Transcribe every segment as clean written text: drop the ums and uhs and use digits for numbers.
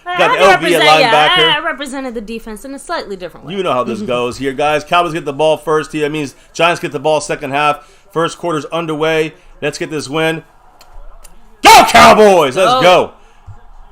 Got the LV at linebacker. Yeah, I represented the defense in a slightly different way. You know how this goes here, guys. Cowboys get the ball first here. That means Giants get the ball second half. First quarter's underway. Let's get this win. Go Cowboys! Let's go.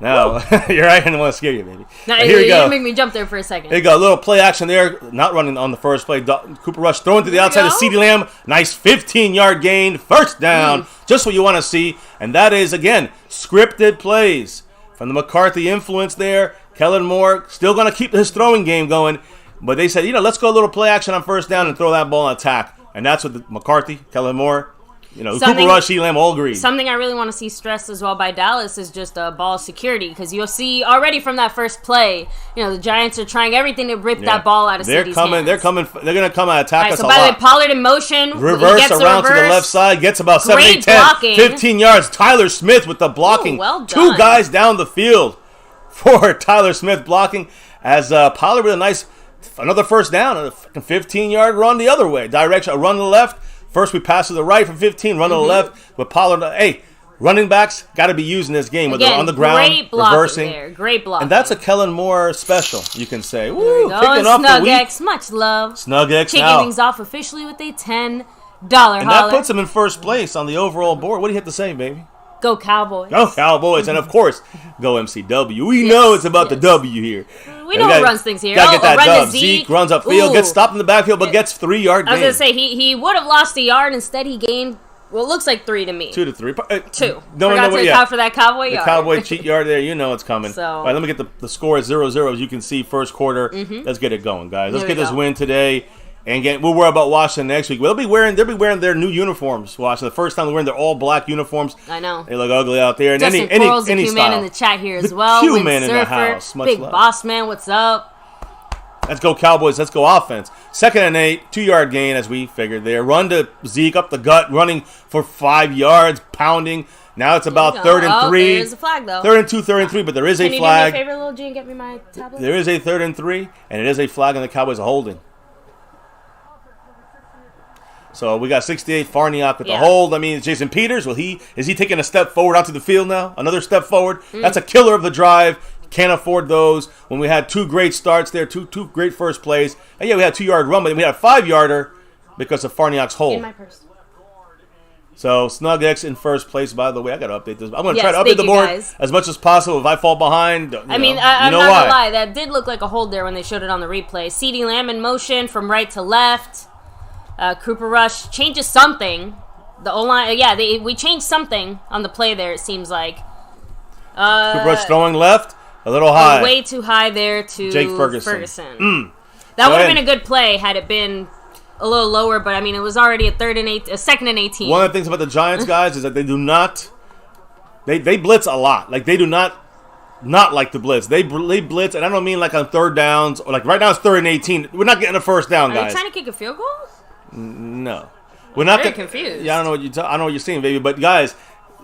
Now, you're right. I didn't want to scare you, baby. No, here we go. You make me jump there for a second. There you go. A little play action there. Not running on the first play. Cooper Rush throwing to the outside of CeeDee Lamb. Nice 15-yard gain. First down. Just what you want to see. And that is, again, scripted plays. From the McCarthy influence there. Kellen Moore still going to keep his throwing game going. But they said, let's go a little play action on first down and throw that ball on attack. And that's what McCarthy, Kellen Moore, Cooper Rush, CeeDee Lamb all agreed. Something I really want to see stressed as well by Dallas is just ball security, because you'll see already from that first play, the Giants are trying everything to rip that ball out of CeeDee's hands. They're going to come and attack us a lot. So by the way, Pollard in motion. Reverse around to the left side, gets about 7, 8, 10, 15 yards. Tyler Smith with the blocking. Ooh, well done. 2 guys down the field for Tyler Smith blocking as Pollard with a nice, another first down, a 15-yard run the other way. Direction, a run to the left. First, we pass to the right from 15, run to the left. With Pollard, running backs got to be used in this game. Whether they're on the ground, reversing. There. Great blocking. And that's a Kellen Moore special, you can say. Woo, kicking off the week. Snug X, much love. Snug X kicking now. things off officially with a $10 and holler. that puts him in first place on the overall board. What do you have to say, baby? Go Cowboys. Go Cowboys. And, of course, go MCW. We know it's about the W here. We know who runs things here. Got to get that run dub. To Zeke runs upfield, gets stopped in the backfield, but gets 3-yard gain. I was going to say, he would have lost a yard. Instead, he gained, it looks like 3 to me. 2 to 3. 2. Forgot to account for that Cowboy yard. The Cowboy cheat yard there. You know it's coming. So. All right, let me get the score at 0-0. As you can see, first quarter. Let's get it going, guys. Let's get this win today. And we'll worry about Washington next week. They'll be wearing their new uniforms. Washington, the first time they're wearing their all black uniforms. I know they look ugly out there. And Justin Quarles, the Q man in the chat here as well. Q man in the house. Much Big love. Boss Man, what's up? Let's go Cowboys. Let's go offense. 2nd and 8, 2-yard gain as we figured there. Run to Zeke up the gut, running for 5 yards, pounding. Now it's about 3rd and 3. There's a flag though. 3rd and 2, 3rd and 3, but there is a flag. Can you do me a favor, little G, and get me my tablet? There is a 3rd and 3, and it is a flag, and the Cowboys are holding. So we got 68 Farniok with the hold. I mean, Jason Peters, is he taking a step forward onto the field now? Another step forward? That's a killer of the drive. Can't afford those. When we had 2 great starts there, two great first plays. And we had a 2-yard run, but we had a 5-yarder because of Farniok's hold. In my purse. So Snug X in first place, by the way. I got to update this. I'm going to try to update the board as much as possible. If I fall behind, I'm not going to lie. That did look like a hold there when they showed it on the replay. CeeDee Lamb in motion from right to left. Cooper Rush changes something. The O-line, we changed something on the play there, it seems like. Cooper Rush throwing left, a little high. Way too high there to Jake Ferguson. That would have been a good play had it been a little lower, but it was already a 2nd and 18. One of the things about the Giants, guys, is that they do not, they blitz a lot. Like, they do not like to blitz. They blitz, and I don't mean like on 3rd downs, or like right now it's 3rd and 18. We're not getting a first down, guys. Are you trying to kick a field goal? No, we're not. Very confused. Yeah, I don't know what you're seeing, baby. But guys,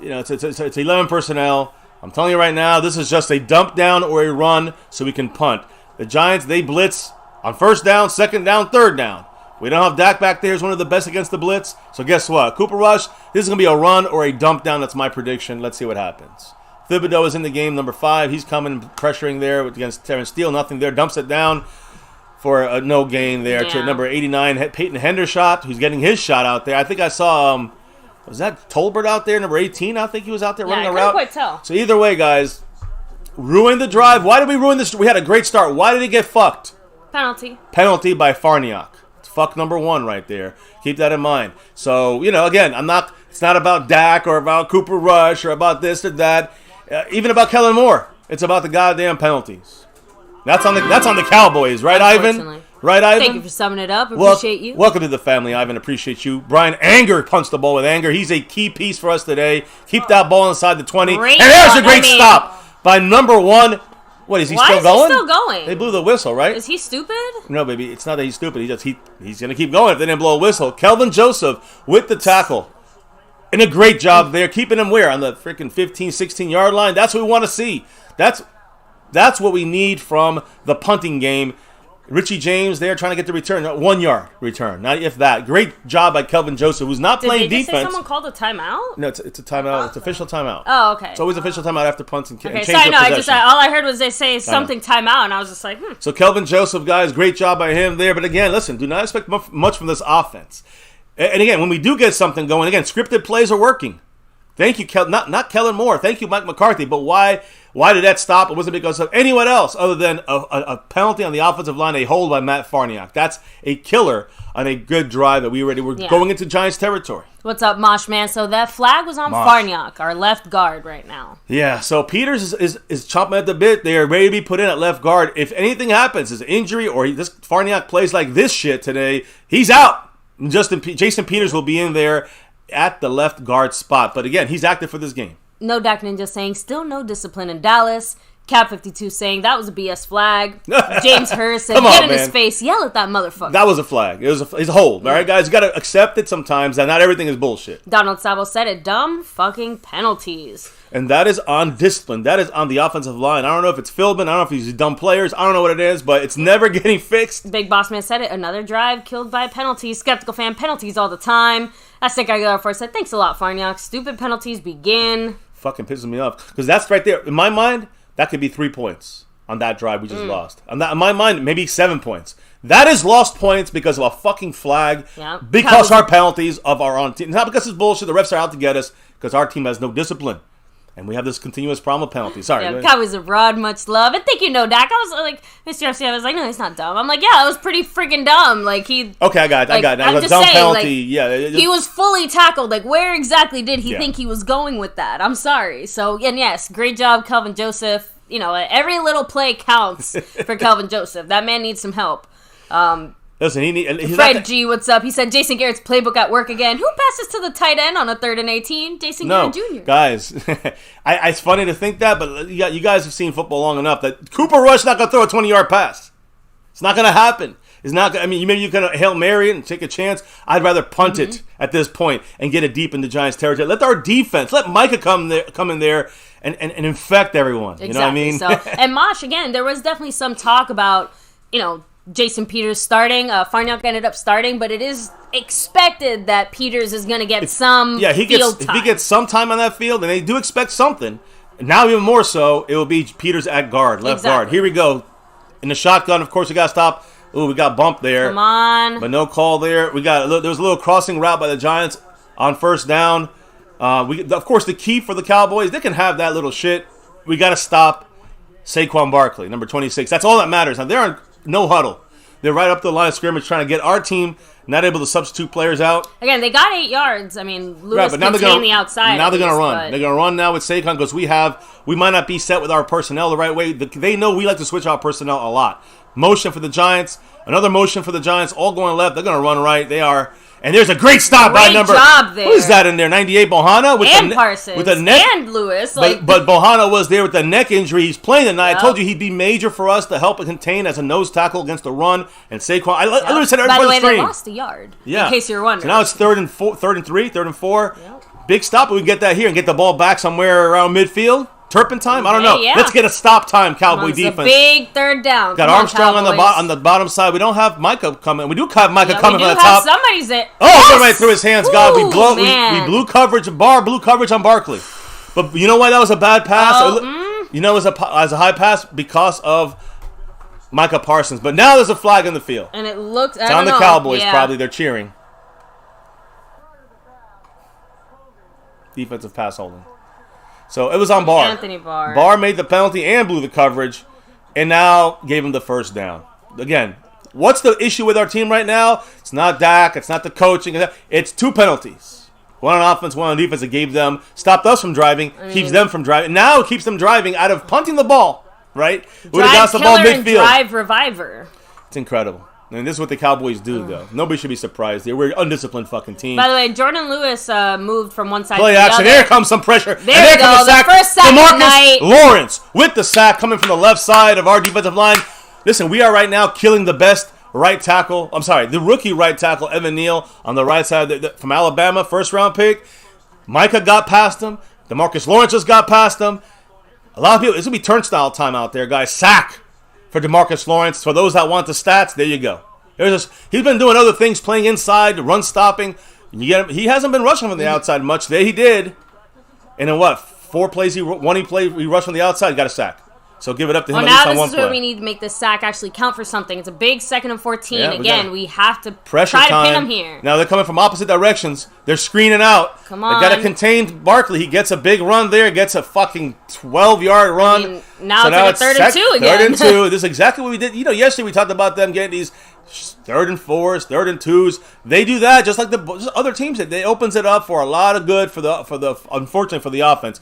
it's 11 personnel. I'm telling you right now, this is just a dump down or a run, so we can punt. The Giants, they blitz on 1st down, 2nd down, 3rd down. We don't have Dak back there. He's one of the best against the blitz. So guess what? Cooper Rush, this is gonna be a run or a dump down. That's my prediction. Let's see what happens. Thibodeau is in the game, number 5. He's coming, pressuring there against Terrence Steele. Nothing there. Dumps it down for a no gain there to number 89, Peyton Hendershot, who's getting his shot out there. I think I saw, was that Tolbert out there, number 18? I think he was out there running a route. I couldn't quite tell. So either way, guys, ruined the drive. Why did we ruin this? We had a great start. Why did it get fucked? Penalty by Farniok. It's fuck number 1 right there. Keep that in mind. So, again, it's not about Dak or about Cooper Rush or about this or that. Even about Kellen Moore. It's about the goddamn penalties. That's on the Cowboys, right, Ivan? Right, Ivan? Thank you for summing it up. Appreciate you. Welcome to the family, Ivan. Appreciate you. Brian Anger punched the ball with anger. He's a key piece for us today. Keep that ball inside the 20. And there's a great stop by number 1. What, is he still going? Why is he still going? They blew the whistle, right? Is he stupid? No, baby. It's not that he's stupid. He's going to keep going if they didn't blow a whistle. Kelvin Joseph with the tackle. And a great job there. Keeping him where? On the freaking 15, 16-yard line. That's what we want to see. That's what we need from the punting game. Richie James there trying to get the return. 1 yard return. Not if that. Great job by Kelvin Joseph, who's not playing defense. Did they just say someone called a timeout? No, it's a timeout. It's official timeout. Oh, okay. It's always official timeout after punts and okay, change so I know. possession. All I heard was they say something timeout, and I was just like, So Kelvin Joseph, guys, great job by him there. But again, listen, do not expect much from this offense. And again, when we do get something going, again, scripted plays are working. Thank you, not Kellen Moore. Thank you, Mike McCarthy. But why did that stop? It wasn't because of anyone else other than a penalty on the offensive line, a hold by Matt Farniok. That's a killer on a good drive that we're going into Giants territory. What's up, Mosh man? So that flag was on Farniok, our left guard right now. Yeah, so Peters is chomping at the bit. They are ready to be put in at left guard. If anything happens, his injury or this Farniok plays like this shit today, he's out. Jason Peters will be in there at the left guard spot. But again, he's active for this game. No Dak Ninja saying, still no discipline in Dallas. Cap 52 saying, that was a BS flag. James Hurst said, get in his face, yell at that motherfucker. That was a flag. It's a hold. All right, guys? You got to accept it sometimes that not everything is bullshit. Donald Sabo said it, dumb fucking penalties. And that is on discipline. That is on the offensive line. I don't know if it's Philbin. I don't know if he's dumb players. I don't know what it is, but it's never getting fixed. Big Boss Man said it, another drive killed by penalties. Skeptical fan, penalties all the time. That's Sick Aguilar for said, thanks a lot, Farniok. Stupid penalties begin. Fucking pisses me off. Because that's right there. In my mind, that could be 3 points on that drive we just lost. In my mind, maybe 7 points. That is lost points because of a fucking flag. Yeah. Because our penalties of our own team. Not because it's bullshit. The refs are out to get us because our team has no discipline. And we have this continuous problem of penalties. Sorry. Yeah, Cowboys abroad, much love. And thank you, No Dak. I was like, Mr. FC, I was like, no, he's not dumb. I'm like, yeah, it was pretty freaking dumb. Like, he... Okay, I got it. That was a dumb penalty. Yeah. He was fully tackled. Like, where exactly did he think he was going with that? I'm sorry. So, and yes, great job, Kelvin Joseph. You know, every little play counts for Kelvin Joseph. That man needs some help. Listen, Fred G, what's up? He said Jason Garrett's playbook at work again. Who passes to the tight end on a 3rd and 18? Jason Garrett Jr. Guys, it's funny to think that, but you guys have seen football long enough that Cooper Rush not going to throw a 20-yard pass. It's not going to happen. It's not. I mean, maybe you can Hail Mary it and take a chance. I'd rather punt it at this point and get it deep into Giants territory. Let our defense, let Micah come in there and infect everyone. Exactly. You know what I mean? So, and Mosh, again, there was definitely some talk about, Jason Peters starting. Farniok ended up starting, but it is expected that Peters is going to get some field time. If he gets some time on that field, and they do expect something, now even more so, it will be Peters at guard, left guard. Here we go. In the shotgun, of course, we got to stop. Ooh, we got bumped there. Come on. But no call there. There was a little crossing route by the Giants on first down. Of course, the key for the Cowboys, they can have that little shit. We got to stop Saquon Barkley, number 26. That's all that matters. Now, they're on no huddle. They're right up the line of scrimmage trying to get our team not able to substitute players out. Again, they got 8 yards. I mean, Lewis contained the outside. Now they're going to run. They're going to run now with Saquon because we might not be set with our personnel the right way. They know we like to switch our personnel a lot. Motion for the Giants. Another motion for the Giants. All going left. They're going to run right. They are. And there's a great stop by number. Great job there. Who is that in there? 98 Bohanna and Parsons with the neck and Lewis. But Bohanna was there with the neck injury. He's playing tonight. Yep. I told you he'd be major for us to help contain as a nose tackle against the run. And Saquon. I literally said everybody. By the way, they lost a yard. Yeah. In case you're wondering. So now it's 3rd and 4. Yep. Big stop. We get that here and get the ball back somewhere around midfield. Turpentine? I don't know. Yeah. Let's get a stop time, Cowboy defense. A big 3rd down. Got Armstrong on the bottom side. We don't have Micah coming. We do have Micah coming from the top. Somebody's it. Oh, right through his hands. God, we blew coverage. Blew coverage on Barkley. But you know why that was a bad pass? You know, it was a high pass because of Micah Parsons. But now there's a flag in the field. And it looks. It's on the Cowboys. Probably they're cheering. Defensive pass holding. So it was on Barr. Anthony Barr. Barr made the penalty and blew the coverage, and now gave him the first down. Again, what's the issue with our team right now? It's not Dak. It's not the coaching. It's 2 penalties. One on offense, one on defense. It gave them, stopped us from driving, keeps them from driving. Now it keeps them driving out of punting the ball, right? Drive killer and drive reviver. It's incredible. And this is what the Cowboys do, though. Nobody should be surprised. We're an undisciplined fucking team. By the way, Jordan Lewis moved from one side to the other. There comes some pressure. There we go. The first sack of the night. Lawrence with the sack coming from the left side of our defensive line. Listen, we are right now killing the best right tackle. I'm sorry, the rookie right tackle, Evan Neal, on the right side from Alabama, first-round pick. Micah got past him. DeMarcus Lawrence just got past him. A lot of people, it's going to be turnstile time out there, guys. Sack for DeMarcus Lawrence. For those that want the stats, there you go. He's been doing other things, playing inside, run stopping. He hasn't been rushing from the outside much. There he did. And in what? 4 plays he rushed from the outside, got a sack. So give it up to him at least on one play. Now this is where we need to make this sack actually count for something. It's a big 2nd and 14. Yeah, Again, we have to pressure try time. to pin him here. Now they're coming from opposite directions. They're screening out. Come on. They got to contain Barkley. He gets a big run there. Gets a fucking 12-yard run. I mean, now it's like a 3rd and 2 again. 3rd and 2. This is exactly what we did. Yesterday we talked about them getting these 3rd and 4s, 3rd and 2s. They do that just like the other teams did. They opens it up for a lot of good for the unfortunately for the offense.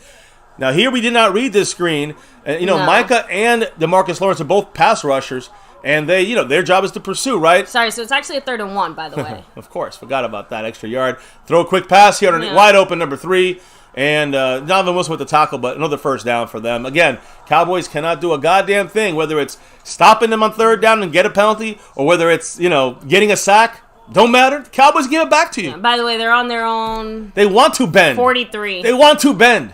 Now here we did not read this screen. No. Micah and DeMarcus Lawrence are both pass rushers, and they, their job is to pursue, right? Sorry, so it's actually a 3rd and 1, by the way. Of course, forgot about that extra yard. Throw a quick pass here, wide open number 3, and Donovan Wilson with the tackle, but another first down for them. Again, Cowboys cannot do a goddamn thing, whether it's stopping them on 3rd down and get a penalty, or whether it's getting a sack. Don't matter. The Cowboys give it back to you. Yeah, by the way, they're on their own. They want to bend. 43. They want to bend.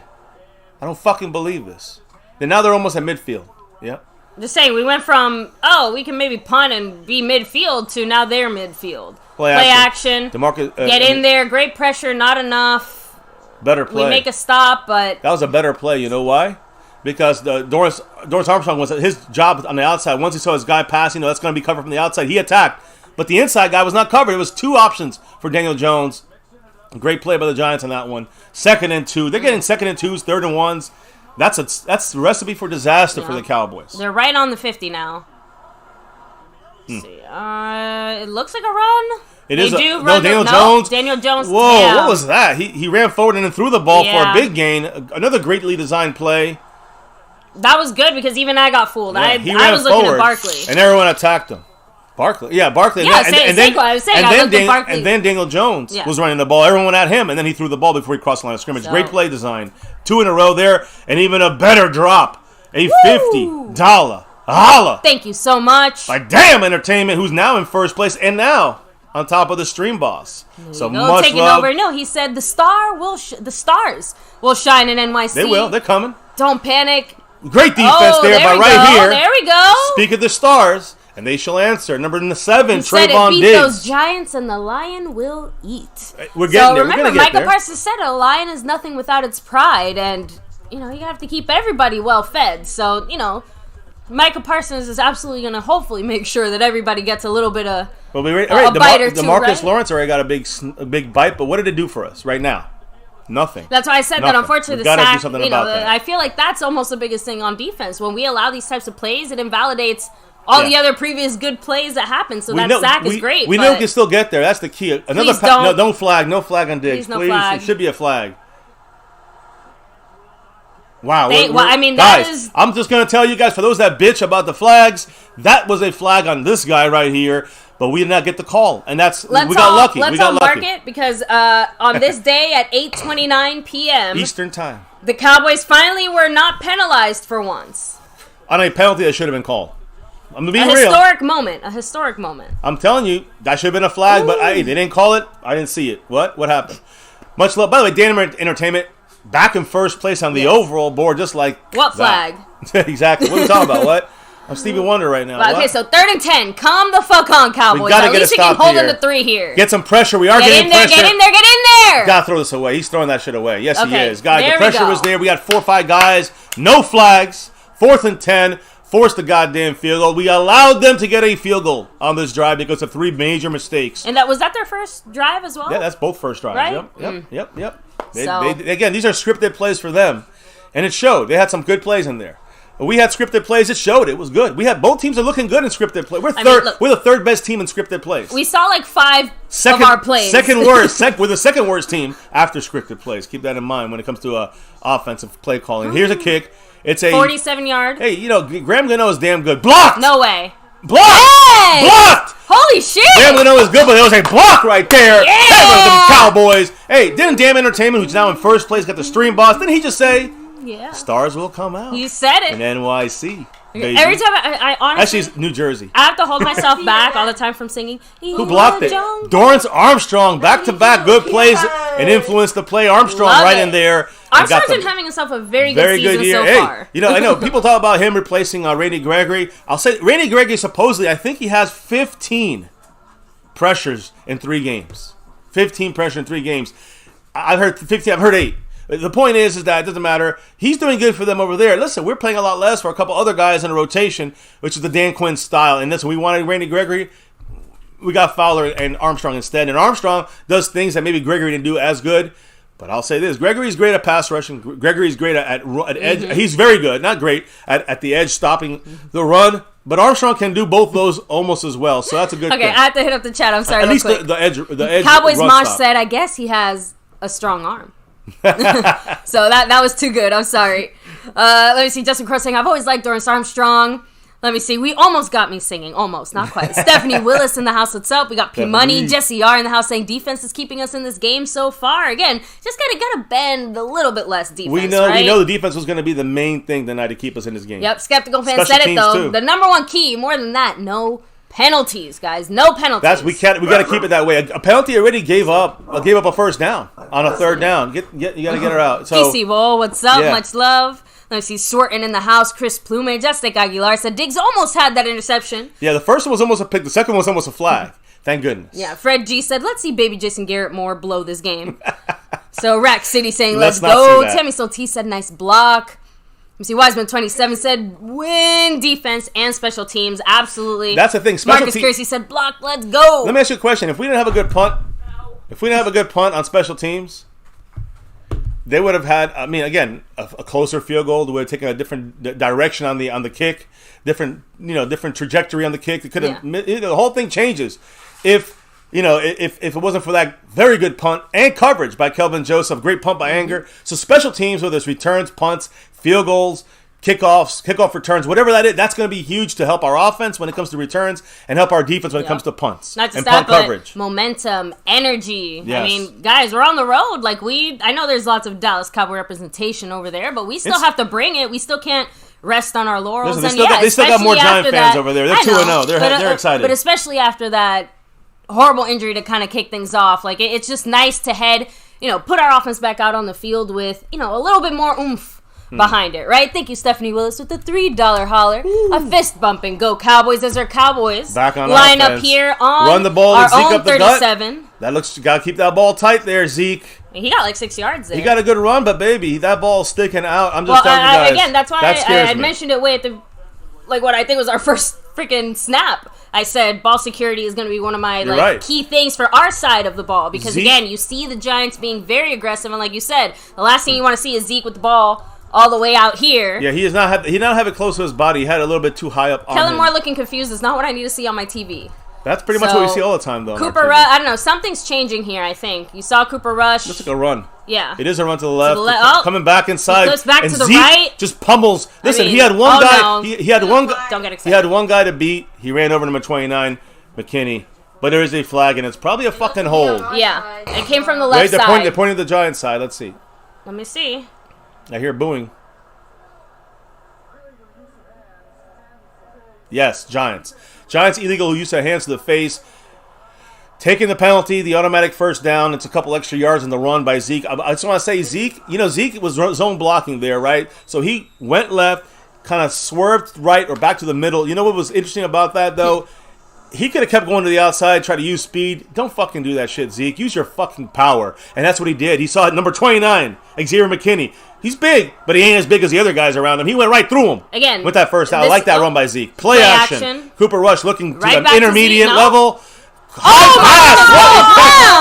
I don't fucking believe this. Then now they're almost at midfield. Yep. Just saying, we went from, we can maybe punt and be midfield to now they're midfield. Play action. DeMarcus, get in there. Great pressure, not enough. Better play. We make a stop, but... That was a better play. You know why? Because Dorrance Armstrong was his job on the outside. Once he saw his guy passing, that's going to be covered from the outside. He attacked. But the inside guy was not covered. It was 2 options for Daniel Jones. Great play by the Giants on that one. 2nd and 2. They're getting 2nd and 2s, 3rd and 1s. That's the recipe for disaster for the Cowboys. They're right on the 50 now. Let's see. It looks like a run. Daniel Jones. Daniel Jones. Whoa, yeah. What was that? He ran forward and then threw the ball for a big gain. Another greatly designed play. That was good because even I got fooled. Yeah, I was looking at Barkley. And everyone attacked him. Barkley. Yeah, and then Daniel Jones was running the ball. Everyone went at him, and then he threw the ball before he crossed the line of scrimmage. Great play design. 2 in a row there, and even a better drop. A $50 holla. Thank you so much. By Damn Entertainment, who's now in first place, and now on top of the stream boss. So much taking love. Over. No, he said the stars will shine in NYC. They will. They're coming. Don't panic. Great defense there here. There we go. Speak of the stars. And they shall answer. Number 7, Trayvon beat Diggs. Those Giants and the lion will eat. We're getting there. Remember, Micah Parsons said a lion is nothing without its pride, and you have to keep everybody well fed. So Micah Parsons is absolutely going to hopefully make sure that everybody gets a little bit of a bite or two. DeMarcus Lawrence already got a big bite, but what did it do for us right now? Nothing. That's why I said that. Unfortunately, the sack. Do something about that. I feel like that's almost the biggest thing on defense. When we allow these types of plays, it invalidates all the other previous good plays that happened. So sack is great. We know we can still get there. That's the key. Another no flag. No flag on Diggs. Please, it should be a flag. Wow. Guys, I'm just going to tell you guys, for those that bitch about the flags, that was a flag on this guy right here, but we did not get the call. And we got lucky. Let's all mark it because on this day at 8:29 p.m. Eastern time, the Cowboys finally were not penalized for once. On a penalty that should have been called. I'm being real. A historic moment. I'm telling you, that should have been a flag, but they didn't call it. I didn't see it. What happened? Much love. By the way, Dynamite Entertainment back in first place on the overall board, just like what flag? Exactly. What are we talking about? What? I'm Stevie Wonder right now. Okay, so 3rd and 10. Calm the fuck on, Cowboys. We gotta At least we can hold in the 3 here. Get some pressure. We are getting pressure. Get in there. Gotta throw this away. He's throwing that shit away. Yes, he is. Guys, the pressure was there. We got 4 or 5 guys. No flags. 4th and 10. Forced the goddamn field goal. We allowed them to get a field goal on this drive because of 3 major mistakes. And was that their first drive as well? Yeah, that's both first drives. Right? Yep. Again, these are scripted plays for them. And it showed. They had some good plays in there. We had scripted plays. It showed. It was good. Both teams are looking good in scripted plays. We're the 3rd best team in scripted plays. We saw like 5 of our plays. Second worst. We're the 2nd worst team after scripted plays. Keep that in mind when it comes to offensive play calling. Here's a kick. It's a 47-yard. Hey, Graham Gano is damn good. Blocked. No way. Blocked. Hey! Blocked. Holy shit. Graham Gano is good, but there was a block right there. Yeah. That was the Cowboys. Hey, didn't Damn Entertainment, who's now in first place, got the stream boss? Didn't he just say, yeah, stars will come out? You said it. In NYC. Baby. Every time I honestly... Actually, it's New Jersey. I have to hold myself back all the time from singing. Who blocked it? Dorrance Armstrong, back-to-back good plays and influenced the play. Armstrong in there. Armstrong's been having himself a very good season year. so far. You know, I know people talk about him replacing Randy Gregory. I'll say Randy Gregory supposedly, I think he has 15 pressures in 3 games. 15 pressure in 3 games. I've heard 15. I've heard 8. The point is that it doesn't matter. He's doing good for them over there. Listen, we're playing a lot less for a couple other guys in a rotation, which is the Dan Quinn style. And listen, we wanted Randy Gregory. We got Fowler and Armstrong instead. And Armstrong does things that maybe Gregory didn't do as good. But I'll say this. Gregory's great at pass rushing. Gregory's great at edge. Mm-hmm. He's very good. Not great at the edge, stopping the run. But Armstrong can do both those almost as well. So that's a good thing. Okay, I have to hit up the chat. I'm sorry. At least the edge. Cowboys Mosh said, I guess he has a strong arm. So that was too good. I'm sorry. Let me see. Justin Crow saying, I've always liked Dorrance Armstrong. Let me see. We almost got me singing. Almost. Not quite. Stephanie Willis in the house. What's up? We got P Money. Jesse R in the house saying defense is keeping us in this game so far. Again, just gotta bend a little bit less defense. We know the defense was going to be the main thing tonight to keep us in this game. Yep. Skeptical fan said it though. Too. The number one key. More than that, no penalties, guys. No penalties. We got to keep it that way. A penalty already gave up a first down on a third down. You got to get her out. So, PC Bowl, what's up? Yeah. Much love. Let me see. Swarton in the house. Chris Plume. Justin Aguilar said Diggs almost had that interception. Yeah, the first one was almost a pick. The second one was almost a flag. Thank goodness. Yeah, Fred G said, let's see baby Jason Garrett Moore blow this game. So Rack City saying, let's go. Tammy Solti said, nice block. Let me see. Wiseman27 said, win defense and special teams. Absolutely. That's the thing. Marcus Kersey said, block, let's go. Let me ask you a question. If we didn't have a good punt on special teams, they would have had, again, a closer field goal. They would have taken a different direction on the kick, different trajectory on the kick. It could have, the whole thing changes if it wasn't for that very good punt and coverage by Kelvin Joseph. Great punt by Anger. So special teams, whether it's returns, punts, field goals, kickoff returns, whatever that is, that's going to be huge to help our offense when it comes to returns and help our defense when it comes to punts. Not just and that, punt coverage. Momentum, energy. Yes. I mean, guys, we're on the road. I know there's lots of Dallas Cowboy representation over there, but we still have to bring it. We still can't rest on our laurels. Listen, they still got more Giant fans over there. They're 2-0. They're excited. But especially after that horrible injury to kind of kick things off, it's just nice to put our offense back out on the field with, a little bit more oomph behind it, right? Thank you, Stephanie Willis, with the $3 holler. Ooh. A fist bumping. Go Cowboys as our Cowboys back on line offense. Up here on run the ball our and Zeke own up the 37. Gut. You gotta keep that ball tight there, Zeke. He got 6 yards there. He got a good run, but baby, that ball's sticking out. I'm just telling you guys. Again, that's why I mentioned it way at the what I think was our first freaking snap. I said ball security is going to be one of my key things for our side of the ball because again, you see the Giants being very aggressive, and like you said, the last thing you want to see is Zeke with the ball all the way out here. Yeah, he did not have it close to his body. He had it a little bit too high up on him. Kellen Moore looking confused is not what I need to see on my TV. That's pretty much what we see all the time, though. Cooper Rush, I don't know. Something's changing here, I think. You saw Cooper Rush. Looks like a run. Yeah. It is a run to the left. Coming back inside. He goes back to the Zeke right. Just pummels. Listen, he had one guy. No. He had one guy. Don't get excited. He had one guy to beat. He ran over number 29, McKinney. But there is a flag, and it's probably a fucking hold. Yeah. It came from the left side. They're pointing to the Giants side. Let's see. Let me see. I hear booing. Yes, Giants. Giants illegal use of hands to the face. Taking the penalty, the automatic first down. It's a couple extra yards in the run by Zeke. I just want to say Zeke, Zeke was zone blocking there, right? So he went left, kind of swerved right or back to the middle. You know what was interesting about that, though? He could have kept going to the outside, try to use speed. Don't fucking do that shit, Zeke. Use your fucking power. And that's what he did. He saw it, number 29, Xavier McKinney. He's big, but he ain't as big as the other guys around him. He went right through him. Again. With that first down. I like that run by Zeke. Play action. Cooper Rush looking to the intermediate level.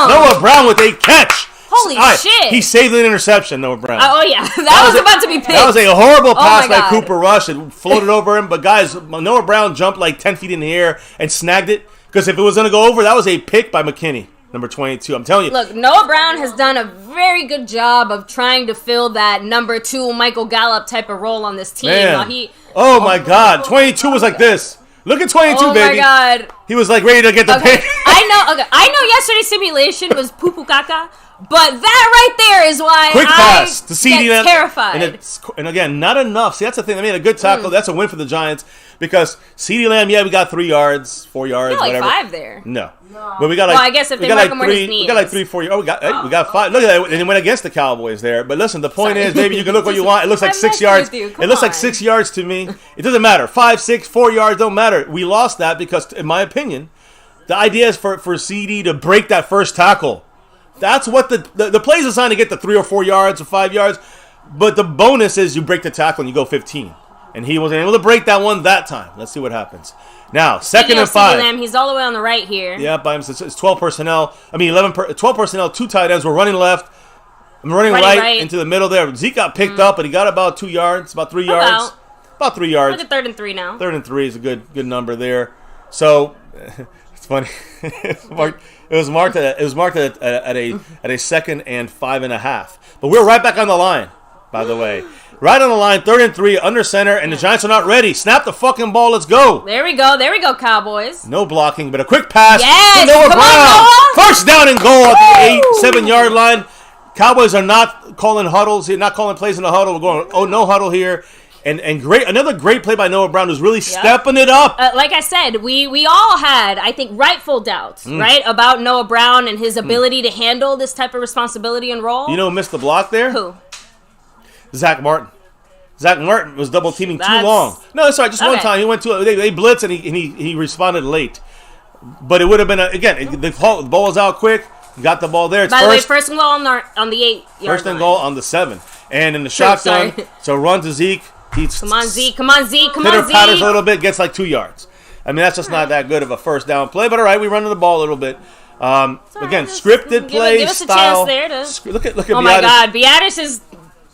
Noah Brown with a catch. Holy shit. He saved an interception, Noah Brown. Oh, yeah. That was about to be picked. That was a horrible pass by Cooper Rush. It floated over him. But, guys, Noah Brown jumped 10 feet in the air and snagged it. Because if it was going to go over, that was a pick by McKinney, number 22. I'm telling you. Look, Noah Brown has done a very good job of trying to fill that number 2 Michael Gallup type of role on this team. Man. Oh, my God. 22 was like this. Look at 22, baby. Oh, my God. He was ready to get the pick. I know yesterday's simulation was poo-poo caca, But that right there is why quick pass to get CeeDee Lamb. terrified. And again, not enough. See, that's the thing. They made a good tackle. That's a win for the Giants because CeeDee Lamb, yeah, we got 3 yards, 4 yards, like whatever. 5 there. No. But we got like, well, I guess if they mark him where his knee we got like 3, 4 yards. Oh, we got 5. Look at that. And it went against the Cowboys there. But listen, the point is, maybe you can look what you want. It looks like 6 yards. It looks like 6 yards to me. It doesn't matter. 5, 6, 4 yards don't matter. We lost that because, in my opinion, the idea is for CD to break that first tackle. That's what the play is designed to get the 3 or 4 yards or 5 yards. But the bonus is you break the tackle and you go 15. And he wasn't able to break that one that time. Let's see what happens. Now, second and 5. Lamb, he's all the way on the right here. Yeah, by himself. It's 12 personnel. 12 personnel, 2 tight ends. We're running left. I'm running right into the middle there. Zeke got picked up, but he got about 2 yards, about 3 yards. About 3 yards. Look at 3rd and 3 now. 3rd and 3 is a good number there. So, it's funny. It was marked at a 2nd and 5.5. But we're right back on the line, by the way. Right on the line, 3rd and 3, under center, and the Giants are not ready. Snap the fucking ball, let's go. There we go, Cowboys. No blocking, but a quick pass. Yes, Noah come Brown. on, Noah. First down and goal at the 7-yard line. Cowboys are not calling huddles here, not calling plays in the huddle. We're going, no huddle here. And another great play by Noah Brown who's really stepping it up. Like I said, we all had, I think, rightful doubts, right, about Noah Brown and his ability to handle this type of responsibility and role. You know who missed the block there? Who? Zach Martin. Zach Martin was double teaming too long. No, that's right. Just one time he went to they blitzed and he responded late. But it would have been the ball was out quick. Got the ball there. It's By the way, first and goal on the 8 yard First and goal on the 7. And in the shotgun, so run to Zeke. Come on, Zeke. Pitter-patters a little bit, gets like 2 yards. I mean, that's just not that good of a first down play. But all right, we run to the ball a little bit. Again, scripted play give us style. A chance there look at oh my God, Beatis's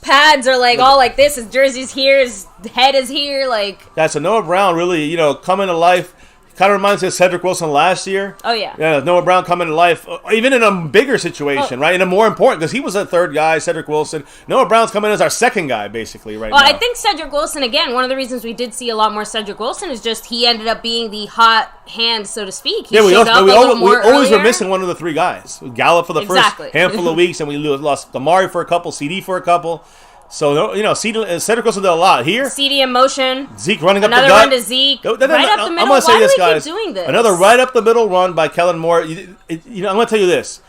pads are like all like this. His jersey's here. His head is here. Like so Noah Brown really, coming to life. Kind of reminds me of Cedric Wilson last year. Oh, yeah. Yeah, Noah Brown coming to life, even in a bigger situation, right? And a more important, because he was a 3rd guy, Cedric Wilson. Noah Brown's coming as our 2nd guy, basically, right now. Well, I think Cedric Wilson, again, one of the reasons we did see a lot more Cedric Wilson is just he ended up being the hot hand, so to speak. He we always were missing one of the 3 guys. We Gallup for the first handful of weeks, and we lost Amari for a couple, CD for a couple. So, Cedric Wilson did a lot here. CD in motion. Zeke running up the gut. Another run to Zeke. Right up the middle. I'm going to say this, guys. Keep doing this? Another right up the middle run by Kellen Moore. I'm going to tell you this.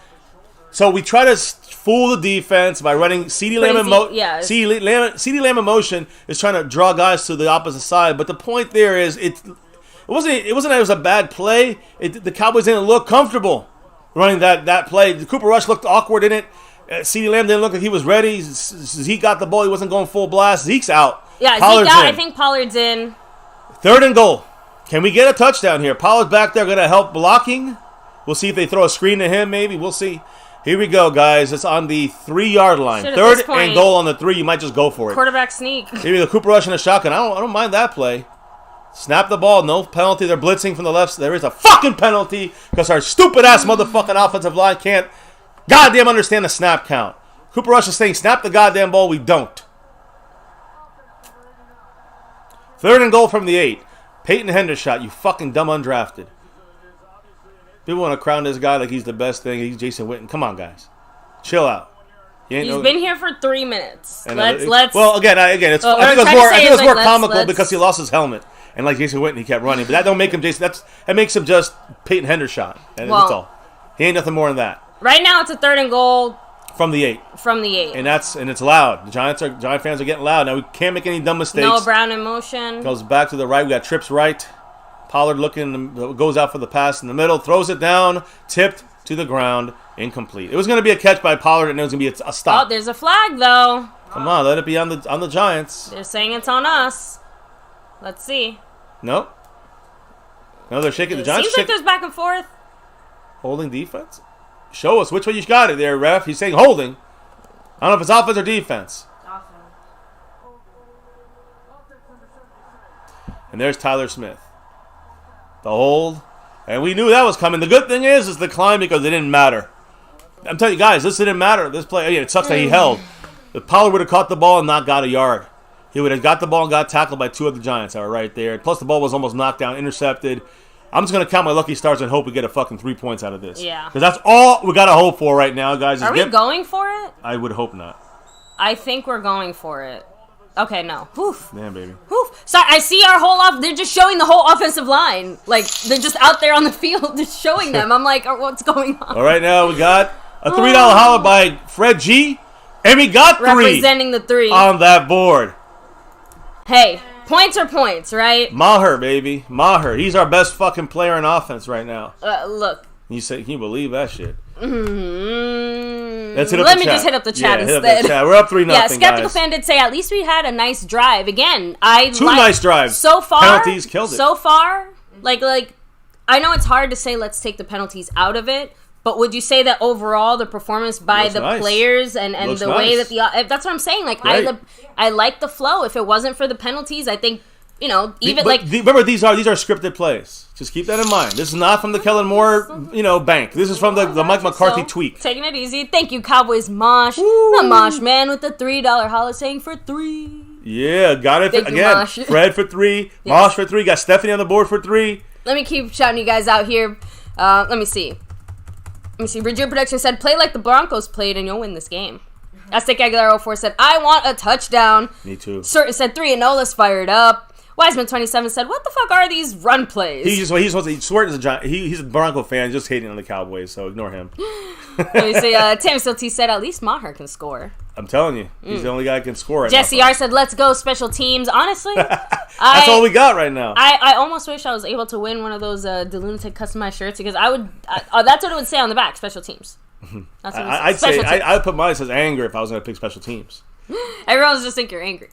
So we try to fool the defense by running CeeDee Lamb in motion. CeeDee Lamb in motion is trying to draw guys to the opposite side. But the point there is it wasn't that it was a bad play. The Cowboys didn't look comfortable running that play. The Cooper Rush looked awkward in it. CeeDee Lamb didn't look like he was ready. Zeke got the ball. He wasn't going full blast. Zeke's out. Yeah, Pollard's Zeke out. I think Pollard's in. 3rd and goal. Can we get a touchdown here? Pollard's back there going to help blocking. We'll see if they throw a screen to him maybe. We'll see. Here we go, guys. It's on the 3-yard line. 3rd and goal on the 3. You might just go for it. Quarterback sneak. Here we go. Cooper Rush in a shotgun. I don't mind that play. Snap the ball. No penalty. They're blitzing from the left. There is a fucking penalty because our stupid-ass motherfucking offensive line can't goddamn understand the snap count. Cooper Rush is saying, snap the goddamn ball. We don't. 3rd and goal from the 8. Peyton Hendershot, you fucking dumb undrafted. People want to crown this guy like he's the best thing. He's Jason Witten. Come on, guys. Chill out. He's been here for 3 minutes. Let's. Well, again, I think it's more comical because he lost his helmet. And like Jason Witten, he kept running. But that don't make him Jason. That makes him just Peyton Hendershot. And that's all. He ain't nothing more than that. Right now, it's a 3rd and goal from the 8. And it's loud. The Giant fans are getting loud. Now we can't make any dumb mistakes. Noah Brown in motion. Goes back to the right. We got trips right. Pollard goes out for the pass in the middle, throws it down, tipped to the ground, incomplete. It was going to be a catch by Pollard, and it was going to be a stop. Oh, there's a flag though. Come on, let it be on the Giants. They're saying it's on us. Let's see. No, they're shaking. The Giants. Seems like there's back and forth. Holding defense. Show us which way you got it there, ref. He's saying holding. I don't know if it's offense or defense. And there's Tyler Smith. The hold. And we knew that was coming. The good thing is the climb because it didn't matter. I'm telling you guys, this didn't matter. This play, it sucks that he held. If Pollard would have caught the ball and not got a yard, he would have got the ball and got tackled by 2 of the Giants that were right there. Plus the ball was almost knocked down, intercepted. I'm just going to count my lucky stars and hope we get a fucking 3 points out of this. Yeah. Because that's all we got to hope for right now, guys. Are we going for it? I would hope not. I think we're going for it. Okay, no. Oof. Damn, baby. Oof. Sorry, I see our whole they're just showing the whole offensive line. Like, they're just out there on the field just showing them. I'm like, what's going on? All right, now we got a $3 holler by Fred G. And we got 3. Representing the 3. On that board. Hey, points are points, right? Maher, baby. Maher. He's our best fucking player in offense right now. Look. Can you believe that shit? Mm-hmm. Let me just hit up the chat instead. Hit up the chat. We're up 3-0. Yeah, Skeptical Fan did say at least we had a nice drive. Again, Two nice drives. So far, penalties killed it. So far, like I know it's hard to say let's take the penalties out of it, but would you say that overall the performance by the players and the way that that's what I'm saying. Like I like the flow. If it wasn't for the penalties, I think. Remember these are scripted plays. Just keep that in mind. This is not from the Kellen Moore, bank. This is from the Mike McCarthy tweet. Taking it easy. Thank you, Cowboys Mosh. Woo. The Mosh man with the $3 holler saying for 3. Yeah, got it. Thank Again, you, Fred for 3, yes. Mosh for 3. Got Stephanie on the board for 3. Let me keep shouting you guys out here. Let me see. Bridget Production said, play like the Broncos played and you'll win this game. Aztec Aguilar 04 said, I want a touchdown. Me too. Certain said 3 and Nola's fired up. Wiseman27 said, what the fuck are these run plays? He's a Bronco fan, just hating on the Cowboys, so ignore him. Let me see. Tammy Still T said, at least Maher can score. I'm telling you, he's the only guy that can score right Jesse now. R said, let's go special teams. Honestly, that's all we got right now. I almost wish I was able to win one of those the LUNATIC customized shirts because I would. That's what it would say on the back, special teams. That's what I'd put mine as anger if I was going to pick special teams. Everyone's just think you're angry.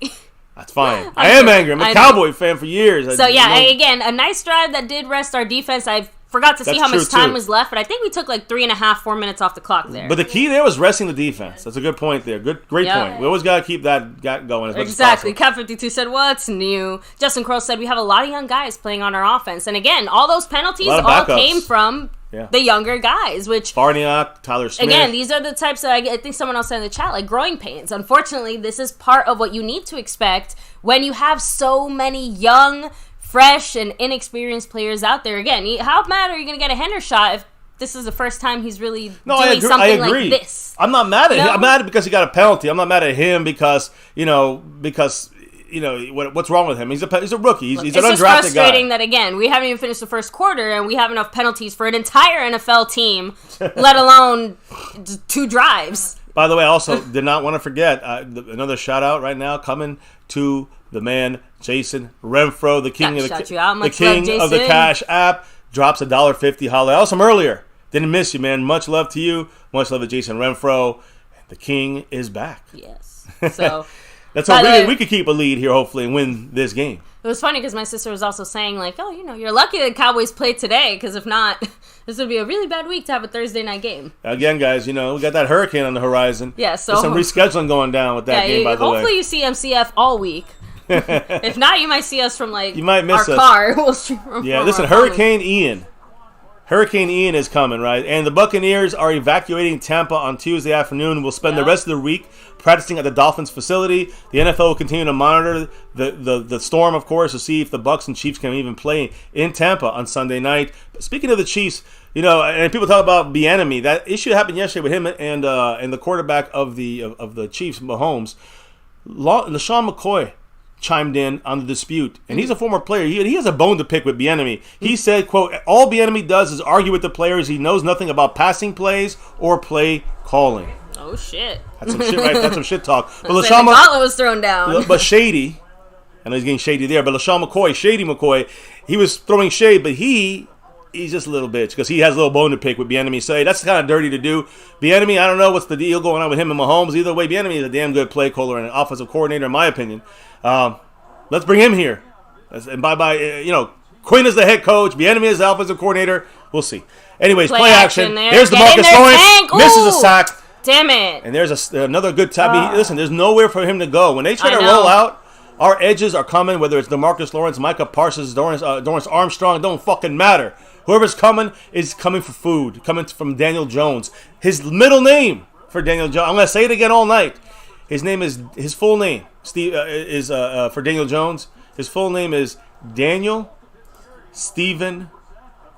That's fine. I am angry. I'm a Cowboy fan for years. So, again, a nice drive that did rest our defense. I forgot to see how much time was left, but I think we took like 3.5, 4 minutes off the clock there. But the key there was resting the defense. That's a good point there. Great point. We always got to keep that going as much as possible. Cat 52 said, what's new? Justin Crow said, we have a lot of young guys playing on our offense. And again, all those penalties all came from the younger guys, which Farniak, Tyler Smith. Again, these are the types that I think someone else said in the chat, like growing pains. Unfortunately, this is part of what you need to expect when you have so many young, fresh, and inexperienced players out there. Again, how mad are you going to get a Henderson shot if this is the first time he's really doing something like this? I'm not mad at him. I'm mad because he got a penalty. I'm not mad at him because what's wrong with him? He's a rookie. He's an undrafted guy. It's just frustrating that, again, we haven't even finished the first quarter and we have enough penalties for an entire NFL team, let alone 2 drives. By the way, I also did not want to forget another shout out right now coming to the man Jason Renfro, the king of the Cash App, drops a $1.50 holler. Awesome earlier. Didn't miss you, man. Much love to you. Much love to Jason Renfro. The king is back. Yes. So. That's how we could keep a lead here, hopefully, and win this game. It was funny because my sister was also saying, like, oh, you're lucky that Cowboys played today because if not, this would be a really bad week to have a Thursday night game. Again, guys, we got that hurricane on the horizon. Yeah, so there's some rescheduling going down with that game, by the way. Hopefully you see MCF all week. If not, you might see us from, you might miss our us. car. We'll stream from listen, Hurricane Ian. Hurricane Ian is coming, right? And the Buccaneers are evacuating Tampa on Tuesday afternoon. We'll spend the rest of the week practicing at the Dolphins facility. The NFL will continue to monitor the storm, of course, to see if the Bucs and Chiefs can even play in Tampa on Sunday night. But speaking of the Chiefs, and people talk about Bieniemy. That issue happened yesterday with him and the quarterback of the Chiefs, Mahomes. LaShawn McCoy chimed in on the dispute, and he's a former player. He has a bone to pick with Bieniemy. He said, quote, all Bieniemy does is argue with the players. He knows nothing about passing plays or play calling. Oh, shit. That's some shit, right? That's some shit talk. But the gauntlet was thrown down. But Shady, I know he's getting shady there, but LaShawn McCoy, Shady McCoy, he was throwing shade, but he's just a little bitch because he has a little bone to pick with Bieniemy. So that's kind of dirty to do. Bieniemy, I don't know what's the deal going on with him and Mahomes. Either way, Bieniemy is a damn good play caller and an offensive coordinator, in my opinion. Let's bring him here. And Quinn is the head coach. Bieniemy is the offensive coordinator. We'll see. Anyways, play action. There's the Marcus Lawrence. Misses a sack. Damn it. And there's another good time. Listen, there's nowhere for him to go. When they try to roll out, our edges are coming, whether it's DeMarcus Lawrence, Micah Parsons, Dorrance Armstrong, it don't fucking matter. Whoever's coming is coming for food, coming from Daniel Jones. His middle name for Daniel Jones, I'm going to say it again all night. His full name for Daniel Jones. His full name is Daniel Stephen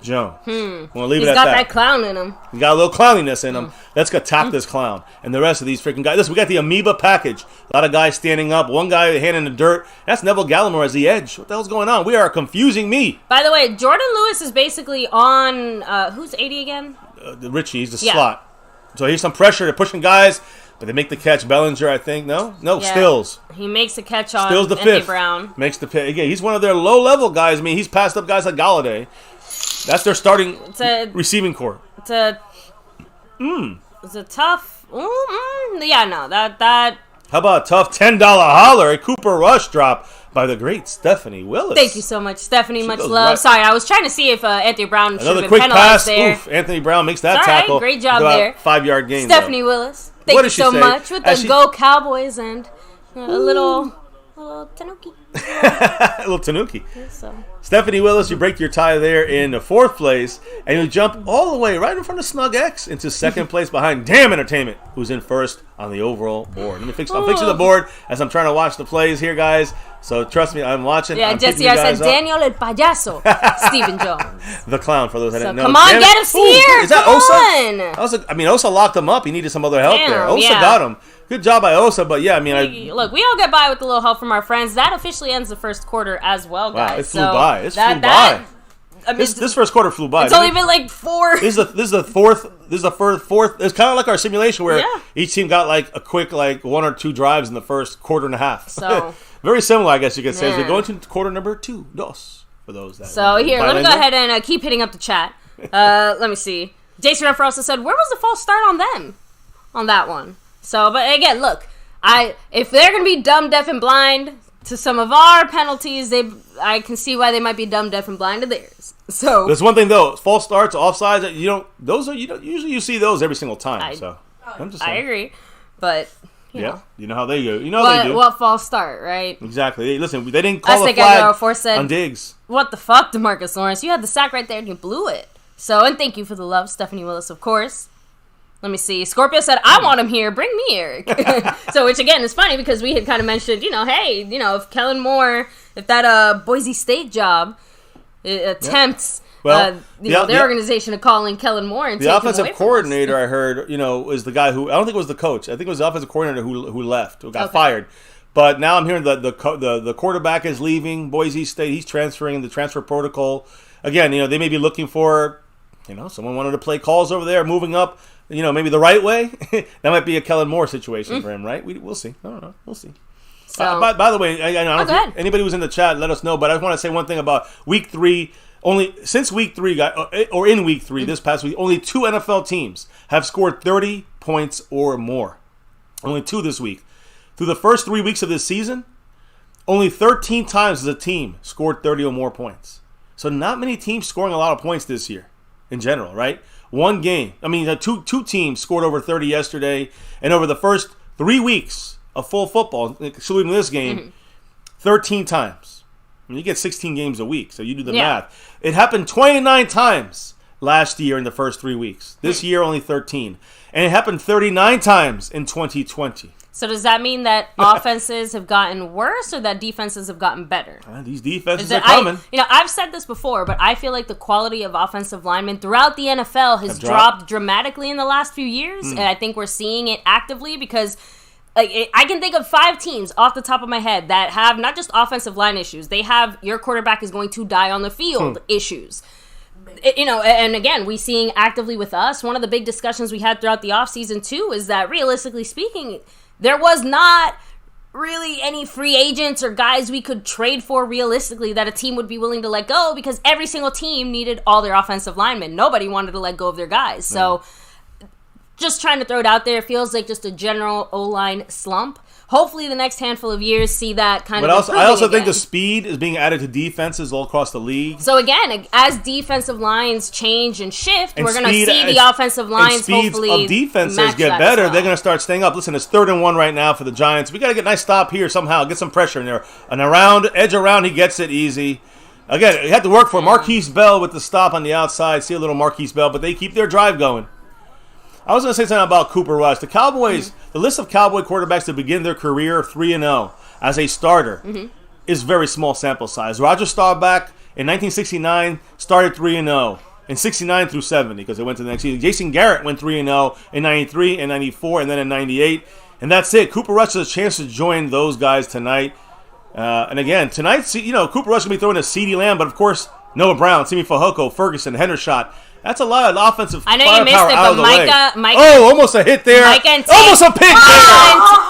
Jones. I'm gonna leave it He's at got that. that clown in him. He got a little clowniness in him. Let's go top this clown. And the rest of these freaking guys. Listen, we got the amoeba package. A lot of guys standing up. One guy hand in the dirt. That's Neville Gallimore as the edge. What the hell's going on? We are confusing me. By the way, Jordan Lewis is basically on, who's 80 again? Richie, he's the slot. So here's some pressure. They're pushing guys. But they make the catch. Bellinger, I think. No, Stills. He makes a catch on Stills the Anthony fifth. Brown. Makes the pick. Again, he's one of their low-level guys. I mean, he's passed up guys like Galladay. That's their starting receiving core. It's a tough. Yeah, no, that. How about a tough $10 holler? A Cooper Rush drop by the great Stephanie Willis. Thank you so much, Stephanie. Much love. Right. Sorry, I was trying to see if Anthony Brown should have been quick penalized pass. there. Oof, Anthony Brown makes that It's tackle. All right, great job about there. 5-yard gain. Stephanie Willis. Thank you so much with the Go Cowboys and a little tanuki. A little tanuki. So. Stephanie Willis, you break your tie there in the 4th place, and you jump all the way right in front of Snug X into 2nd place behind Damn Entertainment, who's in 1st on the overall board. I'm fixing the board as I'm trying to watch the plays here, guys. So trust me, I'm watching. Yeah, I'm Jesse R said Daniel El Payaso, Stephen Jones. The clown, for those that didn't know. Come on, get us here. Is that Osa? Osa? I mean, Osa locked him up. He needed some other help there. Osa got him. Good job by Osa, but yeah, I mean, look, we all get by with a little help from our friends. That officially ends the first quarter as well, guys. Wow, it flew by. It flew by. I mean, this first quarter flew by. It's only been like 4. This is the fourth. It's kind of like our simulation where each team got like a quick 1 or 2 drives in the first quarter and a half. So very similar, I guess you could say. As we go into quarter number 2, dos for those that. So here, let me go ahead and keep hitting up the chat. Let me see. Jason Ruffer also said, "Where was the false start on them?" On that one. So, but again, look, if they're gonna be dumb, deaf, and blind to some of our penalties, I can see why they might be dumb, deaf, and blind to theirs. So there's one thing though: false starts, offsides. Usually you see those every single time. I'm just saying. I agree, but you know. You know how they go. You know how they do. What false start, right? Exactly. Listen, they didn't call the flag on Diggs. What the fuck, DeMarcus Lawrence? You had the sack right there and you blew it. So, and thank you for the love, Stephanie Willis, of course. Let me see. Scorpio said, "I want him here. Bring me Eric." So, which again is funny because we had kind of mentioned, hey, if Kellen Moore, if that Boise State job attempts their organization to call in Kellen Moore and take him away offensive from coordinator, us. I heard, is the guy who, I don't think it was the coach. I think it was the offensive coordinator who left, who got fired. But now I'm hearing the quarterback is leaving Boise State. He's transferring the transfer protocol. Again, they may be looking for, someone wanted to play calls over there, moving up. Maybe the right way. That might be a Kellen Moore situation for him, right? We'll see. I don't know. We'll see. So, by the way, I don't know if anybody who's in the chat, let us know. But I want to say one thing about Week 3. Since Week 3, or in Week 3, this past week, only 2 NFL teams have scored 30 points or more. Only 2 this week. Through the first 3 weeks of this season, only 13 times has a team scored 30 or more points. So not many teams scoring a lot of points this year, in general, right? One game. I mean, two teams scored over 30 yesterday, and over the first 3 weeks of full football, excluding this game, 13 times. I mean, you get 16 games a week, so you do the math. It happened 29 times last year in the first 3 weeks. This year, only 13. And it happened 39 times in 2020. So does that mean that offenses have gotten worse or that defenses have gotten better? These defenses are coming. I've said this before, but I feel like the quality of offensive linemen throughout the NFL has dropped dramatically in the last few years. And I think we're seeing it actively because I can think of 5 teams off the top of my head that have not just offensive line issues. They have your quarterback is going to die on the field issues. And again, we seeing actively with us, one of the big discussions we had throughout the offseason too is that realistically speaking, there was not really any free agents or guys we could trade for realistically that a team would be willing to let go because every single team needed all their offensive linemen. Nobody wanted to let go of their guys. So just trying to throw it out there. It feels like just a general O-line slump. Hopefully the next handful of years see that kind of improving I also think again. the speed is being added to defenses all across the league. So again, as defensive lines change and shift, we're going to see the offensive lines hopefully of defenses match get that better. as well. They're going to start staying up. Listen, it's 3rd and 1 right now for the Giants. We got to get a nice stop here somehow. Get some pressure in there. An edge around, he gets it easy. Again, he had to work for Marquise Bell with the stop on the outside. See a little Marquise Bell, but they keep their drive going. I was going to say something about Cooper Rush. The Cowboys, the list of Cowboy quarterbacks to begin their career 3-0 as a starter is very small sample size. Roger Staubach in 1969 started 3-0. in 69 through 70 because they went to the next season. Jason Garrett went 3-0 in 93 and 94 and then in 98. And that's it. Cooper Rush has a chance to join those guys tonight. And again, tonight, Cooper Rush is going to be throwing to CeeDee Lamb, but of course, Noah Brown, Simi Fehoko, Ferguson, Hendershot. That's a lot of offensive I know you missed it, but Micah. Oh, almost a hit there. Micah and almost a pick there.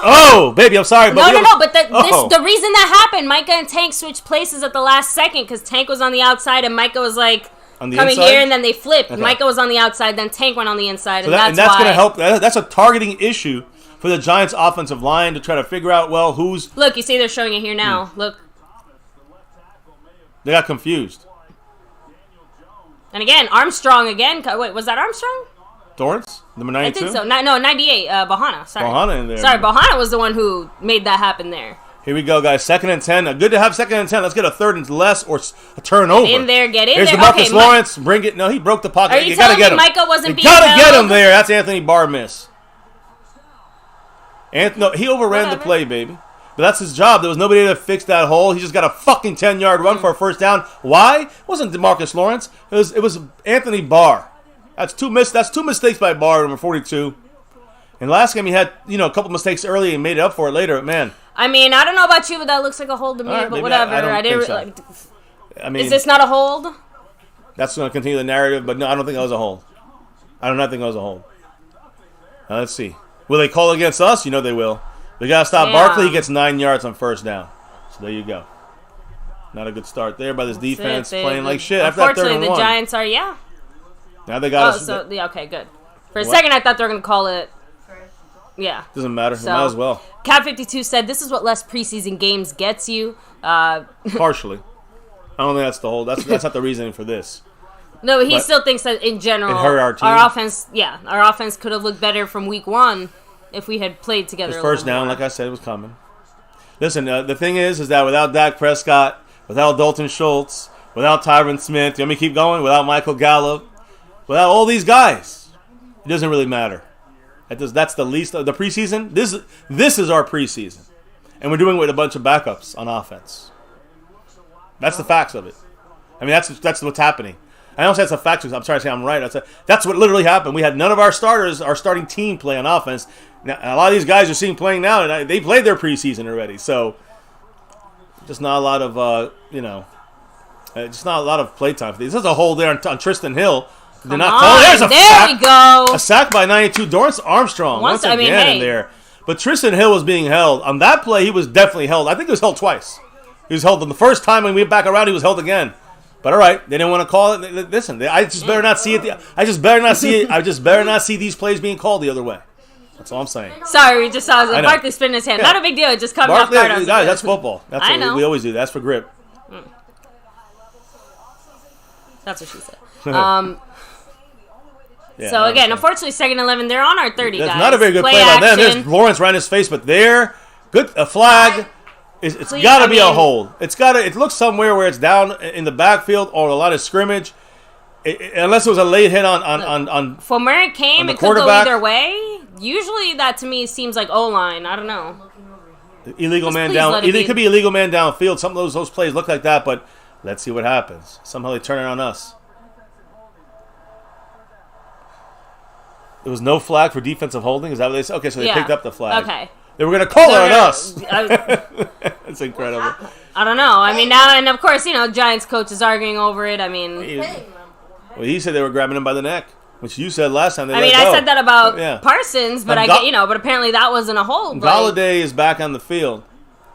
Oh, baby, I'm sorry. But No. But the reason that happened, Micah and Tank switched places at the last second because Tank was on the outside and Micah was like coming inside? here, and then they flipped. Okay. Micah was on the outside, then Tank went on the inside, So that's going why. to help. That's a targeting issue for the Giants' offensive line to try to figure out, well, who's... Look, you see they're showing it here now. Look. They got confused. And again, Armstrong again. Wait, was that Armstrong? Dorrance? Number 92? I think so. No, 98. Bahana. Sorry. Bahana in there. Sorry, Bahana was the one who made that happen there. Here we go, guys. 2nd and 10. Good to have 2nd and 10. Let's get a 3rd and less or a turnover. Get in there. Here's there. DeMarcus Lawrence. Bring it. No, he broke the pocket. Are you gotta telling get me him. Micah wasn't being gotta held? get him there. That's Anthony Barr miss. No, he overran the Whatever. play, baby. But that's his job. There was nobody there to fix that hole. He just got a fucking 10-yard run for a first down. Why? It wasn't DeMarcus Lawrence. It was Anthony Barr. That's two mistakes by Barr, number 42. And last game he had, a couple mistakes early and made it up for it later. But man, I mean, I don't know about you, but that looks like a hold to me. All right, but maybe whatever. I don't didn't. think so. I mean, Is this not a hold? that's going to continue the narrative, but no, I don't think that was a hold. I do not think that was a hold. Now, let's see. Will they call against us? They will. They got to stop Barkley. He gets 9 yards on first down. So there you go. Not a good start there by this defense, playing like shit after that 3rd and 1. Unfortunately, the Giants are, Now they got us. Okay, good. For a second, I thought they were going to call it. Yeah. Doesn't matter. Might as well. Cat52 said, this is what less preseason games gets you. Partially. I don't think that's the whole. That's not the reasoning for this. No, but he still thinks that in general, it hurt our team. our offense could have looked better from week 1 if we had played together. His first down, like I said, was coming. Listen, the thing is that without Dak Prescott, without Dalton Schultz, without Tyron Smith, you want me to keep going? Without Michael Gallup, without all these guys, it doesn't really matter. That's the least of the preseason. This is our preseason, and we're doing it with a bunch of backups on offense. That's the facts of it. I mean, that's what's happening. I don't say it's a fact. I'm sorry to say I'm right. That's what literally happened. We had none of our starters, our starting team, play on offense. Now, a lot of these guys you're seeing playing now, and they played their preseason already. So, just not a lot of just not a lot of play time for these. There's a hole there on Tristan Hill. They're not calling. There's a sack. We go. A sack by 92. Dorrance Armstrong once again in there. But Tristan Hill was being held on that play. He was definitely held. I think he was held twice. He was held on the first time when we went back around. He was held again. But all right, they didn't want to call it. Listen, I just better not see it. I just better not see it. I just better not see these plays being called the other way. That's all I'm saying. Sorry, we just saw Barkley spin his hand. Yeah. Not a big deal. It just caught me off guard. Guys, that's football. That's what we always do. That's for grip. That's what she said. So again, unfortunately, 2nd and 11. They're on our 30. That's guys. not a very good play by them. There's Lawrence right in his face, but there, good a flag. It's got to be a hold. It looks somewhere where it's down in the backfield or a lot of scrimmage. Unless it was a late hit on from where it came, it could go either way. Usually, that to me seems like O-line. I don't know. Illegal man down. It could be illegal man downfield. Some of those plays look like that, but let's see what happens. Somehow they turn it on us. There was no flag for defensive holding. Is that what they said? Okay, so they picked up the flag. Okay. They were going to call it on us. It's incredible. I don't know. I mean, now, and of course, Giants coach is arguing over it. I mean, he said they were grabbing him by the neck, which you said last time. I said that about Parsons, but but apparently that wasn't a hold. Galladay is back on the field,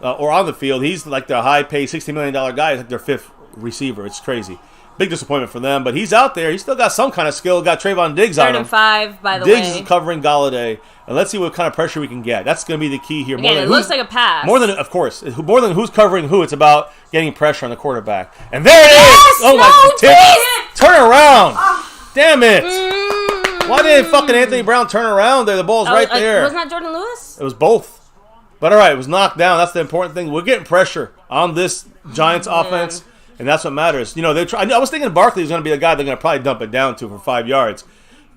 or on the field. He's like their high-paid $60 million guy. He's like their 5th receiver. It's crazy. Big disappointment for them, but he's out there. He's still got some kind of skill. Got Trayvon Diggs on him. 3rd and 5, by the way. Diggs is covering Galladay, and let's see what kind of pressure we can get. That's going to be the key here. Again, it looks like a pass. More than who's covering who. It's about getting pressure on the quarterback. And there it is! Oh my! Turn around! Damn it! Why didn't fucking Anthony Brown turn around there? The ball's right there. Wasn't that Jordan Lewis? It was both. But all right, it was knocked down. That's the important thing. We're getting pressure on this Giants offense. And that's what matters. I was thinking Barkley was going to be the guy they're going to probably dump it down to for 5 yards.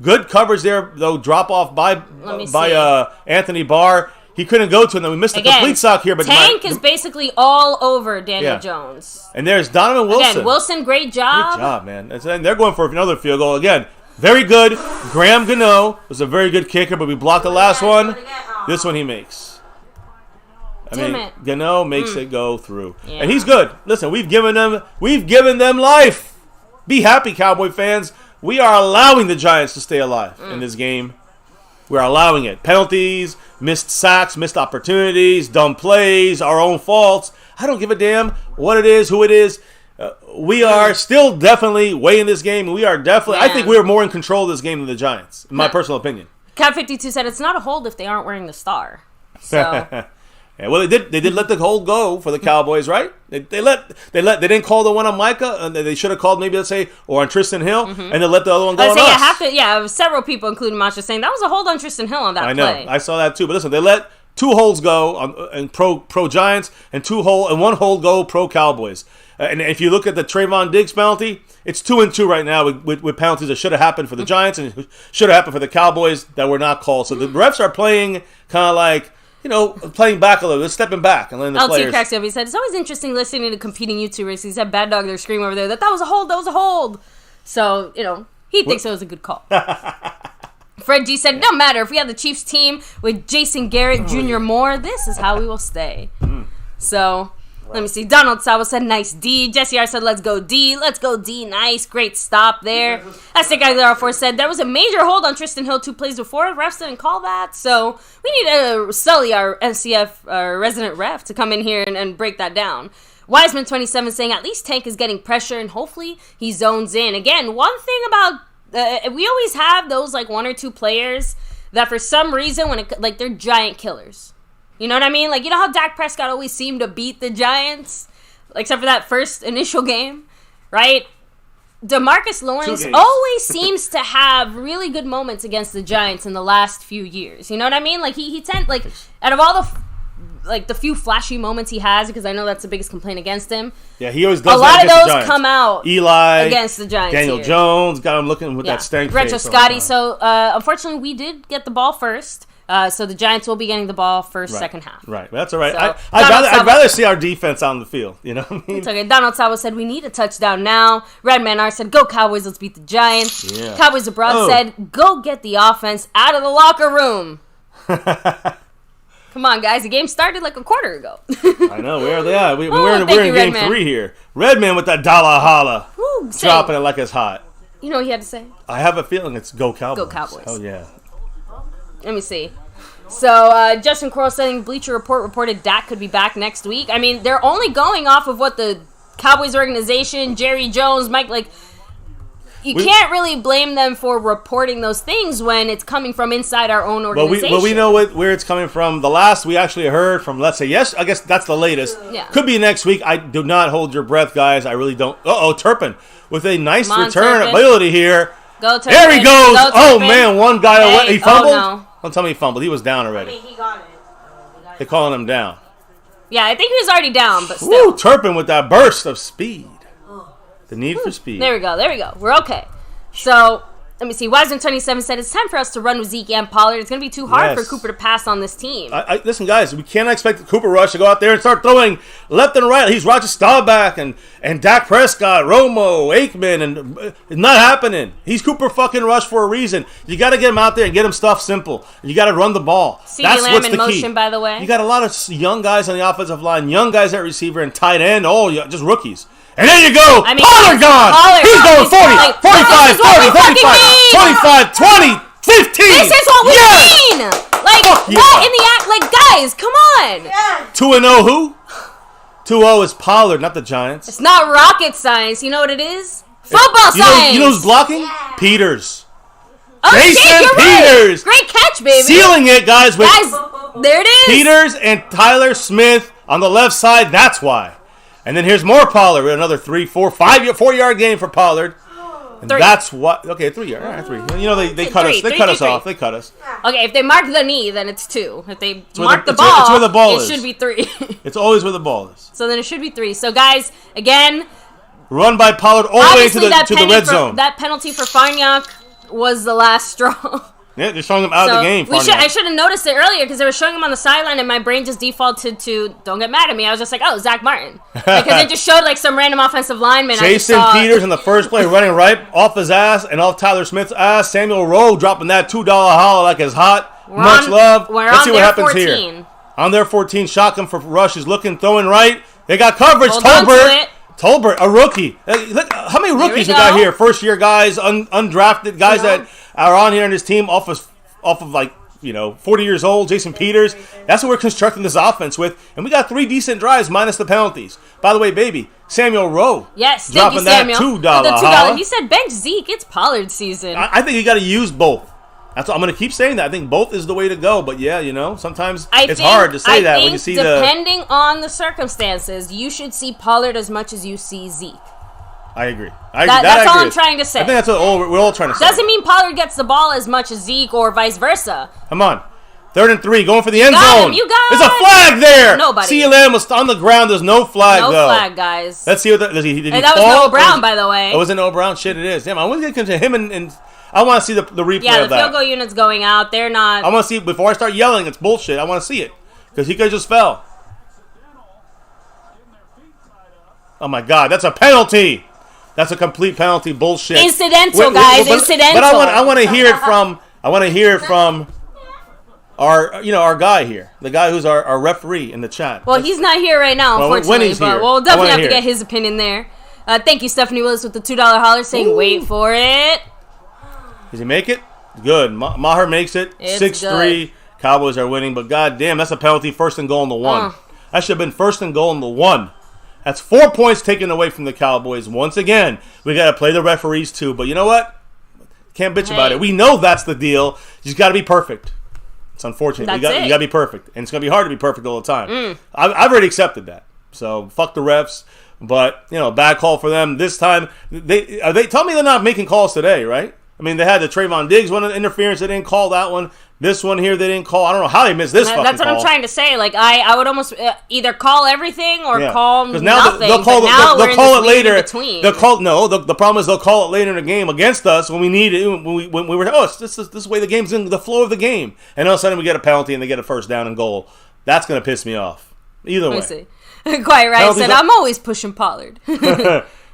Good coverage there, though. Drop off by Anthony Barr. he couldn't go to, and then we missed the complete sock here. But Tank is basically all over Daniel Jones. And there's Donovan Wilson. Again, Wilson, great job. Great job, man. And they're going for another field goal. Again, very good. Graham Gano was a very good kicker, but we blocked the last one. This one he makes. Gano makes it go through. Yeah. And he's good. Listen, we've given them life. Be happy, Cowboy fans. We are allowing the Giants to stay alive in this game. We're allowing it. Penalties, missed sacks, missed opportunities, dumb plays, our own faults. I don't give a damn what it is, who it is. We are still definitely weighing this game. We are definitely. I think we're more in control of this game than the Giants, in my personal opinion. Cat52 said it's not a hold if they aren't wearing the star. So. Yeah, well, they did let the hold go for the Cowboys, right? They didn't call the one on Micah, and they should have called maybe, let's say, or on Tristan Hill, and then let the other one go on us. Several people, including Masha, saying that was a hold on Tristan Hill on that play. I know, I saw that too. But listen, they let 2 holds go on pro Giants and one hold go pro Cowboys. And if you look at the Trayvon Diggs penalty, it's 2-2 right now with penalties that should have happened for the Giants and should have happened for the Cowboys that were not called. So the refs are playing kind of like, playing back a little bit, stepping back and letting the players. LT cracks up. He said, it's always interesting listening to competing YouTubers. He said, Bad Dog, they're screaming over there that was a hold. So, he thinks it was a good call. Fred G said, it don't matter. If we have the Chiefs team with Jason Garrett Jr. Moore, this is how we will stay. So, let me see. Donald Sabo said, nice D. Jesse R said, let's go D. Let's go D. Nice. Great stop there. Aztec Aguilar 4 said, there was a major hold on Tristan Hill 2 plays before. Refs didn't call that. So we need Sully, our NCF resident ref, to come in here and break that down. Wiseman 27 saying, at least Tank is getting pressure and hopefully he zones in. Again, one thing about, we always have those like 1 or 2 players that for some reason, they're giant killers. You know what I mean? Like, you know how Dak Prescott always seemed to beat the Giants? Except for that first initial game, right? DeMarcus Lawrence always seems to have really good moments against the Giants in the last few years. You know what I mean? Like, he tends, like, out of all the few flashy moments he has, because I know that's the biggest complaint against him. Yeah, he always does. A lot of those come out Eli against the Giants. Daniel Jones got him looking with that stank Retro face. Scotty. So, unfortunately, we did get the ball first. So the Giants will be getting the ball first, second half. Right, that's all right. So, I'd rather see our defense on the field. You know what I mean? It's okay. Donald Sabo said, we need a touchdown now. Redman R said, go Cowboys, let's beat the Giants. Yeah. Cowboys Abroad said, go get the offense out of the locker room. Come on, guys. The game started like a quarter ago. I know. Where are they at? We're in game 3 here. Redman with that dollar holla. Dropping it like it's hot. You know what he had to say? I have a feeling it's go Cowboys. Go Cowboys. Oh, yeah. Let me see. So, Justin Coral saying Bleacher Report reported Dak could be back next week. I mean, they're only going off of what the Cowboys organization, Jerry Jones, Mike, you can't really blame them for reporting those things when it's coming from inside our own organization. But we know where it's coming from. The last we actually heard from, let's say, yes, I guess that's the latest. Yeah. Could be next week. I do not hold your breath, guys. I really don't. Turpin with a nice return ability here. Go Turpin. There he goes. Go, man, one guy away. He fumbled? Oh, no. Don't tell me he fumbled. He was down already. I mean, he got it. They're calling him down. Yeah, I think he was already down, but still. Woo, Turpin with that burst of speed. The need for speed. There we go. We're okay. So, let me see. Wiseman27 said, it's time for us to run with Zeke and Pollard. It's going to be too hard for Cooper to pass on this team. Listen, guys, we cannot expect Cooper Rush to go out there and start throwing left and right. He's Roger Staubach and Dak Prescott, Romo, Aikman, and it's not happening. He's Cooper fucking Rush for a reason. You got to get him out there and get him stuff simple. You got to run the ball. That's what's the key. Motion, by the way. You got a lot of young guys on the offensive line, young guys at receiver and tight end, just rookies. And there you go. Pollard gone. He's going 40, 45, 30, 35, 25, 20, 15. This is what we mean. What in the act? Guys, come on. Yeah. 2-0 who? 2-0 is Pollard, not the Giants. It's not rocket science. You know what it is? Football science. You know who's blocking? Yeah. Peters. Oh, Jason Peters. Right. Great catch, baby. Sealing it, guys. There it is. Peters and Tyler Smith on the left side. That's why. And then here's more Pollard. Another 3, 4, 4-yard game for Pollard. And that's what. Okay, 3 yard. All right, 3. You know they cut us. They cut us off. They cut us. Okay, if they mark the knee, then it's 2. If they mark the ball, it's where the ball is. It should be 3. It's always where the ball is. So then it should be 3. So guys, again, run by Pollard all the way to the red zone. That penalty for Farniak was the last straw. Yeah, they're showing him out of the game. I should have noticed it earlier because they were showing him on the sideline, and my brain just defaulted to, don't get mad at me. I was just like, oh, Zach Martin. Because it just showed like some random offensive lineman. Jason Peters in the first play running right off his ass and off Tyler Smith's ass. Samuel Rowe dropping that $2 holler like it's hot. Much love. Let's see what happens here. On their 14, shotgun for Rush is looking, throwing right. They got coverage. Tolbert, a rookie. Look, how many rookies we got here? First-year guys, undrafted guys that are on here in this team off of like, 40 years old. Jason Peters. That's what we're constructing this offense with. And we got 3 decent drives minus the penalties. By the way, baby, Samuel Rowe. Yes, dropping thank you, Samuel. that $2. He said bench Zeke. It's Pollard season. I think you got to use both. That's what I'm going to keep saying that. I think both is the way to go. But yeah, sometimes it's hard to say that when you see depending on the circumstances, you should see Pollard as much as you see Zeke. I agree. That's all I'm trying to say. I think that's what we're all trying to say. Doesn't mean Pollard gets the ball as much as Zeke or vice versa. Come on. 3rd and 3, going for the end zone. You got There's a flag there. Nobody. CLM was on the ground. There's no flag, though. No flag, guys. Let's see what did he and that was Noah Brown, by the way. Oh, was it Noah Brown? Shit, it is. Damn, I want to get to him and I want to see the replay of that. Yeah, the field goal unit's going out. They're not. I want to see, before I start yelling, it's bullshit. I want to see it. Because he could just fell. Oh, my God. That's a penalty. That's a complete penalty. Bullshit. Incidental, guys. Incidental. But I want to hear it from our guy here. The guy who's our referee in the chat. Well, he's not here right now, unfortunately. But we'll definitely have to get his opinion there. Thank you, Stephanie Willis, with the $2 holler saying, wait for it. Does he make it? Good. Maher makes it. 6-3. Cowboys are winning, but goddamn, that's a penalty. 1st and goal in the 1. That should have been 1st and goal in the 1. That's 4 points taken away from the Cowboys. Once again, we got to play the referees too. But you know what? Can't bitch about it. We know that's the deal. You just got to be perfect. It's unfortunate. You got to be perfect, and it's going to be hard to be perfect all the time. I've already accepted that. So fuck the refs. But bad call for them this time. They tell me they're not making calls today, right? I mean, they had the Trayvon Diggs one interference. They didn't call that one. This one here, they didn't call. I don't know how they missed this fucking That's what call. I'm trying to say. Like, I would almost either call everything or call nothing. They'll call it later. The problem is they'll call it later in the game against us when we need it. When we were, this is the way the game's in, the flow of the game. And all of a sudden we get a penalty and they get a 1st down and goal. That's going to piss me off. Either way. See. Quite right. I said, I'm always pushing Pollard.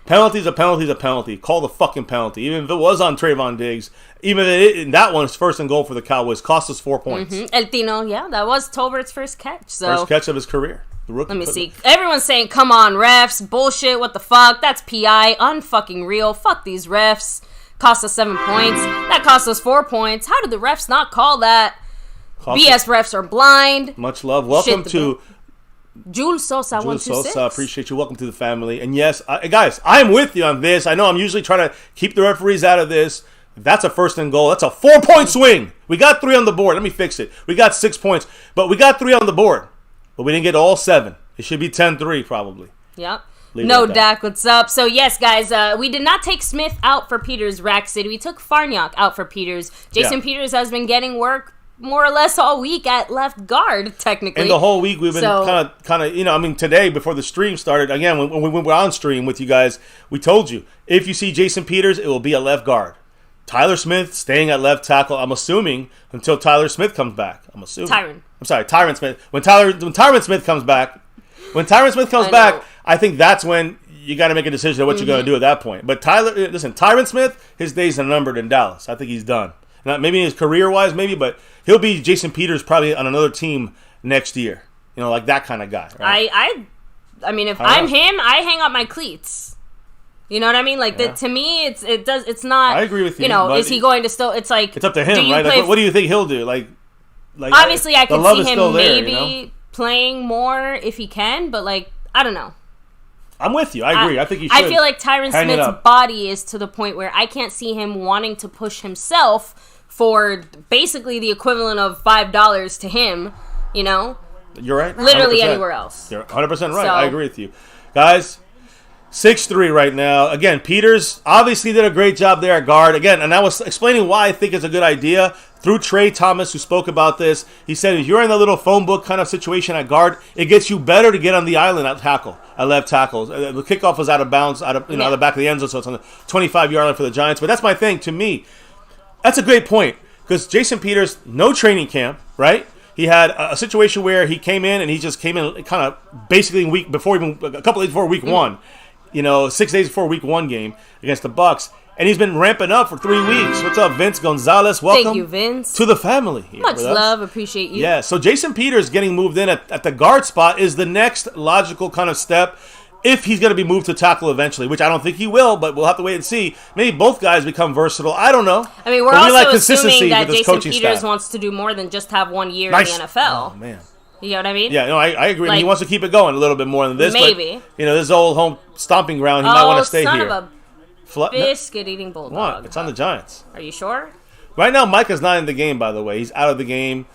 Penalty's a penalty. Call the fucking penalty. Even if it was on Trayvon Diggs, even if that one's 1st and goal for the Cowboys, cost us 4 points. El Tino, that was Tolbert's first catch. First catch of his career. Let me see. Everyone's saying, come on, refs. Bullshit. What the fuck? That's PI. Unfucking real. Fuck these refs. Cost us 7 points. That cost us 4 points. How did the refs not call that? BS refs are blind. Much love. Welcome to Jules Sosa, 126. Appreciate you. Welcome to the family. And yes, guys, I'm with you on this. I know I'm usually trying to keep the referees out of this. If that's a 1st and goal, that's a 4-point swing. We got 3 on the board. Let me fix it. We got 6 points, but we got 3 on the board. But we didn't get all 7. It should be 10-3 probably. Yep. No, Dak, what's up? So, yes, guys, we did not take Smith out for Peters, Rack City. We took Farniok out for Peters. Jason Peters has been getting work more or less all week at left guard, technically. And the whole week we've been kind of, today before the stream started, again, when we were on stream with you guys, we told you, if you see Jason Peters, it will be a left guard. Tyler Smith staying at left tackle, I'm assuming, until Tyler Smith comes back. Tyron Smith. When Tyron Smith comes back, I think that's when you got to make a decision of what you're going to do at that point. But Tyron Smith, his days are numbered in Dallas. I think he's done. Not maybe his career-wise, but he'll be Jason Peters probably on another team next year. Like that kind of guy. Right? I mean, if I'm him, I hang up my cleats. You know what I mean? Like to me, it's not. I agree with you. Is he going to still? It's like it's up to him, right? Like, what do you think he'll do? Like obviously, I could see him maybe playing more if he can, but I don't know. I'm with you. I agree. I think he should. I feel like Tyron Smith's body is to the point where I can't see him wanting to push himself for basically the equivalent of $5 to him. You're right. Literally 100%. Anywhere else. You're 100% right. I agree with you, guys. 6-3 right now. Again, Peters obviously did a great job there at guard. Again, and I was explaining why I think it's a good idea through Trey Thomas, who spoke about this. He said if you're in a little phone book kind of situation at guard, it gets you better to get on the island at left tackle. The kickoff was out of bounds, out of the back of the end zone, so it's on the 25-yard line for the Giants. But that's my thing. To me, that's a great point. because Jason Peters, no training camp, right? He had a situation where he came in and he just came in kind of basically a couple days before week 1, 6 days before week 1 game against the Bucks. And he's been ramping up for 3 weeks. What's up, Vince Gonzalez? Welcome. Thank you, Vince. To the family. Here Much love. Appreciate you. Yeah, so Jason Peters getting moved in at the guard spot is the next logical kind of step if he's going to be moved to tackle eventually, which I don't think he will, but we'll have to wait and see. Maybe both guys become versatile. I don't know. I mean, we're also assuming that Jason Peters wants to do more than just have 1 year in the NFL. Oh, man. You know what I mean? Yeah, no, I agree. He wants to keep it going a little bit more than this. Maybe. But, this is old home stomping ground. He might want to stay here. Of a biscuit-eating bulldog. What? It's on the Giants. Are you sure? Right now, Micah's not in the game, by the way. He's out of the game.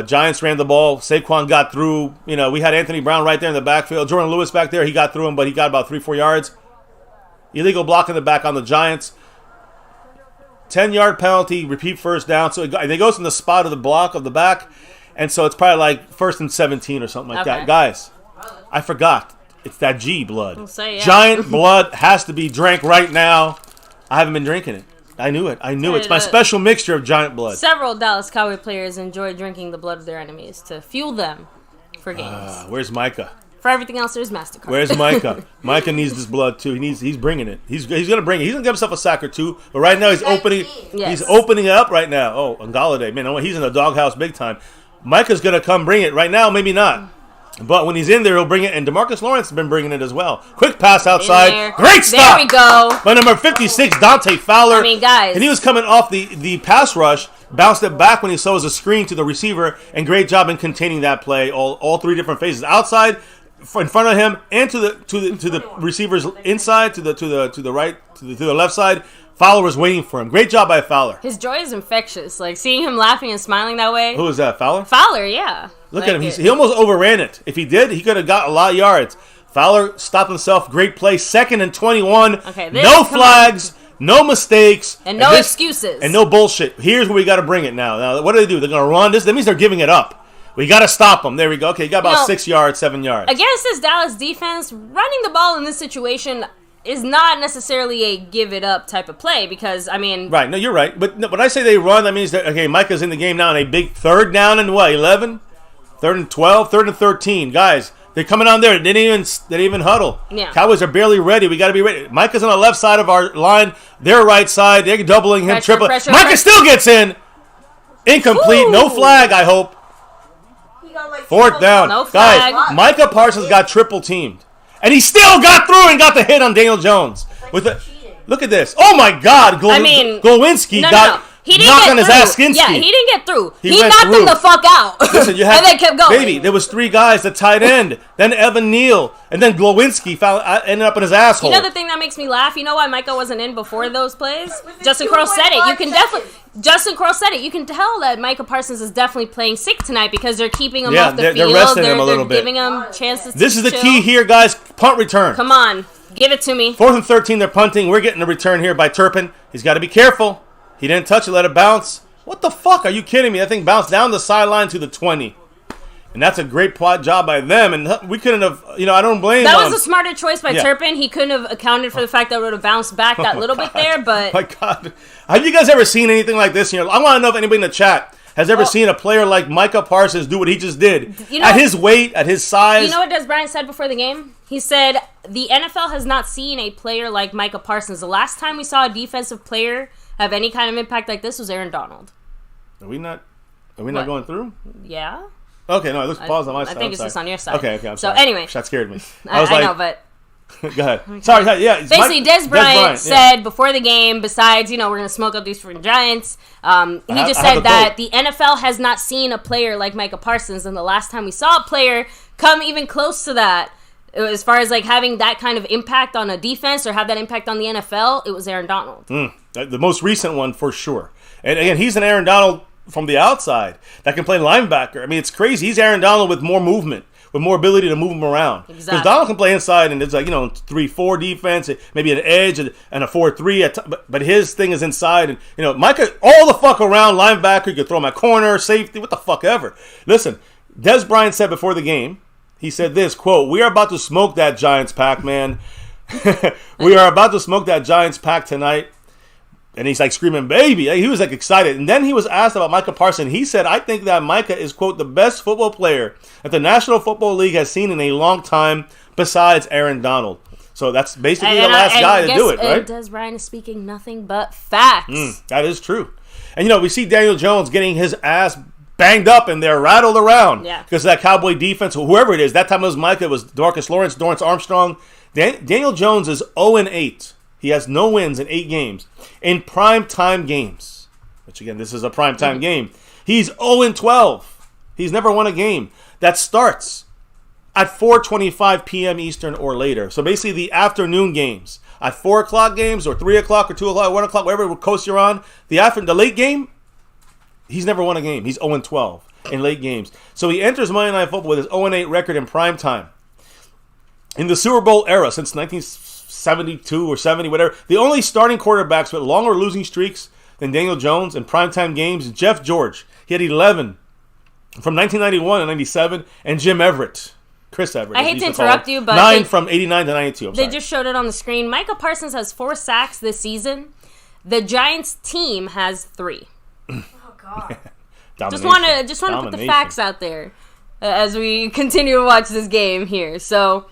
Giants ran the ball. Saquon got through. We had Anthony Brown right there in the backfield. Jordan Lewis back there. He got through him, but he got about 3-4 yards. Illegal block in the back on the Giants. 10-yard penalty, repeat first down. So it goes in the spot of the block of the back, and so it's probably like 1st and 17 or something like that. Guys, I forgot. It's that G blood. I'll say, yeah. Giant blood has to be drank right now. I haven't been drinking it. I knew it. It's my special mixture of giant blood. Several Dallas Cowboy players enjoy drinking the blood of their enemies to fuel them for games. Where's Micah? For everything else, there's MasterCard. Where's Micah? Micah needs this blood too. He's bringing it. He's gonna bring it. He's gonna give himself a sack or two. But right now he's opening. Yes. He's opening it up right now. Oh, and Galladay, man, he's in the doghouse big time. Micah's gonna come bring it right now. Maybe not. But when he's in there, he'll bring it. And DeMarcus Lawrence has been bringing it as well. Quick pass outside. Great stop. There we go. By number 56, Dante Fowler. I mean, guys. And he was coming off the pass rush, bounced it back when he saw it was a screen to the receiver, and great job in containing that play. All 3 different phases. Outside, in front of him, and to the receivers inside, to the right, to the left side. Fowler was waiting for him. Great job by Fowler. His joy is infectious. Like, seeing him laughing and smiling that way. Who was that, Fowler? Fowler, yeah. Look at him. He almost overran it. If he did, he could have got a lot of yards. Fowler stopped himself. Great play. 2nd and 21. Okay, no flags. No mistakes. And no excuses. And no bullshit. Here's where we got to bring it now. Now, what do? They're going to run this? That means they're giving it up. We got to stop them. There we go. Okay, you got about 6 yards, 7 yards. Against this Dallas defense, running the ball in this situation is not necessarily a give it up type of play because, I mean... Right, no, you're right. But when I say they run, that means that, okay, Micah's in the game now on a big 3rd down and what, 11? 3rd and 12? 3rd and 13. Guys, they're coming on there. They didn't even huddle. Yeah. Cowboys are barely ready. We got to be ready. Micah's on the left side of our line. Their right side. They're doubling him, tripling. Micah still gets in. Incomplete. Ooh. No flag, I hope. 4th down. No flag. Guys, Micah Parsons got triple teamed. And he still got through and got the hit on Daniel Jones. Look at this. Oh, my God. Glowinski got knocked on his ass. Yeah, he didn't get through. He knocked him the fuck out. Listen, you had, and then kept going. Baby, there was 3 guys, the tight end, then Evan Neal, and then Glowinski ended up in his asshole. You know the thing that makes me laugh? You know why Micah wasn't in before those plays? Justin Crowe said it. You can definitely... Justin Crowe said it. You can tell that Micah Parsons is definitely playing sick tonight because they're keeping him off the field. They're resting him a little bit. They're giving him chances to This is the key here, guys. Punt return. Come on. Give it to me. 4th and 13, they're punting. We're getting a return here by Turpin. He's got to be careful. He didn't touch it. Let it bounce. What the fuck? Are you kidding me? That thing bounced down the sideline to the 20. And that's a great job by them. And we couldn't have, I don't blame them. That was a smarter choice by Turpin. He couldn't have accounted for the fact that it would have bounced back that little bit there, but... My God. Have you guys ever seen anything like this? I want to know if anybody in the chat has ever seen a player like Micah Parsons do what he just did. At his weight, at his size. You know what Des Bryant said before the game? He said, the NFL has not seen a player like Micah Parsons. The last time we saw a defensive player have any kind of impact like this was Aaron Donald. Are we not going through? Yeah. Okay, no, it looks paused on my side. I think it's just on your side. Okay, I'm so sorry. Anyway. That scared me. I know, but... Go ahead. Sorry, yeah. Basically, Des Bryant said before the game, besides, we're going to smoke up these freaking Giants, he just said that the NFL has not seen a player like Micah Parsons, and the last time we saw a player come even close to that, as far as like having that kind of impact on a defense or have that impact on the NFL, it was Aaron Donald. The most recent one for sure. And again, he's an Aaron Donald from the outside that can play linebacker. I mean, it's crazy. He's Aaron Donald with more movement, with more ability to move him around. Because Donald can play inside, and it's like 3-4 defense, maybe an edge and a 4-3. But his thing is inside, and Micah all the fuck around linebacker. You could throw him at corner, safety, what the fuck ever. Listen, Des Bryant said before the game, he said this quote: "We are about to smoke that Giants pack, man. We are about to smoke that Giants pack tonight." And he's like screaming, baby. He was like excited. And then he was asked about Micah Parsons. He said, I think that Micah is, quote, the best football player that the National Football League has seen in a long time besides Aaron Donald. So that's basically the last guy to do it, right? Des Bryant is speaking nothing but facts. That is true. And, we see Daniel Jones getting his ass banged up and they're rattled around. Yeah. Because of that Cowboy defense, whoever it is. That time it was Micah. It was Dorcas Lawrence, Dorrance Armstrong. Daniel Jones is 0-8. He has no wins in 8 games. In primetime games, which again, this is a primetime game, he's 0-12. He's never won a game that starts at 4:25 p.m. Eastern or later. So basically the afternoon games, at 4 o'clock games or 3 o'clock or 2 o'clock, 1 o'clock, whatever coast you're on, the late game, he's never won a game. He's 0-12 in late games. So he enters Monday Night Football with his 0-8 record in primetime. In the Super Bowl era, since 1972 or 70, whatever, the only starting quarterbacks with longer losing streaks than Daniel Jones in primetime games is Jeff George. He had 11 from 1991 and 97, and Jim Everett. Chris Everett. I hate to interrupt you, but 9 from 89 to 92. They just showed it on the screen. Micah Parsons has 4 sacks this season. The Giants team has 3. Oh, God. Just want to put the facts out there as we continue to watch this game here. So,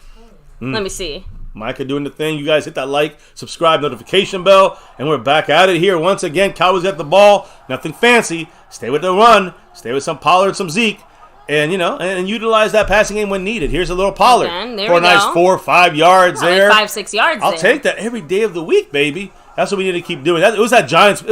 let me see. Micah doing the thing. You guys hit that like, subscribe, notification bell, and we're back at it here once again. Cowboys at the ball. Nothing fancy. Stay with the run. Stay with some Pollard, some Zeke. And, and utilize that passing game when needed. Here's a little Pollard. For a nice 4 or 5 yards there. Like 5-6 yards I'll take that every day of the week, baby. That's what we need to keep doing. It was that Giants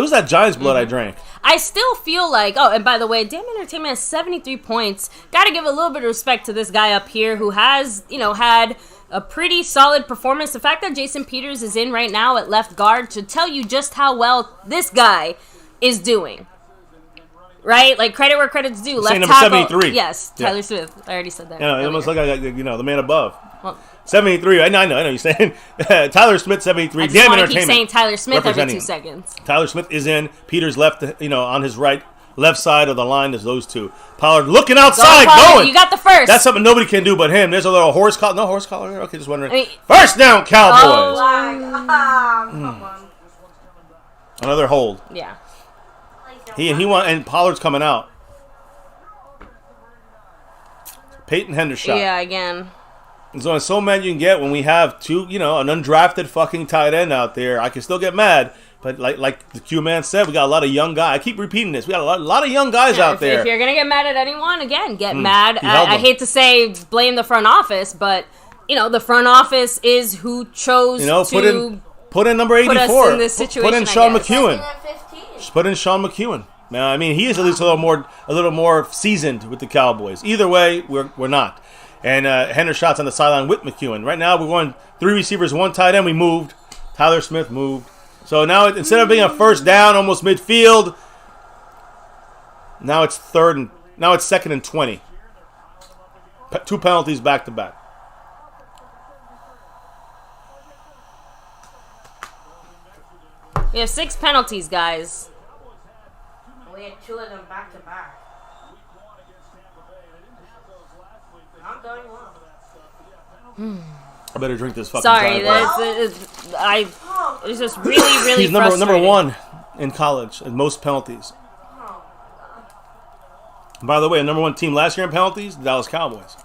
blood I drank. I still feel like, and by the way, Damn Entertainment has 73 points. Got to give a little bit of respect to this guy up here who has, had a pretty solid performance. The fact that Jason Peters is in right now at left guard should tell you just how well this guy is doing. Right? Like, credit where credit's due. Left number tackle. 73. Yes, Tyler Smith. I already said that. Yeah, it almost looked like, the man above. Well, 73. I know you're saying. Tyler Smith, 73. I just Damn want to Entertainment. keep saying Tyler Smith every 2 seconds. Tyler Smith is in. Peters left, on his left side of the line is those two. Pollard looking outside, going. You got the first. That's something nobody can do but him. There's a little horse collar. No horse collar. Okay, just wondering. First down, Cowboys. Come on. Another hold. Yeah. And Pollard's coming out. Peyton Hendershot. Yeah, again. So so mad you can get when we have two, an undrafted fucking tight end out there. I can still get mad, but like the Q man said, we got a lot of young guys. I keep repeating this. We got a lot of young guys out there. If you're gonna get mad at anyone, again, get mad. I hate to say blame the front office, but the front office is who chose to put in number 84. Put us in this situation. Put in Sean McEwen. Put in Sean McEwen. Now, I mean, he is at least a little more seasoned with the Cowboys. Either way, we're not. And Hendershot's on the sideline with McEwen. Right now, we're going 3 receivers, 1 tight end. We moved. Tyler Smith moved. So now, instead of being a first down, almost midfield, now it's 2nd and 20. 2 penalties back to back. We have 6 penalties, guys. We had 2 of them back to back. Not going well. I better drink this fucking Sorry, Dry it's just really He's frustrating. number 1 in college in most penalties. By the way, the number 1 team last year in penalties, the Dallas Cowboys.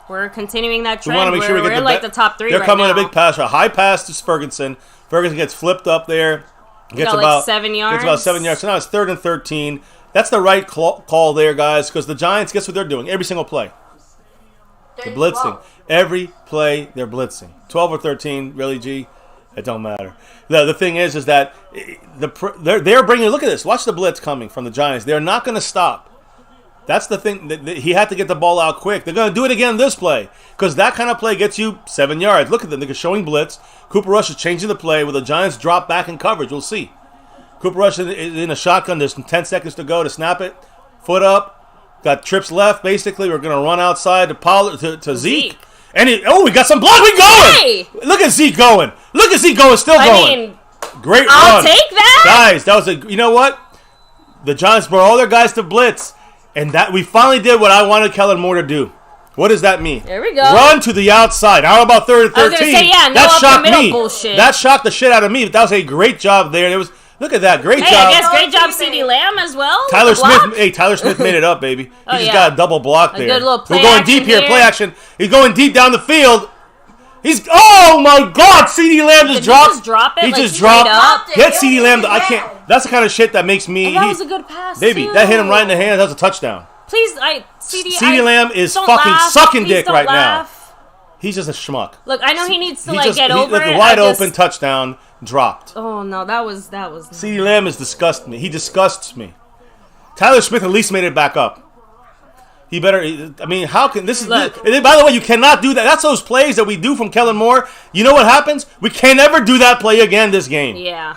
We're continuing that trend. We want to make sure we get we're in the top 3 They're right coming now. a big pass, a high pass to Ferguson. Ferguson gets flipped up there. Gets about 7 yards. Gets about 7 yards. So now it's 3rd and 13. That's the right call there, guys, because the Giants, guess what they're doing? Every single play. They're blitzing. Every play, they're blitzing. 12 or 13, really, G? It don't matter. The thing is that they're bringing, look at this. Watch the blitz coming from the Giants. They're not going to stop. That's the thing. He had to get the ball out quick. They're going to do it again this play because that kind of play gets you 7 yards. Look at them. They're showing blitz. Cooper Rush is changing the play with the Giants drop back in coverage. We'll see. Cooper Rush is in a shotgun. There's 10 seconds to go to snap it. Foot up. Got trips left, basically. We're going to run outside to Zeke. And we got some block. We going. Hey! Look at Zeke going. Still going. Great I'll run. take that. Guys, that was you know what? The Giants brought all their guys to blitz. And that we finally did what I wanted Kellen Moore to do. What does that mean? There we go. Run to the outside. How about 3rd and 13? I was going to say, no that up shocked the middle me. bullshit. That shocked the shit out of me. That was a great job there. Look at that. Great Hey, job. I guess great job, CD Lamb as well. Tyler The block. Smith. Hey, Tyler Smith made it up, baby. He Oh, just yeah. got a double block there. good little play We're going action deep here. here. Play action. He's going deep down the field. He's. Oh my God! CD Lamb just Did he dropped. just drop it, He like, just straight dropped. up? Get CD Lamb. I can't. That's the kind of shit that makes me. And that was a good pass, Baby, too. that hit him right in the hand. That was a touchdown. Please, CD Lamb is don't fucking laugh. sucking Please dick don't right now. laugh. He's just a schmuck. Look, I know he needs to He get over like it. a wide I just- open touchdown dropped. Oh no, that was. CD Lamb is disgusting me. He disgusts me. Tyler Smith at least made it back up. He better. I mean, how can this is? Look. And by the way, you cannot do that. That's those plays that we do from Kellen Moore. You know what happens? We can never do that play again this game. Yeah.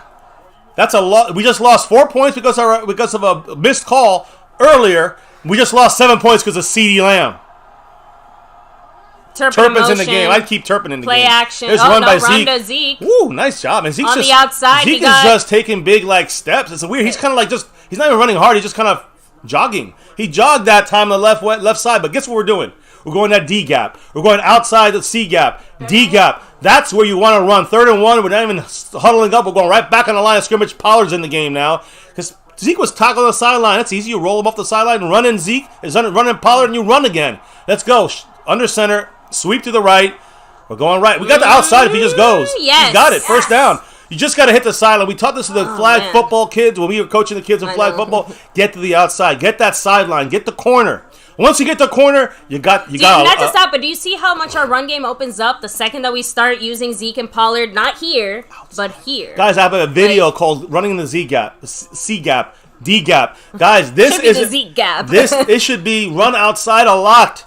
That's a lot. We just lost 4 points because of a missed call earlier. We just lost 7 points because of CD Lamb. Turpin's in the game. I'd keep Turpin in the Play game. action. There's Oh, run no, by run Zeke. to Zeke. Woo, nice job. And Zeke's On the just, outside, Zeke he got- is just taking big like steps. It's weird. He's kind of like he's not even running hard. He's just kind of jogging. He jogged that time on the left side. But guess what we're doing? We're going that D gap. We're going outside the C gap. D gap. That's where you want to run. 3rd and 1. We're not even huddling up. We're going right back on the line of scrimmage. Pollard's in the game now. Because Zeke was tackled on the sideline. That's easy. You roll him off the sideline and run in Zeke. Running Pollard and you run again. Let's go. Under center. Sweep to the right. We're going right. We got the outside if he just goes. Yes. He's got it. First down. You just got to hit the sideline. We taught this to the flag man. football kids when we were coaching the kids in I flag know. football. Get to the outside. Get that sideline. Get the corner. Once you get the corner, you got. Not to stop, but do you see how much our run game opens up the second that we start using Zeke and Pollard? Not here, but here. Guys, I have a video called "Running in the Z Gap," C Gap, D Gap. Guys, this Should be is the Zeke gap. It should be run outside a lot.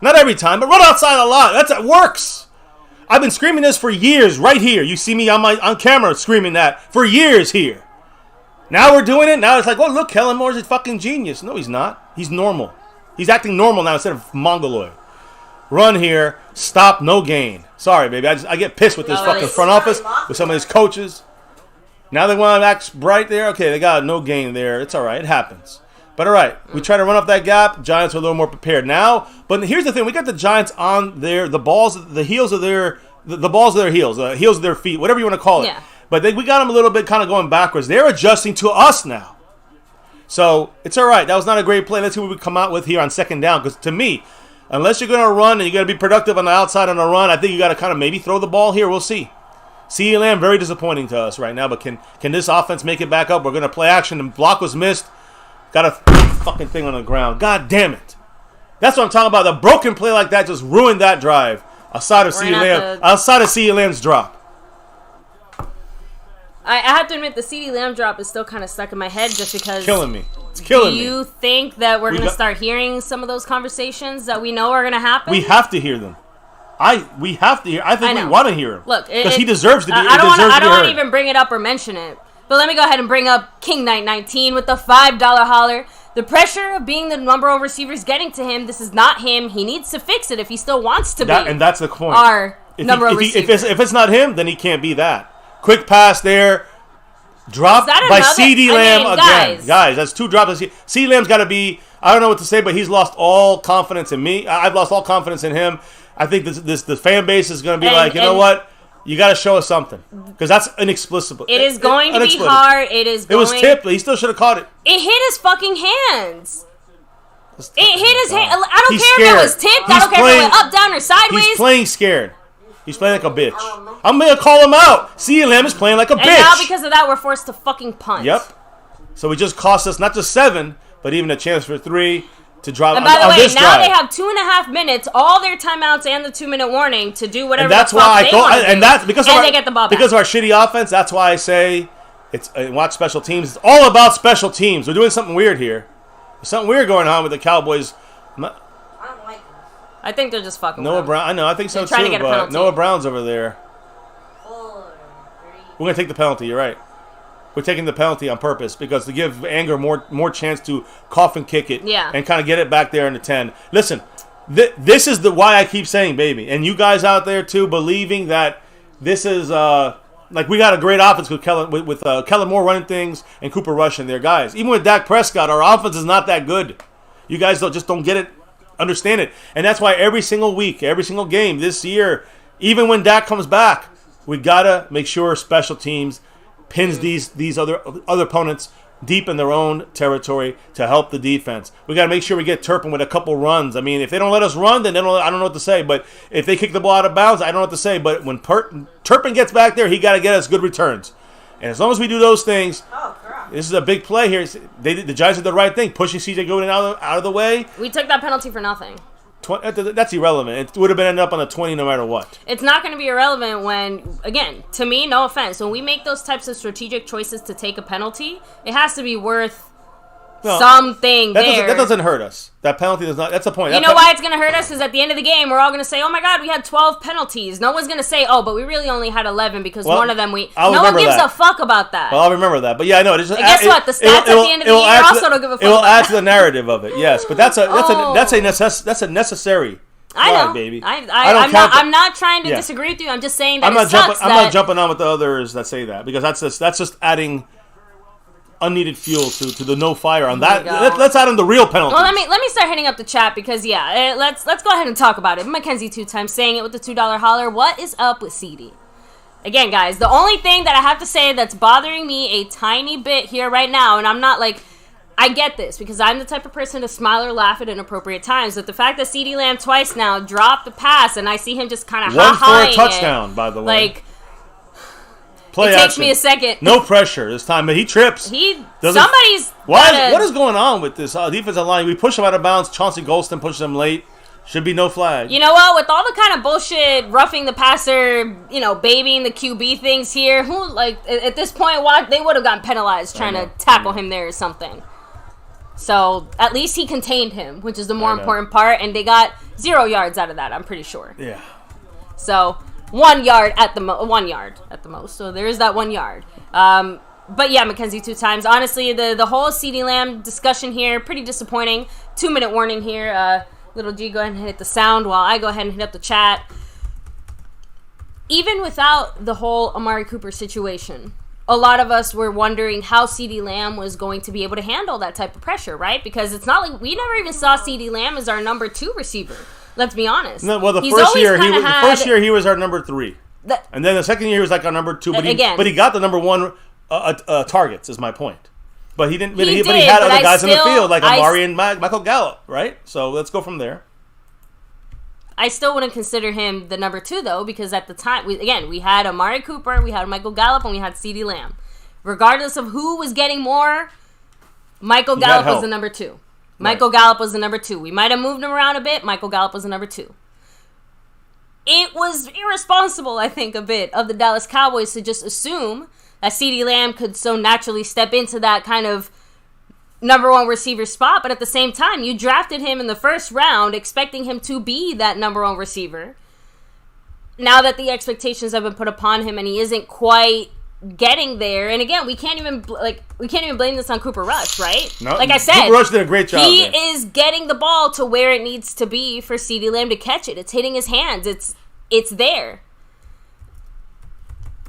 Not every time, but run outside a lot. That works. I've been screaming this for years, right here. You see me on camera screaming that for years here. Now we're doing it. Now it's like, oh look, Kellen Moore's a fucking genius. No, he's not. He's normal. He's acting normal now instead of mongoloid. Run here, stop, no gain. Sorry, baby. I get pissed with this fucking front office, with some of these coaches. Now they want to act bright there. Okay, they got no gain there. It's all right. It happens. But all right, we try to run up that gap. Giants are a little more prepared now. But here's the thing: we got the Giants on the balls of their heels, the heels of their feet, whatever you want to call it. Yeah. But we got them a little bit kind of going backwards. They're adjusting to us now. So it's all right. That was not a great play. Let's see what we come out with here on 2nd down. Because to me, unless you're going to run and you're going to be productive on the outside on the run, I think you got to kind of maybe throw the ball here. We'll see. CeeDee Lamb, very disappointing to us right now. But can this offense make it back up? We're going to play action. The block was missed. Got a fucking thing on the ground. God damn it. That's what I'm talking about. The broken play like that just ruined that drive. Outside of CeeDee Lamb's drop. I have to admit, the CD Lamb drop is still kind of stuck in my head just because. Killing me. It's killing me. Do you think that we're going to start hearing some of those conversations that we know are going to happen? We have to hear them. We have to hear. I think we want to hear him. Look, because he deserves to be. I don't want to even bring it up or mention it. But let me go ahead and bring up King Knight 19 with the $5 holler. The pressure of being the number one receiver is getting to him. This is not him. He needs to fix it if he still wants to be. And that's the point. Our number one receiver. If it's not him, then he can't be that. Quick pass there. Dropped by CeeDee Lamb again. Guys, that's 2 drops. CeeDee Lamb's got to be, I don't know what to say, but he's lost all confidence in me. I've lost all confidence in him. I think the fan base is going to be like, you know what? You got to show us something. Because that's inexplicable. It is going to be hard. It was tipped, but he still should have caught it. It hit his fucking hands. It hit his hand. I don't He's care scared. if it was tipped. I don't care if it went up, down, or sideways. He's playing scared. He's playing like a bitch. I'm going to call him out. CeeDee Lamb is playing like a bitch. And now because of that, we're forced to fucking punt. Yep. So it just cost us not just 7, but even a chance for 3 to drop. And by the way, now they have 2.5 minutes, all their timeouts and the 2-minute warning to do whatever. And that's the fuck why they want to do. And that's because they get the ball back. Because of our shitty offense. That's why I say it's watch special teams. It's all about special teams. We're doing something weird here. There's something weird going on with the Cowboys. I don't like this. I think they're just fucking. Noah Brown. I know. I think so trying to too. get a But penalty. Noah Brown's over there. 4, 3. We're gonna take the penalty. You're right. We're taking the penalty on purpose because to give Anger more chance to cough and kick it, and kind of get it back there in the 10. Listen, this is why I keep saying, baby, and you guys out there too, believing that this is like we got a great offense with Kellen Moore running things and Cooper Rush in there, guys. Even with Dak Prescott, our offense is not that good. You guys don't get it, understand it, and that's why every single week, every single game this year, even when Dak comes back, we gotta make sure special teams pins these other opponents deep in their own territory to help the defense. We got to make sure we get Turpin with a couple runs. I mean, if they don't let us run, then I don't know what to say. But if they kick the ball out of bounds, I don't know what to say. But when Turpin gets back there, he got to get us good returns. And as long as we do those things, this is a big play here. The Giants did the right thing, pushing CJ Godin out of the way. We took that penalty for nothing. That's irrelevant. It would have been ended up on the 20 no matter what. It's not going to be irrelevant when, again, to me, no offense, when we make those types of strategic choices to take a penalty, it has to be worth something there. That doesn't hurt us. That penalty does not. That's the point. You know why it's going to hurt us? Because at the end of the game, we're all going to say, oh my God, we had 12 penalties. No one's going to say, oh, but we really only had 11 because one of them no one gives a fuck about that. Well, I'll remember that. But yeah, I know. Guess what? The stats at the end of the year also don't give a fuck. It will add to the narrative of it, yes. But that's a necessary. I know, baby. I'm not trying to disagree with you. I'm just saying that I'm not jumping on with the others that say that because that's just adding unneeded fuel to the no fire on that. Let's add in the real penalty. Well, let me start hitting up the chat because let's go ahead and talk about it. Mackenzie 2 times saying it with the $2 holler. What is up with CD? Again, guys, the only thing that I have to say that's bothering me a tiny bit here right now, and I'm not like. I get this because I'm the type of person to smile or laugh at inappropriate times. But the fact that CeeDee Lamb twice now dropped the pass and I see him just kind of ha-haing it. 1 for a touchdown, by the way. Like, it takes me a second. No pressure this time, but he trips. What is going on with this defensive line? We push him out of bounds. Chauncey Golston pushes him late. Should be no flag. You know what? With all the kind of bullshit, roughing the passer, babying the QB things here, at this point, they would have gotten penalized trying to tackle him there or something. So, at least he contained him, which is the more important part, and they got 0 yards out of that, I'm pretty sure. Yeah. So, 1 yard at the most. So, there is that 1 yard. But yeah, Mackenzie 2 times. Honestly, the whole CeeDee Lamb discussion here, pretty disappointing. 2-minute warning here. Little G, go ahead and hit the sound while I go ahead and hit up the chat. Even without the whole Amari Cooper situation, a lot of us were wondering how CeeDee Lamb was going to be able to handle that type of pressure, right? Because it's not like we never even saw CeeDee Lamb as our number 2 receiver. Let's be honest. No, well, the first year he was our number 3, and then the second year he was like our number 2. But he got the number 1 targets. Is my point. But he didn't. But he had other guys in the field like Amari and Michael Gallup, right? So let's go from there. I still wouldn't consider him the number 2, though, because at the time, we had Amari Cooper, we had Michael Gallup, and we had CeeDee Lamb. Regardless of who was getting more, Michael Gallup was the number 2. Michael Gallup was the number 2. We might have moved him around a bit. Michael Gallup was the number 2. It was irresponsible, I think, a bit of the Dallas Cowboys to just assume that CeeDee Lamb could so naturally step into that kind of number 1 receiver spot, but at the same time, you drafted him in the first round expecting him to be that number 1 receiver. Now that the expectations have been put upon him and he isn't quite getting there, and again, we can't even blame this on Cooper Rush, right? No, like I said, Cooper Rush did a great job. He is getting the ball to where it needs to be for CeeDee Lamb to catch it. It's hitting his hands. It's there.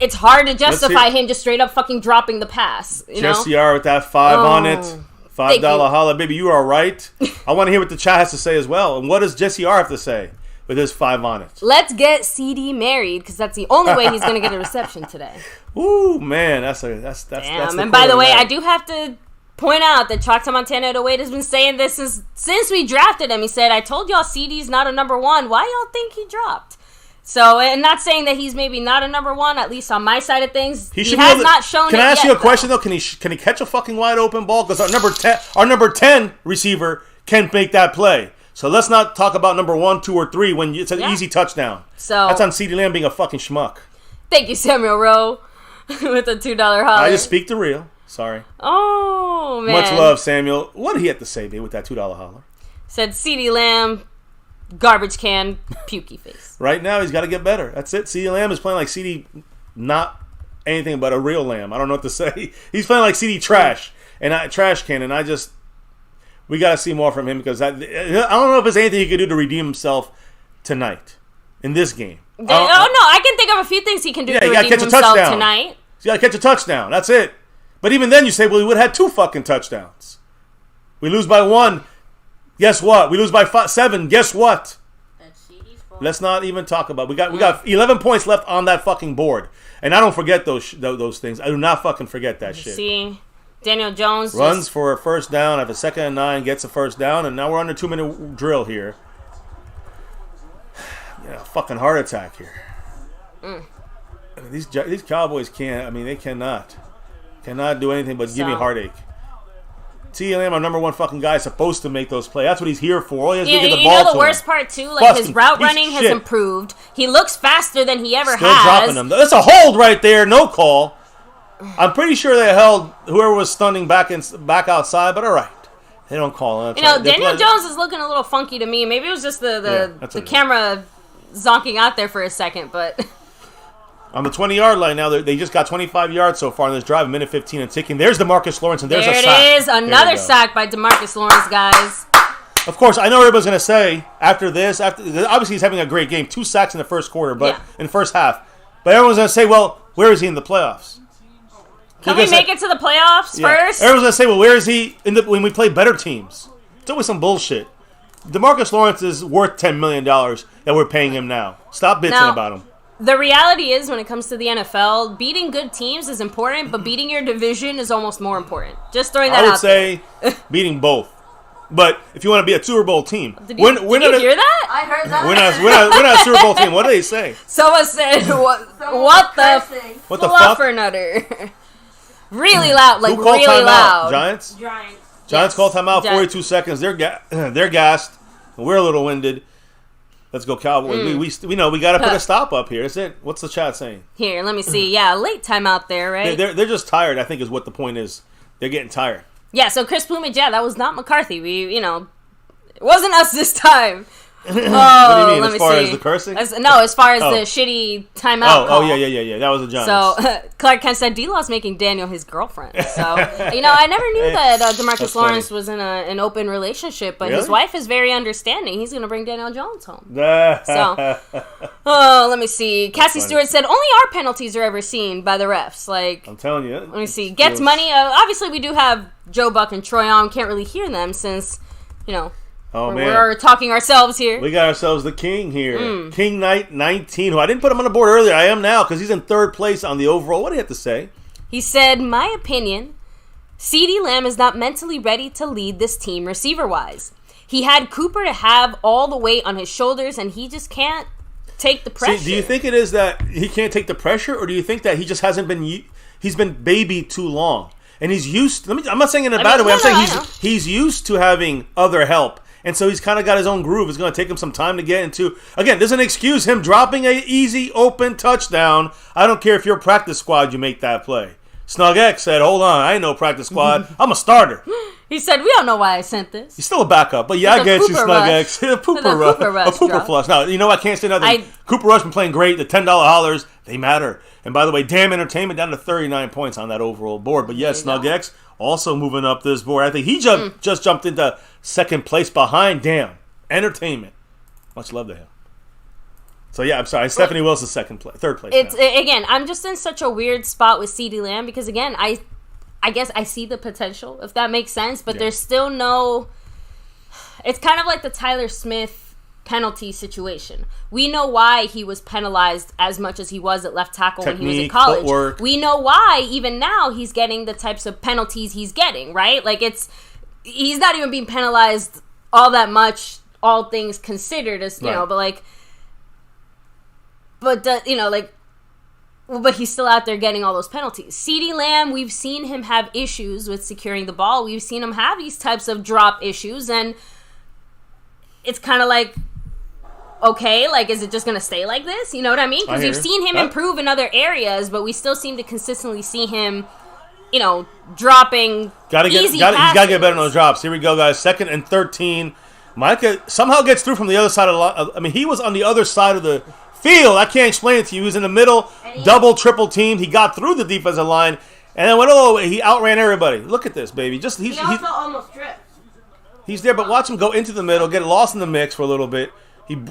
It's hard to justify him just straight up fucking dropping the pass. Jesse R with that 5 on it. $5 holla, baby, you are right. I want to hear what the chat has to say as well. And what does Jesse R have to say with his 5 on it? Let's get CD married because that's the only way he's going to get a reception today. Ooh, man, that's damn. And by the way, I do have to point out that Choctaw Montana 808 has been saying this since we drafted him. He said, "I told y'all CD's not a number 1. Why y'all think he dropped?" So, and not saying that he's maybe not a number 1, at least on my side of things. He has not shown it yet. Can I ask you a question, though? Can he catch a fucking wide open ball? Because our number 10 receiver can't make that play. So let's not talk about number 1, 2, or 3 when it's an easy touchdown. So that's on CeeDee Lamb being a fucking schmuck. Thank you, Samuel Rowe, with a $2 holler. I just speak the real. Sorry. Oh, man. Much love, Samuel. What did he have to say, babe, with that $2 holler? Said CeeDee Lamb, garbage can, pukey face. Right now, he's got to get better. That's it. CeeDee Lamb is playing like CeeDee, not anything but a real lamb. I don't know what to say. He's playing like CeeDee trash can, and we got to see more from him because I don't know if there's anything he could do to redeem himself tonight in this game. I can think of a few things he can do to redeem himself tonight. He's got to catch a touchdown. That's it. But even then, you say, well, he would have had 2 fucking touchdowns. We lose by 1. Guess what? We lose by 7. Guess what? That's CD's fault. Let's not even talk about. We got 11 points left on that fucking board, and I don't forget those things. I do not fucking forget that shit. See, Daniel Jones runs for a first down, have a 2nd and 9, gets a first down, and now we're on a 2-minute drill here. Yeah, fucking heart attack here. I mean, these Cowboys can't. I mean, they cannot do anything but give me heartache. TLM, our number 1 fucking guy, is supposed to make those plays. That's what he's here for. All he has to get the ball to him. You know the worst part too? Like, his route running has improved. He looks faster than he ever has. Dropping them. That's a hold right there. No call. I'm pretty sure they held whoever was stunning back outside, but all right. They don't call him. Daniel Jones is looking a little funky to me. Maybe it was just the camera zonking out there for a second, but... On the 20-yard line now, they just got 25 yards so far in this drive, 1:15 and ticking. There's DeMarcus Lawrence, and there's a sack. There it is, another sack by DeMarcus Lawrence, guys. Of course, I know everybody's going to say after this, obviously he's having a great game, 2 sacks in the first quarter, but in the first half. But everyone's going to say, well, where is he in the playoffs? Can we make it to the playoffs first? Everyone's going to say, well, where is he when we play better teams? It's always some bullshit. DeMarcus Lawrence is worth $10 million that we're paying him now. Stop bitching about him. The reality is, when it comes to the NFL, beating good teams is important, but beating your division is almost more important. Just throwing that out there. I would say beating both. But if you want to be a Super Bowl team... Did you hear that? I heard that. We're not a Super Bowl team. What do they say? Someone said, what the fluffer nutter? Really loud, like really loud. Giants call timeout, 42 seconds. They're gassed. We're a little winded. Let's go Cowboys. We know we got to put a stop up here. That's it. What's the chat saying? Here, let me see. Yeah, late timeout there, right? They're just tired, I think is what the point is. They're getting tired. Yeah, so Chris Plumage, that was not McCarthy. It wasn't us this time. What do you mean, as far as the cursing? As far as the shitty timeout call. Yeah. That was a Giants. So, Clark Kent said D-Law's making Daniel his girlfriend. So, I never knew that DeMarcus Lawrence was in an open relationship, but his wife is very understanding. He's going to bring Daniel Jones home. So, let me see. Cassie Stewart said, only our penalties are ever seen by the refs. Like, I'm telling you. Let me see. Gets money. Obviously, we do have Joe Buck and Troy on. Can't really hear them since, we're talking ourselves here. We got ourselves the king here. King Knight 19, who I didn't put him on the board earlier. I am now because he's in 3rd place on the overall. What do you have to say? He said, my opinion, CeeDee Lamb is not mentally ready to lead this team receiver-wise. He had Cooper to have all the weight on his shoulders, and he just can't take the pressure. See, do you think it is that he can't take the pressure, or do you think that he just hasn't been... He's been babied too long, and he's used... I'm not saying in a bad way. I'm saying he's used to having other help. And so he's kind of got his own groove. It's going to take him some time to get into... Again, doesn't excuse him dropping a easy, open touchdown. I don't care if you're a practice squad, you make that play. Snug X said, hold on, I ain't no practice squad. I'm a starter. He said, we don't know why I sent this. He's still a backup. But yeah, I get you, Snug X. A pooper flush. Now, you know, I can't say nothing. Cooper Rush been playing great. The $10 hollers, they matter. And by the way, damn entertainment down to 39 points on that overall board. But yes, Snug X also moving up this board. I think he just jumped into 2nd place behind entertainment. Much love to him. So yeah, I'm sorry. Stephanie Wilson's 3rd place. Again, I'm just in such a weird spot with CeeDee Lamb because again, I guess I see the potential, if that makes sense, but there's still no... It's kind of like the Tyler Smith penalty situation. We know why he was penalized as much as he was at left tackle when he was in college. Footwork. We know why even now he's getting the types of penalties he's getting, right? Like he's not even being penalized all that much, all things considered, as but he's still out there getting all those penalties. CeeDee Lamb, we've seen him have issues with securing the ball. We've seen him have these types of drop issues, and it's kind of like, okay, like, is it just going to stay like this? You know what I mean? Because we've seen him improve in other areas, but we still seem to consistently see him, dropping easy passes. He's got to get better on those drops. Here we go, guys. 2nd and 13. Micah somehow gets through from the other side of the line. I mean, he was on the other side of the field. I can't explain it to you. He was in the middle, double, triple teamed. He got through the defensive line, and then went all the way. He outran everybody. Look at this, baby. He also almost tripped. He's there, but watch him go into the middle, get lost in the mix for a little bit.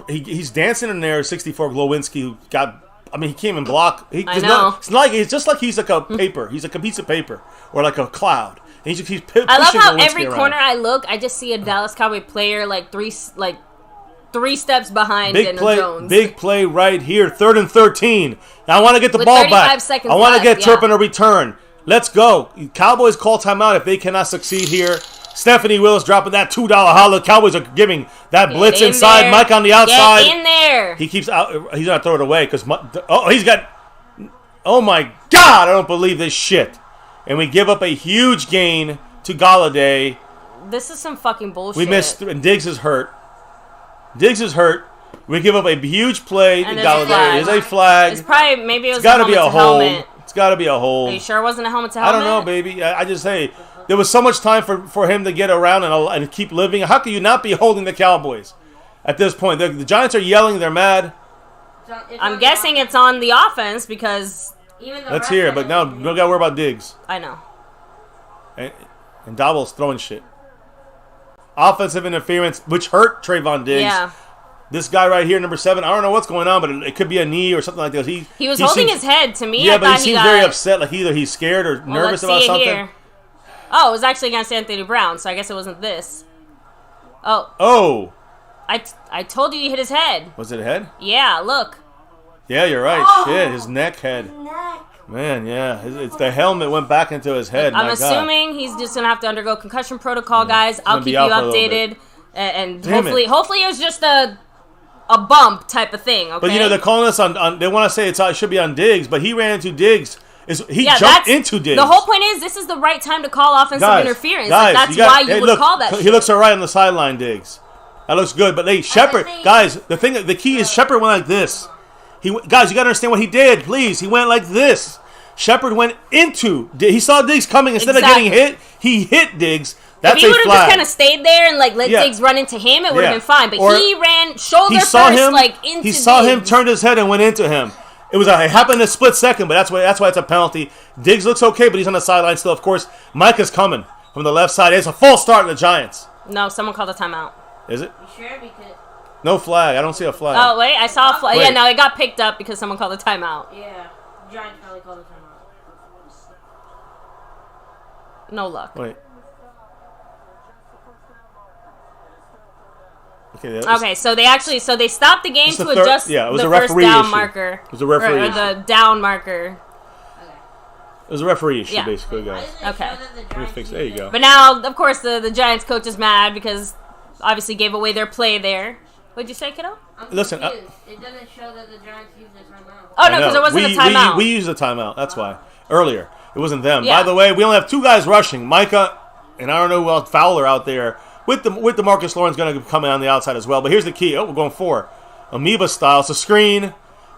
He's dancing in there. 64 Glowinski, who got. I mean, he came and blocked. I know. It's just like he's like a paper. He's like a piece of paper or like a cloud. And he's I love how Glowinski every around. corner I look, I just see a Dallas Cowboy player 3 steps behind Daniel Jones. Big play right here. 3rd and 13. Now I want to get the ball back. 35 seconds I want to left, get Turpin a return. Let's go. Cowboys call timeout if they cannot succeed here. Stephanie Willis dropping that $2 holler. Cowboys are giving that blitz inside. There. Mike on the outside. Get in there. He keeps out. He's going to throw it away because he's got. Oh my God! I don't believe this shit. And we give up a huge gain to Galladay. This is some fucking bullshit. We missed, and Diggs is hurt. We give up a huge play to Galladay. There's a flag. It's probably, maybe it was got to be a hold. helmet. It's got to be a hold. Are you sure it wasn't a helmet to I helmet? don't know, baby. I just say there was so much time for him to get around and keep living. How can you not be holding the Cowboys at this point? The Giants are yelling. They're mad. I'm guessing it's on the offense because... Let's hear it, but now we don't got to worry about Diggs. I know. And Dauble's throwing shit. Offensive interference, which hurt Trayvon Diggs. Yeah. This guy right here, number 7, I don't know what's going on, but it could be a knee or something like that. He was holding his head to me. Yeah, but he seems very upset, like either he's scared or nervous about something. Here. Oh, it was actually against Anthony Brown, so I guess it wasn't this. Oh. I told you he hit his head. Was it a head? Yeah, look. Yeah, you're right. Shit, his head. Man, yeah. It's the helmet went back into his head. I'm assuming he's just going to have to undergo concussion protocol, guys. I'll keep you updated. And hopefully it was just a bump type of thing, okay? But, they're calling us on they want to say it should be on Diggs, but he ran into Diggs. He jumped into Diggs. The whole point is this is the right time to call offensive interference. That's why you would call that shit. He looks all right on the sideline, Diggs. That looks good. But, Shepard, guys, the key is Shepard went like this. Guys, you got to understand what he did, please. He went like this. Shepard went into he saw Diggs coming. Instead of getting hit, he hit Diggs. That's if he would have just kind of stayed there and let Diggs run into him, it would have been fine. But he ran shoulder first, into Diggs. He saw him, turned his head, and went into him. It happened in a split second, but that's why it's a penalty. Diggs looks okay, but he's on the sideline still. Of course, Mike is coming from the left side. It's a false start in the Giants. No, someone called a timeout. Is it? You sure? Because... No flag. I don't see a flag. Oh, wait. I saw a flag. Yeah, no, it got picked up because someone called a timeout. Yeah. Giants probably called a timeout. No luck. Wait. Okay, so they stopped the game to adjust it was the a referee first down issue. marker. It was a referee issue. The down marker. It was a referee issue, basically, guys. Okay. Let me fix. There you go. But now, of course, the Giants coach is mad because obviously gave away their play there. What'd you say, kiddo? Listen, it doesn't show that the Giants used a timeout. Oh no, because there wasn't a timeout. We used a timeout. That's why earlier it wasn't them. Yeah. By the way, we only have 2 guys rushing, Micah, and I don't know who else, Fowler out there. With the Marcus Lawrence going to come in on the outside as well. But here's the key. We're going 4 amoeba style. It's a screen.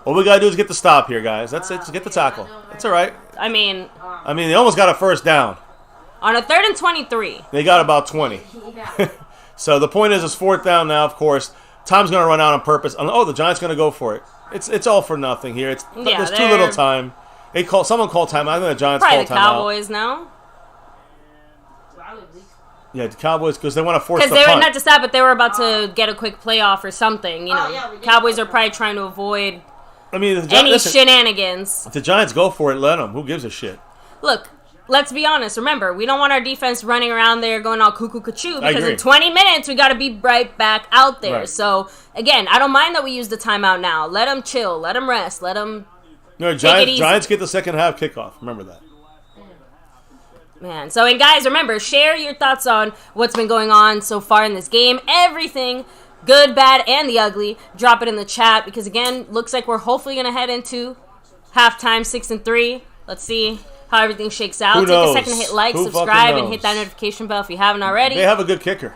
All we gotta do is get the stop here, guys. That's it. Just get the tackle. That's all right. I mean, they almost got a first down. On a 3rd and 23. They got about 20. So the point is, it's 4th down now. Of course, time's gonna run out on purpose. Oh, the Giants gonna go for it. It's all for nothing here. There's too little time. Someone called timeout. I think the Giants called timeout. Probably the Cowboys now. Yeah, the Cowboys, because they want to force the punt. Because they were not just that, but they were about to get a quick playoff or something. Cowboys are probably trying to avoid any shenanigans. If the Giants go for it, let them. Who gives a shit? Look, let's be honest. Remember, we don't want our defense running around there going all cuckoo-ca-choo because in 20 minutes, we got to be right back out there. Right. So, again, I don't mind that we use the timeout now. Let them chill. Let them rest. Let them Giants get the second half kickoff. Remember that. Man, and guys, remember, share your thoughts on what's been going on so far in this game. Everything, good, bad, and the ugly. Drop it in the chat because, again, looks like we're hopefully going to head into halftime 6-3. Let's see how everything shakes out. Take a second to hit like, subscribe, and hit that notification bell if you haven't already. They have a good kicker.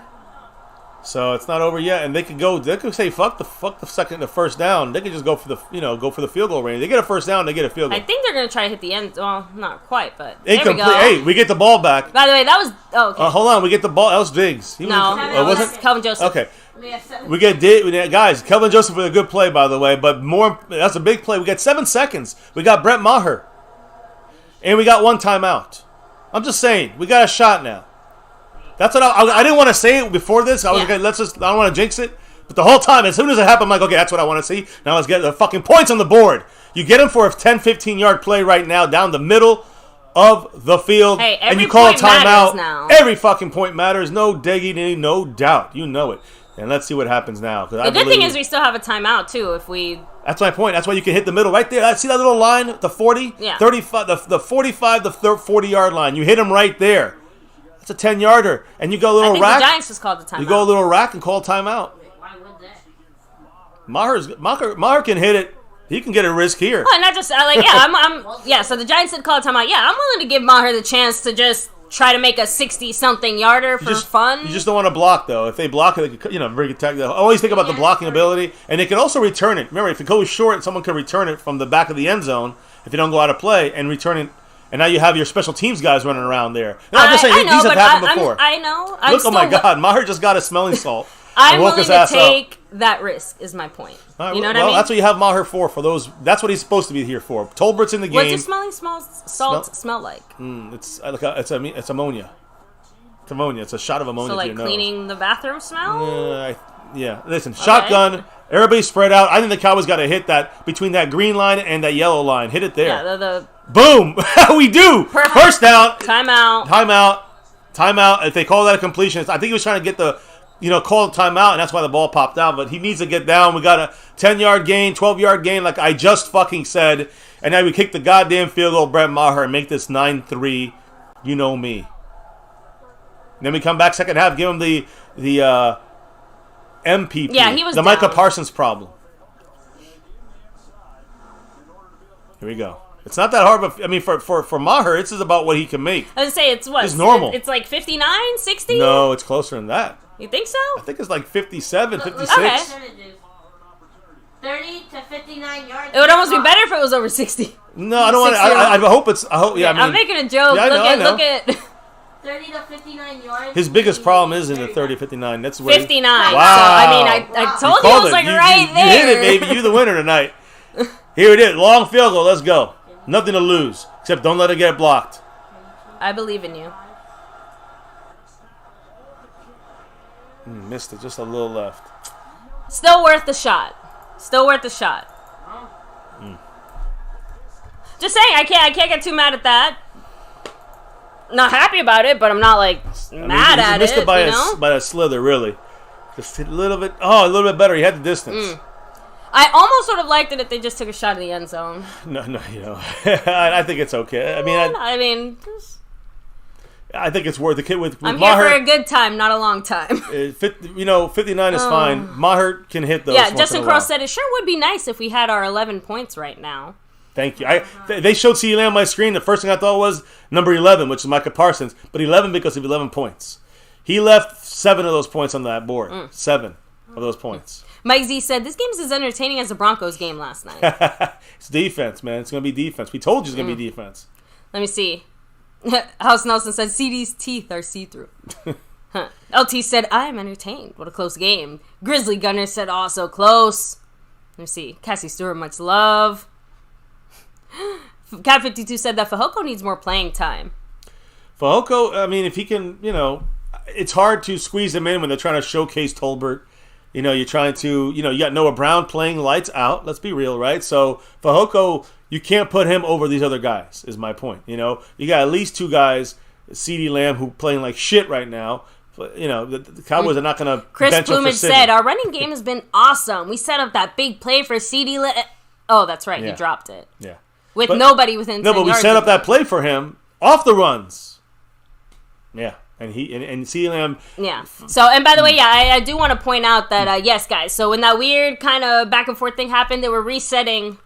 So it's not over yet, and they could say fuck the first down. They could just go for the field goal range. They get a first down, they get a field goal. I think they're gonna try to hit the end. Well, not quite, but there we go. Hey, we get the ball back. By the way, that was okay. Hold on, we get the ball. That was Diggs. It wasn't Kelvin Joseph. Okay, we get guys. Kelvin Joseph with a good play, by the way, but that's a big play. We got 7 seconds. We got Brett Maher, and we got 1 timeout. I'm just saying, we got a shot now. That's what I didn't want to say it before this. I was okay. I don't want to jinx it. But the whole time, as soon as it happened, I'm like, okay, that's what I want to see. Now let's get the fucking points on the board. You get them for a 10, 15-yard play right now down the middle of the field, and you call a timeout. Every fucking point matters. No digging, no doubt. You know it. And let's see what happens now. The good thing is we still have a timeout, too, if we... That's my point. That's why you can hit the middle right there. See that little line? The 40? Yeah. 35, the 45, the 40-yard line. You hit him right there. That's a 10-yarder. And you go a little rack. I think the Giants just called the timeout. You go a little rack and call timeout. Why would that? Maher can hit it. He can get a risk here. Oh, and not just, so the Giants did call a timeout. Yeah, I'm willing to give Maher the chance to just try to make a 60-something yarder for fun. You just don't want to block, though. If they block it, they could, very good tech. Always think about the blocking ability, and they can also return it. Remember, if it goes short, someone can return it from the back of the end zone if you don't go out of play and return it. And now you have your special teams guys running around there. No, I'm just saying, these have happened before. I know. Look, oh my God, Maher just got a smelling salt. I'm willing to take that risk, is my point. Right, you know what I mean? That's what you have Maher for those. That's what he's supposed to be here for. Tolbert's in the game. What's your smelling salt smell like? It's ammonia. It's ammonia. It's a shot of ammonia. So like cleaning the bathroom smell? Yeah. Listen, shotgun. Everybody spread out. I think the Cowboys got to hit that between that green line and that yellow line. Hit it there. Yeah, boom. We do. Perfect. First down. Timeout. If they call that a completion, I think he was trying to get the. Call timeout, and that's why the ball popped out. But he needs to get down. We got a 10-yard gain, 12-yard gain, like I just fucking said. And now we kick the goddamn field goal, Brett Maher, and make this 9-3. You know me. And then we come back second half, give him the MPP. Yeah, he was the down. Micah Parsons problem. Here we go. It's not that hard, but I mean, for Maher, this is about what he can make. I was gonna say it's what? It's normal. It's like 59, 60? No, it's closer than that. You think so? I think it's like 57, 56. Okay. 30 to 59 yards. It would almost be better if it was over 60. No, I don't want to. I hope it's. I hope. Yeah, I'm making a joke. Yeah, Look at 30 to 59 yards. His biggest problem is in the 30 59. That's where 59. Wow. So I mean, I told you it was like right there. You hit it, baby. You're the winner tonight. Here it is. Long field goal. Let's go. Nothing to lose except don't let it get blocked. I believe in you. Missed it. Just a little left. Still worth the shot. Just saying, I can't get too mad at that. Not happy about it, but I'm not like mad at it. Missed it by a slither, really. Just a little bit. Oh, a little bit better. He had the distance. I almost would have liked it if they just took a shot in the end zone. No, I think it's okay. I think it's worth the kid with I'm Maher. here for a good time, not a long time. 59 is fine. Maher can hit those. Yeah, Justin Cross said it sure would be nice if we had our 11 points right now. Thank you. They showed CeeDee Lamb on my screen. The first thing I thought was number 11, which is Micah Parsons, but 11 because of 11 points. He left 7 of those points on that board. 7 of those points. Mike Z said, this game is as entertaining as the Broncos game last night. It's defense, man. It's going to be defense. We told you it's going to be defense. Let me see. House Nelson said, CD's teeth are see-through. LT said, I am entertained. What a close game. Grizzly Gunner said, also close. Let me see. Cassie Stewart, much love. Cat52 said that Fehoko needs more playing time. Fehoko, I mean, if he can, it's hard to squeeze him in when they're trying to showcase Tolbert. You're trying to, you got Noah Brown playing lights out. Let's be real, right? So Fehoko, you can't put him over these other guys, is my point. You got at least 2 guys, CeeDee Lamb, who playing like shit right now. But, the Cowboys are not going to Chris Plumage said, our running game has been awesome. We set up that big play for CeeDee Lamb. Oh, that's right. Yeah. He dropped it. Yeah. With nobody within 10 yards. No, but we set up that play for him off the runs. Yeah. And CeeDee Lamb. Yeah. So, and by the way, I do want to point out that, yes, guys. So, when that weird kind of back and forth thing happened, they were resetting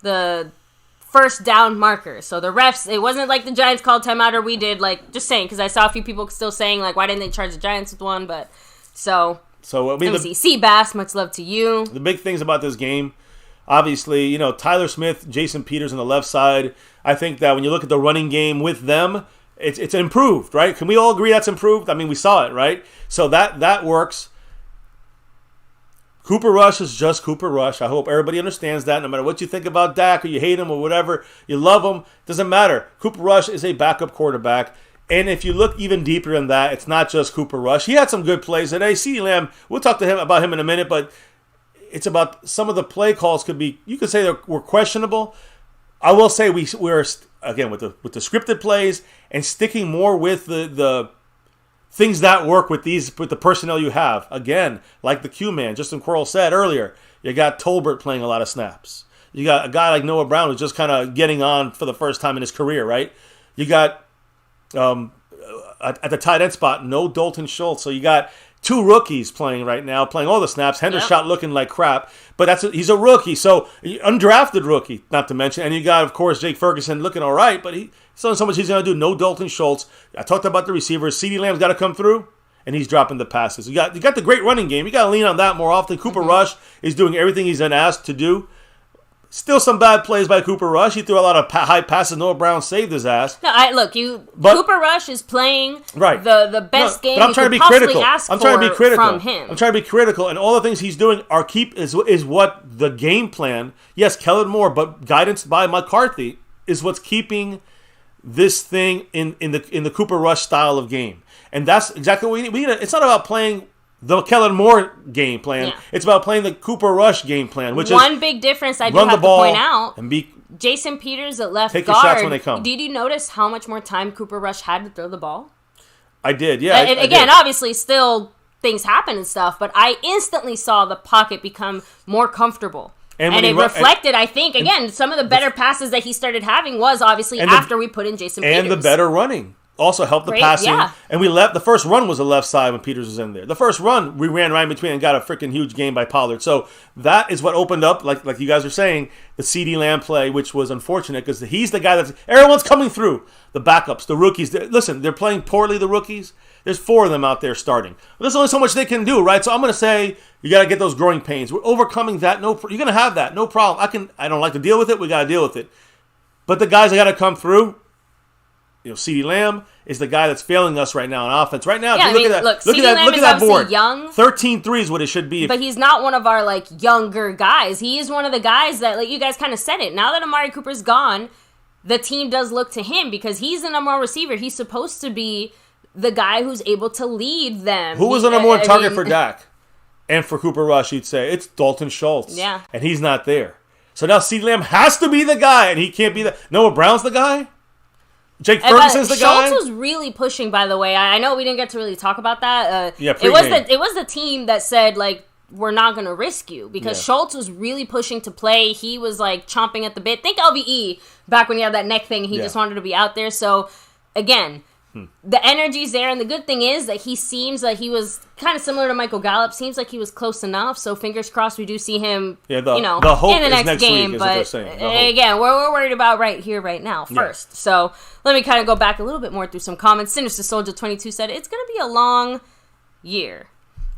the first down marker. So, the refs, it wasn't like the Giants called timeout or we did. Like, just saying, because I saw a few people still saying, like, why didn't they charge the Giants with one? But, so I mean, let me see. Bass, much love to you. The big things about this game, obviously, Tyler Smith, Jason Peters on the left side. I think that when you look at the running game with them, it's improved, right? Can we all agree that's improved? I mean, we saw it, right? So that works. Cooper Rush is just Cooper Rush. I hope everybody understands that. No matter what you think about Dak or you hate him or whatever, you love him, doesn't matter. Cooper Rush is a backup quarterback. And if you look even deeper than that, it's not just Cooper Rush. He had some good plays today. CeeDee Lamb, we'll talk to him about him in a minute, but it's about some of the play calls you could say they were questionable. I will say we're again with the scripted plays and sticking more with the things that work with the personnel you have. Again, like the Q-Man, Justin Quarles said earlier, you got Tolbert playing a lot of snaps. You got a guy like Noah Brown who's just kind of getting on for the first time in his career, right? You got at the tight end spot, no Dalton Schultz. So you got 2 rookies playing right now, playing all the snaps. Hendershot looking like crap, but he's a rookie, so undrafted rookie, not to mention. And you got, of course, Jake Ferguson looking all right, but he's not so much he's going to do. No Dalton Schultz. I talked about the receivers. CeeDee Lamb's got to come through, and he's dropping the passes. You got the great running game. You got to lean on that more often. Cooper Rush is doing everything he's been asked to do. Still some bad plays by Cooper Rush. He threw a lot of high passes. Noah Brown saved his ass. No, Cooper Rush is playing the best game I'm trying to be critical. I'm trying to be critical from him. I'm trying to be critical, and all the things he's doing is what the game plan. Yes, Kellen Moore, but guidance by McCarthy is what's keeping this thing in the Cooper Rush style of game, and that's exactly what we need. It's not about playing the Kellen Moore game plan. Yeah. It's about playing the Cooper Rush game plan, which one big difference I do have to point out. And Jason Peters at left take guard. Your shots when they come. Did you notice how much more time Cooper Rush had to throw the ball? I did, yeah. And again, obviously, still things happen and stuff, but I instantly saw the pocket become more comfortable. And it reflected, I think, again, some of the better passes that he started having was obviously after we put in Jason Peters. And the better running. Also helped the passing. Yeah. And the first run was the left side when Peters was in there. The first run, we ran right in between and got a freaking huge game by Pollard. So that is what opened up, like you guys are saying, the CeeDee Lamb play, which was unfortunate because he's the guy everyone's coming through. The backups, the rookies. Listen, they're playing poorly, the rookies. There's 4 of them out there starting. But there's only so much they can do, right? So I'm going to say you got to get those growing pains. We're overcoming that. You're going to have that. No problem. I don't like to deal with it. We got to deal with it. But the guys that got to come through, CeeDee Lamb is the guy that's failing us right now on offense. Right now, yeah, if you look at that board. Young, 13-3 is what it should be. But he's not one of our younger guys. He is one of the guys that you guys kind of said it. Now that Amari Cooper's gone, the team does look to him because he's the number 1 receiver. He's supposed to be the guy who's able to lead them. Who was the number 1 target for Dak and for Cooper Rush? You'd say it's Dalton Schultz. Yeah, and he's not there. So now CeeDee Lamb has to be the guy, and he can't be Noah Brown's the guy. Jake Ferguson's the guy. Schultz was really pushing, by the way. I know we didn't get to really talk about that. It was the team that said, we're not going to risk you. Because Schultz was really pushing to play. He was, chomping at the bit. Think LVE, back when he had that neck thing. He just wanted to be out there. So, again, the energy's there. And the good thing is that he seems like he was kind of similar to Michael Gallup. Seems like he was close enough. So, fingers crossed we do see him, the hope in the next game. Week, but, again, we're worried about right here, right now, first. Yeah. So, let me kind of go back a little bit more through some comments. Sinister Soldier 22 said, it's going to be a long year.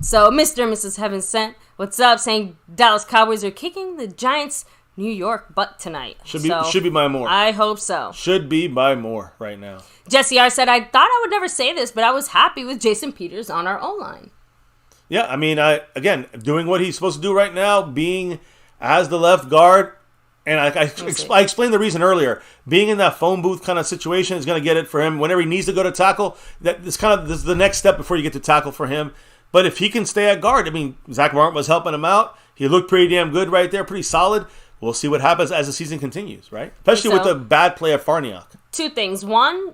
So, Mr. and Mrs. Heaven Sent, what's up? Saying Dallas Cowboys are kicking the Giants' New York butt tonight. Should be by more. I hope so. Should be by more right now. Jesse R. said, I thought I would never say this, but I was happy with Jason Peters on our O-line. Yeah, I mean, again, doing what he's supposed to do right now, being as the left guard, and I explained the reason earlier. Being in that phone booth kind of situation is going to get it for him. Whenever he needs to go to tackle, this is the next step before you get to tackle for him. But if he can stay at guard, I mean, Zach Martin was helping him out. He looked pretty damn good right there, pretty solid. We'll see what happens as the season continues, right? Especially with the bad play of Farniok. 2 things. One,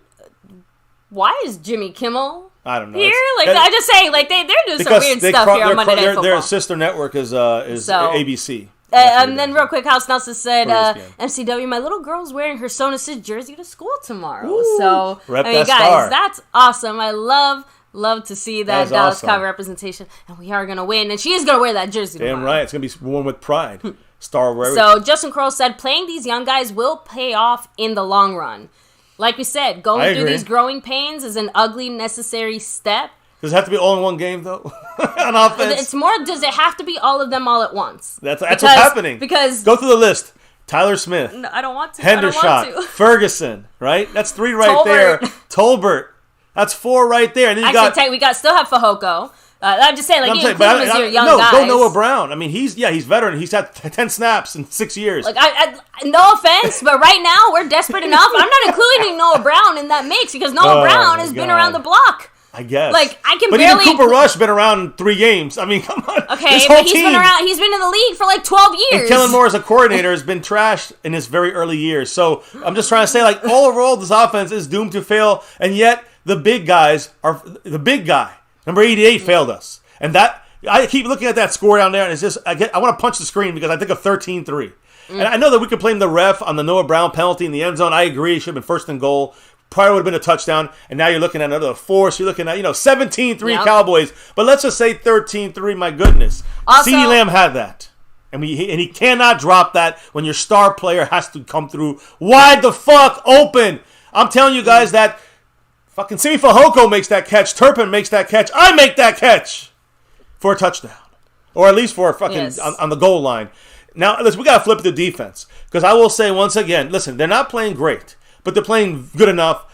why is Jimmy Kimmel I don't know. Here? I'm just saying, they're doing some weird stuff here on Monday Night Football. Their sister network is ABC. And then real quick, House Nelson said, MCW, my little girl's wearing her Sewn jersey to school tomorrow. Ooh, so, guys, that's awesome. I love to see that Dallas Cowboy representation. And we are going to win. And she is going to wear that jersey tomorrow. Damn right. It's going to be worn with pride. Star Wars. So, Justin Kroll said, playing these young guys will pay off in the long run. Like we said, going through these growing pains is an ugly, necessary step. Does it have to be all in one game, though? On offense? It's more, does it have to be all of them all at once? That's what's happening. Because go through the list. Tyler Smith. No, I don't want to. Hendershot. Ferguson, right? That's 3 right there. Tolbert. That's 4 right there. And then we still have Fehoko. I'm just saying, you include him as your young guys. Go Noah Brown. I mean, he's veteran. He's had 10 snaps in 6 years. No offense, but right now we're desperate enough. I'm not including Noah Brown in that mix because Noah Brown has been around the block. I guess. But even Cooper Rush been around 3 games. I mean, come on. Okay, but he's been around. He's been in the league for 12 years. And Kellen Moore as a coordinator has been trashed in his very early years. So I'm just trying to say, overall, this offense is doomed to fail, and yet the big guys are the big guy. Number 88 failed us, and that I keep looking at that score down there, and it's just I want to punch the screen because I think of 13-3. And I know that we could blame the ref on the Noah Brown penalty in the end zone. I agree, it should have been first and goal. Probably would have been a touchdown, and now you're looking at another four. So you're looking at 17-3 Cowboys, but let's just say 13-3. My goodness, CeeDee Lamb had that. And he cannot drop that when your star player has to come through wide the fuck open. I'm telling you guys that fucking Simi Fehoko makes that catch. Turpin makes that catch. I make that catch for a touchdown. Or at least for a fucking on the goal line. Now, listen, we got to flip the defense. Because I will say once again, listen, they're not playing great. But they're playing good enough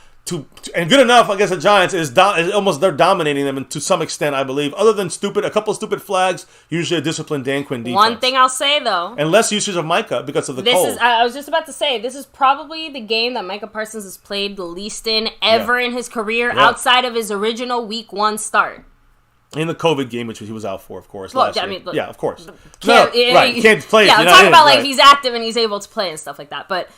and good enough against the Giants is almost they're dominating them to some extent, I believe. Other than a couple of stupid flags, usually a disciplined Dan Quinn defense. One thing I'll say though, and less usage of Micah because of the cold. I was just about to say this is probably the game that Micah Parsons has played the least in ever in his career outside of his original Week 1 start. In the COVID game, which he was out for, of course. Well, I mean, look, of course. Can't play. Yeah, I'm talking about like he's active and he's able to play and stuff like that. But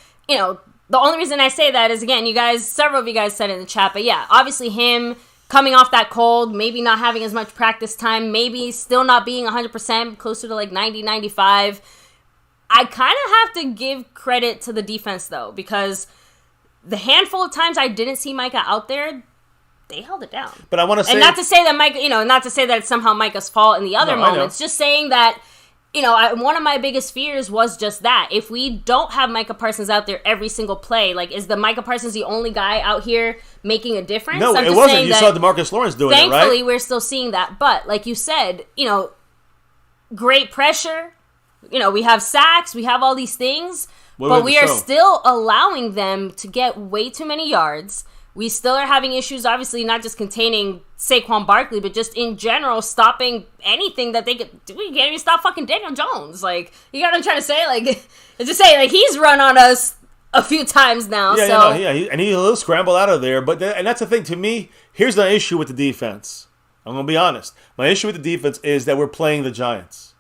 the only reason I say that is, again, several of you guys said it in the chat, but yeah, obviously him coming off that cold, maybe not having as much practice time, maybe still not being 100%, closer to like 90, 95. I kind of have to give credit to the defense, though, because the handful of times I didn't see Micah out there, they held it down. But I want to say... And not to say that Micah, not to say that it's somehow Micah's fault in the other moments, just saying that one of my biggest fears was just that. If we don't have Micah Parsons out there every single play, like, is the Micah Parsons the only guy out here making a difference? No, it wasn't. You saw DeMarcus Lawrence doing it, right? Thankfully, we're still seeing that. But, like you said, great pressure. We have sacks. We have all these things. But we are still allowing them to get way too many yards. We still are having issues, obviously, not just containing Saquon Barkley, but just in general stopping anything that they could. We can't even stop fucking Daniel Jones. Like, you got what I'm trying to say? Like, just say, like, he's run on us a few times now. And he'll scramble out of there. And that's the thing. To me, here's the issue with the defense. I'm going to be honest. My issue with the defense is that we're playing the Giants,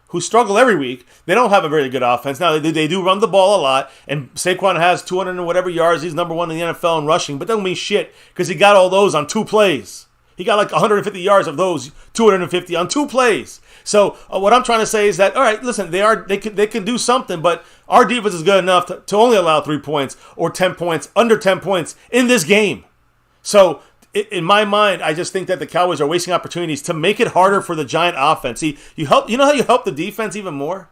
who struggle every week. They don't have a very good offense. Now, they do run the ball a lot, and Saquon has 200 and whatever yards. He's number one in the NFL in rushing, but that don't mean shit because he got all those on 2 plays. He got like 150 yards of those, 250 on 2 plays. So what I'm trying to say is that, all right, listen, they can do something, but our defense is good enough to only allow 3 points or 10 points, under 10 points in this game. So in my mind, I just think that the Cowboys are wasting opportunities to make it harder for the Giant offense. See, you know how you help the defense even more?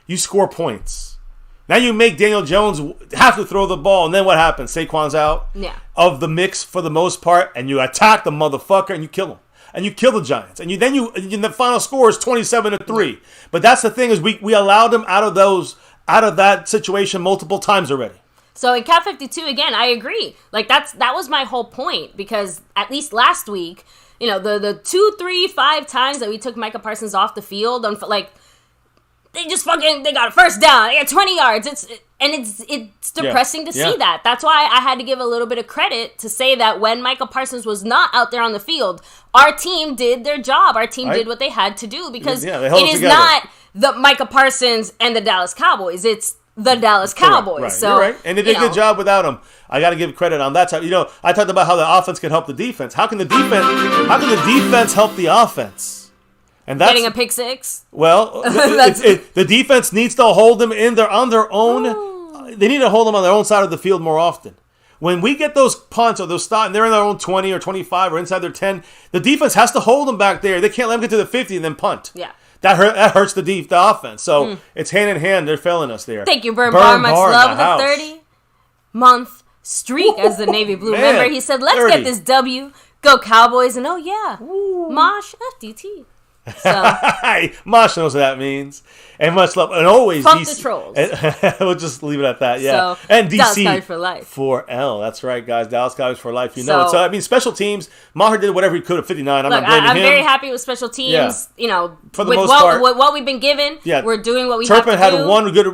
You score points. Now you make Daniel Jones have to throw the ball, and then what happens? Saquon's out of the mix for the most part, and you attack the motherfucker, and you kill him. And you kill the Giants. And the final score is 27-3. But that's the thing is we allowed them out of that situation multiple times already. So in Cap 52, again, I agree. Like, that was my whole point, because at least last week, the 2, 3, 5 times that we took Micah Parsons off the field, they got a first down, they got 20 yards. It's depressing to see that. That's why I had to give a little bit of credit to say that when Micah Parsons was not out there on the field, our team did their job. Our team did what they had to do, because it is not the Micah Parsons and the Dallas Cowboys. It's the Dallas Cowboys. Right. So, you're right. And they did a good job without him. I got to give credit on that side. I talked about how the offense can help the defense. How can the defense help the offense? And that's getting a pick six. Well, the defense needs to hold them on their own. They need to hold them on their own side of the field more often. When we get those punts or those stops, and they're in their own 20 or 25 or inside their 10, the defense has to hold them back there. They can't let them get to the 50 and then punt. Yeah. That hurts the offense. So it's hand in hand. They're failing us there. Thank you, Burn Bar. Much love the 30-month streak as the Navy Blue. Man, remember, he said, let's get this W. Go Cowboys. And Mosh FDT. So Mosh knows what that means. And much love. And always fuck DC. the trolls. We'll just leave it at that. Yeah. So, and DC Dallas Cowboys for life. 4L. That's right, guys. Dallas Cowboys for life. So special teams. Maher did whatever he could at 59. I'm not blaming him. I'm very happy with special teams. Yeah. For the with most part, with what we've been given, we're doing what we have to do. Turpin had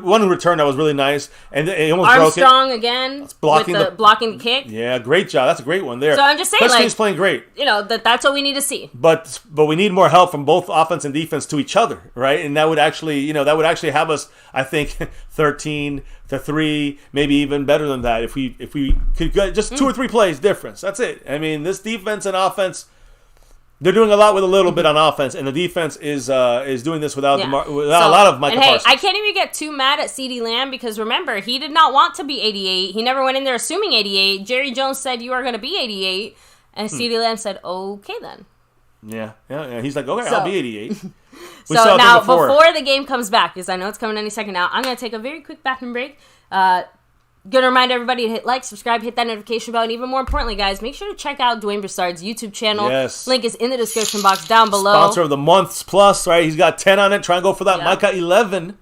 one return that was really nice, and he almost broke it. Armstrong again blocking the kick. Yeah, great job. That's a great one there. So I'm just saying, special teams playing great. That's what we need to see. But we need more help from both both offense and defense to each other, right? And that would actually, have us, I think, 13-3, maybe even better than that if we could get just 2 or 3 plays difference. That's it. I mean, this defense and offense, they're doing a lot with a little bit on offense, and the defense is doing this without a lot of Micah Parsons. I can't even get too mad at CeeDee Lamb because remember, he did not want to be 88. He never went in there assuming 88. Jerry Jones said you are going to be 88, and CeeDee Lamb said, okay then. Yeah. He's like, okay, I'll be 88. So now, before the game comes back, because I know it's coming any second now, I'm going to take a very quick bathroom break. Going to remind everybody to hit like, subscribe, hit that notification bell, and even more importantly, guys, make sure to check out Dwayne Broussard's YouTube channel. Yes. Link is in the description box down below. Sponsor of the month's plus, right? He's got 10 on it. Try and go for that Micah 11.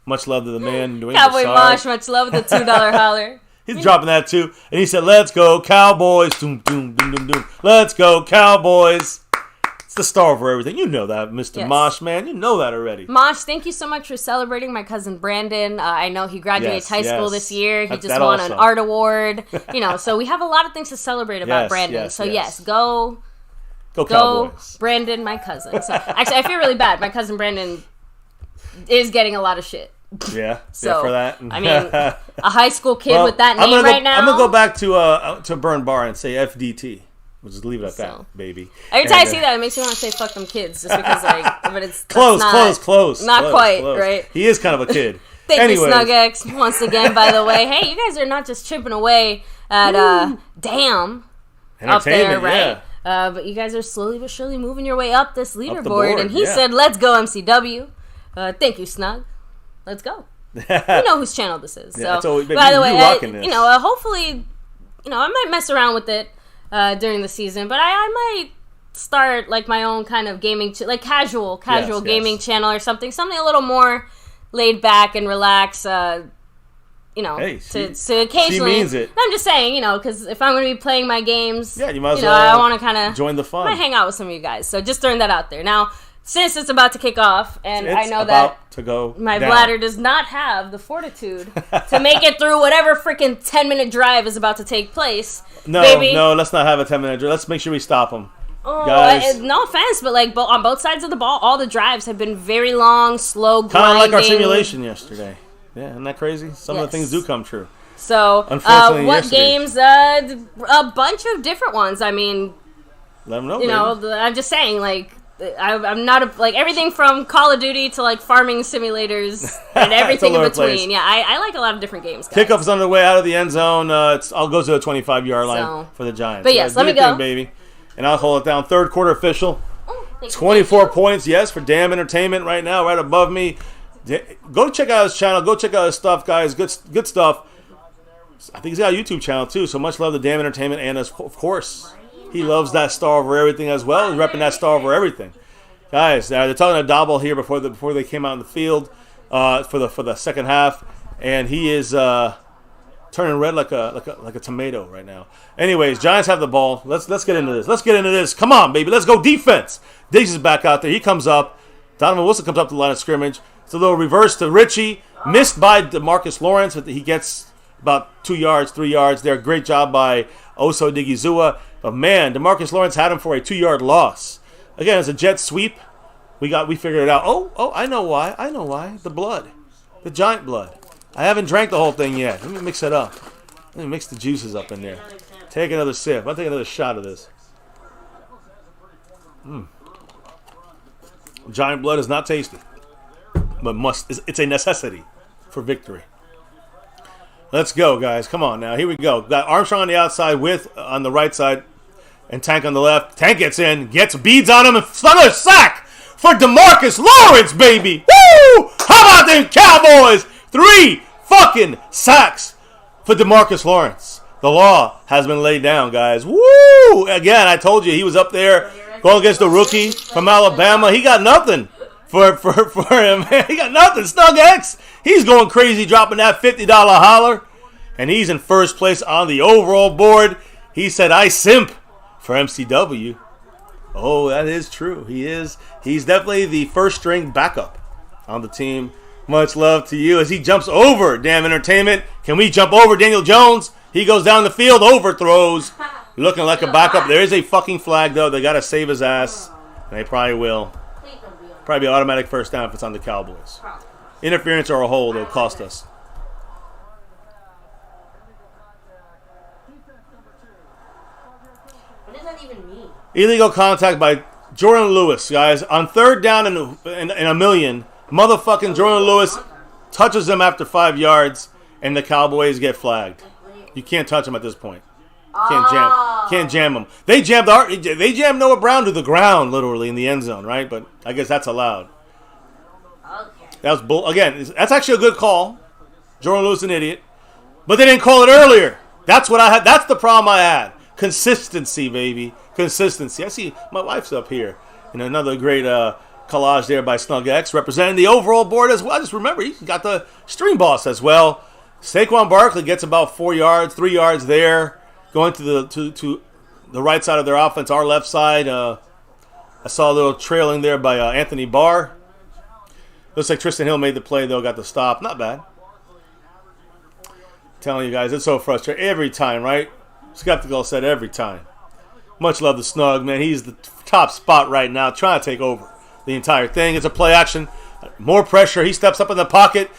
Much love to the man, Dwayne Cowboy Broussard. Mosh, much love with the $2 holler. He's dropping that too. And he said, let's go Cowboys. Doom, doom, doom, doom, doom. Let's go Cowboys. It's the star over everything. You know that, Mr. Mosh, man. You know that already. Mosh, thank you so much for celebrating my cousin Brandon. I know he graduates high school this year. He just won an art award. So we have a lot of things to celebrate about Brandon. Go Cowboys. Brandon, my cousin. So, actually, I feel really bad. My cousin Brandon is getting a lot of shit. Yeah, so, for that. I mean, a high school kid with that name right now. I'm going to go back to Burn Bar and say FDT. We'll just leave it at that, baby. Every time I see that, it makes me want to say "fuck them kids," just because, but it's close. Not quite, right? He is kind of a kid. Thank you, SnugX, once again. By the way, hey, you guys are not just chipping away at damn up there, right? Yeah. But you guys are slowly but surely moving your way up this leaderboard. And he said, "Let's go, MCW." Thank you, Snug. Let's go. You know whose channel this is. Yeah, so, by the way, hopefully, I might mess around with it. During the season, but I might start like my own kind of gaming, casual gaming channel or something a little more laid back and relax. To occasionally. She means it. I'm just saying, because if I'm going to be playing my games, you might as well. I want to kind of join the fun. I might hang out with some of you guys. So just throwing that out there now. Since it's about to kick off, and I know that my bladder does not have the fortitude to make it through whatever freaking 10-minute drive is about to take place. No, let's not have a 10-minute drive. Let's make sure we stop them. Oh, guys. No offense, but on both sides of the ball, all the drives have been very long, slow, grinding. Kind of like our simulation yesterday. Yeah, isn't that crazy? Some of the things do come true. So, unfortunately, what games? A bunch of different ones. I mean, let them know. I'm just saying, I'm not everything from Call of Duty to farming simulators and everything in between. Place. Yeah, I like a lot of different games. Guys. Kickoff's on the way out of the end zone. I'll go to the 25-yard line for the Giants. But yes, let me go, baby, and I'll hold it down. Third quarter official. 24 points. Yes, for Damn Entertainment right now, right above me. Go check out his channel. Go check out his stuff, guys. Good stuff. I think he's got a YouTube channel too. So much love to Damn Entertainment, and of course. He loves that star over everything as well. He's repping that star over everything, guys. They're talking to Dobble here before they came out in the field for the second half, and he is turning red like a tomato right now. Anyways, Giants have the ball. Let's get into this. Let's get into this. Come on, baby. Let's go defense. Diggs is back out there. He comes up. Donovan Wilson comes up to the line of scrimmage. It's a little reverse to Richie, missed by DeMarcus Lawrence. He gets about 2 yards, 3 yards there. Great job by Oso Digizua. But man, DeMarcus Lawrence had him for a 2-yard loss. Again, it's a jet sweep. We figured it out. Oh, I know why. The blood. The Giant blood. I haven't drank the whole thing yet. Let me mix it up. Let me mix the juices up in there. Take another sip. I'll take another shot of this. Giant blood is not tasty. But it's a necessity for victory. Let's go, guys. Come on now. Here we go. Got Armstrong on the outside on the right side and Tank on the left. Tank gets in, gets beads on him, and another sack for DeMarcus Lawrence, baby. Woo! How about them Cowboys? 3 fucking sacks for DeMarcus Lawrence. The law has been laid down, guys. Woo! Again, I told you he was up there going against the rookie from Alabama. He got nothing for him. He got nothing. Snug X. He's going crazy dropping that $50 holler. And he's in first place on the overall board. He said, I simp for MCW. Oh, that is true. He is. He's definitely the first string backup on the team. Much love to you as he jumps over Damn Entertainment. Can we jump over Daniel Jones? He goes down the field, overthrows. Looking like a backup. There is a fucking flag, though. They got to save his ass. And they probably will. Probably be automatic first down if it's on the Cowboys. Interference or a hold will cost us. What does that even mean? Illegal contact by Jordan Lewis, guys. On third down in a million, motherfucking Jordan Lewis touches him after 5 yards, and the Cowboys get flagged. You can't touch him at this point. Can't jam him. They jammed Noah Brown to the ground, literally in the end zone, right? But I guess that's allowed. Okay. That was again. That's actually a good call. Jordan Lewis an idiot, but they didn't call it earlier. That's what I had. That's the problem I had. Consistency, baby. Consistency. I see my wife's up here. And another great collage there by Snug X, representing the overall board as well. Just remember, he got the stream boss as well. Saquon Barkley gets about 4 yards, 3 yards there. Going to the right side of their offense, our left side. I saw a little trailing there by Anthony Barr. Looks like Tristan Hill made the play, though, got the stop. Not bad. Telling you guys, it's so frustrating. Every time, right? Skeptical said every time. Much love to Snug, man. He's the top spot right now, trying to take over the entire thing. It's a play action. More pressure. He steps up in the pocket,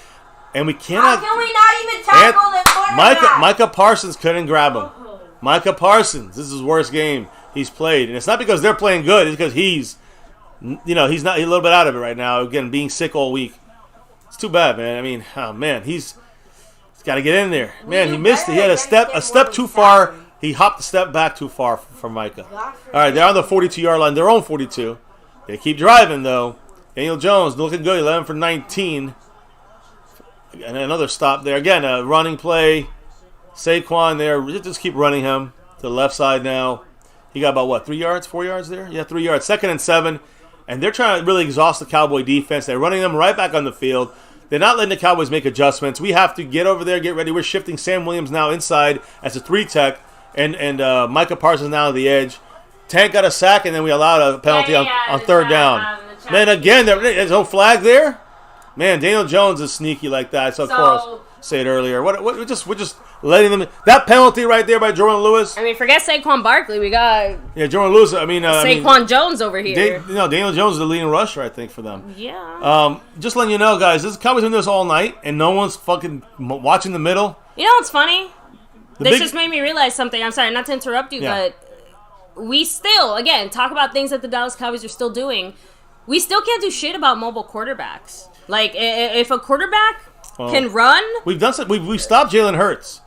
and we cannot. How can we not even tackle the quarterback? Micah Parsons couldn't grab him. Micah Parsons, this is his worst game he's played. And it's not because they're playing good. It's because he's a little bit out of it right now. Again, being sick all week. It's too bad, man. I mean, oh, man, he's got to get in there. Man, he missed it. He had a step too far. He hopped a step back too far for Micah. All right, they're on the 42-yard line, their own 42. They keep driving, though. Daniel Jones looking good, 11 for 19. And another stop there. Again, a running play. Saquon there. Just keep running him to the left side now. He got about, what, 3 yards, 4 yards there? Yeah, 3 yards. 2nd and 7. And they're trying to really exhaust the Cowboy defense. They're running them right back on the field. They're not letting the Cowboys make adjustments. We have to get over there, get ready. We're shifting Sam Williams now inside as a 3-tech. And Micah Parsons now to the edge. Tank got a sack, and then we allowed a penalty on 3rd down. Then again, there's no flag there. Man, Daniel Jones is sneaky like that. I saw Carl say it earlier. We're just letting them. That penalty right there by Jordan Lewis. I mean, forget Saquon Barkley. We got Jordan Lewis. Saquon Jones over here. Daniel Jones is the leading rusher, I think, for them. Yeah. Just letting you know, guys. This Cowboys doing this all night, and no one's fucking watching the middle. You know what's funny? This just made me realize something. I'm sorry, not to interrupt you, but we still, again, talk about things that the Dallas Cowboys are still doing. We still can't do shit about mobile quarterbacks. Like, if a quarterback can run, we've done. We've stopped Jalen Hurts,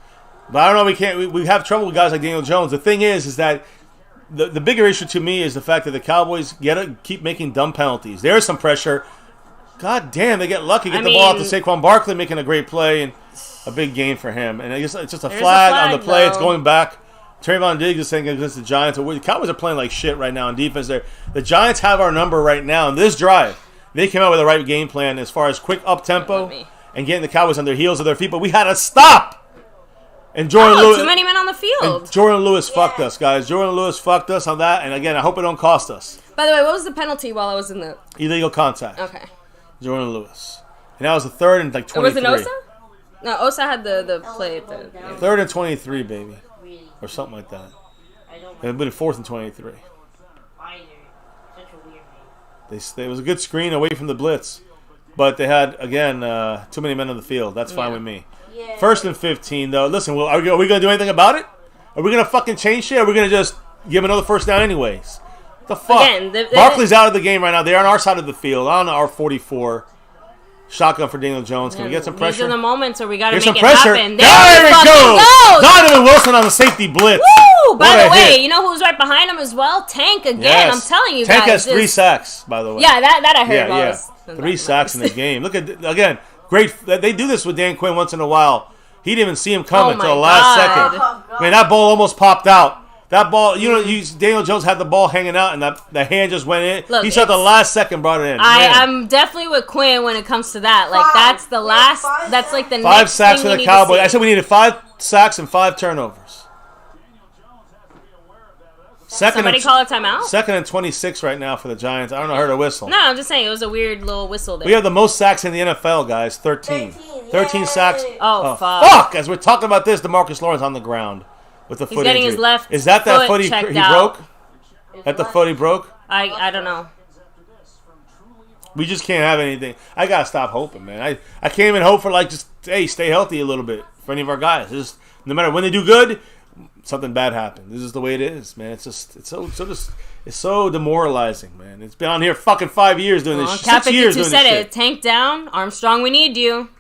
but I don't know. We can't. We have trouble with guys like Daniel Jones. The thing is that the bigger issue to me is the fact that the Cowboys keep making dumb penalties. There is some pressure. God damn, they get lucky. Get the ball out to Saquon Barkley, making a great play and a big gain for him. And it's just a flag on the play. Though. It's going back. Trayvon Diggs is saying against the Giants. The Cowboys are playing like shit right now on defense. The Giants have our number right now in this drive. They came out with the right game plan as far as quick up-tempo and getting the Cowboys on their heels of their feet. But we had to stop. And Jordan Lewis, too many men on the field. And Jordan Lewis fucked us, guys. Jordan Lewis fucked us on that. And again, I hope it don't cost us. By the way, what was the penalty while I was in the... Illegal contact. Okay. Jordan Lewis. And that was the 3rd and 23. Was it Osa? No, Osa had the play at the... 3rd and 23, baby. Or something like that. It would have been 4th and 23. It was a good screen away from the blitz. But they had, again, too many men on the field. That's fine with me. Yeah. 1st and 15, though. Listen, are we going to do anything about it? Are we going to fucking change shit? Or are we going to just give another first down anyways? What the fuck? Again, Barkley's out of the game right now. They're on our side of the field, on our 44. Shotgun for Daniel Jones. Can we get some pressure? These are the moments where we got to make some it pressure. Happen. There it goes! Donovan Wilson on the safety blitz. Woo! By the way, you know who's right behind him as well? Tank again. Yes. I'm telling you Tank guys. Tank has 3 sacks, by the way. Yeah, that I heard. Yeah. 3 sacks in the game. Look at, again, great. They do this with Dan Quinn once in a while. He didn't even see him coming until the last second. Man, that ball almost popped out. That ball, Daniel Jones had the ball hanging out, and the hand just went in. Look, he saw the last second, brought it in. I'm definitely with Quinn when it comes to that. Like, that's the last, that's like the 5 next sacks thing for the Cowboys. I said we needed 5 sacks and 5 turnovers. Somebody call a timeout? 2nd and 26 right now for the Giants. I don't know, I heard a whistle. No, I'm just saying, it was a weird little whistle there. We have the most sacks in the NFL, guys. 13 sacks. Oh, fuck. As we're talking about this, DeMarcus Lawrence on the ground. With the foot getting injury. His left Is that foot he broke? At the foot he broke? I don't know. We just can't have anything. I gotta stop hoping, man. I can't even hope for like just stay healthy a little bit for any of our guys. Just no matter when they do good, something bad happens. This is the way it is, man. It's so demoralizing, man. It's been on here fucking 5 years doing this. 6 years doing this said shit. it. Tank down, Armstrong. We need you.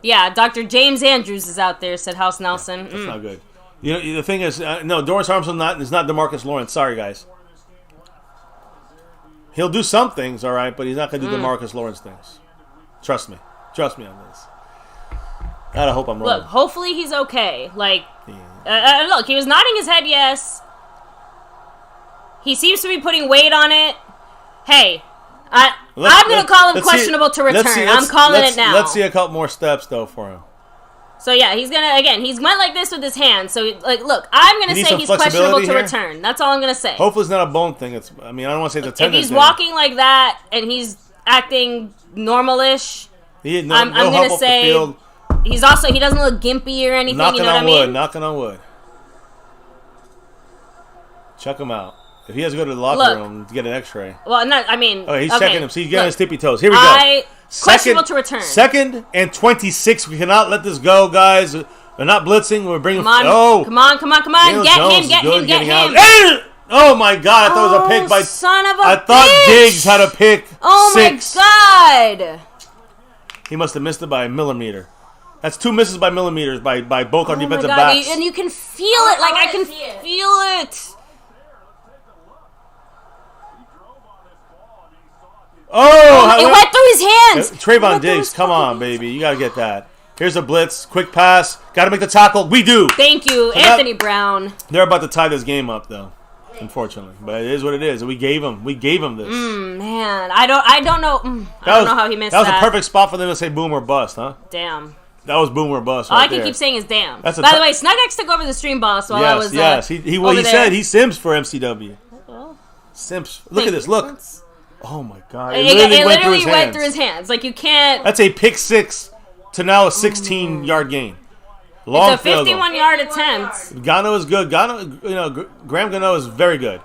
Yeah, Dr. James Andrews is out there. Said House Nelson. That's not good. You know the thing is, no, Dorrance Armstrong is not DeMarcus Lawrence. Sorry, guys. He'll do some things, all right, but he's not going to do DeMarcus Lawrence things. Trust me. Trust me on this. God, I hope I'm wrong. Look, hopefully he's okay. Like, look, he was nodding his head yes. He seems to be putting weight on it. Hey, I'm going to call him questionable to return. I'm calling it now. Let's see a couple more steps, though, for him. So, yeah, he's going to, again, he's went like this with his hand. So, like, look, I'm going to say he's questionable to return. That's all I'm going to say. Hopefully it's not a bone thing. I don't want to say it's a tendon thing. If he's walking like that and he's acting normal-ish, I'm going to say he doesn't look gimpy or anything. Knocking you know on what I wood. mean? Knocking on wood. Check him out. If he has to go to the locker room to get an x-ray. Well, he's checking him. See, he's getting his tippy toes. Here we go. Questionable to return. 2nd and 26. We cannot let this go, guys. They're not blitzing. We're bringing. Come on. Come on. Get him. Oh my God! I thought it was a pick by. Son of a I thought Diggs had a pick. Oh 6. my God! He must have missed it by a millimeter. That's 2 misses by millimeters by both our defensive backs. And you can feel it. Like I can feel it. Oh! It went through his hands. Trayvon Diggs, come on, baby. You got to get that. Here's a blitz. Quick pass. Got to make the tackle. We do. Thank you, Anthony Brown. They're about to tie this game up, though, unfortunately. But it is what it is. We gave him this. Man, I don't know. I don't know how he missed that. That was a perfect spot for them to say boom or bust, huh? Damn. That was boom or bust. All I can keep saying is damn. By the way, Snuggex took over the stream boss while I was he said he simps for MCW. Simps. Look at this. Look. Oh my God! It literally went through his hands. Like you can't. That's a pick 6 to now a 16-yard gain. Long it's a 51-yard attempt. Gano is good. Graham Gano is very good.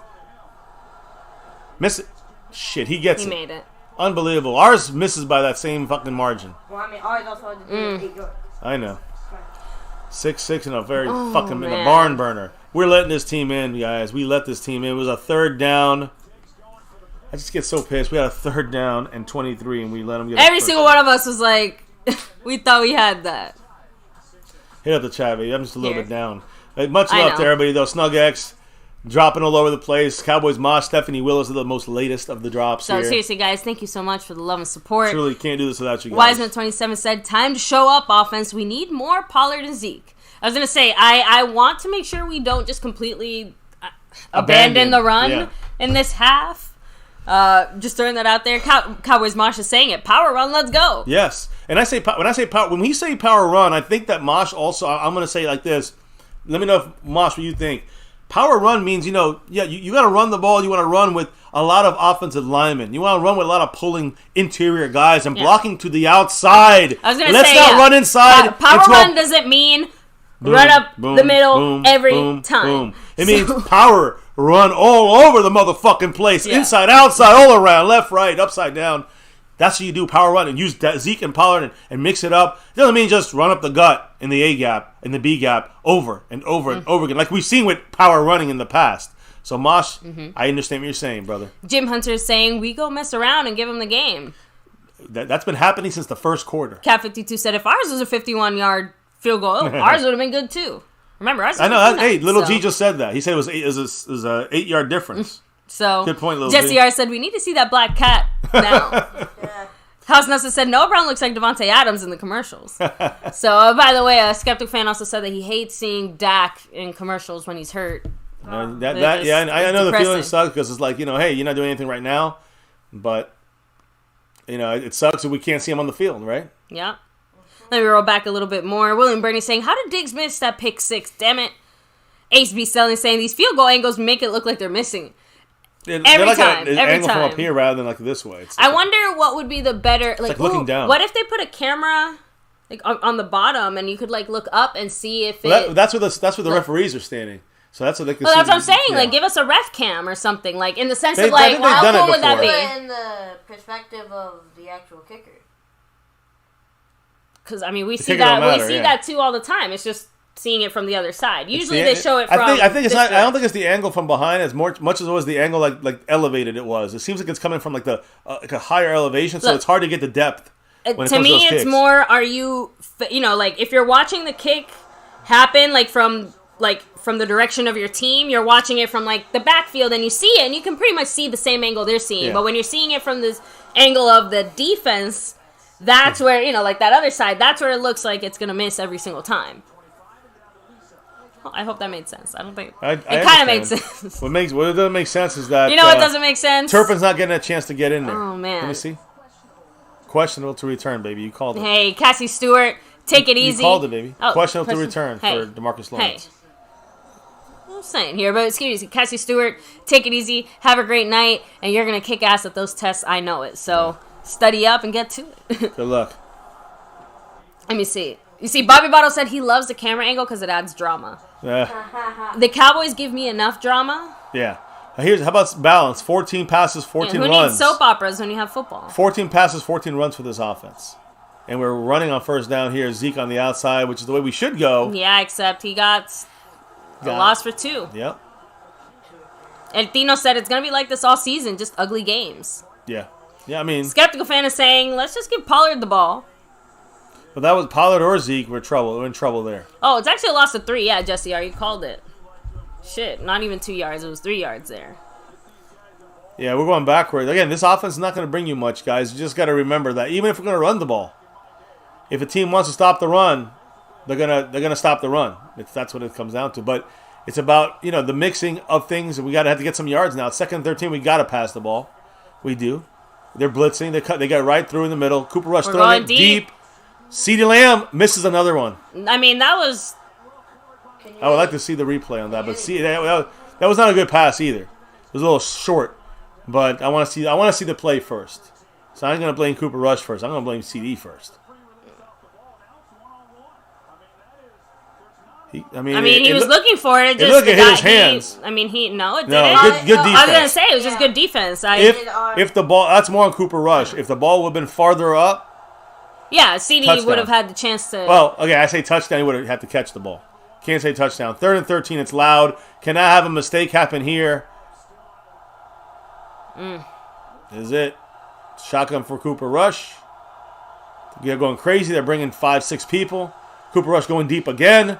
Miss it. Shit, he gets it. He made it. Unbelievable. Ours misses by that same fucking margin. Well, ours also had to do 8 yards. I know. 6-6 and a very fucking in a barn burner. We're letting this team in, guys. We let this team in. It was a 3rd down. I just get so pissed. We had a 3rd down and 23, and we let them get every single one of us was like, we thought we had that. Hit up the chat, baby. I'm just a little bit down. Much love to everybody, though. SnugX dropping all over the place. Cowboys Moss, Stephanie Willis are the most latest of the drops here. Seriously, guys, thank you so much for the love and support. Truly can't do this without you guys. Wiseman27 said, time to show up offense. We need more Pollard and Zeke. I was going to say, I want to make sure we don't just completely abandon the run in this half. Just throwing that out there. Cowboys Mosh is saying it. Power run, let's go. Yes. And when we say power run, I think that Mosh also, I'm going to say it like this. Let me know if Mosh, what you think. Power run means, you got to run the ball. You want to run with a lot of offensive linemen. You want to run with a lot of pulling interior guys and blocking to the outside. I was going to say, let's not run inside. Power run doesn't mean run up the middle every time. It means power run all over the motherfucking place. Inside, outside, all around, left, right, upside down. That's what you do, power run, and use Zeke and Pollard and mix it up. It doesn't mean just run up the gut in the A gap, in the B gap, over and over and over again, like we've seen with power running in the past. So, Mosh, I understand what you're saying, brother. Jim Hunter is saying, we go mess around and give him the game. That's been happening since the first quarter. Cat52 said, if ours was a 51-yard field goal, ours would have been good, too. Remember, ours was I know. Hey, Little so. G just said that. He said it was a 8-yard difference. So, good point, Little Jesse G. R said, we need to see that black cat now. House Nelson said, Noah Brown looks like Devontae Adams in the commercials. So, by the way, a Skeptic fan also said that he hates seeing Dak in commercials when he's hurt. I know the feeling sucks because it's like, hey, you're not doing anything right now, but, it sucks if we can't see him on the field, right? Yeah. Let me roll back a little bit more. William Bernie saying, how did Diggs miss that pick 6? Damn it. Ace B. Selling saying, these field goal angles make it look like they're missing. Every time. Angle from up here rather than like this way. I wonder what would be the better, like looking down. What if they put a camera like on the bottom and you could like look up and see if that's where the referees are standing. So that's what they can. Well, that's what I'm saying. Yeah. Like, give us a ref cam or something. Like, in the sense of like, how cool would that be? In the perspective of the actual kicker. Because I mean, we see that too all the time. It's just seeing it from the other side. Usually they show it from. I think it's not. I don't think it's the angle from behind as much as it was the angle like elevated it was. It seems like it's coming from like like a higher elevation, so it's hard to get the depth. To me, it's more. Are you like if you're watching the kick happen from the direction of your team, you're watching it from like the backfield and you see it and you can pretty much see the same angle they're seeing. Yeah. But when you're seeing it from this angle of the defense, that's where like that other side. That's where it looks like it's gonna miss every single time. I hope that made sense. I don't think it kind of made sense. What doesn't make sense is that what doesn't make sense. Turpin's not getting a chance to get in there. Oh man, let me see. Questionable to return, baby. You called it. Hey, Cassie Stewart, take it easy. You called it, baby. Oh, questionable to return for DeMarcus Lawrence. Hey. I'm saying here, but excuse me, Cassie Stewart, take it easy. Have a great night, and you're gonna kick ass at those tests. I know it. So study up and get to it. Good luck. Let me see. You see, Bobby Bottle said he loves the camera angle because it adds drama. Yeah. The Cowboys give me enough drama. Yeah. How about balance? 14 passes, 14 runs. Who needs soap operas when you have football? 14 passes, 14 runs for this offense. And we're running on first down here. Zeke on the outside, which is the way we should go. Yeah, except he got a loss for 2. Yep. And Tino said it's going to be like this all season, just ugly games. Yeah. Yeah, I mean... Skeptical fan is saying, let's just give Pollard the ball. But that was Pollard or Zeke. We're in trouble there. Oh, it's actually a loss of 3. Yeah, Jesse, you called it. Shit, not even 2 yards. It was 3 yards there. Yeah, we're going backwards. Again, this offense is not going to bring you much, guys. You just got to remember that. Even if we're going to run the ball, if a team wants to stop the run, they're gonna stop the run. That's what it comes down to. But it's about the mixing of things. We have to get some yards now. 2nd and 13, we got to pass the ball. We do. They're blitzing. They got right through in the middle. Cooper Rush throwing it deep. CeeDee Lamb misses another one. I mean, that was... I would like to see the replay on that, but that was not a good pass either. It was a little short, but I want to see the play first. So I'm going to blame Cooper Rush first. I'm going to blame CD first. He was looking for it. It hit his hands. It didn't. No, good defense. I was going to say, it was just good defense. If the ball... That's more on Cooper Rush. If the ball would have been farther up... Yeah, CD would have had the chance to... Well, okay, I say touchdown. He would have had to catch the ball. Can't say touchdown. 3rd and 13, it's loud. Cannot have a mistake happen here. Is it? Shotgun for Cooper Rush. They're going crazy. They're bringing 5-6 people. Cooper Rush going deep again.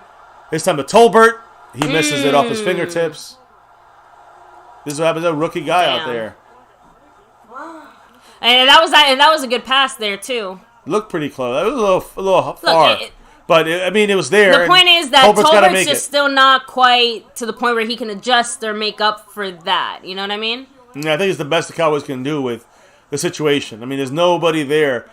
This time to Tolbert. He misses it off his fingertips. This is what happens to a rookie guy out there. And that was a good pass there, too. Looked pretty close. That was a little far. But, it was there. The point is that Tolbert's just still not quite to the point where he can adjust or make up for that. You know what I mean? Yeah, I think it's the best the Cowboys can do with the situation. There's nobody there.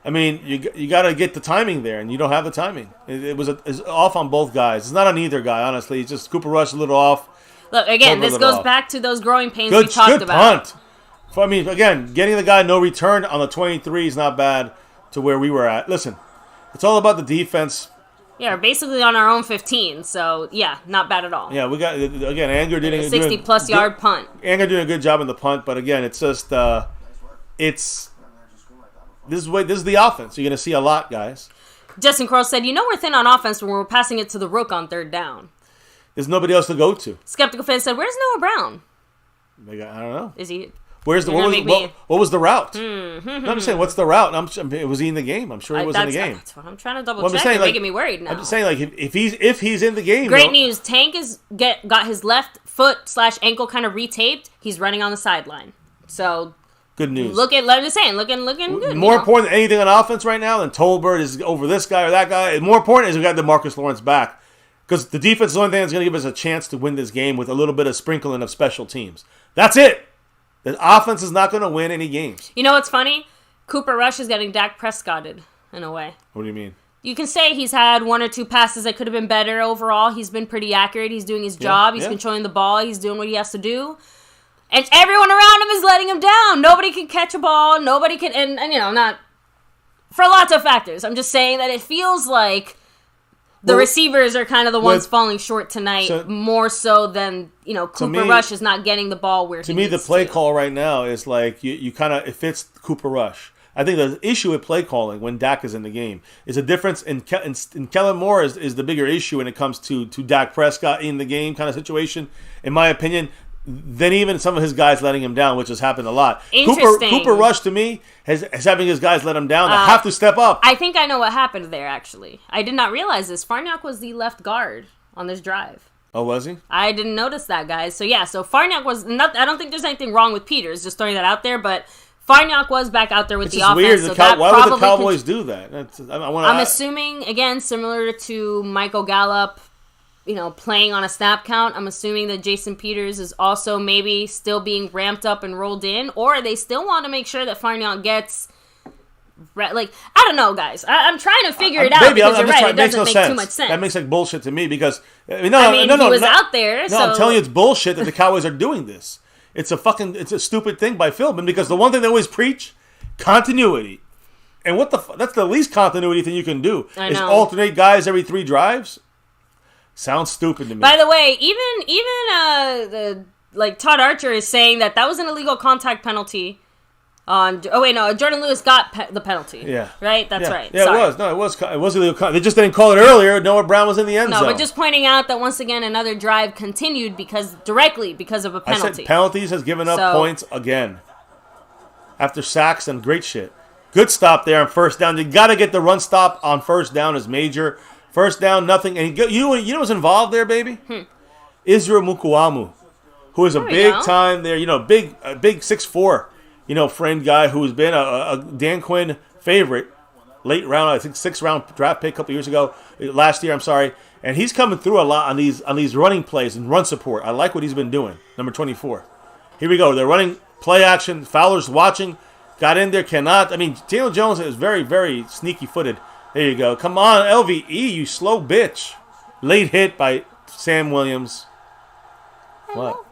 You got to get the timing there, and you don't have the timing. It's off on both guys. It's not on either guy, honestly. It's just Cooper Rush a little off. Look, again, this goes back to those growing pains we talked about. Good punt. Again, getting the guy no return on the 23 is not bad to where we were at. Listen. It's all about the defense. Yeah, we're basically on our own 15, so yeah, not bad at all. Yeah, we got again. Anger doing a 60-plus yard punt. Anger doing a good job in the punt, but again, it's just this is the offense. You're gonna see a lot, guys. Justin Crow said, we're thin on offense when we're passing it to the rook on 3rd down. There's nobody else to go to. Skeptical fan said, "Where's Noah Brown?" I don't know. Is he? What was the route? No, I'm just saying, what's the route? Was he in the game? I'm sure he was in the game. That's what I'm trying to double check. You're making me worried now. I'm just saying, if he's in the game. Great news. Tank got his left foot / ankle kind of retaped. He's running on the sideline. So good news. Looking good. More important than anything on offense right now than Tolbert is over this guy or that guy. And more important is we got DeMarcus Lawrence back. Because the defense is the only thing that's going to give us a chance to win this game with a little bit of sprinkling of special teams. That's it. The offense is not going to win any games. You know what's funny? Cooper Rush is getting Dak Prescotted in a way. What do you mean? You can say he's had 1 or 2 passes that could have been better overall. He's been pretty accurate. He's doing his job. He's controlling the ball. He's doing what he has to do. And everyone around him is letting him down. Nobody can catch a ball. Nobody can, and not for lots of factors. I'm just saying that it feels like the receivers are kind of the ones falling short tonight, more so than, Cooper Rush is not getting the ball where he needs to. To me, the play call right now is like, you kind of, it fits Cooper Rush. I think the issue with play calling when Dak is in the game is a difference in Kellen Moore is the bigger issue when it comes to Dak Prescott in the game kind of situation, in my opinion, than even some of his guys letting him down, which has happened a lot. Cooper Rush, to me, is having his guys let him down. They have to step up. I think I know what happened there, actually. I did not realize this. Farniok was the left guard on this drive. Oh, was he? I didn't notice that, guys. So, yeah, Farniok was not... I don't think there's anything wrong with Peters, just throwing that out there, but... Farniok was back out there with the offense. Weird. So why would the Cowboys do that? I'm assuming, again, similar to Michael Gallup, playing on a snap count, I'm assuming that Jason Peters is also maybe still being ramped up and rolled in, or they still want to make sure that Farniok gets... I don't know, guys. I'm trying to figure it out because you're right. It doesn't make too much sense. That makes bullshit to me because... he was out there, so... No, I'm telling you it's bullshit that the Cowboys are doing this. It's a stupid thing by Philbin because the one thing they always preach, continuity. And that's the least continuity thing you can do. Is alternate guys every 3 drives. Sounds stupid to me. By the way, even Todd Archer is saying that was an illegal contact penalty. Jordan Lewis got the penalty. Yeah. Right? That's right. Yeah, sorry. It was. No, it was illegal. They just didn't call it earlier. Noah Brown was in the end zone. No, but just pointing out that once again another drive continued directly because of a penalty. I said penalties has given up points again. After sacks and great shit. Good stop there on first down. You got to get the run stop on first down is major. First down, nothing. And you know what's involved there, baby? Israel Mukuamu, who is a big time there. Big 6'4". Friend guy who's been a Dan Quinn favorite, late round, I think 6th round draft pick a couple years ago, last year, I'm sorry. And he's coming through a lot on these running plays and run support. I like what he's been doing. Number 24. Here we go. They're running play action. Fowler's watching. Got in there, cannot. Daniel Jones is very, very sneaky footed. There you go. Come on, LVE, you slow bitch. Late hit by Sam Williams. What?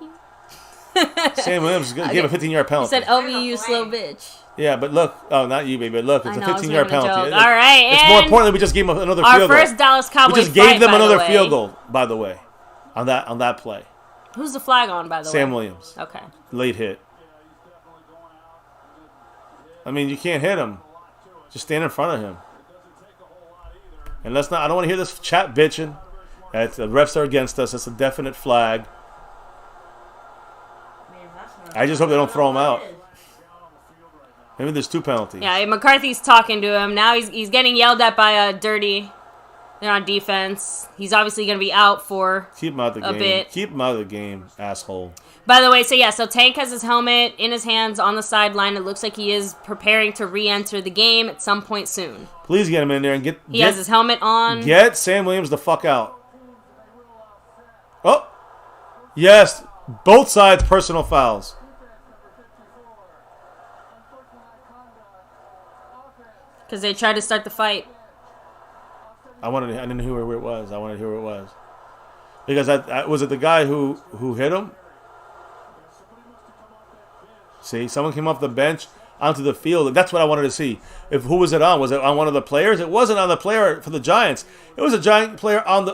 Sam Williams gave a 15-yard penalty. He said, LVU, slow bitch. Yeah, but look. Oh, not you, baby. But look, it's a 15-yard penalty. All right. It's more importantly, we just gave them another field goal. Our first Dallas Cowboys We just gave them another field goal, by the way, on that play. Who's the flag on, by the way? Sam Williams. Okay. Late hit. You can't hit him. Just stand in front of him. And I don't want to hear this chat bitching. The refs are against us. It's a definite flag. I just hope they don't throw him out. Maybe there's 2 penalties. Yeah, McCarthy's talking to him. Now he's getting yelled at by Dirty. They're on defense. He's obviously going to be out for Keep him out of the game. Bit. Keep him out of the game, asshole. By the way, so Tank has his helmet in his hands on the sideline. It looks like he is preparing to re-enter the game at some point soon. Please get him in there and get... He has his helmet on. Get Sam Williams the fuck out. Oh! Yes! Both sides personal fouls. Because they tried to start the fight. I didn't hear where it was. I wanted to hear where it was. Because was it the guy who hit him? See, someone came off the bench onto the field. That's what I wanted to see. Who was it on? Was it on one of the players? It wasn't on the player for the Giants. It was a Giant player on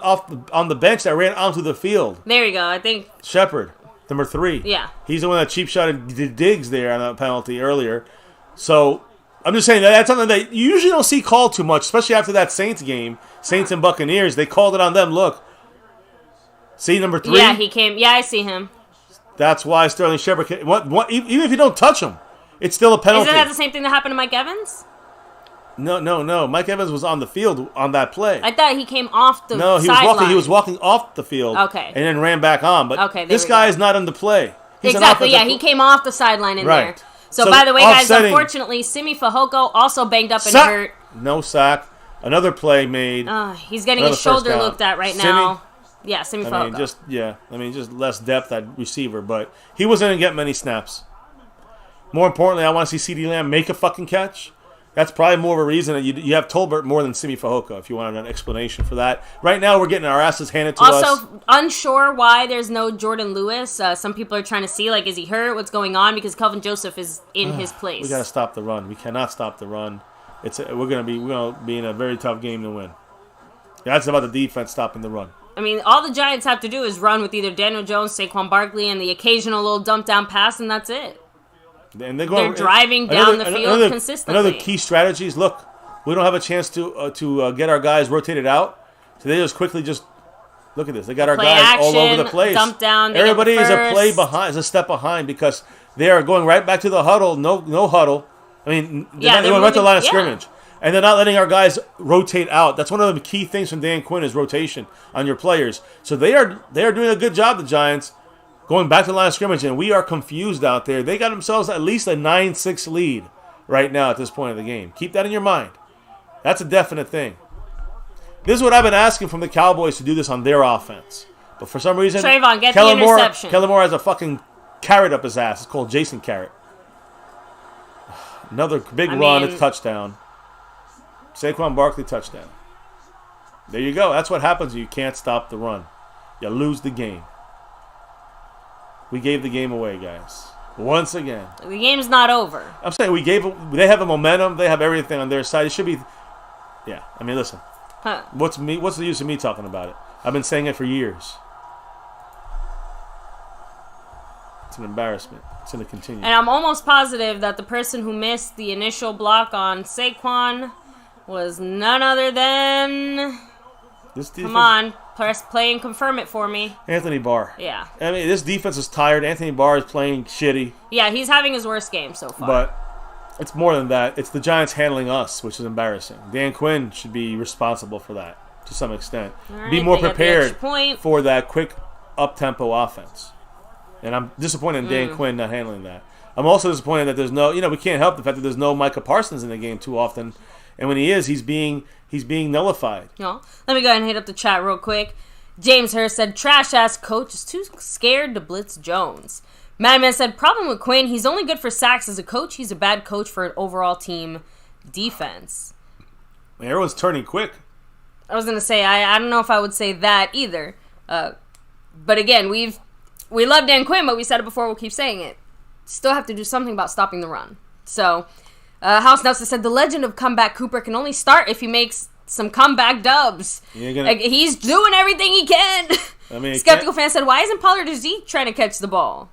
the bench that ran onto the field. There you go. I think Shepard, number 3. Yeah, he's the one that cheap shotted Diggs there on that penalty earlier. So I'm just saying that's something that you usually don't see called too much, especially after that Saints game, Saints and Buccaneers. They called it on them. Look, see number 3. Yeah, he came. Yeah, I see him. That's why Sterling Shepard. Even if you don't touch him, it's still a penalty. Isn't that the same thing that happened to Mike Evans? No. Mike Evans was on the field on that play. I thought he came off the No, he was walking off the field. Okay. And then ran back on. But this guy is not on the play. He's exactly, yeah. He came off the sideline in there. So, by the way, guys, unfortunately, Simi Fehoko also banged up and hurt. No sack. Another play made. He's getting his shoulder looked at right now. Yeah, Simi Fehoko. Just less depth at receiver, but he wasn't going to get many snaps. More importantly, I want to see CeeDee Lamb make a fucking catch. That's probably more of a reason that you have Tolbert more than Simi Fehoko, if you want an explanation for that. Right now, we're getting our asses handed to us. Also, unsure why there's no Jordan Lewis. Some people are trying to see, is he hurt? What's going on? Because Kelvin Joseph is in his place. We got to stop the run. We cannot stop the run. We're going to be in a very tough game to win. That's about the defense stopping the run. I mean, all the Giants have to do is run with either Daniel Jones, Saquon Barkley, and the occasional little dump down pass, and that's it. And they're driving down the field consistently. Another key strategy is, look, we don't have a chance to get our guys rotated out, so they just quickly look at this. They got our guys action, all over the place. Dump down. Everybody is a step behind because they are going right back to the huddle. No huddle. I mean, they're going right to the line of scrimmage. And they're not letting our guys rotate out. That's one of the key things from Dan Quinn is rotation on your players. So they are doing a good job, the Giants, going back to the line of scrimmage, and we are confused out there. They got themselves at least a 9-6 lead right now at this point of the game. Keep that in your mind. That's a definite thing. This is what I've been asking from the Cowboys to do this on their offense. But for some reason, Trayvon, get the interception. Kellen Moore has a fucking carrot up his ass. It's called Jason Carrot. Another big run, it's touchdown. Saquon Barkley touchdown. There you go. That's what happens when you can't stop the run. You lose the game. We gave the game away, guys. Once again. The game's not over. I'm saying they have the momentum. They have everything on their side. It should be. Yeah. I mean, listen. Huh. What's the use of me talking about it? I've been saying it for years. It's an embarrassment. It's going to continue. And I'm almost positive that the person who missed the initial block on Saquon was none other than... Come on, press play and confirm it for me. Anthony Barr. Yeah. I mean, this defense is tired. Anthony Barr is playing shitty. Yeah, he's having his worst game so far. But it's more than that. It's the Giants handling us, which is embarrassing. Dan Quinn should be responsible for that to some extent. Right, be more prepared for that quick up-tempo offense. And I'm disappointed in Dan Quinn not handling that. I'm also disappointed that there's no, we can't help the fact that there's no Micah Parsons in the game too often. And when he is, he's being nullified. No. Let me go ahead and hit up the chat real quick. James Hurst said, trash-ass coach is too scared to blitz Jones. Madman said, problem with Quinn, he's only good for sacks as a coach. He's a bad coach for an overall team defense. Everyone's turning quick. I was going to say, I don't know if I would say that either. But again, we love Dan Quinn, but we said it before, we'll keep saying it. Still have to do something about stopping the run. So... House Nelson said, the legend of Comeback Cooper can only start if he makes some comeback dubs. He's doing everything he can. Skeptical fan said, why isn't Pollard or Zeke trying to catch the ball?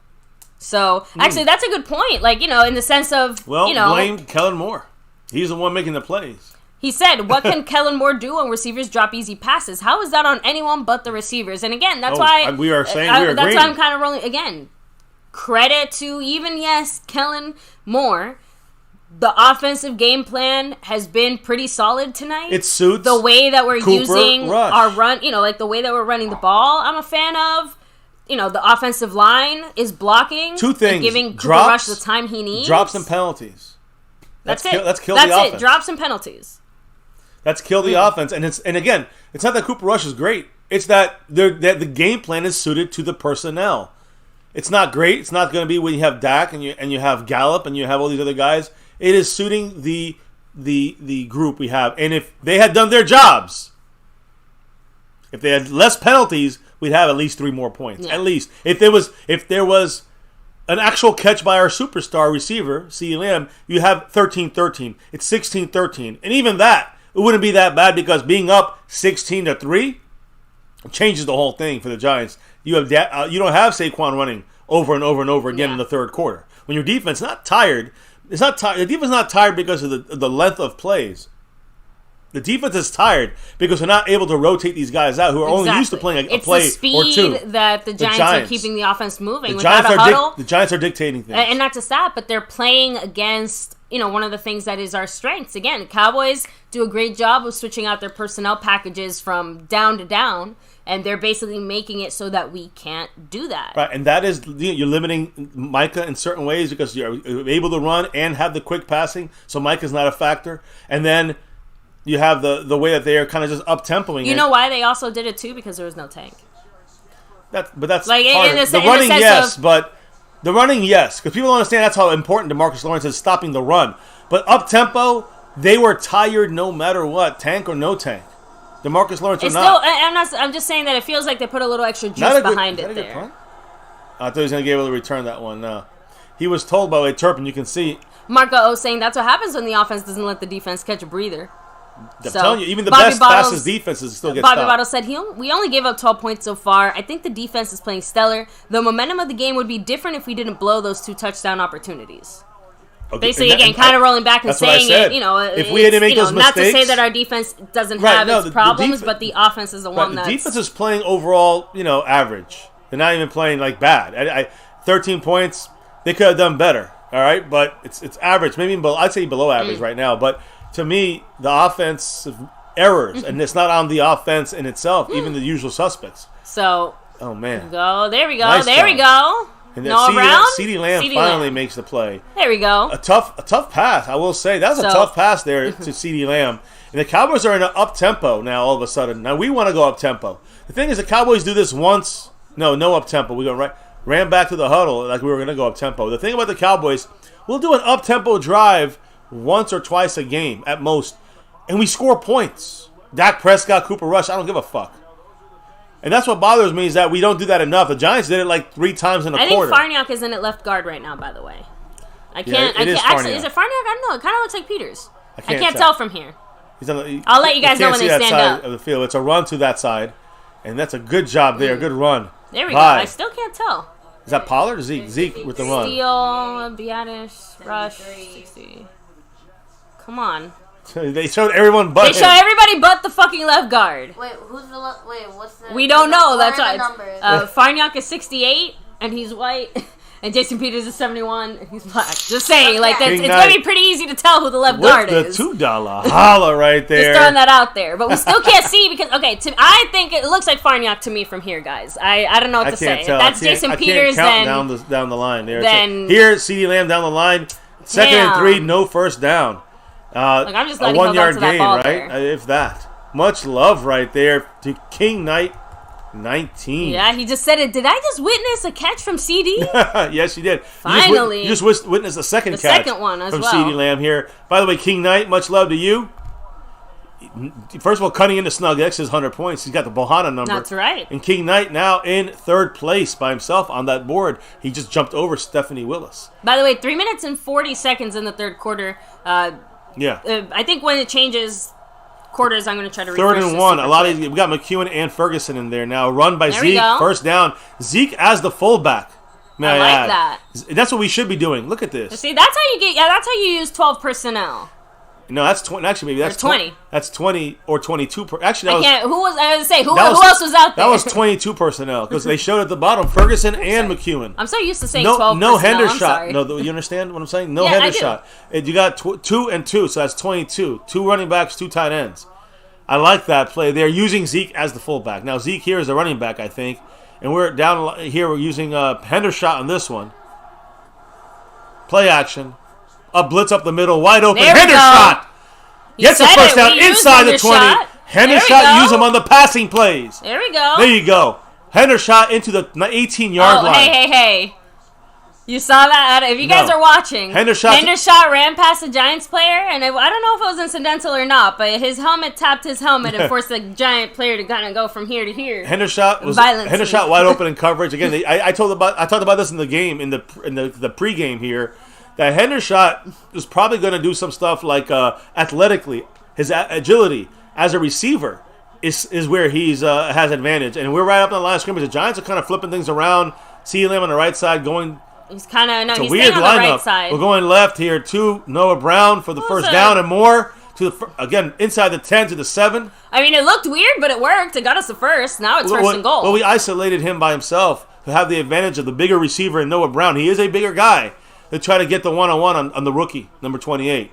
So, actually, that's a good point. In the sense of, blame Kellen Moore. He's the one making the plays. He said, what can Kellen Moore do when receivers drop easy passes? How is that on anyone but the receivers? And again, that's why... we are saying we are that's why I'm kind of rolling... Again, credit to Kellen Moore... The offensive game plan has been pretty solid tonight. It suits the way that we're Cooper using Rush. Our run, the way that we're running the ball. I'm a fan of. The offensive line is blocking. Two things. And giving Cooper Rush the time he needs. Drops and penalties. That's it. Let's kill the offense. That's it. Drops and penalties. Let's kill the offense. And again, it's not that Cooper Rush is great. It's that the game plan is suited to the personnel. It's not great. It's not going to be when you have Dak and you have Gallup and you have all these other guys. It is suiting the group we have. And if they had done their jobs, if they had less penalties, we'd have at least 3 more points. Yeah. At least. If there was an actual catch by our superstar receiver, CeeDee Lamb, you have 13-13. It's 16-13. And even that, it wouldn't be that bad because being up 16-3 changes the whole thing for the Giants. You don't have Saquon running over and over and over again in the third quarter. When your defense is not tired... It's not tired. The defense is not tired because of the length of plays. The defense is tired because we're not able to rotate these guys out who are only used to playing a play or two. It's the speed that the Giants are keeping the offense moving. Without a huddle, the Giants are dictating things. And not just that, but they're playing against one of the things that is our strengths. Again, the Cowboys do a great job of switching out their personnel packages from down to down. And they're basically making it so that we can't do that. Right, and that is, you're limiting Micah in certain ways because you're able to run and have the quick passing, so Micah's not a factor. And then you have the way that they are kind of just up-tempoing it. You know why they also did it, too? Because there was no tank. That's part of the running, yes, but the running, yes. Because people don't understand that's how important DeMarcus Lawrence is stopping the run. But up-tempo, they were tired no matter what, tank or no tank. DeMarcus Lawrence or not. I'm just saying that it feels like they put a little extra juice behind it there. Punt? I thought he was going to be able to return that one. No. He was told by Turpin, you can see. Marco O saying that's what happens when the offense doesn't let the defense catch a breather. I'm telling you, even the best, fastest defenses still get Bobby stopped. Bottle said, we only gave up 12 points so far. I think the defense is playing stellar. The momentum of the game would be different if we didn't blow those 2 touchdown opportunities. Okay, basically, again, kind of rolling back and saying it, if we didn't make those mistakes, not to say that our defense doesn't have its problems, but the offense is the one that's... The defense is playing overall, average. They're not even playing, bad. 13 points, they could have done better, all right? But it's average, maybe I'd say below average right now. But to me, the offensive errors, and it's not on the offense in itself, even the usual suspects. So... Oh, man. There we go. Nice there job. we go. And Noah Brown? CeeDee Lamb finally makes the play. There we go. A tough pass, I will say. That was a tough pass there to CeeDee Lamb. And the Cowboys are in an up-tempo now all of a sudden. Now, we want to go up-tempo. The thing is, the Cowboys do this once. No up-tempo. We ran back to the huddle like we were going to go up-tempo. The thing about the Cowboys, we'll do an up-tempo drive once or twice a game at most, and we score points. Dak Prescott, Cooper Rush, I don't give a fuck. And that's what bothers me is that we don't do that enough. The Giants did it 3 times in a quarter. I think Farniok is in at left guard right now, by the way. I can't actually, is it Farniok? I don't know. It kind of looks like Peters. I can't tell from here. I'll let you guys know when they stand up. Of the field. It's a run to that side, and that's a good job there. Good run. There we go. I still can't tell. Is that Pollard or Zeke? Zeke with the run. Steele, Biadasz, Rush, 60. Come on. They showed everyone but They showed everybody but the fucking left guard. Wait, what's the... We don't know. That's why. Farniok is 68, and he's white. And Jason Peters is 71, and he's black. Just saying, it's going to be pretty easy to tell who the left guard is. With the $2 holla right there. Just throwing that out there. But we still can't see because, I think it looks like Farniok to me from here, guys. I don't know what to say. Tell. If that's Jason Peters, then... down the line there. Here, CeeDee Lamb down the line. 2nd and 3, no first down. I'm just letting a 1 yard to gain, right? If that. Much love right there to King Knight 19. Yeah, he just said it. Did I just witness a catch from CD? Yes, you did. Finally. You just witnessed a second catch. The second one as from well. CeeDee Lamb here. By the way, King Knight, much love to you. First of all, cutting into Snug X is 100 points. He's got the Bohana number. That's right. And King Knight now in 3rd place by himself on that board. He just jumped over Stephanie Willis. By the way, 3 minutes and 40 seconds in the 3rd quarter. I think when it changes quarters, I'm going to try to refresh 3rd and 1. A lot of we got McEwen and Ferguson in there now. Run by Zeke. First down. Zeke as the fullback. I like that. That's what we should be doing. Look at this. See, that's how you get. Yeah, that's how you use 12 personnel. No, that's 20. Actually, maybe that's 20. That's 20 or 22. Actually, that I can't. Who was? I was going to say who else was out there? That was 22 personnel because they showed at the bottom Ferguson and McEwen. I'm so used to saying 12. No personnel. Hendershot. No, you understand what I'm saying? No Hendershot. You got 2 and 2, so that's 22. 2 running backs, 2 tight ends. I like that play. They're using Zeke as the fullback. Now Zeke here is the running back, I think, and we're down here. We're using Hendershot on this one. Play action. A blitz up the middle, wide open. Hendershot gets the first down inside the 20. Hendershot use him on the passing plays. There we go. There you go. Hendershot into the 18-yard line. Hey. You saw that? If you guys are watching, Hendershot ran past the Giants player, and I don't know if it was incidental or not, but his helmet tapped his helmet and forced the Giant player to kind of go from here to here. Hendershot wide open in coverage. Again, I talked about this in the game in the pregame here. That Hendershot is probably going to do some stuff like athletically, his agility as a receiver is where he's has advantage, and we're right up on the line of scrimmage. The Giants are kind of flipping things around. CeeDee Lamb on the right side going. He's kind of he's staying on the right side. We're going left here to Noah Brown for the first down and more. Again, inside the 10 to the 7. I mean, it looked weird, but it worked. It got us the first. Now it's first and goal. Well, we isolated him by himself to have the advantage of the bigger receiver in Noah Brown. He is a bigger guy. They try to get the one-on-one on the rookie, number 28,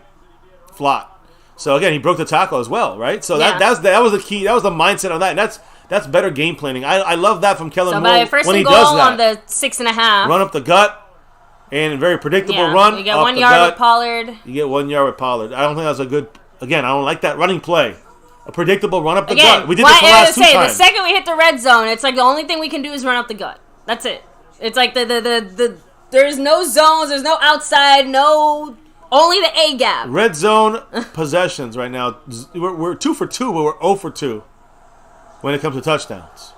Flott. So, again, he broke the tackle as well, right? So that was the key. That was the mindset on that. And that's better game planning. I love that from Kellen Moore when he does that. First and goal on the 6.5. Run up the gut. And a very predictable run. You get 1 yard with Pollard. You get 1 yard with Pollard. I don't think that's a good. Again, I don't like that running play. A predictable run up the gut. We did this the last 2 times. The second we hit the red zone, it's like the only thing we can do is run up the gut. That's it. It's like there's no zones. There's no outside. Only the A gap. Red zone possessions right now. We're 2 for 2, but we're 0 for 2 when it comes to touchdowns.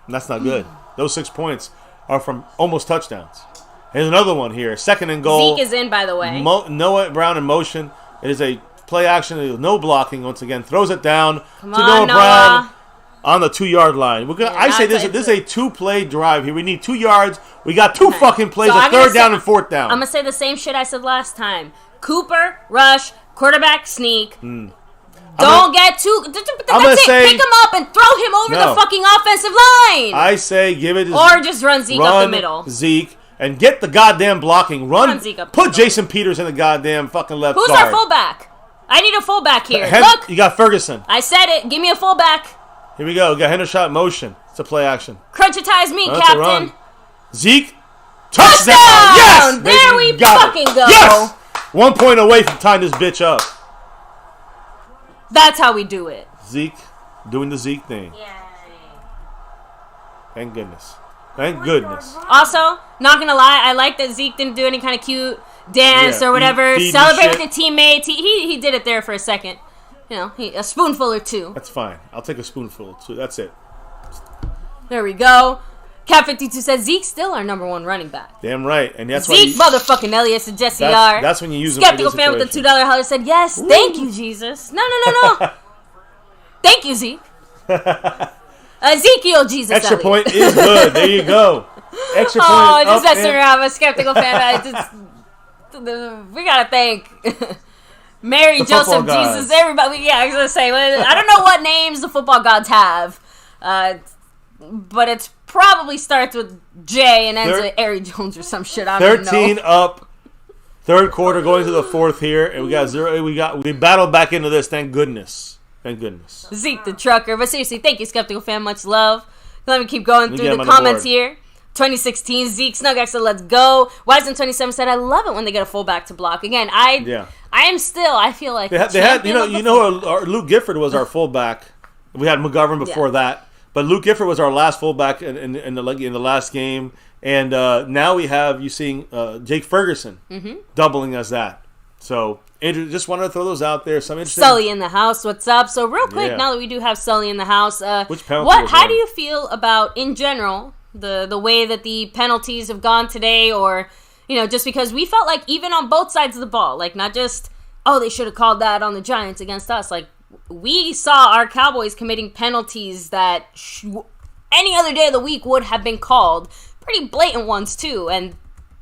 And that's not good. Those 6 points are from almost touchdowns. Here's another one here. 2nd and goal. Zeke is in, by the way. Noah Brown in motion. It is a play action, no blocking once again. Throws it down to Noah Brown on the 2-yard line. I say this is a 2-play drive here. We need 2 yards. We got 2 fucking plays, so a 3rd down and 4th down. I'm going to say the same shit I said last time. Cooper, rush, quarterback sneak. Don't get too... That's it. Pick him up and throw him over the fucking offensive line. I say give it... Or just run Zeke up the middle. Zeke. And get the goddamn blocking. Put Jason Peters in the goddamn fucking left guard. Who's our fullback? I need a fullback here. Look. You got Ferguson. I said it. Give me a fullback. Here we go. We got Hendershot motion. It's a play action. Crunchitize me, Captain. Zeke. Touchdown! Yes! There we fucking go. Yes! 1 point away from tying this bitch up. That's how we do it. Zeke doing the Zeke thing. Yay. Thank goodness. Thank goodness. Also, not gonna lie, I like that Zeke didn't do any kind of cute dance or whatever. Celebrate with the teammates. He did it there for a second. You know, a spoonful or 2. That's fine. I'll take a spoonful too. That's it. There we go. Cat 52 says Zeke's still our number 1 running back. Damn right, and that's Zeke motherfucking Elias and Jesse R. That's when you use Skeptical fan with the $2 holler said yes. Ooh. Thank you, Jesus. No. Thank you, Zeke. Ezekiel Jesus. Extra Elliott. point is good. There you go. Extra point. Oh, just messing around. I'm a skeptical fan. We gotta thank Mary, Joseph, Jesus, everybody. Yeah, I was gonna say. I don't know what names the football gods have, but it probably starts with J and ends with Ari Jones or some shit. I don't know. 13 up. 3rd quarter going to the 4th here, and we got 0. We battled back into this. Thank goodness. Thank goodness. Zeke the trucker. But seriously, thank you, Skeptical fan. Much love. Let me keep going through the comments here. 2016, Zeke Snuggax said, let's go. Wisen27 said, I love it when they get a fullback to block. Again, I am still, I feel like they had our Luke Gifford was our fullback. We had McGovern before that. But Luke Gifford was our last fullback in the last game. And now we have, Jake Ferguson doubling as that. So, Andrew, just wanted to throw those out there. Some interesting. Sully in the house. What's up? So, real quick, now that we do have Sully in the house, which penalty? How do you feel about, in general, the way that the penalties have gone today? Or, just because we felt like even on both sides of the ball, like not just, they should have called that on the Giants against us. Like, we saw our Cowboys committing penalties that any other day of the week would have been called. Pretty blatant ones, too. And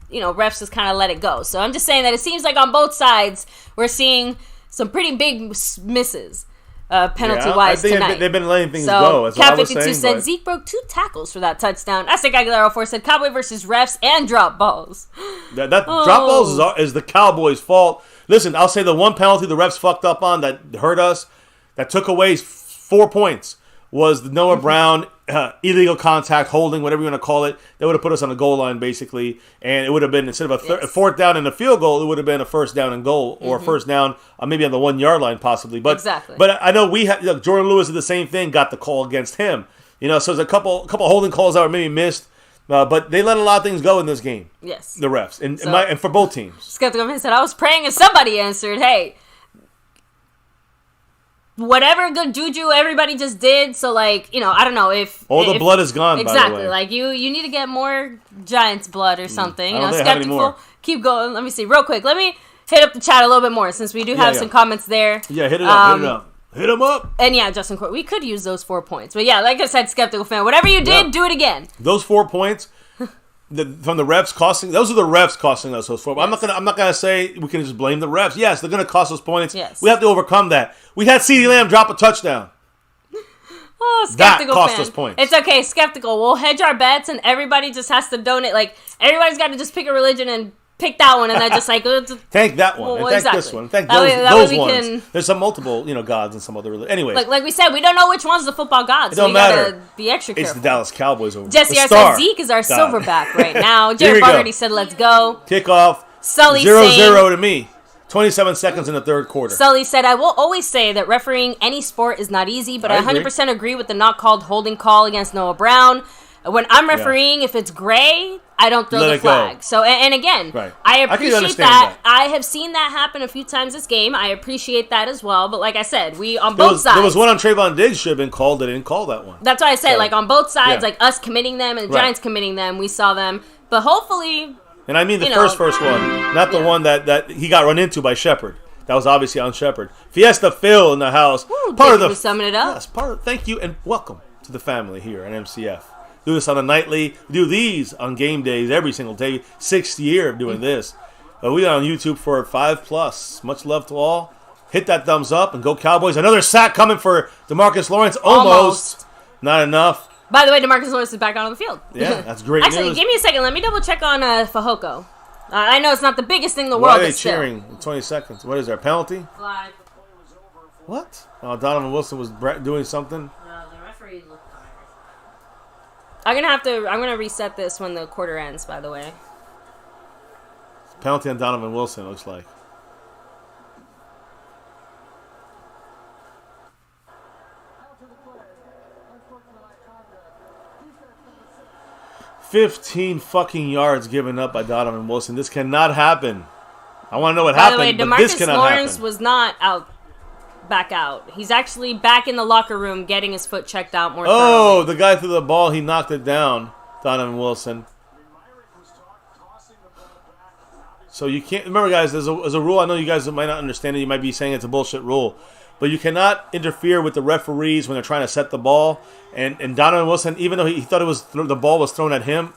refs just kind of let it go. So I'm just saying that it seems like on both sides we're seeing some pretty big misses penalty-wise tonight. They've been letting things go. Cat 52 said Zeke broke 2 tackles for that touchdown. I think Aguilera 4 said Cowboy versus refs and drop balls. That drop balls is the Cowboys' fault. Listen, I'll say the one penalty the refs fucked up on that hurt us, that took away 4 points, was the Noah Brown illegal contact, holding, whatever you want to call it. That would have put us on the goal line, basically. And it would have been, instead of a 4th down and a field goal, it would have been a 1st down and goal, or a 1st down maybe on the 1-yard line, possibly. But, exactly. But I know Jordan Lewis did the same thing, got the call against him. So there's a couple holding calls that were maybe missed. But they let a lot of things go in this game. Yes. The refs. And for both teams. Skeptical Man said, I was praying and somebody answered, hey, whatever good juju everybody just did, so I don't know if all the blood is gone. Exactly, by the way. like you need to get more Giants blood or something. I don't think Skeptical, keep going. Let me see real quick. Let me hit up the chat a little bit more since we do have some comments there. Yeah, hit it up. Hit them up. And Justin Court, we could use those 4 points, but like I said, Skeptical fan, whatever you did, do it again. Those 4 points. From the refs costing, those are the refs costing us those 4. Yes. I'm not gonna say we can just blame the refs. Yes, they're gonna cost us points. Yes. We have to overcome that. We had CeeDee Lamb drop a touchdown. Oh, Skeptical that cost fan. us points. It's okay, Skeptical. We'll hedge our bets, and everybody just has to donate. Like everybody's got to just pick a religion and pick that one, and then just thank that one, and thank this one, thank those ones. There's some multiple, gods and some other religion. Anyway, like we said, we don't know which one's the football gods. It don't matter. Gotta be extra careful. It's the Dallas Cowboys over. Jesse R said Zeke is our silverback right now. Jared already said let's go. Kickoff. Sully 0-0 to me. 27 seconds in the 3rd quarter. Sully said, I will always say that refereeing any sport is not easy, but I 100% agree with the not called holding call against Noah Brown. When I'm refereeing, if it's gray, I don't throw the flag. So, and again, I appreciate that. I have seen that happen a few times this game. I appreciate that as well. But like I said, we on both sides. There was one on Trayvon Diggs should have been called. They didn't call that one. That's why I said, on both sides, like us committing them and the Giants committing them, we saw them. But hopefully... And I mean the first one, not the one that he got run into by Shepard. That was obviously on Shepard. Fiesta Phil in the house. Woo, summing it up. Yes, thank you and welcome to the family here at MCF. Do this on a nightly. We do these on game days every single day. 6th year of doing this. We got on YouTube for 5+. Much love to all. Hit that thumbs up and go Cowboys. Another sack coming for DeMarcus Lawrence. Almost. Not enough. By the way, DeMarcus Lawrence is back out on the field. Yeah, that's great Actually, news. give me a second. Let me double check on Fehoko. I know it's not the biggest thing in the Why world. are they but still. cheering in 20 seconds? What is there, a penalty? Flag. What? Oh, Donovan Wilson was doing something? The referee looked tired. I'm gonna reset this when the quarter ends, by the way. Penalty on Donovan Wilson, it looks like. $15 fucking yards given up by Donovan Wilson. This cannot happen. I want to know what happened, By the way, but this DeMarcus cannot Lawrence happen. was not back out. He's actually back in the locker room getting his foot checked out more thoroughly. Oh, the guy threw the ball. He knocked it down, Donovan Wilson. So you can't... Remember, guys, there's a rule. I know you guys might not understand it. You might be saying it's a bullshit rule. But you cannot interfere with the referees when they're trying to set the ball. And Donovan Wilson, even though he thought the ball was thrown at him,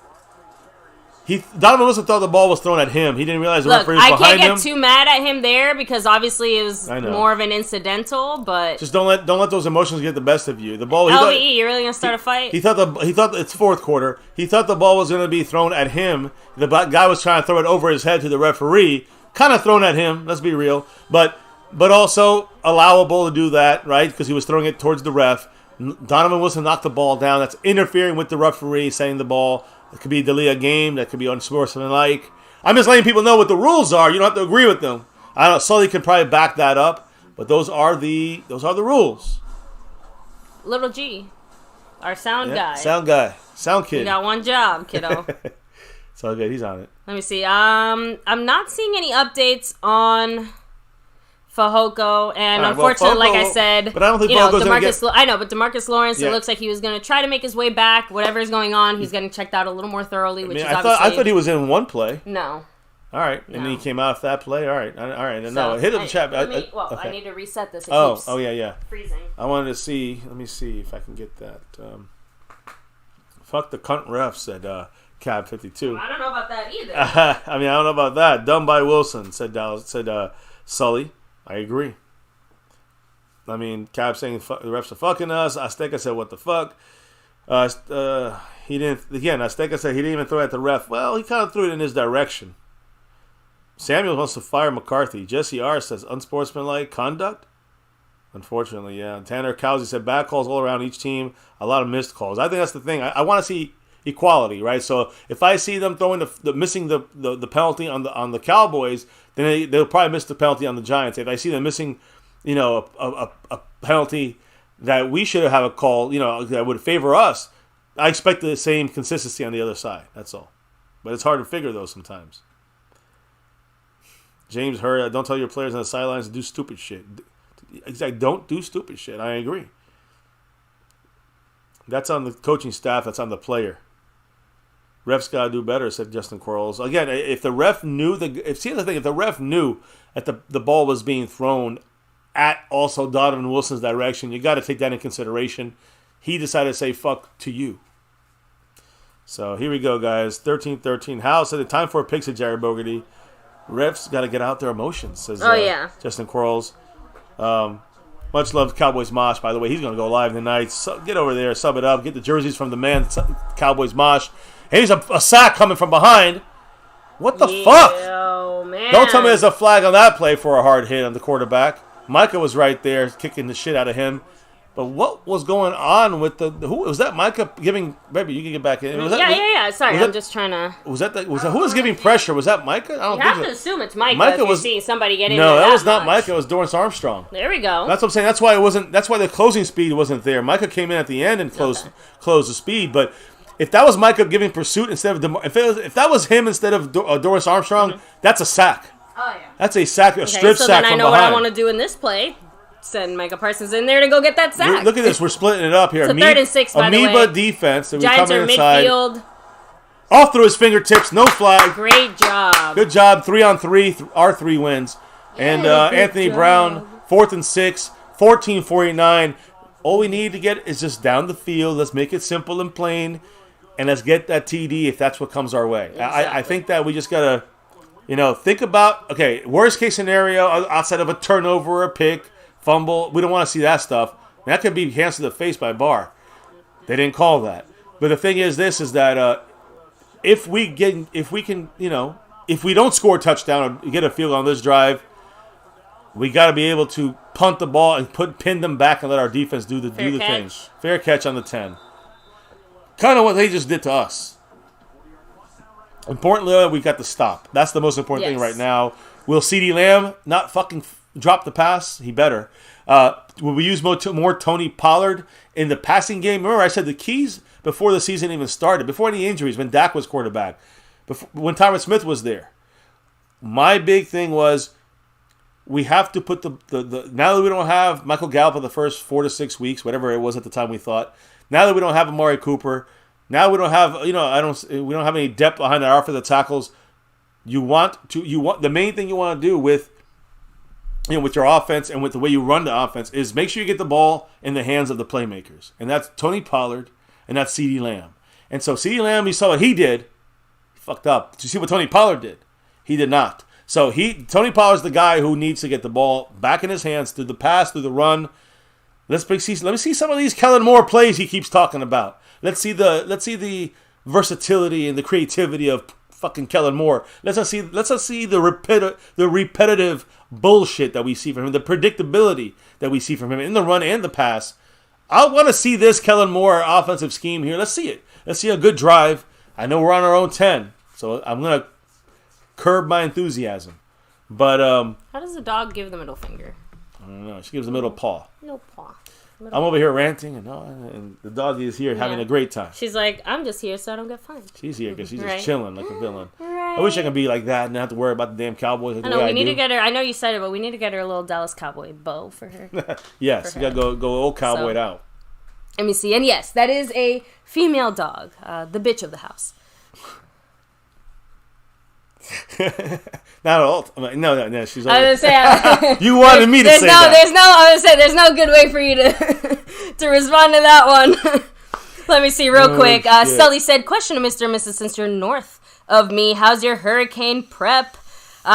Donovan Wilson thought the ball was thrown at him. He didn't realize the referee was behind him. I can't get too mad at him there because obviously it was more of an incidental. But just don't let those emotions get the best of you. The ball. LVE, you're really gonna start a fight? He thought it's fourth quarter. He thought the ball was gonna be thrown at him. The guy was trying to throw it over his head to the referee. Kind of thrown at him. Let's be real, but also allowable to do that, right? Because he was throwing it towards the ref. Donovan Wilson knocked the ball down. That's interfering with the referee, saying the ball. It could be delay a game. That could be unsportsmanlike. I'm just letting people know what the rules are. You don't have to agree with them. I don't know. Sully could probably back that up, but those are the rules. Little G, our sound guy. Sound kid. You got one job, kiddo. It's all good. He's on it. Let me see. I'm not seeing any updates on Fehoko, and unfortunately, like I said, but I don't think Fehoko's gonna get... I know, but DeMarcus Lawrence, it looks like he was going to try to make his way back. Whatever's going on, he's getting checked out a little more thoroughly, which is obviously... I thought he was in one play. No. All right, and then he came out of that play. All right. No, hit him, chat. Okay. I need to reset this. Yeah. Freezing. I wanted to see. Let me see if I can get that. Fuck the cunt ref, said Cab 52. I don't know about that either. I don't know about that. Done by Wilson, said Sully. I agree. I mean, Cab saying the refs are fucking us. Azteca said, what the fuck? He didn't. Again, Azteca said he didn't even throw it at the ref. Well, he kind of threw it in his direction. Samuel wants to fire McCarthy. Jesse R. says unsportsmanlike conduct. Unfortunately, yeah. Tanner Cowsey said bad calls all around each team. A lot of missed calls. I think that's the thing. I want to see equality, right? So if I see them throwing missing the penalty on the Cowboys, then they'll probably miss the penalty on the Giants. If I see them missing, a penalty that we should have a call, that would favor us, I expect the same consistency on the other side. That's all. But it's hard to figure those sometimes. James Hurd, don't tell your players on the sidelines to do stupid shit. Exactly, don't do stupid shit. I agree. That's on the coaching staff. That's on the player. Refs gotta do better, said Justin Quarles. Again, if the ref knew if the ref knew that the ball was being thrown at also Donovan Wilson's direction, you got to take that in consideration. He decided to say fuck to you. So here we go, guys. 13-13. Hal said the time for a pick, said Jerry Bogarty. Refs got to get out their emotions, says Justin Quarles. Much love, Cowboys Mosh, by the way. He's going to go live tonight. So get over there, sub it up. Get the jerseys from the man, Cowboys Mosh. Here's a sack coming from behind. What the fuck? Man. Don't tell me there's a flag on that play for a hard hit on the quarterback. Micah was right there kicking the shit out of him. But what was going on with who was that? Micah giving? Baby, you can get back in. Yeah. Sorry, I'm just trying to. Who was giving pressure? Was that Micah? I don't think. You have to assume it's Micah if you're seeing somebody get in. No, that was not much. Micah. It was Dorrance Armstrong. There we go. That's what I'm saying. That's why it wasn't. That's why the closing speed wasn't there. Micah came in at the end and closed the speed. But if that was Micah giving pursuit instead of if that was him instead of Dorrance Armstrong, that's a sack. Oh yeah. That's a sack, a strip sack from behind. So then I know what I want to do in this play. Send Micah Parsons in there to go get that sack. Look at this. We're splitting it up here. It's a 3rd and 6, by the way. Amoeba defense. So Giants are midfield. Off through his fingertips. No flag. Great job. Good job. 3-on-3. R3 wins. And Anthony Brown, 4th and 6, 14:49. All we need to get is just down the field. Let's make it simple and plain, and let's get that TD if that's what comes our way. Exactly. I think that we just got to, think about, okay, worst case scenario, outside of a turnover or a pick, fumble, we don't want to see that stuff. That could be hands to the face by Barr. They didn't call that. But the thing is that if we don't score a touchdown or get a field on this drive, we got to be able to punt the ball and pin them back and let our defense do the thing. Fair catch on the 10. Kind of what they just did to us. Importantly, we got the stop. That's the most important thing right now. Will CeeDee Lamb not fucking drop the pass? He better. Will we use more Tony Pollard in the passing game? Remember, I said the keys before the season even started, before any injuries, when Dak was quarterback, when Tyron Smith was there. My big thing was, we have to put the now that we don't have Michael Gallup for the first 4 to 6 weeks, whatever it was at the time we thought. Now that we don't have Amari Cooper, now we don't have we don't have any depth behind our offensive tackles. The main thing you want to do with your offense and with the way you run the offense is make sure you get the ball in the hands of the playmakers, and that's Tony Pollard and that's CeeDee Lamb. And so CeeDee Lamb, you saw what he did. He fucked up. Did you see what Tony Pollard did? He did not. So Tony Pollard's the guy who needs to get the ball back in his hands through the pass, through the run. Let me see some of these Kellen Moore plays he keeps talking about. Let's see the versatility and the creativity of fucking Kellen Moore. Let's not see the repetitive bullshit that we see from him, the predictability that we see from him in the run and the pass. I want to see this Kellen Moore offensive scheme here. Let's see it. Let's see a good drive. I know we're on our own 10, so I'm gonna curb my enthusiasm. But how does the dog give the middle finger? I don't know. She gives the middle paw. Middle paw. I'm over here ranting, and the dog is here having a great time. She's like, I'm just here so I don't get fined. She's here because she's just chilling like a villain. Right. I wish I could be like that and not have to worry about the damn Cowboys. I know, we need to get her, I know you said it, but we need to get her a little Dallas Cowboy bow for her. Yes, you got to go old cowboy out. Let me see. And yes, that is a female dog, the bitch of the house. Not at all. No. She's. I was gonna say you wanted me to say that. I was gonna say there's no good way for you to respond to that one. Let me see real quick. Sully said, "Question to Mr. and Mrs. Since you're north of me, how's your hurricane prep?"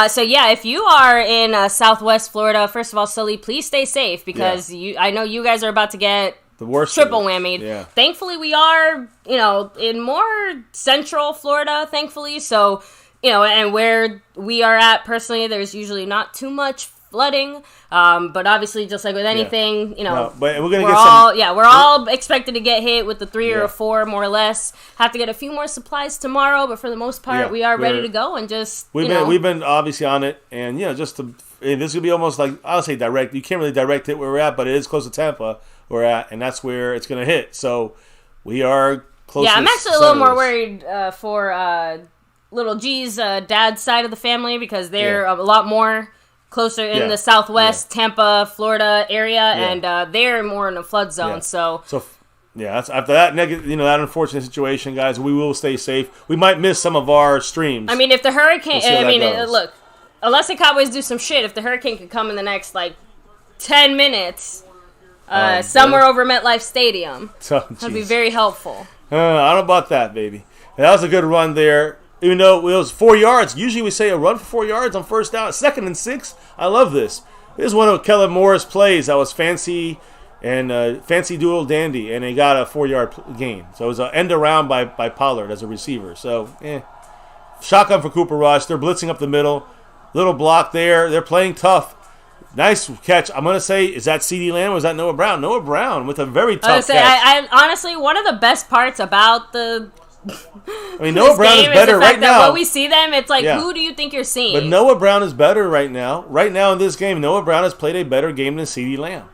So yeah, if you are in Southwest Florida, first of all, Sully, please stay safe because I know you guys are about to get the worst triple whammied. Yeah. Thankfully, we are in more central Florida. Thankfully, so. And where we are at personally, there's usually not too much flooding. But obviously, just like with anything, but we're all expected to get hit with the 3 or 4, more or less. Have to get a few more supplies tomorrow, but for the most part, we are ready to go and just. We've been obviously on it, and this will be almost like I'll say direct. You can't really direct it where we're at, but it is close to Tampa we're at, and that's where it's going to hit. So we are close. Yeah, I'm actually a little more worried for. Little G's dad's side of the family because they're a lot more closer in the Southwest, Tampa, Florida area, and they're more in a flood zone. So that's after that that unfortunate situation, guys. We will stay safe. We might miss some of our streams. I mean, if the hurricane, look, unless the Cowboys do some shit, if the hurricane could come in the next 10 minutes, somewhere over MetLife Stadium, that'd be very helpful. I don't know about that, baby. That was a good run there. Even though it was 4 yards, usually we say a run for 4 yards on first down, 2nd and 6. I love this. This is one of Kellen Moore's plays that was fancy and fancy doodle dandy, and he got a 4-yard gain. So it was an end around by Pollard as a receiver. So, shotgun for Cooper Rush. They're blitzing up the middle. Little block there. They're playing tough. Nice catch. I'm going to say, is that CeeDee Lamb or is that Noah Brown? Noah Brown with a very tough catch. I honestly, one of the best parts about Noah Brown is better right now. When we see them, it's like, who do you think you're seeing? But Noah Brown is better right now. Right now in this game, Noah Brown has played a better game than CeeDee Lamb.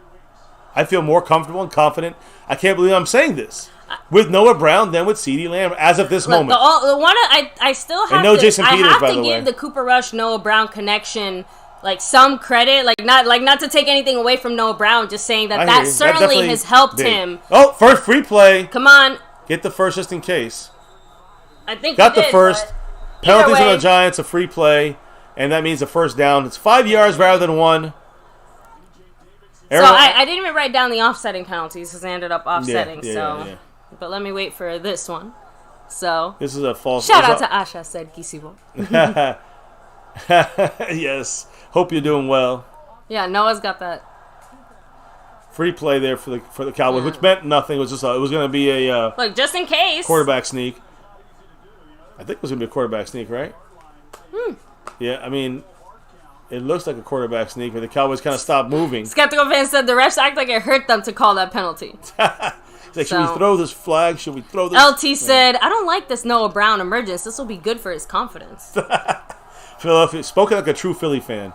I feel more comfortable and confident. I can't believe I'm saying this. With Noah Brown than with CeeDee Lamb as of this moment. The one I still have Jason Peters, by the way. Give the Cooper Rush Noah Brown connection some credit, not to take anything away from Noah Brown, just saying that certainly has helped him. Oh, first free play. Come on. Get the first just in case. I think got the first. Penalties on the Giants, a free play, and that means a first down. It's 5 yards rather than 1. So I didn't even write down the offsetting penalties because I ended up offsetting. Yeah. But let me wait for this one. So this is a false. Shout out to Asha, said Kisibo. Yes. Hope you're doing well. Yeah, Noah's got that. Free play there for the Cowboys, which meant nothing. It was just it was going to be a look, just in case quarterback sneak. I think it was going to be a quarterback sneak, right? Yeah, I mean, it looks like a quarterback sneak, but the Cowboys kind of stopped moving. Skeptical fan said the refs act like it hurt them to call that penalty. Like, should we throw this flag? Should we throw this? LT said, I don't like this Noah Brown emergence. This will be good for his confidence. Philadelphia, spoken like a true Philly fan.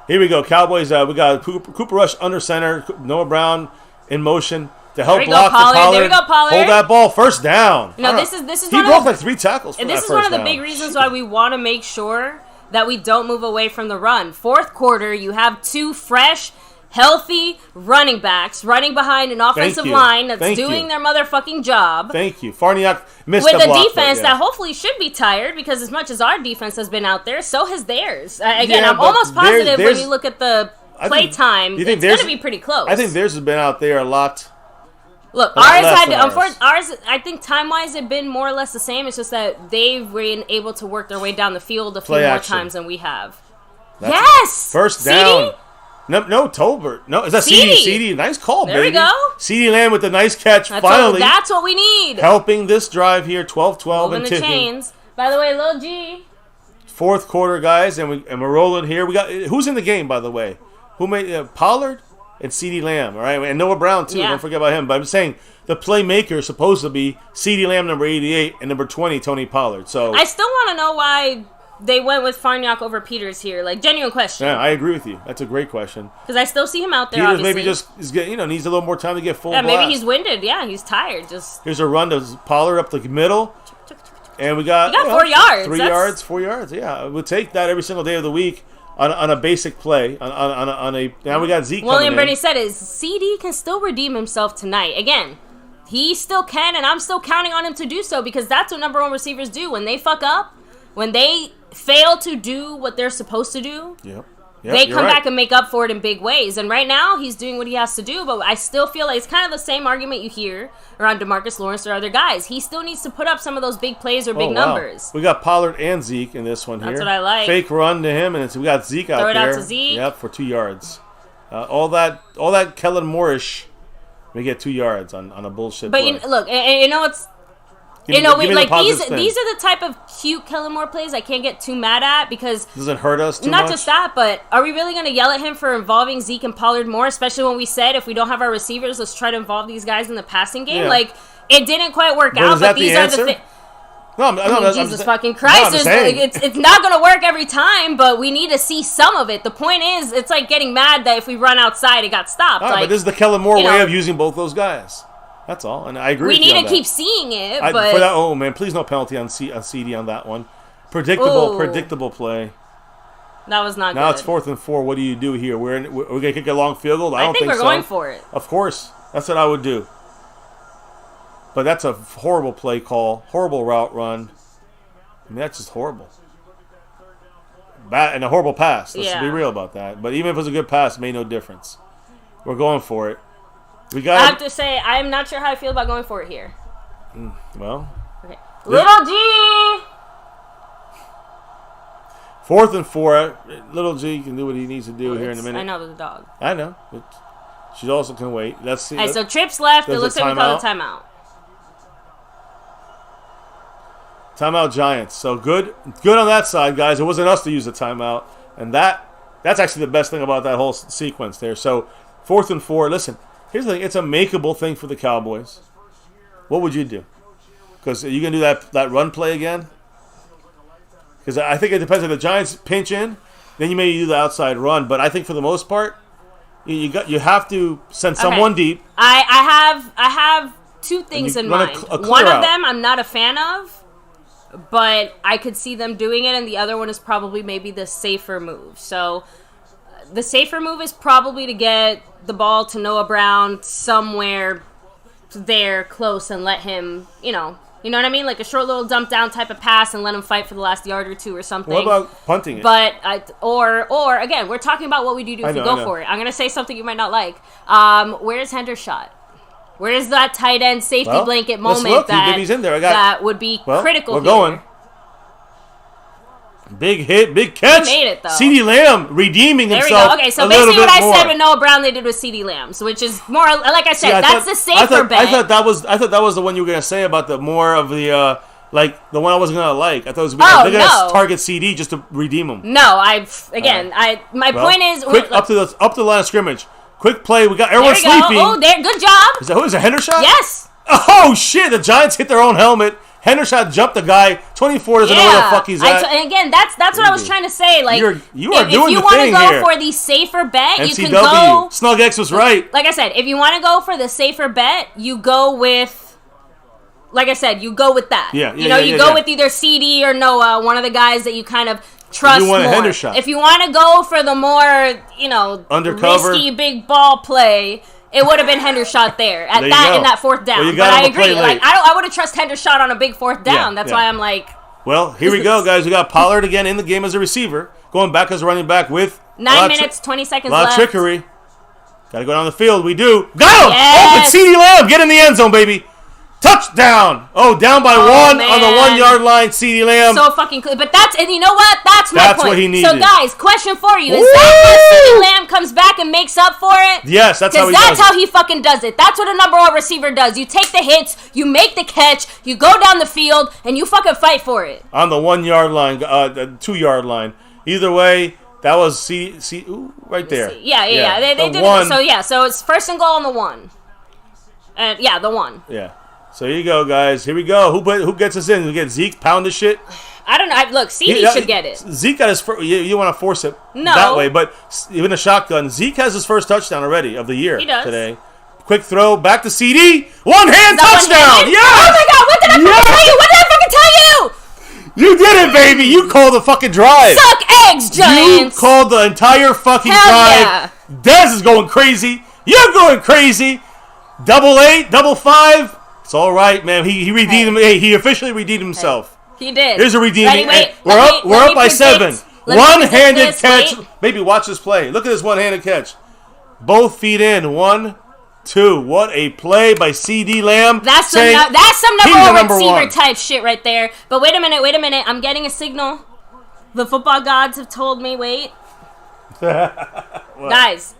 Here we go, Cowboys. We got Cooper Rush under center. Noah Brown in motion to help block Pollard. There we go, Pollard. Hold that ball, first down. You know, this is he broke like 3 tackles. And this is one of the big reasons why we want to make sure that we don't move away from the run. Fourth quarter, you have 2 fresh, healthy running backs running behind an offensive line that's doing their motherfucking job. Thank you. Farniak missed with a block, a defense that hopefully should be tired because as much as our defense has been out there, so has theirs. Again, I'm almost positive when you look at the play time, it's going to be pretty close. I think theirs has been out there a lot. Look, ours I think time-wise, it's been more or less the same. It's just that they've been able to work their way down the field a few more times than we have. Yes! First down. No, Tolbert. No, is that CD? Nice call, there baby. There we go. CD Lamb with the nice catch. Finally. That's what we need. Helping this drive here, 12-12 and ticking. Chains. By the way, Lil G. Fourth quarter, guys, and we're rolling here. We got who's in the game, by the way? Who made Pollard and CD Lamb, all right? And Noah Brown, too. Don't forget about him. But I'm saying the playmaker is supposed to be CD Lamb, number 88, and number 20, Tony Pollard. So I still want to know why they went with Farniak over Peters here. Like, genuine question. Yeah, I agree with you. That's a great question. Because I still see him out there, Peters obviously. maybe just is getting, needs a little more time to get full blast. Maybe he's winded. Yeah, he's tired. Here's a run to Pollard up the middle. And we got 4 yards. 3 yards, 4 yards. Yeah, we'll take that every single day of the week. On a basic play, now we got Zeke. William Bernie said is CD can still redeem himself tonight. Again, he still can, and I'm still counting on him to do so because that's what number 1 receivers do. When they fuck up, when they fail to do what they're supposed to do, they come back and make up for it in big ways. And right now, he's doing what he has to do, but I still feel like it's kind of the same argument you hear around DeMarcus Lawrence or other guys. He still needs to put up some of those big plays or big numbers. We got Pollard and Zeke in this one here. That's what I like. Fake run to him, and we got Zeke out there. Throw it out to Zeke. Yep, for 2 yards. All that Kellen Moorish, we get 2 yards on a bullshit play. But look, and you know what's... these are the type of cute Kellen Moore plays I can't get too mad at because doesn't hurt us too much. Not just that, but are we really going to yell at him for involving Zeke and Pollard more? Especially when we said if we don't have our receivers, let's try to involve these guys in the passing game. Yeah. Like it didn't quite work out, but these are the things. No, Jesus fucking Christ! It's not going to work every time, but we need to see some of it. The point is, it's like getting mad that if we run outside, it got stopped. Right, but this is the Kellen Moore way of using both those guys. That's all, and I agree with you on that. We need to keep seeing it, oh, man, please no penalty on CD on that one. Predictable play. That was not good. Now it's 4th and 4. What do you do here? We're going to kick a long field goal? I don't think we're going for it. Of course. That's what I would do. But that's a horrible play call. Horrible route run. I mean, that's just horrible. And a horrible pass. Let's be real about that. But even if it was a good pass, it made no difference. We're going for it. I have to say, I'm not sure how I feel about going for it here. Well. Okay. Little G! 4th and 4. Little G can do what he needs to do here in a minute. I know there's a dog. I know. But she also can wait. Let's see. All right, so trips left. It looks like we call the timeout. Timeout Giants. So good on that side, guys. It wasn't us to use the timeout. And that's actually the best thing about that whole sequence there. So 4th and 4. Listen. Here's the thing. It's a makeable thing for the Cowboys. What would you do? Because are you going to do that run play again? Because I think it depends. If the Giants pinch in, then you may do the outside run. But I think for the most part, you have to send someone deep. I have 2 things in mind. One of them I'm not a fan of, but I could see them doing it. And the other one is probably maybe the safer move. So the safer move is probably to get the ball to Noah Brown somewhere there close and let him, You know what I mean? Like a short little dump down type of pass and let him fight for the last yard or two or something. What about punting it? But or again, we're talking about what we do if we go for it. I'm gonna say something you might not like. Where's Hendershot? Where's that tight end safety blanket moment he's in there. that would be critical? We're going. Big hit, big catch. He made it though. CeeDee Lamb redeeming himself. There we go. Okay, so basically what I said with Noah Brown, they did with CeeDee Lamb, which is more like I said. That's the safer bet. I thought that was the one you were gonna say about the more of the like the one I wasn't gonna like. I thought it was they're gonna target CD just to redeem him. No, my point is quick up to the line of scrimmage. Quick play. We got everyone sleeping. Oh, there. Good job. Is it Hendershot? Yes. Oh shit! The Giants hit their own helmet. Hendershot jumped the guy. 24 doesn't know where the fuck he's at. And again, that's what I was trying to say. Like, you are if doing you want to go here. for the safer bet, NCW. you can go. SnugX was right. Like I said, if you want to go for the safer bet, you go with. Like I said, you go with that. You go with either CD or Noah, one of the guys that you kind of trust you want more. A Hendershot. If you want to go for the more, undercover, risky big ball play. It would have been Hendershot there in that fourth down. Well, but I agree. Like I would have trusted Hendershot on a big fourth down. That's why I'm like. Well, here we go, guys. We got Pollard again in the game as a receiver, going back as a running back with 9 minutes, 20 seconds left. A lot of trickery. Got to go down the field. We do. Got him. Yes. Open CeeDee Lamb. Get in the end zone, baby. Touchdown! Oh, down by one man. on the 1 yard line. CeeDee Lamb. So fucking clear. But and you know what? That's my point. That's what he needed. So guys, question for you: is that how CeeDee Lamb comes back and makes up for it? Yes, that's how he does it. Because that's how he fucking does it. That's what a number one receiver does. You take the hits, you make the catch, you go down the field, and you fucking fight for it. On the 1 yard line, the 2 yard line. Either way, that was right there. Yeah. They did it. So it's first and goal on the 1. And the 1. Yeah. So here you go, guys. Here we go. Who gets us in? We get Zeke pound this shit. I don't know. Look, CD should get it. Zeke got his first. You want to force it that way, but even a shotgun. Zeke has his first touchdown already of the year. He does. Today. Quick throw back to CD. One-hand touchdown. Yeah. Oh my God! What did I fucking tell you? What did I fucking tell you? You did it, baby. You called the fucking drive. Suck eggs, Giants. You called the entire fucking drive. Yeah. Dez is going crazy. You're going crazy. 888, 5. It's all right, man. He redeemed him. Hey, he officially redeemed himself. He did. Here's a redeeming. Wait, we're up by 7. One-handed catch. Wait. Baby, watch this play. Look at this one-handed catch. Both feet in. 1, 2. What a play by CeeDee Lamb. That's some number one receiver type shit right there. But wait a minute. I'm getting a signal. The football gods have told me. Wait, guys.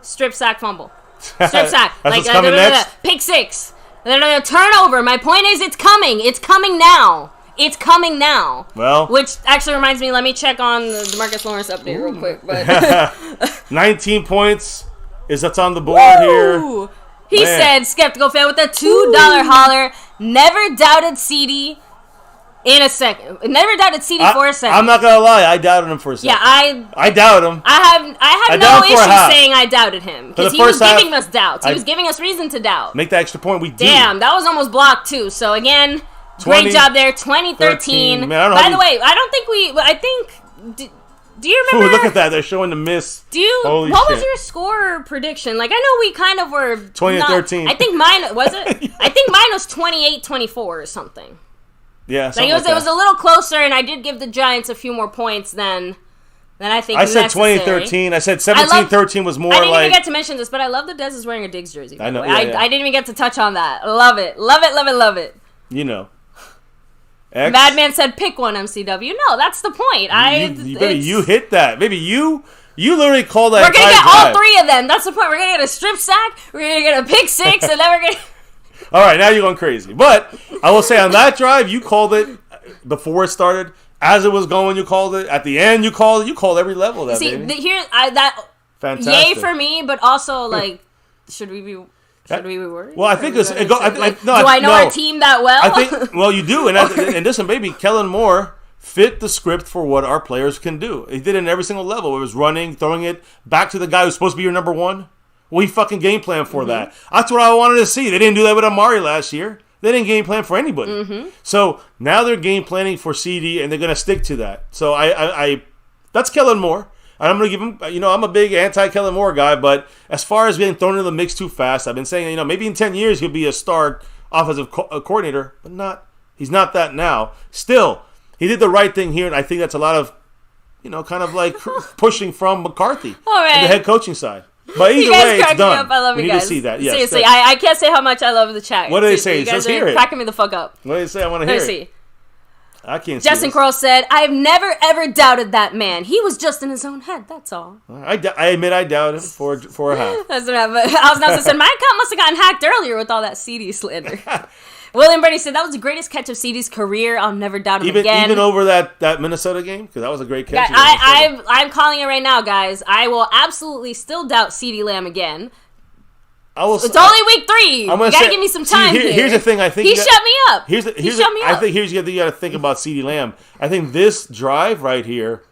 Strip sack fumble. Strip sack. That's what's coming next. Pick 6. Turnover. My point is, it's coming. It's coming now. It's coming now. Well, which actually reminds me. Let me check on the DeMarcus Lawrence update real quick. But 19 points is that's on the board here. He said, "Skeptical fan with a $2 holler. Never doubted CD." In a second. Never doubted CD for a second. I'm not going to lie. I doubted him for a second. Yeah, I doubted him. I have no issue saying I doubted him. Because he was giving us doubts. He was giving us reason to doubt. Make that extra point. We do. Damn, that was almost blocked too. So again, great job there. 2013. Man, by the way, I think do you remember? Ooh, look at that. They're showing the miss. What was your score prediction? Like, I know we kind of were 2013. I think mine was it. I think mine was 28-24 or something. Yeah, it was a little closer, and I did give the Giants a few more points than I think. I said 2013. I said 17-13 was more. I didn't even get to mention this, but I love that Dez is wearing a Diggs jersey. I know. I didn't even get to touch on that. Love it. You know. Madman said, "Pick one, MCW." No, that's the point. You hit that. Maybe you literally called that. We're gonna get all 3 of them. That's the point. We're gonna get a strip sack. We're gonna get a pick 6, and then we're gonna. All right, now you're going crazy. But I will say on that drive, you called it before it started. As it was going, you called it. At the end, you called it. You called every level of that, baby. Fantastic. Yay for me, but also, like, should we be worried? Well, I think it's... Do I know our team that well? I think, well, you do. And listen, baby, Kellen Moore fit the script for what our players can do. He did it in every single level. It was running, throwing it back to the guy who's supposed to be your number 1. We fucking game plan for that. That's what I wanted to see. They didn't do that with Amari last year. They didn't game plan for anybody. So now they're game planning for CD, and they're going to stick to that. So I that's Kellen Moore. And I'm going to give him, I'm a big anti-Kellen Moore guy, but as far as being thrown into the mix too fast, I've been saying, maybe in 10 years he'll be a star offensive coordinator, but he's not that now. Still, he did the right thing here, and I think that's a lot of, kind of like pushing from McCarthy All right. on the head coaching side. But either way, it's done. I love we you need guys. to see that. Yes, seriously, I can't say how much I love the chat. What do they say? You guys Let's are hear it. cracking me the fuck up. What do they say? I want to hear Let's it. see. I can't see Justin this. Kroll said, "I've never ever doubted that man. He was just in his own head. That's all." I admit I doubt him for a half. That's what happened. I was about to say my account must have gotten hacked earlier with all that CD slander. William Brady said that was the greatest catch of CD's career. I'll never doubt him again. Even over that Minnesota game, because that was a great catch. I'm calling it right now, guys. I will absolutely still doubt CD Lamb again. It's only week 3. You gotta give me some time here. Here's the thing. I think he shut me up. He shut me up. I think here's the thing you got to think about CD Lamb. I think this drive right here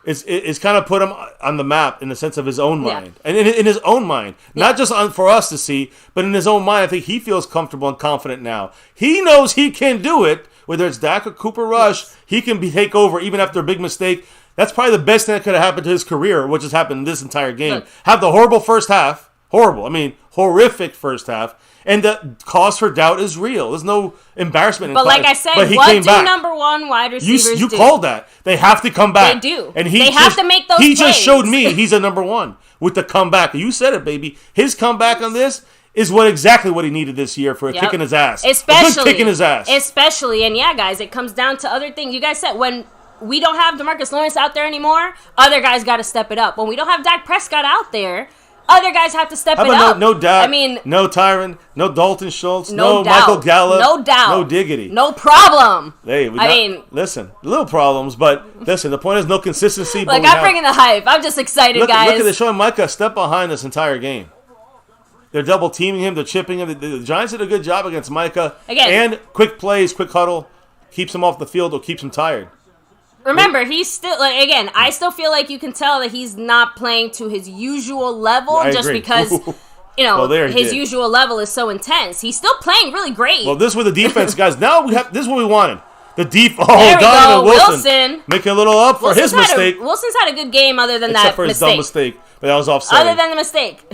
is kind of put him on the map in the sense of his own mind, and in his own mind, not just for us to see, but in his own mind. I think he feels comfortable and confident now. He knows he can do it. Whether it's Dak or Cooper Rush, he can take over even after a big mistake. That's probably the best thing that could have happened to his career, which has happened in this entire game. Look. Have the horrible first half. Horrible. I mean, horrific first half. And the cause for doubt is real. There's no embarrassment. But like I said, what do number 1 wide receivers you do? called that. They have to come back. They do. And they have to make those He plays. just showed me he's a number 1 with the comeback. You said it, baby. His comeback on this is exactly what he needed this year for a kick in his ass. Especially. A good kick in his ass. Especially, and yeah, guys, it comes down to other things. You guys said when we don't have DeMarcus Lawrence out there anymore, other guys got to step it up. When we don't have Dak Prescott out there, other guys have to step it up. No Dak, I mean, no Tyron, no Dalton Schultz, no Michael Gallup, no doubt, no diggity, no problem. Hey, listen, little problems, but listen. The point is no consistency. Like I'm bringing the hype. I'm just excited, guys. Look at the showing Micah step behind this entire game. They're double teaming him. They're chipping him. The Giants did a good job against Micah. Again, and quick plays, quick huddle, keeps him off the field or keeps him tired. Remember, he's still, I still feel like you can tell that he's not playing to his usual level just because, his usual level is so intense. He's still playing really great. Well, this was the defense, guys. Now this is what we wanted. The deep. There we go. Wilson. Making a little up for his mistake. Wilson's had a good game other than Except for his dumb mistake. But that was offsetting. Other than the mistake.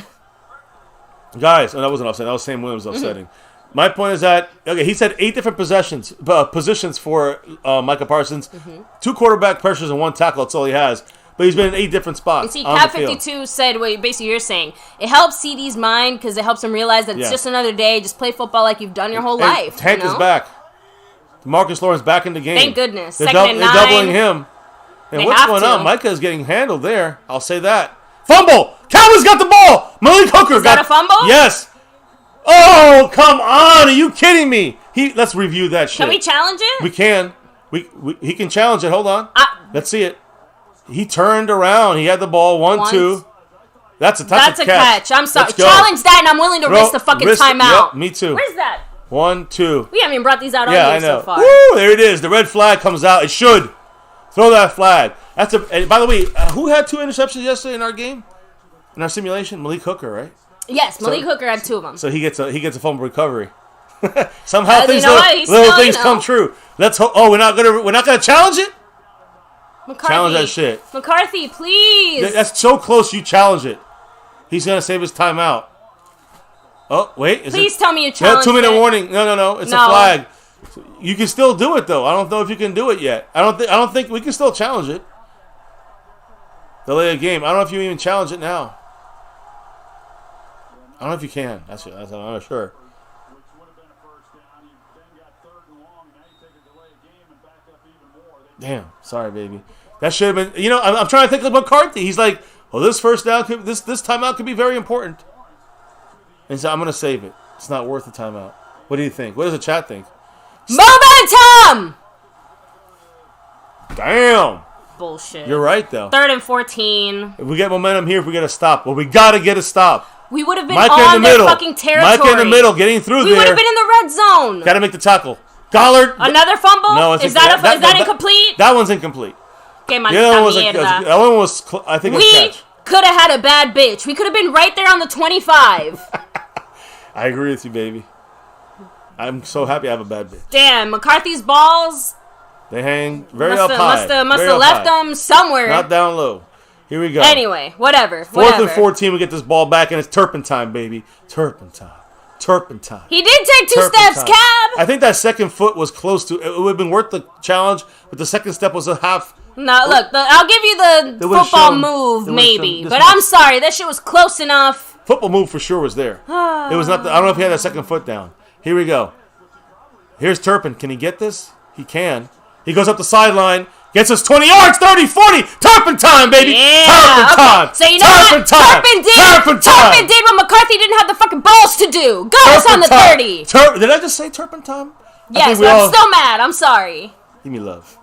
Guys, that wasn't offsetting. That was Sam Williams offsetting. My point is that, he's had 8 different positions for Micah Parsons. 2 quarterback pressures and 1 tackle. That's all he has. But he's been in 8 different spots. And see, Cap52 said what basically you're saying. It helps CD's mind because it helps him realize that it's just another day. Just play football like you've done your whole life. Tank is back. Marcus Lawrence back in the game. Thank goodness. They're Second and 9. They're doubling him. And what's going on? Micah is getting handled there. I'll say that. Fumble! Cowboys got the ball! Malik Hooker got a fumble? Yes. Oh, come on. Are you kidding me? Let's review that shit. Can we challenge it? We can. He can challenge it. Hold on. Let's see it. He turned around. He had the ball. 1, 2. That's a catch. I'm sorry. Challenge that, and I'm willing to risk the fucking timeout. Yep, me too. Where's that? 1, 2. We haven't even brought these out all year so far. Woo, there it is. The red flag comes out. It should. Throw that flag. And by the way, who had 2 interceptions yesterday in our game? In our simulation? Malik Hooker, right? Yes, Malik Hooker had 2 of them. So he gets a fumble recovery. Somehow little things come true. Let's hope. Oh, we're not gonna challenge it. McCarthy, challenge that shit. McCarthy, please. That's so close. You challenge it. He's gonna save his timeout. Oh wait, please tell me you challenge it. 2-minute warning. No. It's a flag. You can still do it though. I don't know if you can do it yet. I don't think we can still challenge it. Delay a game. I don't know if you even challenge it now. I don't know if you can. That's I'm not sure. Damn. Sorry, baby. That should have been. I'm trying to think of McCarthy. He's like, well, this first down, this timeout could be very important. And so I'm gonna save it. It's not worth the timeout. What do you think? What does the chat think? Momentum. Damn. Bullshit. You're right though. 3rd and 14. If we get momentum here, if we get a stop, well, we gotta get a stop. We would have been Micah on in the their middle. fucking territory. Micah in the middle, getting through there. We would have been in the red zone. Gotta make the tackle. Gollard. Another fumble? No, is that incomplete? That one's incomplete. Okay, that one was, I think, a catch. We could have had a bad bitch. We could have been right there on the 25. I agree with you, baby. I'm so happy I have a bad bitch. Damn, McCarthy's balls. They hang very up high. Must have left them somewhere. Not down low. Here we go. Anyway, whatever. 4th and 14, we get this ball back, and it's turpentine, baby. Turpentine. Turpentine. He did take 2 steps, Cab. I think that second foot was close to. It would have been worth the challenge, but the second step was a half. No, look, I'll give you the football move, maybe. But I'm sorry, that shit was close enough. Football move for sure was there. It was not. I don't know if he had that second foot down. Here we go. Here's Turpin. Can he get this? He can. He goes up the sideline. Gets us 20 yards, 30, 40. Turpentine, baby. Yeah. Turpentine. Okay. So you know what? Turpin did what McCarthy didn't have the fucking balls to do. Got us on the 30. Did I just say turpentine? Yes, but I'm still mad. I'm sorry. Give me love.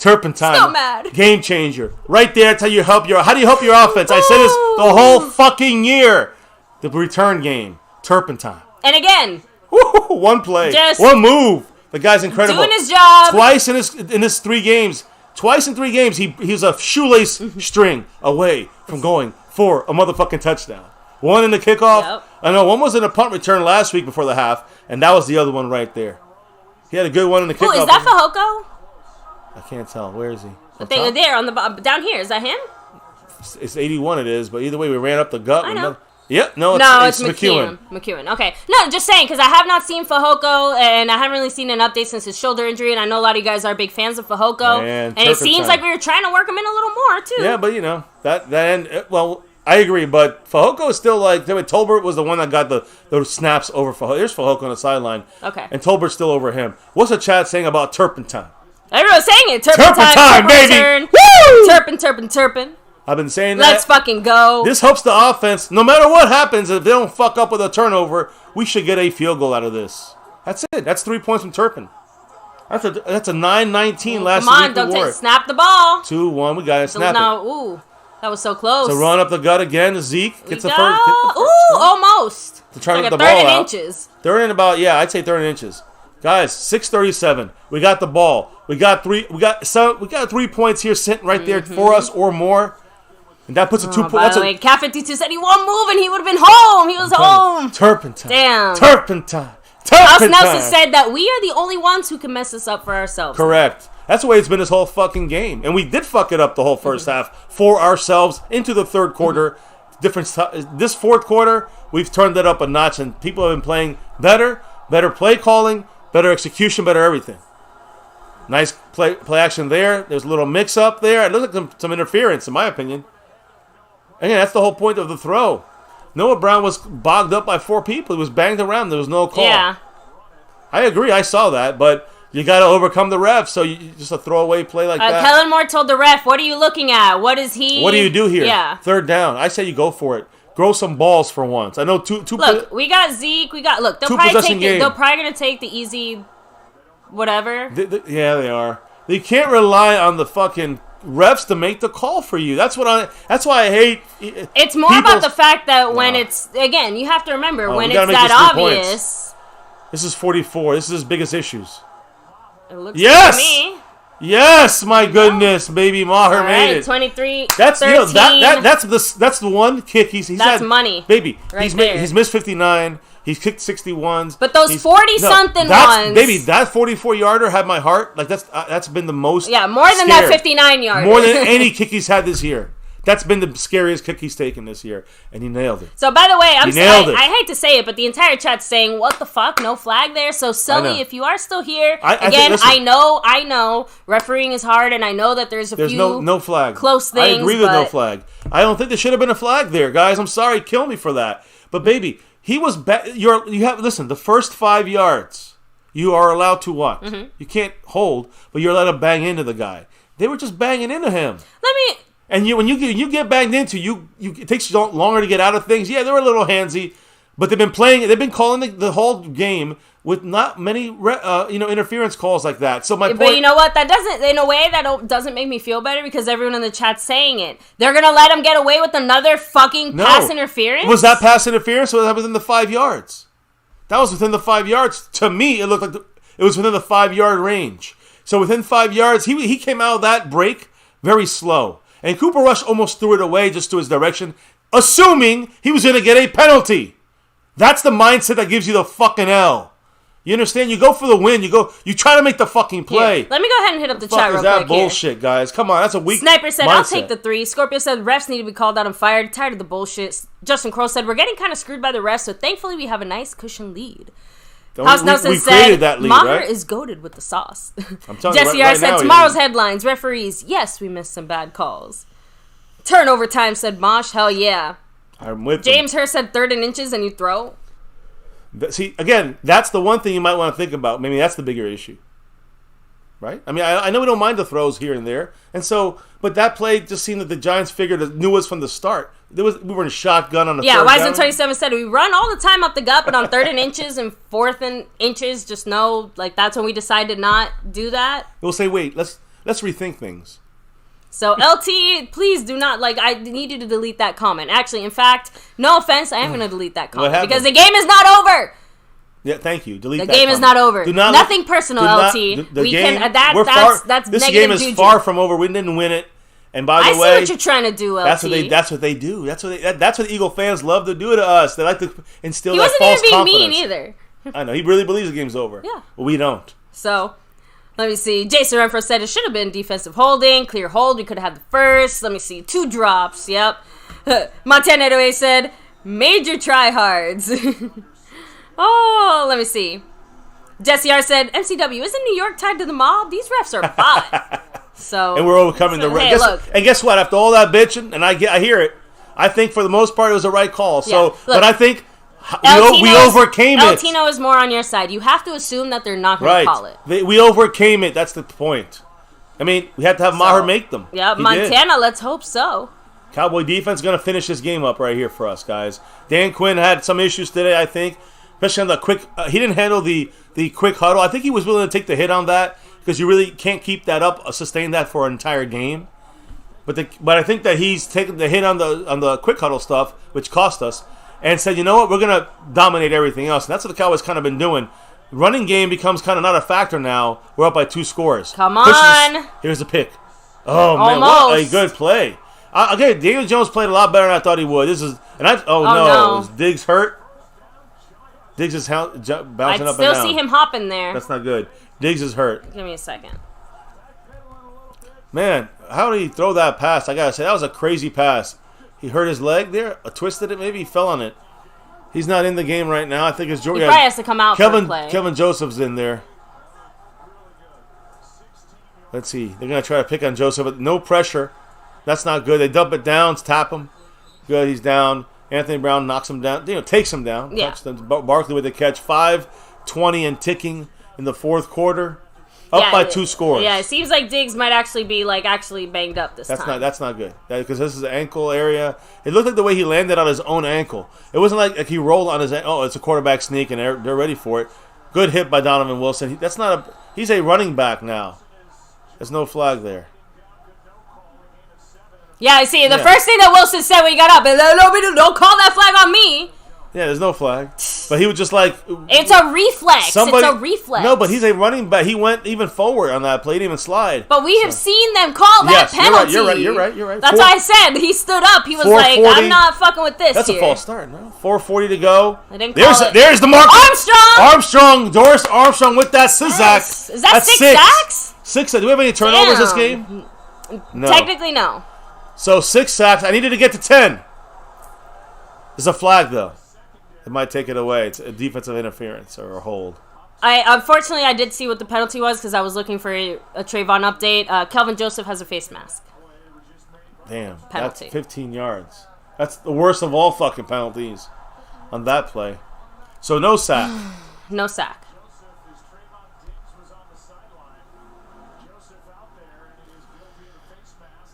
Turpentine. Still mad. Game changer. Right there. That's how you help your. How do you help your offense? I said this the whole fucking year. The return game. Turpentine. And again. One play. One move. The guy's incredible. Doing his job. Twice in his 3 games. Twice in 3 games, he was a shoelace string away from going for a motherfucking touchdown. One in the kickoff. Yep. I know one was in a punt return last week before the half, and that was the other one right there. He had a good one in the kickoff. Oh, is that Fehoko? I can't tell. Where is he? There on the down here. Is that him? It's 81. It is, but either way, we ran up the gut. I know. Yep, no, it's McEwen. McEwen. Okay. No, just saying, because I have not seen Fehoko, and I haven't really seen an update since his shoulder injury, and I know a lot of you guys are big fans of Fehoko. And it seems like we were trying to work him in a little more, too. Yeah, but, you know, that end, well, I agree, but Fehoko is still like, Tolbert was the one that got the snaps over Fehoko. There's Fehoko on the sideline. Okay. And Tolbert's still over him. What's the chat saying about Turpentine? Everyone's saying it. Turpentine, baby! Turn. Woo! Turpin. I've been saying that. Let's fucking go. This helps the offense. No matter what happens, if they don't fuck up with a turnover, we should get a field goal out of this. That's it. That's 3 points from Turpin. That's a 9-19 last week. Come on, snap the ball. 2-1. We got to snap it. Ooh, that was so close. So run up the gut again. Zeke gets the first. Almost. To try to get the ball out. Inches. Third and about, I'd say 30 inches. Guys, 6:37. We got the ball. We got 3 points here sitting right there for us or more. And that puts a 2 point. By the way, Cat 52 said he won't move and he would have been home. He was home. Turpentine. Damn. Turpentine. House Nelson said that we are the only ones who can mess this up for ourselves. Correct. That's the way it's been this whole fucking game. And we did fuck it up the whole first half for ourselves into the third quarter. This fourth quarter, we've turned it up a notch and people have been playing better play calling, better execution, better everything. Nice play action there. There's a little mix up there. It looked like some interference in my opinion. Again, that's the whole point of the throw. Noah Brown was bogged up by 4 people. He was banged around. There was no call. Yeah. I agree. I saw that, but you got to overcome the ref. So you just a throwaway play like that. Kellen Moore told the ref, "What are you looking at? What is he? What do you do here? Yeah. Third down. I say you go for it. Grow some balls for once. I know two. Look, we got Zeke. They'll probably gonna take the easy, whatever. Yeah, they are. They can't rely on the fucking refs to make the call for you. That's why I hate. It's more about the fact that when it's again, you have to remember when it's that obvious. Points. This is 44. This is his biggest issues. It looks good to me. Yes, my goodness, baby Maher made it. 23. That's 13. That's the one kick he's that's had, money, baby. Right he's missed 59. He's kicked 61s. But those 40-something ones, baby, that 44-yarder had my heart. Like that's been the most. Yeah, more than scared. that 59-yarder. More than any kick he's had this year. That's been the scariest kick he's taken this year, and he nailed it. So, by the way, I hate to say it, but the entire chat's saying, "What the fuck? No flag there." So, Sully, if you are still here, I know, refereeing is hard, and I know that there's no flag. Close things. I agree with no flag. I don't think there should have been a flag there, guys. I'm sorry, kill me for that. But baby, he was. Listen. The first 5 yards, you are allowed to what? Mm-hmm. You can't hold, but you're allowed to bang into the guy. They were just banging into him. And when you get banged into, it takes you longer to get out of things. Yeah, they're a little handsy, but they've been calling the whole game with not many interference calls like that. So my point, but you know what? That doesn't make me feel better because everyone in the chat's saying it. They're gonna let him get away with another fucking pass interference. Was that pass interference? Or was that within the 5 yards? That was within the 5 yards. To me, it looked like it was within the 5-yard range. So within 5 yards, he came out of that break very slow. And Cooper Rush almost threw it away just to his direction, assuming he was going to get a penalty. That's the mindset that gives you the fucking L. You understand? You go for the win. You try to make the fucking play. Here, let me go ahead and hit up the chat real quick. That bullshit, guys? Come on, that's a weak Sniper said, mindset. I'll take the 3. Scorpio said, refs need to be called out and fired. Tired of the bullshit. Justin Crow said, we're getting kind of screwed by the refs, so thankfully we have a nice cushion lead. House Nelson said, Maher is goated with the sauce. Jesse R said, tomorrow's headlines. Referees, yes, we missed some bad calls. Turnover time, said Mosh. Hell yeah. I'm with James Hurst said 3rd and inches and you throw. See, again, that's the one thing you might want to think about. Maybe that's the bigger issue. Right? I mean, I know we don't mind the throws here and there. And so, but that play just seemed that the Giants knew us from the start. We were in shotgun on the Yeah, Wisen27 said, we run all the time up the gut, but on 3rd and inches and 4th and inches, just know, like, that's when we decide to not do that. We'll say, wait, let's rethink things. So, LT, please do not, like, I need you to delete that comment. Actually, in fact, no offense, I am going to delete that comment because the game is not over. Yeah, thank you. Delete that. The game is not over. Nothing personal, LT. That's this negative game is juju. far from over. We didn't win it. And by the way, I see what you're trying to do, LT. That's what they do. That's what the Eagle fans love to do to us. They like to instill that false confidence. He wasn't even being mean either. I know. He really believes the game's over. Yeah. But we don't. So, let me see. Jason Renfro said it should have been defensive holding. Clear hold. We could have had the first. Let me see. 2 drops. Yep. Montana 808 said, major tryhards. Oh, let me see. Jesse R said, MCW, isn't New York tied to the mob? These refs are bot. So, and we're overcoming the hey, look. And guess what? After all that bitching, and I hear it, I think for the most part it was the right call. So, look, but I think we overcame it. Altino is more on your side. You have to assume that they're not going to call it. We overcame it. That's the point. I mean, we had to have Maher make them. Yeah, Montana, let's hope so. Cowboy defense going to finish this game up right here for us, guys. Dan Quinn had some issues today, I think. Especially on the quick, he didn't handle the quick huddle. I think he was willing to take the hit on that because you really can't keep that up, sustain that for an entire game. But I think that he's taken the hit on the quick huddle stuff, which cost us, and said, you know what, we're gonna dominate everything else. And that's what the Cowboys kind of been doing. Running game becomes kind of not a factor now. We're up by 2 scores. Come on. Here's a pick. Oh man, what a good play. Okay, Daniel Jones played a lot better than I thought he would. No, is Diggs hurt? Diggs is bouncing up and down. I still see him hopping there. That's not good. Diggs is hurt. Give me a second. Man, how did he throw that pass? I gotta say, that was a crazy pass. He hurt his leg there, twisted it, maybe he fell on it. He's not in the game right now. I think it's Jordan. He probably has to come out for a play. Kevin Joseph's in there. Let's see. They're gonna try to pick on Joseph, but no pressure. That's not good. They dump it down, tap him. Good, he's down. Anthony Brown knocks him down. Takes him down. Yeah. Barkley with the catch. 5:20 and ticking in the 4th quarter. Up by 2 scores. Yeah, it seems like Diggs might actually be actually banged up this time. That's not good. Because this is the ankle area. It looked like the way he landed on his own ankle. It wasn't like he rolled on his ankle. Oh, it's a quarterback sneak and they're ready for it. Good hit by Donovan Wilson. He's a running back now. There's no flag there. Yeah, I see. The first thing that Wilson said when he got up is, don't call that flag on me. Yeah, there's no flag. But he was just like... It's a reflex. It's a reflex. No, but he's a running back. He went even forward on that play. He didn't even slide. But we have seen them call that penalty. You're right. That's why I said he stood up. He was like, I'm not fucking with this. That's a false start, no? 4:40 to go. I didn't call it. There's the mark. Armstrong! Doris Armstrong with that Sizak. Yes. Is that 6 sacks? 6. Do we have any turnovers this game? No. Technically, no. So 6 sacks. I needed to get to 10. There's a flag, though. It might take it away. It's a defensive interference or a hold. Unfortunately, I did see what the penalty was because I was looking for a Trayvon update. Kelvin Joseph has a face mask. Damn. Penalty. That's 15 yards. That's the worst of all fucking penalties on that play. So no sack. No sack.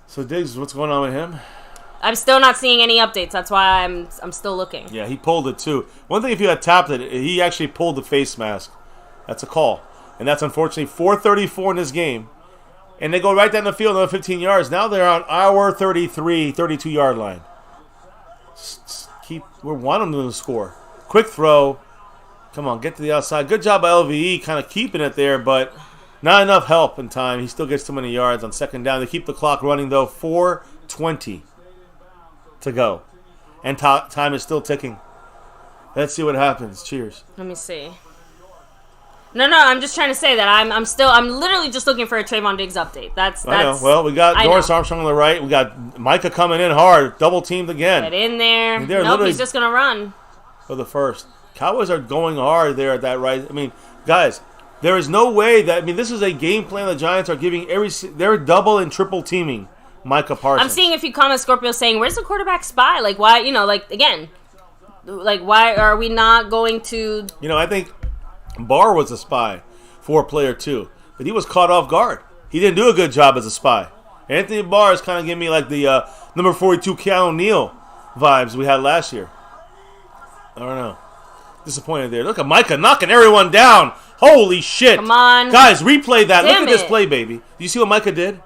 So Diggs, what's going on with him? I'm still not seeing any updates. That's why I'm still looking. Yeah, he pulled it too. One thing, if you had tapped it, he actually pulled the face mask. That's a call. And that's unfortunately 4:34 in this game. And they go right down the field, another 15 yards. Now they're on our 33, 32-yard line. We're wanting them to score. Quick throw. Come on, get to the outside. Good job by LVE kind of keeping it there, but not enough help in time. He still gets too many yards on 2nd down. They keep the clock running, though. 4:20 to go. And time is still ticking. Let's see what happens. Cheers. Let me see. No, I'm just trying to say that I'm literally just looking for a Trayvon Diggs update. That's I know. Well, we got Doris Armstrong on the right. We got Micah coming in hard, double teamed again. Get in there. Nope, he's just gonna run for the first. Cowboys are going hard there at that right. I mean, guys, there is no way that this is a game plan the Giants are giving they're double and triple teaming Micah Parsons. I'm seeing a few comments, Scorpio, saying, "Where's the quarterback spy? Like, why? Why are we not going to?" I think Barr was a spy for player 2, but he was caught off guard. He didn't do a good job as a spy. Anthony Barr is kind of giving me like the number 42 Keanu O'Neal vibes we had last year. I don't know. Disappointed there. Look at Micah knocking everyone down. Holy shit. Come on. Guys, replay that. Look at this play, baby. Do you see what Micah did?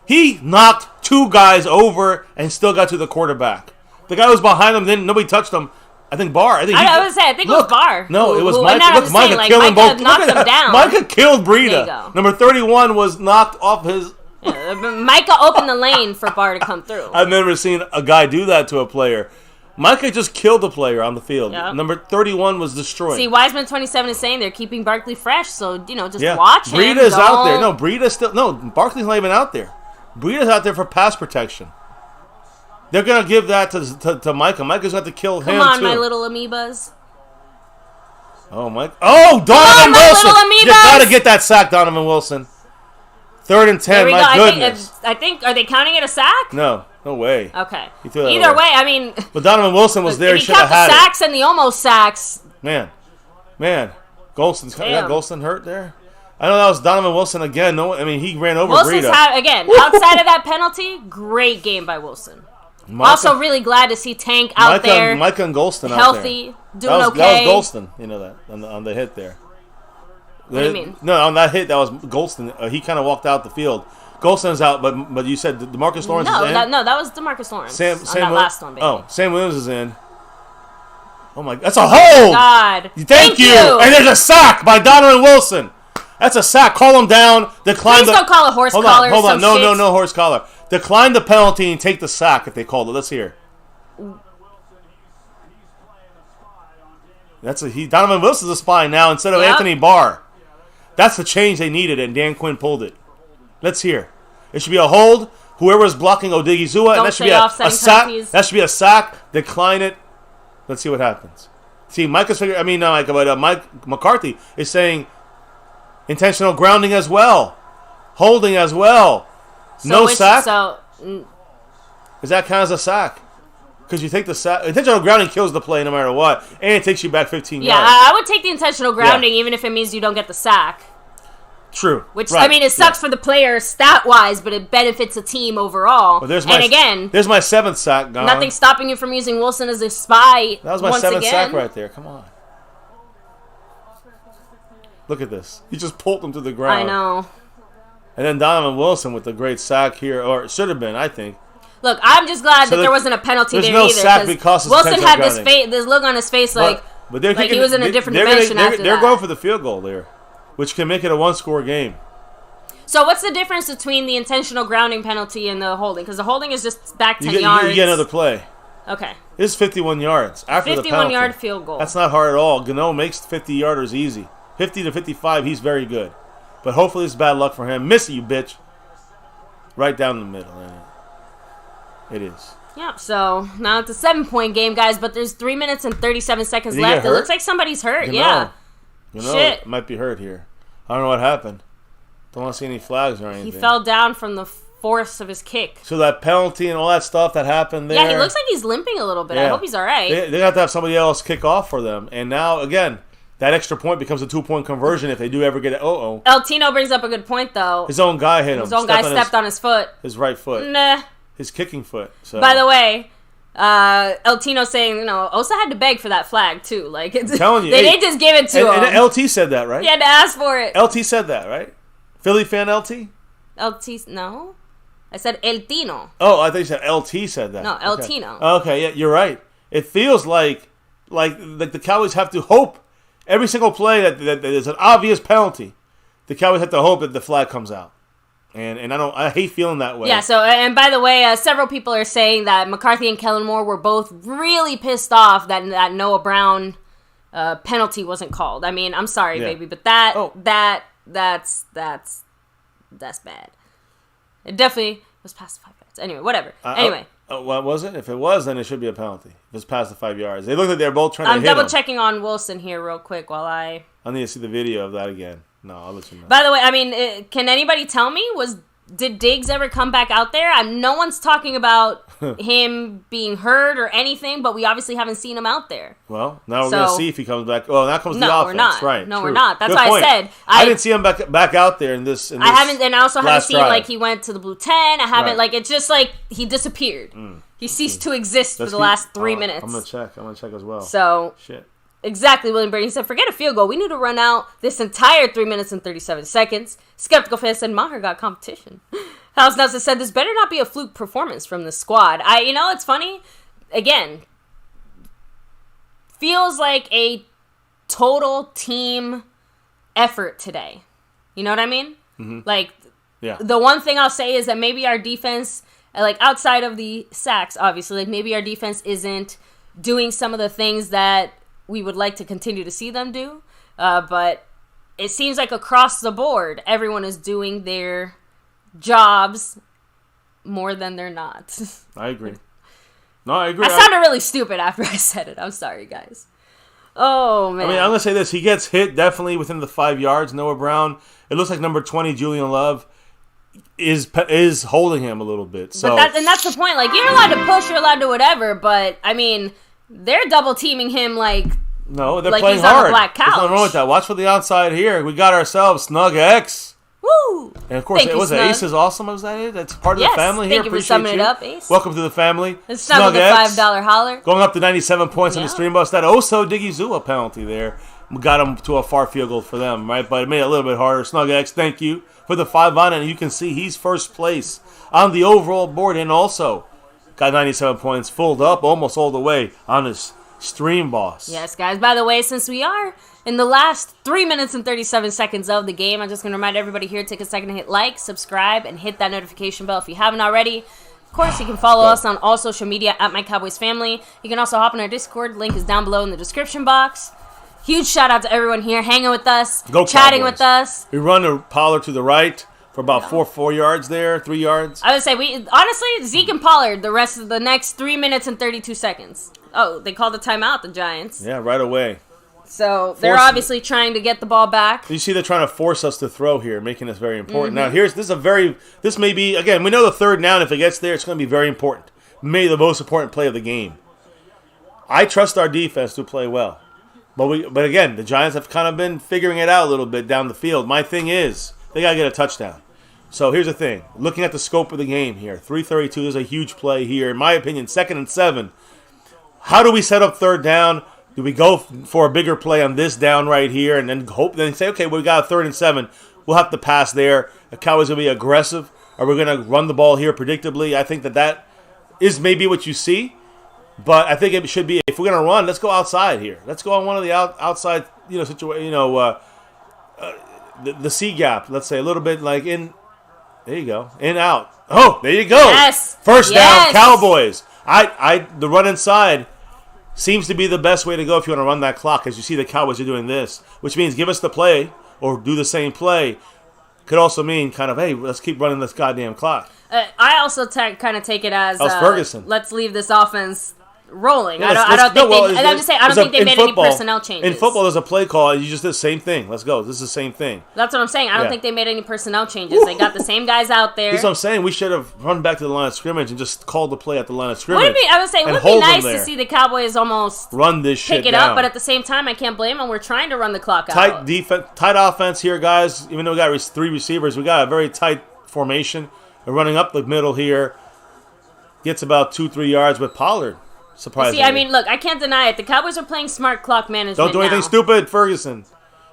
He knocked 2 guys over and still got to the quarterback. The guy was behind him, nobody touched him. I think Barr. I think it was Barr. No, it was Micah. Look, Micah killing both. Knocked him down. Micah killed Breida. Number 31 was knocked off his... Micah opened the lane for Barr to come through. I've never seen a guy do that to a player. Micah just killed the player on the field. Yep. Number 31 was destroyed. See, Wiseman27 is saying they're keeping Barkley fresh, so, just watch him. Breida's out there. No, Breida's still... No, Barkley's not even out there. Breida's out there for pass protection. They're going to give that to Micah. Micah's got to kill him, too. Come on, my little amoebas. Oh, Mike. Oh, Donovan Wilson. You got to get that sack, Donovan Wilson. 3rd and 10, my goodness. I think, are they counting it a sack? No way. Okay. Either way, But Donovan Wilson was there. He should have had the sacks and the almost sacks. Man. Golston's got Golston hurt there? I know that was Donovan Wilson again. He ran over Wilson's Breida. Again, outside of that penalty, great game by Wilson. Also, really glad to see Tank out there. Micah and Golston healthy, out there. doing okay. That was Golston, that, on the hit there. What do you mean? No, on that hit, that was Golston. He kind of walked out the field. Golston's out, but you said DeMarcus Lawrence is in? That was DeMarcus Lawrence. Last one, baby. Oh, Sam Williams is in. Oh, my... That's a hold! God. Thank you! And there's a sack by Donovan Wilson. That's a sack. Call him down. Please don't call a horse collar. Hold on. No horse collar. Decline the penalty and take the sack if they called it. Let's hear. Donovan Wilson's a spy now instead of Anthony Barr. That's the change they needed, and Dan Quinn pulled it. Let's hear. It should be a hold. Whoever's blocking Odigizua, and that should be a sack. That should be a sack. Decline it. Let's see what happens. See, Mike McCarthy is saying intentional grounding as well, holding as well. Sack. Does that count as a sack? Because you take the sack. Intentional grounding kills the play no matter what, and it takes you back 15 yards. Yeah, I would take the intentional grounding even if it means you don't get the sack. True. Which, it sucks for the player stat-wise, but it benefits the team overall. Well, there's my 7th sack gone. Nothing stopping you from using Wilson as a spy. That was my 7th sack right there. Come on. Look at this. He just pulled him to the ground. I know. And then Donovan Wilson with the great sack here, or it should have been, I think. Look, I'm just glad that there wasn't a penalty there either. There's no sack because Wilson had this look on his face like he was in a different dimension after that. They're going for the field goal there, which can make it a 1-score game. So what's the difference between the intentional grounding penalty and the holding? Because the holding is just back 10 yards. You get another play. Okay. It's 51 yards after the penalty. 51-yard field goal. That's not hard at all. Gano makes 50-yarders easy. 50 to 55, he's very good. But hopefully it's bad luck for him. Miss it, you bitch. Right down the middle. It is. Yeah, so now it's a 7-point game, guys, but there's 3 minutes and 37 seconds left. It looks like somebody's hurt. Yeah. Shit. Might be hurt here. I don't know what happened. Don't want to see any flags or anything. He fell down from the force of his kick. So that penalty and all that stuff that happened there. Yeah, he looks like he's limping a little bit. Yeah. I hope he's all right. They have to have somebody else kick off for them. And now, again, that extra point becomes a 2-point conversion if they do ever get it. El Tino brings up a good point, though. His own guy hit him. His own guy stepped on his foot. His right foot. Nah. His kicking foot. So. By the way, El Tino saying, Osa had to beg for that flag, too. Like, I'm telling you. They didn't just give it to him. And LT said that, right? He had to ask for it. LT said that, right? Philly fan LT? LT, no. I said El Tino. Oh, I think you said LT said that. No, El Tino. Okay, yeah, you're right. It feels like the Cowboys have to hope every single play that there's an obvious penalty. The Cowboys have to hope that the flag comes out. And I hate feeling that way. Yeah, so, and by the way, several people are saying that McCarthy and Kellen Moore were both really pissed off that Noah Brown penalty wasn't called. I mean, I'm sorry, baby, but that's bad. It definitely was past the 5 yards. Anyway, whatever. Anyway. What was it? If it was, then it should be a penalty. If it's past the 5 yards. They looked like they're both trying to hit him. I'm double checking on Wilson here real quick while I need to see the video of that again. No, I'll let you know. By the way, I mean, can anybody tell me, did Diggs ever come back out there? No one's talking about him being hurt or anything, but we obviously haven't seen him out there. Well, now we're going to see if he comes back. Well, now comes the offense. No, we're not. Right, no, true. we're not. That's Good why point. I said. I didn't see him back out there in this. I haven't, and I also haven't seen, drive. like, he went to the blue 10. I haven't, like, it's just like he disappeared. He ceased to exist for the last 3 minutes. I'm going to check as well. So, shit. Exactly, William Brady said, forget a field goal. We need to run out this entire 3 minutes and 37 seconds. Skeptical fan said, Maher got competition. House Nelson said, this better not be a fluke performance from the squad. It's funny. Again, feels like a total team effort today. You know what I mean? Mm-hmm. Like, the one thing I'll say is that maybe our defense, like outside of the sacks, obviously, like maybe our defense isn't doing some of the things that we would like to continue to see them do. But it seems like across the board, everyone is doing their jobs more than they're not. I agree. No, I agree. I sounded really stupid after I said it. I'm sorry, guys. Oh, man. I mean, I'm going to say this. He gets hit definitely within the 5 yards. Noah Brown. It looks like number 20, Julian Love, is holding him a little bit. So that's the point. Like, you're allowed to push, you're allowed to whatever, but, I mean, they're double teaming him like... No, they're like playing he's hard. On the black couch. There's nothing wrong with that. Watch for the outside here. We got ourselves Snug X. Woo! And of course, Ace is awesome. Was that it? That's part of the family here. Thank you for summing it up, Ace. Welcome to the family. It's Snug with the $5 holler. Going up to 97 points on the stream bus. That Oso Digizua penalty there got him to a far field goal for them, right? But it made it a little bit harder. Snug X, thank you for the 5 on it. And you can see he's first place on the overall board and also got 97 points, filled up almost all the way on his stream boss. Yes, guys. By the way, since we are in the last 3 minutes and 37 seconds of the game, I'm just going to remind everybody here, take a second to hit like, subscribe, and hit that notification bell if you haven't already. Of course, you can follow us on all social media at MyCowboysFamily. You can also hop on our Discord. Link is down below in the description box. Huge shout out to everyone here hanging with us, chatting with us. We run a Pollard to the right for about 4 yards there, 3 yards. I would say, honestly, Zeke and Pollard the rest of the next 3 minutes and 32 seconds. Oh, they called the timeout, the Giants. Yeah, right away. So they're obviously trying to get the ball back. You see, they're trying to force us to throw here, making this very important. Now, this may be, again, we know the third down, if it gets there, it's going to be very important. Maybe the most important play of the game. I trust our defense to play well. But again, the Giants have kind of been figuring it out a little bit down the field. My thing is, they got to get a touchdown. So here's the thing. Looking at the scope of the game here, 3:32 is a huge play here. In my opinion, 2nd and 7. How do we set up third down? Do we go for a bigger play on this down right here and then say, okay, we got a 3rd and 7. We'll have to pass there. The Cowboys will be aggressive. Are we going to run the ball here predictably? I think that is maybe what you see. But I think it should be, if we're going to run, let's go outside here. Let's go on one of the outside, situation, the C gap. Let's say a little bit like in. There you go. In, out. Oh, there you go. Yes. First down, Cowboys. The run inside seems to be the best way to go if you want to run that clock, as you see the Cowboys are doing this, which means give us the play or do the same play. Could also mean kind of, hey, let's keep running this goddamn clock. I also kind of take it as Ferguson. Let's leave this offense rolling. Yeah, I don't think they made any personnel changes. In football, there's a play call. You just did the same thing. Let's go. This is the same thing. That's what I'm saying. I don't think they made any personnel changes. They got the same guys out there. That's what I'm saying. We should have run back to the line of scrimmage and just called the play at the line of scrimmage. It would be nice to see the Cowboys almost run this shit pick it down. up, but at the same time, I can't blame them. We're trying to run the clock out. Tight defense, tight offense here, guys. Even though we got 3 receivers, we got a very tight formation. We're running up the middle here. Gets about 2-3 yards with Pollard. Surprisingly. See, I mean, look, I can't deny it. The Cowboys are playing smart clock management. Don't do anything stupid, Ferguson.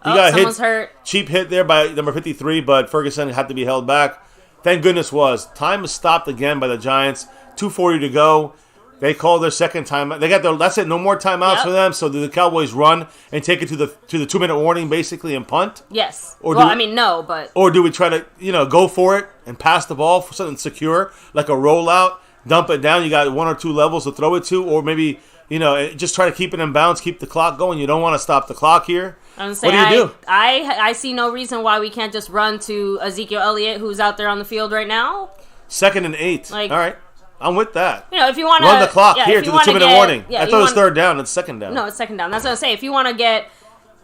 You got someone's hurt. Cheap hit there by number 53, but Ferguson had to be held back. Thank goodness was. Time is stopped again by the Giants. 2:40 to go. They called their second time. They got that's it. No more timeouts for them. So do the Cowboys run and take it to the 2-minute warning basically and punt? Yes. Or no, but or do we try to go for it and pass the ball for something secure like a rollout? Dump it down. You got 1 or 2 levels to throw it to, or maybe just try to keep it in bounds, keep the clock going. You don't want to stop the clock here. What do you do? I see no reason why we can't just run to Ezekiel Elliott, who's out there on the field right now. 2nd and 8. All right. I'm with that. If you want to run the clock here to the 2-minute warning. I thought it was 3rd down. It's 2nd down. No, it's 2nd down. That's what I say. If you want to get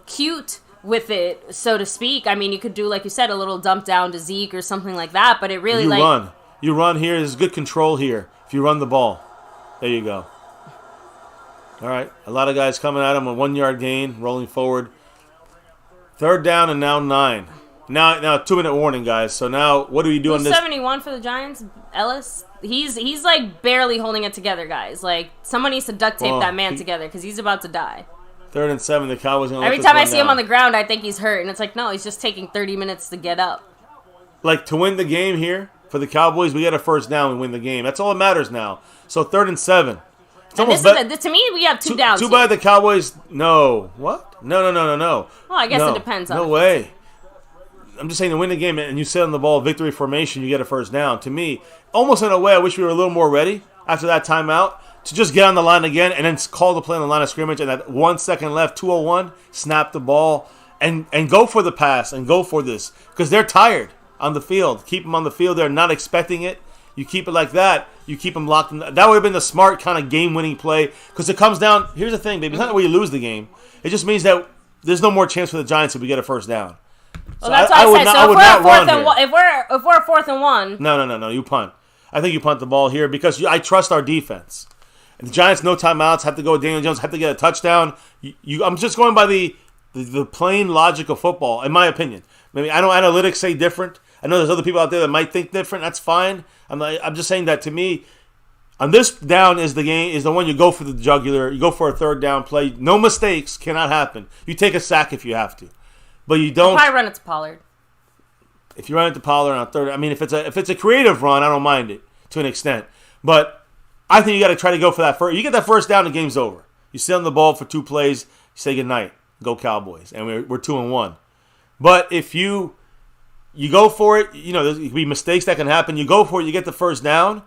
cute with it, so to speak, I mean, you could do, like you said, a little dump down to Zeke or something like that. But it really You run here. There's good control here. If you run the ball, there you go. All right. A lot of guys coming at him. A 1-yard gain, rolling forward. 3rd down and now 9. Now 2-minute warning, guys. So now what do we do on this? 71 for the Giants? Ellis? He's like barely holding it together, guys. Like someone needs to duct tape that man together because he's about to die. 3rd and 7. The Cowboys gonna Every time I see him on the ground, I think he's hurt, and it's like no, he's just taking 30 minutes to get up. Like to win the game here for the Cowboys, we get a 1st down and win the game. That's all that matters now. So 3rd and 7. To me, we have 2 downs. Too bad the Cowboys. No, what? No. Well, I guess it depends on. No way. I'm just saying to win the game, and you sit on the ball, victory formation, you get a 1st down. To me, almost in a way, I wish we were a little more ready after that timeout to just get on the line again and then call the play on the line of scrimmage. And at 1 second left, 2:01, snap the ball and go for the pass and go for this because they're tired on the field. Keep them on the field. They're not expecting it. You keep it like that. You keep them locked in. That would have been the smart kind of game-winning play because it comes down. Here's the thing, baby. It's not where you lose the game. It just means that there's no more chance for the Giants if we get a 1st down. Well, that's what I said. So if we're a 4th and 1. No. You punt. I think you punt the ball here because I trust our defense. And the Giants, no timeouts, have to go with Daniel Jones, have to get a touchdown. I'm just going by the plain logic of football, in my opinion. Maybe I know analytics say different. I know there's other people out there that might think different. That's fine. I'm just saying that to me, on this down is the one you go for the jugular. You go for a 3rd down play. No mistakes cannot happen. You take a sack if you have to. But you don't. Probably run it to Pollard. If you run it to Pollard on 3rd, I mean, if it's a creative run, I don't mind it to an extent. But I think you got to try to go for that first. You get that 1st down, the game's over. You sit on the ball for 2 plays, you say goodnight, go Cowboys, and we're 2-1. But if you go for it, there can be mistakes that can happen. You go for it, you get the 1st down,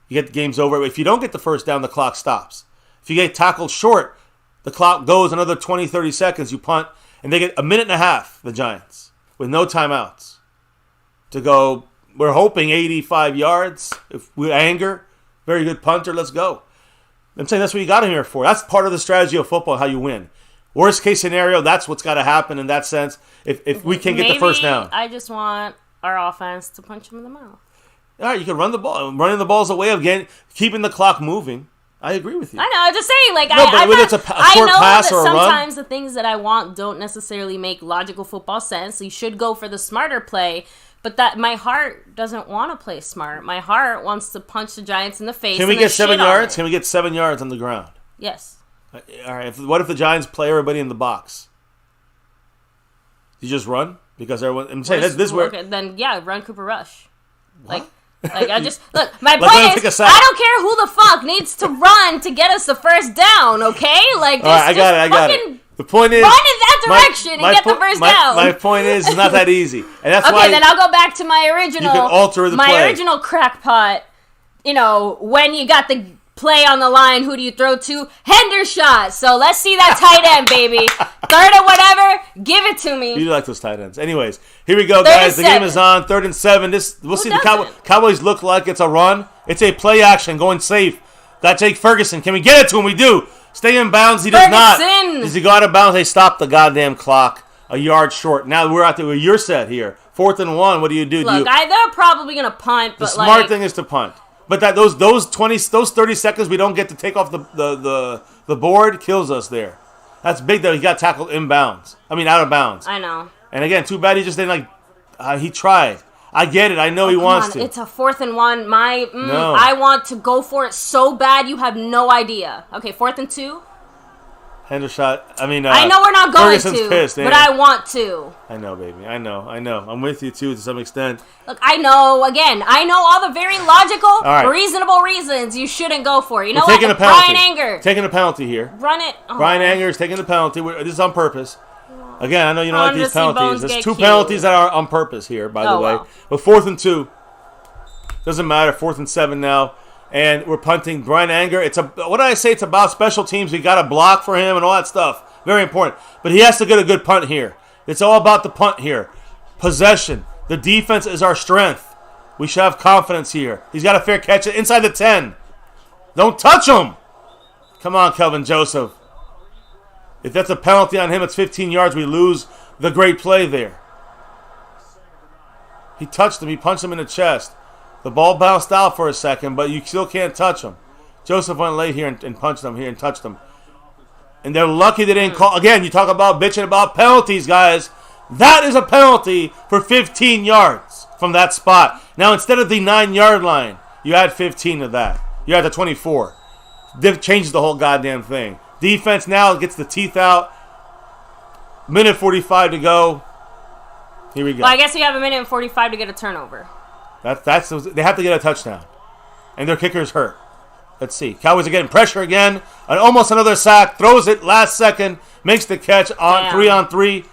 you get the game's over. If you don't get the 1st down, the clock stops. If you get tackled short, the clock goes another 20, 30 seconds. You punt. And they get a minute and a half, the Giants, with no timeouts, to go. We're hoping 85 yards. If we anger, very good punter, let's go. I'm saying that's what you got him here for. That's part of the strategy of football, how you win. Worst case scenario, that's what's got to happen in that sense. If we can't get the 1st down. I just want our offense to punch him in the mouth. All right, you can run the ball. Running the ball is a way of keeping the clock moving. I agree with you. I know. I'm just saying, like, it's a short pass or a run. Sometimes the things that I want don't necessarily make logical football sense. You should go for the smarter play, but that my heart doesn't want to play smart. My heart wants to punch the Giants in the face. Can we get 7 yards? Can we get 7 yards on the ground? Yes. All right. What if the Giants play everybody in the box? You just run because everyone. I'm saying this where. Okay, then run Cooper Rush. What? Like I just look. My point is, I don't care who the fuck needs to run to get us the 1st down. Okay, like this. I got it. The point is, run in that direction and get the 1st down. My point is, it's not that easy, and that's why. Okay, then I'll go back to my original. You can alter the play. My original crackpot. When you got the play on the line, who do you throw to? Hendershot. So let's see that tight end, baby. 3rd or whatever, give it to me. You like those tight ends. Anyways, here we go, guys. The game is on. 3rd and 7. We'll see. The Cowboys look like it's a run. It's a play action, going safe. Got Jake Ferguson. Can we get it to him? We do. Stay in bounds. He does not. Does he go out of bounds? They stop the goddamn clock a yard short. Now we're out there where you're set here. 4th and 1. What do you do? Look, they're probably going to punt. The smart thing is to punt. But those 30 seconds we don't get to take off the board kills us there. That's big that he got tackled out of bounds. I know. And again, too bad he just didn't he tried. I get it. I know he wants to. It's a 4th and 1. No. I want to go for it so bad you have no idea. Okay, 4th and 2. Hendershot. I know we're not going Ferguson's pissed, but I want to. I know, baby. I know. I'm with you, too, to some extent. Look, I know all the very logical, reasonable reasons you shouldn't go for it. You know what? Brian Anger. Taking a penalty here. Run it. Brian Anger is taking the penalty. This is on purpose. Again, I know you don't like these penalties. There's 2 penalties that are on purpose here, by the way. Well. But 4th and 2. Doesn't matter. 4th and 7 now. and we're punting Brian Anger. What did I say? It's about special teams. We got to block for him and all that stuff. Very important. But he has to get a good punt here. It's all about the punt here. Possession. The defense is our strength. We should have confidence here. He's got a fair catch it inside the 10. Don't touch him. Come on, Kelvin Joseph. If that's a penalty on him, it's 15 yards. We lose the great play there. He touched him. He punched him in the chest. The ball bounced out for a second, but you still can't touch him. Joseph went late here and punched him here and touched him. And they're lucky they didn't call. Again, you talk about bitching about penalties, guys. That is a penalty for 15 yards from that spot. Now, instead of the 9-yard line, you add 15 to that. You add the 24. Changes the whole goddamn thing. Defense now gets the teeth out. Minute 45 to go. Here we go. Well, I guess we have a minute and 45 to get a turnover. They have to get a touchdown. And their kicker's hurt. Let's see. Cowboys are getting pressure again. And almost another sack. Throws it last second. Makes the catch on 3-on-3.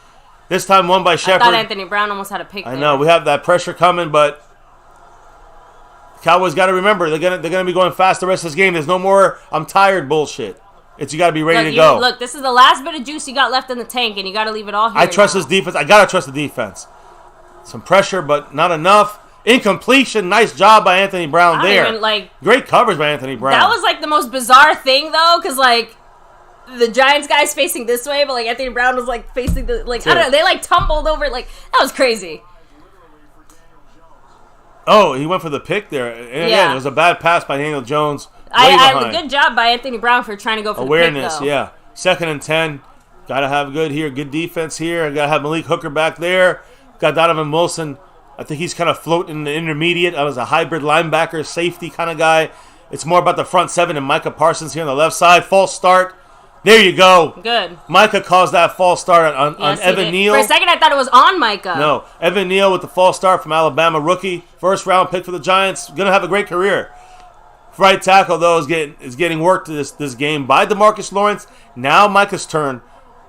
This time won by Shepard. I thought Anthony Brown almost had a pick there. I know. We have that pressure coming, but Cowboys got to remember they're gonna be going fast the rest of this game. There's no more I'm tired bullshit. It's you got to be ready to go. Look, this is the last bit of juice you got left in the tank, and you got to leave it all here. I trust this defense. I got to trust the defense. Some pressure, but not enough. Incompletion. Nice job by Anthony Brown there. Great coverage by Anthony Brown. That was like the most bizarre thing, though, because like the Giants guy's facing this way, but like Anthony Brown was like facing the I don't know. They like tumbled over. Like that was crazy. Oh, he went for the pick there. And again, it was a bad pass by Daniel Jones. Good job by Anthony Brown for trying to go for awareness, the pick, though. 2nd and 10. Got to have good defense here. Got to have Malik Hooker back there. Got Donovan Wilson. I think he's kind of floating in the intermediate. I was a hybrid linebacker, safety kind of guy. It's more about the front 7 and Micah Parsons here on the left side. False start. There you go. Good. Micah caused that false start on Evan Neal. For a second, I thought it was on Micah. No. Evan Neal with the false start from Alabama, rookie. First round pick for the Giants. Going to have a great career. Right tackle, though, is getting worked this game by DeMarcus Lawrence. Now Micah's turn.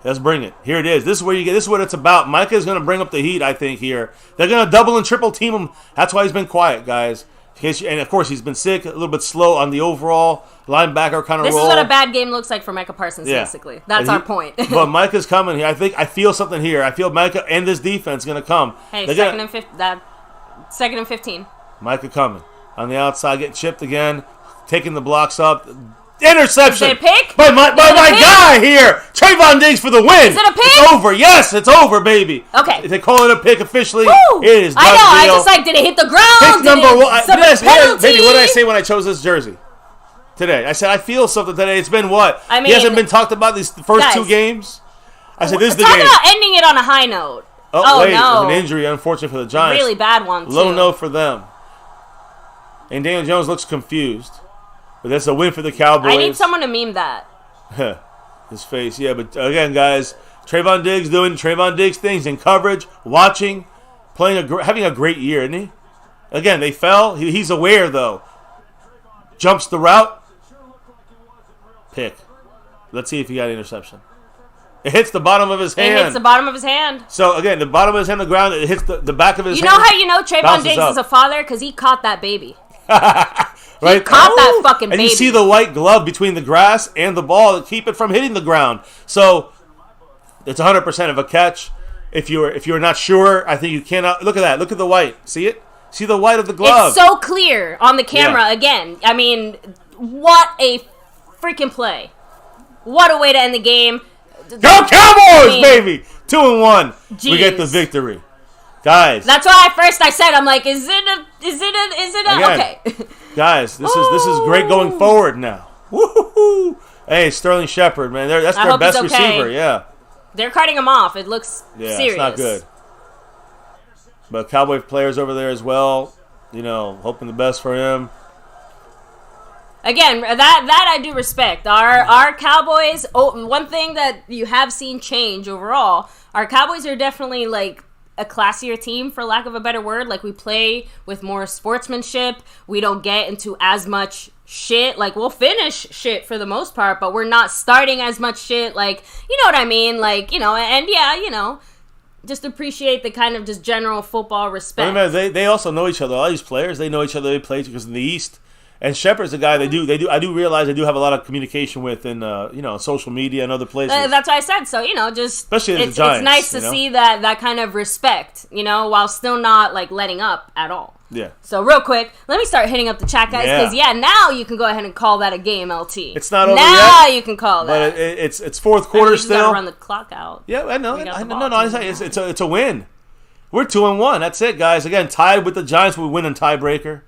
Let's bring it. Here it is. This is what it's about. Micah's going to bring up the heat, I think, here. They're going to double and triple team him. That's why he's been quiet, guys. And, of course, he's been sick, a little bit slow on the overall linebacker kind of role. This is what a bad game looks like for Micah Parsons, basically. That's our point. But Micah's coming here. I feel something here. I feel Micah and this defense going to come. Hey, second and 15. Micah coming. On the outside, getting chipped again. Taking the blocks up. Interception! Is it a pick? By my guy here! Trayvon Diggs for the win! Is it a pick? It's over. Yes, it's over, baby. Okay. They call it a pick officially. Woo! It is done. I know. I just did it hit the ground? Pick number 1. Penalty? Baby, what did I say when I chose this jersey? Today. I said, I feel something today. It's been what? I mean, he hasn't been talked about these first 2 games? I said, this is the game. Talk about ending it on a high note. Wait, no. An injury, unfortunately for the Giants. Really bad one, too. Low note for them. And Daniel Jones looks confused. But that's a win for the Cowboys. I need someone to meme that. His face, yeah. But again, guys, Trayvon Diggs doing Trayvon Diggs things in coverage, watching, having a great year, isn't he? Again, they fell. He's aware, though. Jumps the route. Pick. Let's see if he got an interception. It hits the bottom of his hand. It hits the bottom of his hand. So, again, the bottom of his hand on the ground, it hits the back of his hand. You know how you know Trayvon Diggs is a father? Because he caught that baby. Right? He caught that fucking baby. And you see the white glove between the grass and the ball to keep it from hitting the ground. So, it's 100% of a catch. If you're not sure, I think you cannot. Look at that. Look at the white. See it? See the white of the glove. It's so clear on the camera again. I mean, what a freaking play. What a way to end the game. Go Cowboys, baby! 2-1. We get the victory. Guys. That's why at first I said, I'm like, is it a okay. Guys, this is great going forward now. Woo-hoo-hoo. Hey, Sterling Shepard, man. That's their best receiver, yeah. They're carting him off. It looks serious. It's not good. But Cowboy players over there as well, hoping the best for him. Again, that I do respect. Our Cowboys, one thing that you have seen change overall, our Cowboys are definitely like a classier team, for lack of a better word. Like, we play with more sportsmanship. We don't get into as much shit. Like, we'll finish shit for the most part, but we're not starting as much shit. Like, you know what I mean? Like, just appreciate the kind of just general football respect. Remember, they also know each other. All these players, they know each other. They play because in the East, And Shepard's a guy I do realize they do have a lot of communication with in social media and other places. That's what I said. So just especially as the Giants, it's nice to see that kind of respect, while still not like letting up at all. Yeah. So real quick, let me start hitting up the chat guys because now you can go ahead and call that a game, LT. It's not over now yet. You can call that. But it's fourth quarter still. Gotta run the clock out. Yeah, I know. It's a win. We're 2-1. That's it, guys. Again, tied with the Giants. We win in tiebreaker.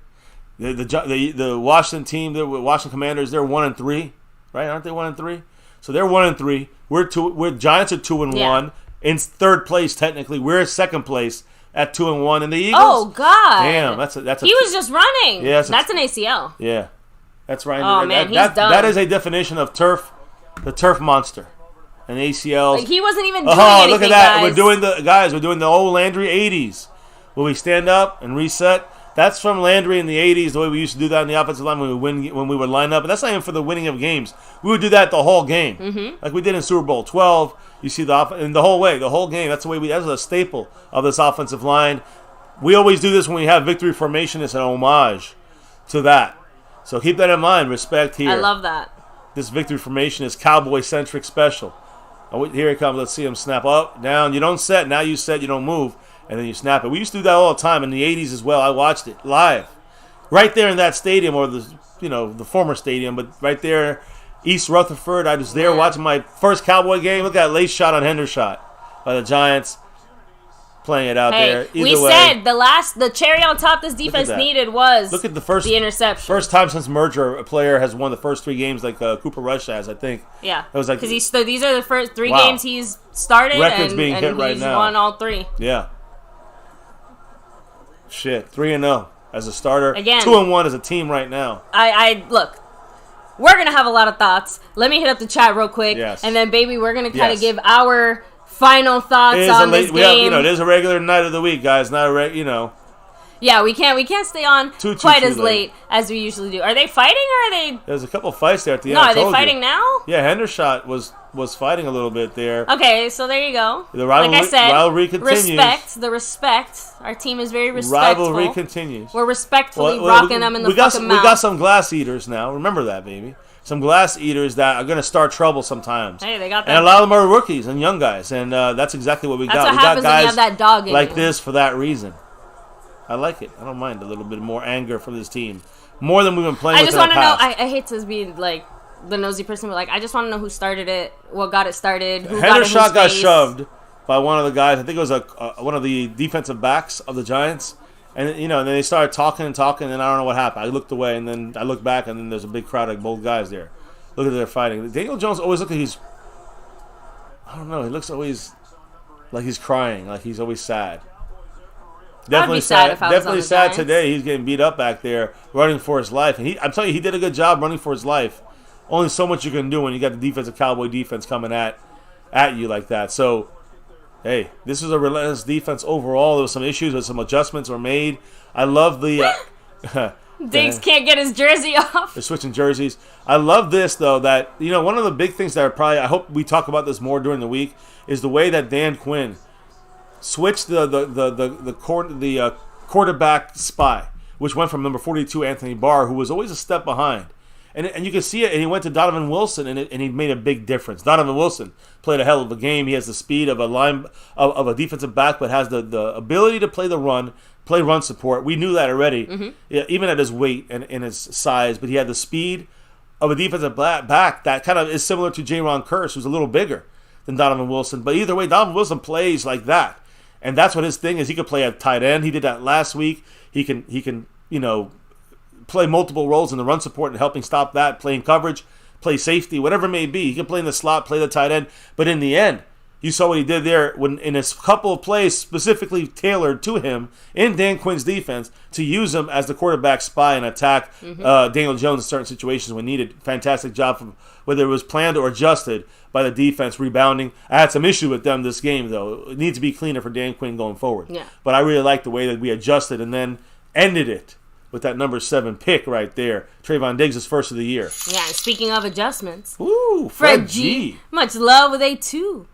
The Washington team, the Washington Commanders, they're 1-3, right? Aren't they 1-3? So they're 1-3. We're Giants are 2-1 in third place technically. We're second place at 2-1, and the Eagles. Oh God! Damn, that's a. He was just running. Yeah, that's an ACL. Yeah, that's right. Oh man, he's done. That is a definition of the turf monster. And ACLs. Like, he wasn't even doing anything, look at that. Guys. We're doing the old Landry 80s. Where we stand up and reset. That's from Landry in the 80s, the way we used to do that in the offensive line when we would line up. And that's not even for the winning of games. We would do that the whole game. Like we did in Super Bowl 12. You see the whole game. That's the way that's a staple of this offensive line. We always do this when we have victory formation. It's an homage to that. So keep that in mind. Respect here. I love that. This victory formation is cowboy-centric special. Oh, here it comes. Let's see him snap up, down. You don't set. Now you set. You don't move. And then you snap it. We used to do that all the time in the 80s as well. I watched it live. Right there in that stadium, or the former stadium, but right there, East Rutherford. I was there watching my first Cowboy game. Look at that late shot on Hendershot by the Giants. Playing it out there. We said the cherry on top this defense needed was the interception. First time since merger a player has won the first 3 games like Cooper Rush has, I think. Yeah. It was like because these are the first 3 games he's started records being hit right he's now. Won all 3. Yeah. Shit, 3-0 as a starter. Again, 2-1 as a team right now. I look. We're gonna have a lot of thoughts. Let me hit up the chat real quick, and then baby, we're gonna kind of give our final thoughts on this game. It is a regular night of the week, guys. Not a Yeah, we can't stay on quite as late as we usually do. Are they fighting or are they? There's a couple fights there at the end. No, are they fighting now? Yeah, Hendershot was fighting a little bit there. Okay, so there you go. The rivalry continues. Respect. Our team is very respectful. Rivalry continues. We're respectfully rocking them in the fucking mouth. We got some glass eaters now. Remember that, baby. Some glass eaters that are going to start trouble sometimes. Hey, they got that. And a lot of them are rookies and young guys, and that's exactly what we got. That's what happens when you have that dog in like you. this for that reason. I like it. I don't mind a little bit more anger from this team. More than we've been playing with in the past. I just want to know, I hate to be like the nosy person, but like I just want to know who started it, what got it started, who Hendershot got shoved by one of the guys. I think it was one of the defensive backs of the Giants. And then they started talking, and then I don't know what happened. I looked away, and then I looked back, and then there's a big crowd of both guys there. Look at their fighting. Daniel Jones always looks like I don't know. He looks always like he's crying, like he's always sad. Definitely sad. Definitely sad today. He's getting beat up back there, running for his life. And I'm telling you, he did a good job running for his life. Only so much you can do when you got the defensive Cowboy defense coming at you like that. So, hey, this is a relentless defense overall. There was some issues, but some adjustments were made. I love the. Diggs can't get his jersey off. They're switching jerseys. I love this, though, that, one of the big things that I hope we talk about this more during the week, is the way that Dan Quinn switched the quarterback spy, which went from number 42, Anthony Barr, who was always a step behind. And you can see it, and he went to Donovan Wilson, and he made a big difference. Donovan Wilson played a hell of a game. He has the speed of a defensive back, but has the ability to play run support. We knew that already, even at his weight and his size. But he had the speed of a defensive back that kind of is similar to Jaron Kearse, who's a little bigger than Donovan Wilson. But either way, Donovan Wilson plays like that, and that's what his thing is. He could play at tight end. He did that last week. He can play multiple roles in the run support and helping stop that, playing coverage, play safety, whatever it may be. He can play in the slot, play the tight end. But in the end, you saw what he did there when in his couple of plays specifically tailored to him in Dan Quinn's defense to use him as the quarterback spy and attack Daniel Jones in certain situations when needed. Fantastic job from whether it was planned or adjusted by the defense rebounding. I had some issue with them this game, though. It needs to be cleaner for Dan Quinn going forward. Yeah. But I really like the way that we adjusted and then ended it with that number 7 pick right there. Trayvon Diggs is first of the year. Yeah, and speaking of adjustments. Ooh, Fred G. Much love with a $2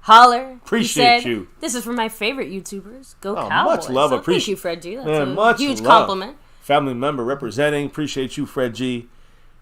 holler. Appreciate you. This is for my favorite YouTubers. Go Cowboys. Much love. Thank you, Fred G. That's a much huge love. compliment. family member representing. Appreciate you, Fred G.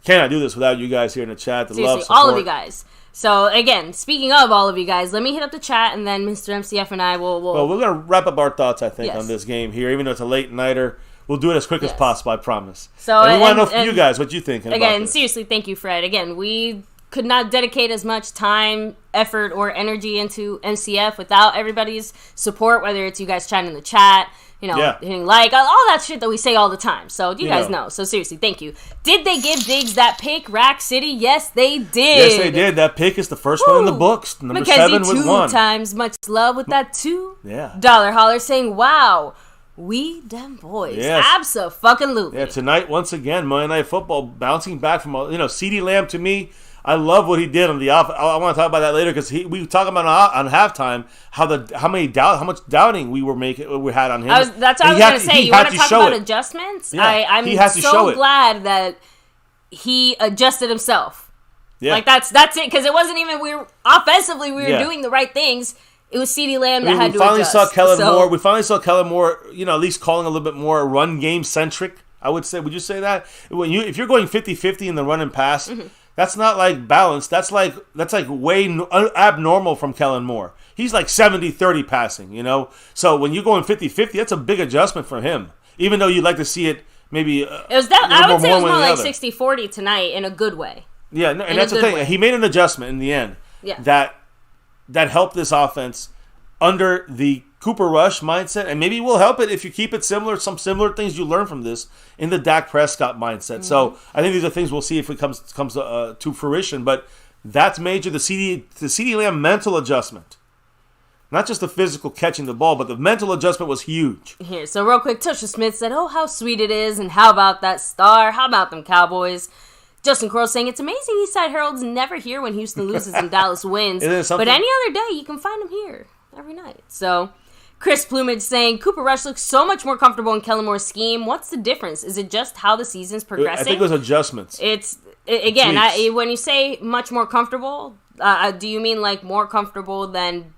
Cannot do this without you guys here in the chat. The Seriously, love, support. all of you guys. So, again, speaking of all of you guys, let me hit up the chat, and then Mr. MCF and I will... Well, we're going to wrap up our thoughts, I think, Yes. on this game here. Even though it's a late-nighter, we'll do it as quick as possible, I promise. So, and we want to know from you guys what you think about again, this. seriously, thank you, Fred. Again, we could not dedicate as much time, effort, or energy into MCF without everybody's support, whether it's you guys chatting in the chat, hitting like, all that shit that we say all the time. So you guys know. So seriously, thank you. Did they give Diggs that pick, Rack City? Yes, they did. Yes, they did. That pick is the first one in the books. Number Mackenzie 7 with 1. 2 times much love with that $2 Yeah. holler saying, wow, we them boys. Yes. Abso-fucking-lutely. Yeah, tonight, once again, Monday Night Football bouncing back from, CeeDee Lamb to me. I love what he did on the off. I want to talk about that later because we talk about on halftime how much doubting we had on him. That's what I was going to say. You want to talk about adjustments? Yeah, I'm so glad that he adjusted himself. Yeah. Like that's it because it wasn't even offensively we were doing the right things. It was CeeDee Lamb that had to adjust. We finally saw Kellen Moore, at least calling a little bit more run game centric. I would say. Would you say that if you're going 50-50 in the run and pass? Mm-hmm. That's not like balanced. That's like way abnormal from Kellen Moore. He's like 70-30 passing, So when you're going 50-50, that's a big adjustment for him. Even though you'd like to see it maybe I would say it was more like 60-40 tonight in a good way. Yeah, and that's the thing. Way. He made an adjustment in the end that helped this offense under the Cooper Rush mindset, and maybe we'll help it if you keep it similar. Some similar things you learn from this in the Dak Prescott mindset. Mm-hmm. So I think these are things we'll see if it comes to fruition. But that's major. The CeeDee Lamb mental adjustment, not just the physical catching the ball, but the mental adjustment was huge. Here, so real quick, Tusha Smith said, "Oh, how sweet it is, and how about that star? How about them Cowboys?" Justin Crow saying, "It's amazing Eastside Herald's never here when Houston loses and Dallas wins, but any other day you can find them here every night." So. Chris Plumage saying, Cooper Rush looks so much more comfortable in Kellen Moore's scheme. What's the difference? Is it just how the season's progressing? I think it was adjustments. When you say much more comfortable, do you mean like more comfortable than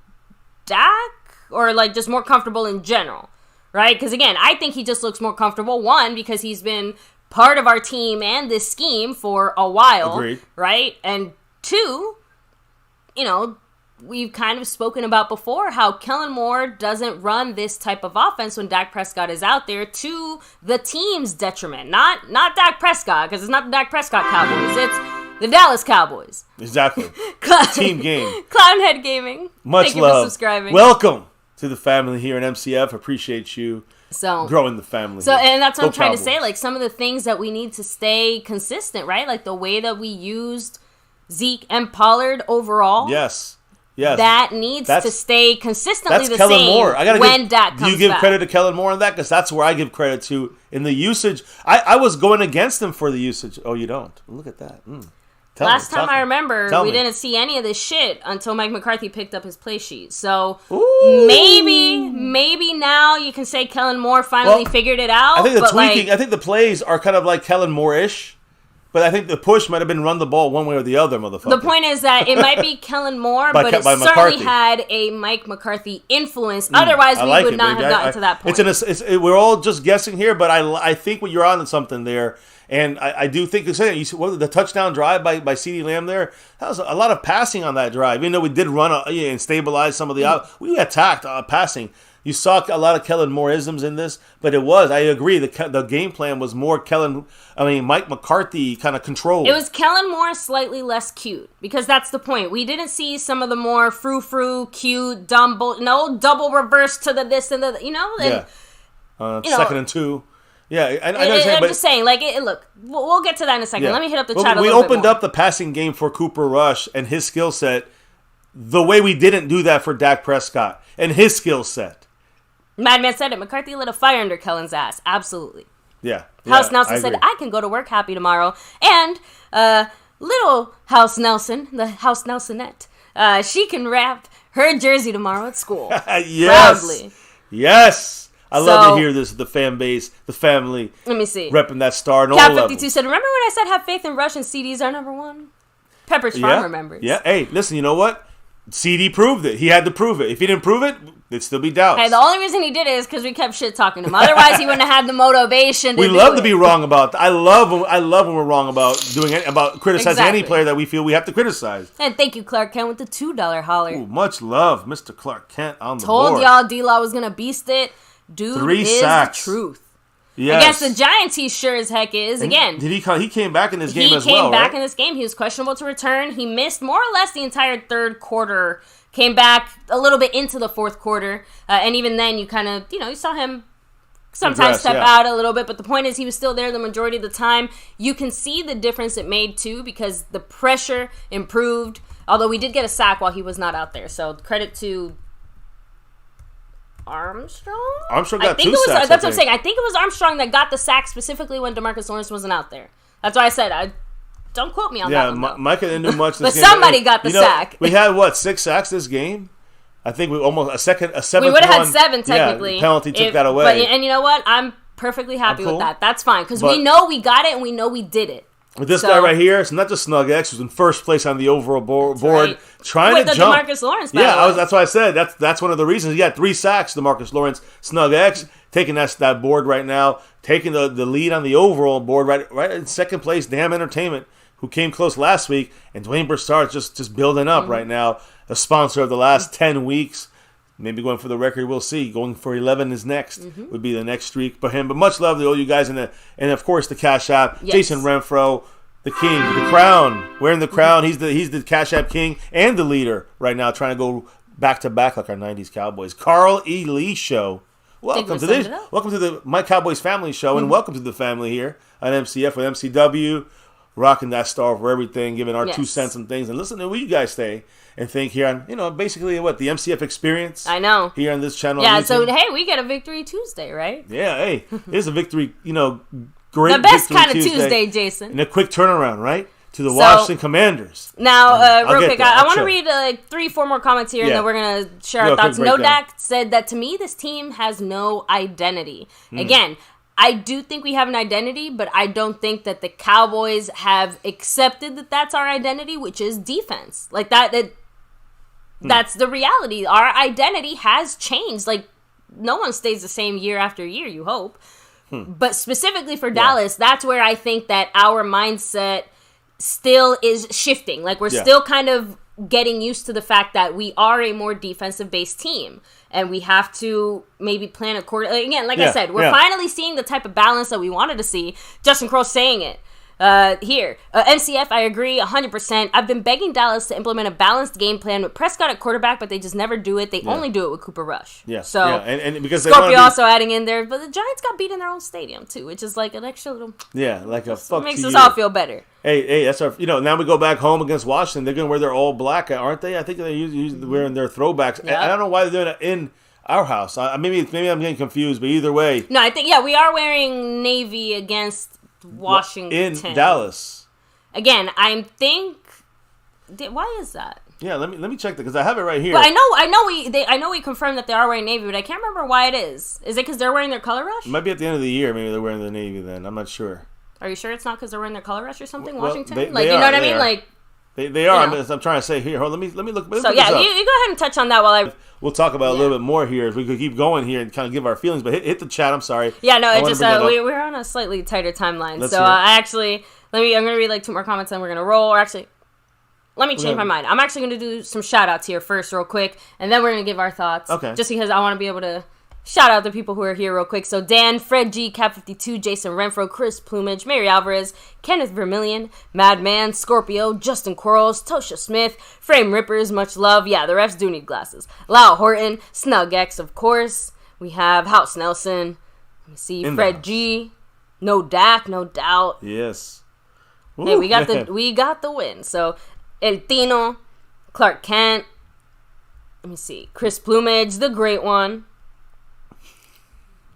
Dak? Or like just more comfortable in general? Right? Because again, I think he just looks more comfortable. One, because he's been part of our team and this scheme for a while. Agreed. Right? And two, we've kind of spoken about before how Kellen Moore doesn't run this type of offense when Dak Prescott is out there to the team's detriment. Not Dak Prescott, because it's not the Dak Prescott Cowboys. It's the Dallas Cowboys. Exactly. Team game. Clownhead Gaming. Much Thank love. You for subscribing. Welcome to the family here in MCF. Appreciate you growing the family. So, and that's what I'm trying Cowboys. to say. Like some of the things that we need to stay consistent, right? Like the way that we used Zeke and Pollard overall. Yes. That needs to stay consistently the Kellen same Moore. when Dak comes back. Do you give credit to Kellen Moore on that? Because that's where I give credit to in the usage. I was going against him for the usage. Oh, you don't? Look at that. Last time I remember, we didn't see any of this shit until Mike McCarthy picked up his play sheet. So maybe now you can say Kellen Moore finally figured it out. I think I think the plays are kind of like Kellen Moore-ish. But I think the push might have been run the ball one way or the other, motherfucker. The point is that it might be Kellen Moore, but it certainly had a Mike McCarthy influence. Otherwise, we would not have gotten to that point. We're all just guessing here, but I think you're on to something there. And I do think the touchdown drive by CeeDee Lamb there, that was a lot of passing on that drive. Even though we did run and stabilize some of the we attacked passing. You saw a lot of Kellen Moore-isms in this, but I agree, the game plan was more Mike McCarthy kind of controlled. It was Kellen Moore slightly less cute, because that's the point. We didn't see some of the more frou-frou, cute, double reverse to the this and the, second and 2. Yeah, I'm just saying, look, we'll get to that in a second. Yeah. Let me hit up the chat a little bit. We opened up the passing game for Cooper Rush and his skill set the way we didn't do that for Dak Prescott and his skill set. Madman said it. McCarthy lit a fire under Kellen's ass. Absolutely. Yeah. House Nelson said, I can go to work happy tomorrow. And little House Nelson, the House Nelsonette, she can wrap her jersey tomorrow at school. Yes. Proudly. Yes. I love to hear this, the fan base, the family. Let me see. Repping that star and all Cat52 levels. said, remember when I said have faith in Rush and CDs are number one? Pepperidge Farm remembers. Yeah. Hey, listen, you know what? CD proved it. He had to prove it. If he didn't prove it, there'd still be doubts. Hey, the only reason he did it is because we kept shit talking him. Otherwise, he wouldn't have had the motivation to We love to be wrong about. I love when we're wrong about criticizing any player that we feel we have to criticize. And thank you, Clark Kent, with the $2 holler. Ooh, much love, Mr. Clark Kent on the board. Told y'all D-Law was gonna beast it. Dude 3 is sacks. the truth. Yes. Against the Giants, he sure as heck is. Again, did he came back in this game as well? He came back in this game. He was questionable to return. He missed more or less the entire third quarter. Came back a little bit into the fourth quarter, and even then, you kind of, you saw him sometimes step out a little bit. But the point is, he was still there the majority of the time. You can see the difference it made too, because the pressure improved. Although we did get a sack while he was not out there, so credit to Armstrong? Armstrong got 2 sacks. That's what I'm saying. I think it was Armstrong that got the sack specifically when DeMarcus Lawrence wasn't out there. That's why I said, don't quote me on that one. Yeah, Micah didn't do much this but game. Somebody got the sack. We had, 6 sacks this game? I think we almost, a seventh We would have had 7, technically. Yeah, penalty took that away. And you know what? I'm perfectly happy with that. That's fine, because we know we got it and we know we did it. With this guy right here, it's not just Snug X, who's in first place on the overall board, right. Trying with to the jump. DeMarcus Lawrence, that's why I said that's one of the reasons. He got 3 sacks, DeMarcus Lawrence. Snug X taking that board right now, taking the lead on the overall board right in second place. Damn Entertainment, who came close last week, and Dwayne Broussard's just building up right now. The sponsor of the last 10 weeks. Maybe going for the record, we'll see. Going for 11 is next. Would be the next streak for him. But much love to all you guys, and of course the Cash App. Yes. Jason Renfro, the king, the crown, wearing the crown. He's the Cash App king and the leader right now, trying to go back to back like our '90s Cowboys. Carl E. Lee Show. Welcome to this. Welcome to the My Cowboys Family Show, and welcome to the family here on MCF with MCW, rocking that star for everything, giving our 2 cents and things, and listening to what you guys say and think here on, basically the MCF experience. I know. Here on this channel. Yeah, so hey, we get a Victory Tuesday, right? Yeah, hey, it's a victory, great. The best kind of Tuesday, Jason. And a quick turnaround, right? To the Washington Commanders. Now, real quick, I want to read 3-4 more comments here, and then we're going to share our thoughts. Nodak said that, to me, this team has no identity. Again, I do think we have an identity, but I don't think that the Cowboys have accepted that that's our identity, which is defense. Like, that's the reality. Our identity has changed. Like, no one stays the same year after year, you hope. But specifically for Dallas, that's where I think that our mindset still is shifting. Like, we're still kind of getting used to the fact that we are a more defensive-based team, and we have to maybe plan accordingly. Again, like I said, we're finally seeing the type of balance that we wanted to see. Justin Crow's saying it. Here. MCF, I agree 100%. I've been begging Dallas to implement a balanced game plan with Prescott at quarterback, but they just never do it. They only do it with Cooper Rush. Yeah. So, and because Scorpio also adding in there, but the Giants got beat in their own stadium, too, which is like an extra little... Yeah, like a fuck makes us all feel better. Hey, that's our... now we go back home against Washington. They're going to wear their all black, aren't they? I think they're usually wearing their throwbacks. Yep. I don't know why they're doing it in our house. Maybe I'm getting confused, but either way... No, I think, we are wearing navy against Washington. In Dallas. Again, I think. Why is that? Yeah, let me check that because I have it right here. But I know we confirmed that they are wearing navy, but I can't remember why it is. Is it because they're wearing their color rush? It might be at the end of the year. Maybe they're wearing the navy. Then I'm not sure. Are you sure it's not because they're wearing their color rush or something? Well, Washington, they you know what I mean? Like they are. I'm trying to say here. Hold on, let me look. So yeah, you go ahead and touch on that while I. We'll talk about it a little bit more here if we could keep going here and kind of give our feelings. But hit the chat. I'm sorry. Yeah, no, it's just we're on a slightly tighter timeline. So I actually. I'm going to read 2 more comments and we're going to roll. Or actually, let me change my mind. I'm actually going to do some shout-outs here first real quick, and then we're going to give our thoughts. Okay. Just because I want to be able to shout out the people who are here real quick. So Dan, Fred G, Cap52, Jason Renfro, Chris Plumage, Mary Alvarez, Kenneth Vermillion, Madman, Scorpio, Justin Quarles, Tosha Smith, Frame Rippers, much love. Yeah, the refs do need glasses. Lau Horton, Snug X, of course. We have House Nelson. Let me see. Fred G. No Dak, no doubt. Yes. Hey, we got the win. So, El Tino, Clark Kent, let me see, Chris Plumage, the great one,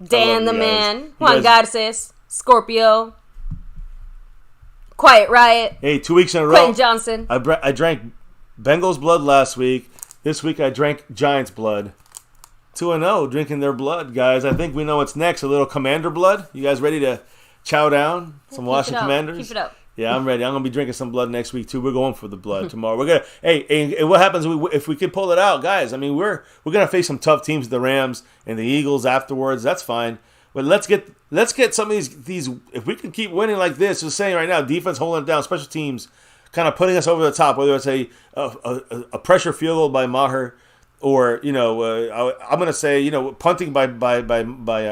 Dan the man, Juan Garces, Scorpio, Quiet Riot. Hey, 2 weeks in a row. Quentin Johnson. I drank Bengals blood last week. This week I drank Giants blood. 2-0, drinking their blood, guys. I think we know what's next. A little Commander blood. You guys ready to chow down? Some Washington Commanders? Keep it up. Yeah, I'm ready. I'm gonna be drinking some blood next week too. We're going for the blood tomorrow. We're gonna. Hey, and what happens if we can pull it out, guys? I mean, we're gonna face some tough teams, the Rams and the Eagles afterwards. That's fine. But let's get some of these. If we can keep winning like this, just saying right now, defense holding it down, special teams kind of putting us over the top. Whether it's a pressure field goal by Maher, or I'm gonna say punting by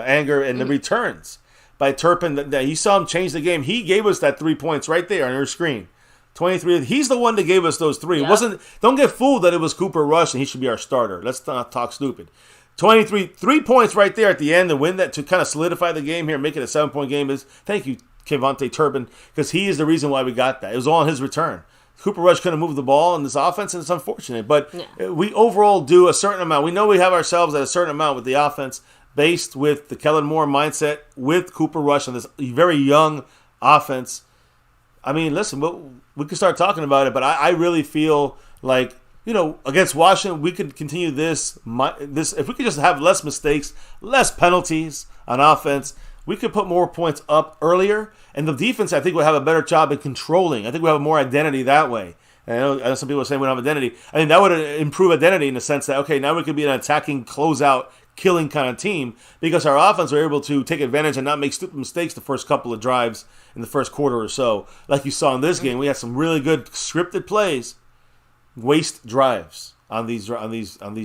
Anger and the returns by Turpin. That you saw him change the game. He gave us that 3 points right there on your screen. 23. He's the one that gave us those three. Yep. Don't get fooled that it was Cooper Rush and he should be our starter. Let's not talk stupid. 3 points right there at the end to win that, to kind of solidify the game here, make it a 7-point game. Thank you, Kevontae Turpin, because he is the reason why we got that. It was all on his return. Cooper Rush couldn't move the ball in this offense, and it's unfortunate. But we overall do a certain amount. We know we have ourselves at a certain amount with the offense, based with the Kellen Moore mindset, with Cooper Rush and this very young offense. I mean, listen, we can start talking about it, but I really feel like, against Washington, we could continue this. If we could just have less mistakes, less penalties on offense, we could put more points up earlier. And the defense, I think, would have a better job in controlling. I think we have more identity that way. And I know some people are saying we don't have identity. I think that would improve identity in the sense that, okay, now we could be an attacking, closeout, killing kind of team, because our offense were able to take advantage and not make stupid mistakes the first couple of drives in the first quarter or so. Like you saw in this game, we had some really good scripted plays, waste drives on these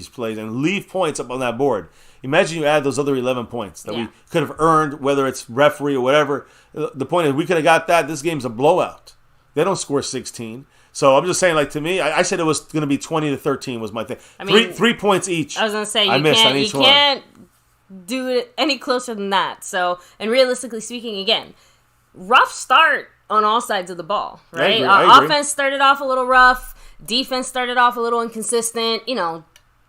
plays, and leave points up on that board. Imagine you add those other 11 points that we could have earned, whether it's referee or whatever. The point is, we could have got that. This game's a blowout. They don't score 16. So I'm just saying, like, to me, I said it was going to be 20-13 was my thing. I mean, three points each. I was going to say, you can't do it any closer than that. So, and realistically speaking, again, rough start on all sides of the ball, right? I agree. Offense started off a little rough. Defense started off a little inconsistent.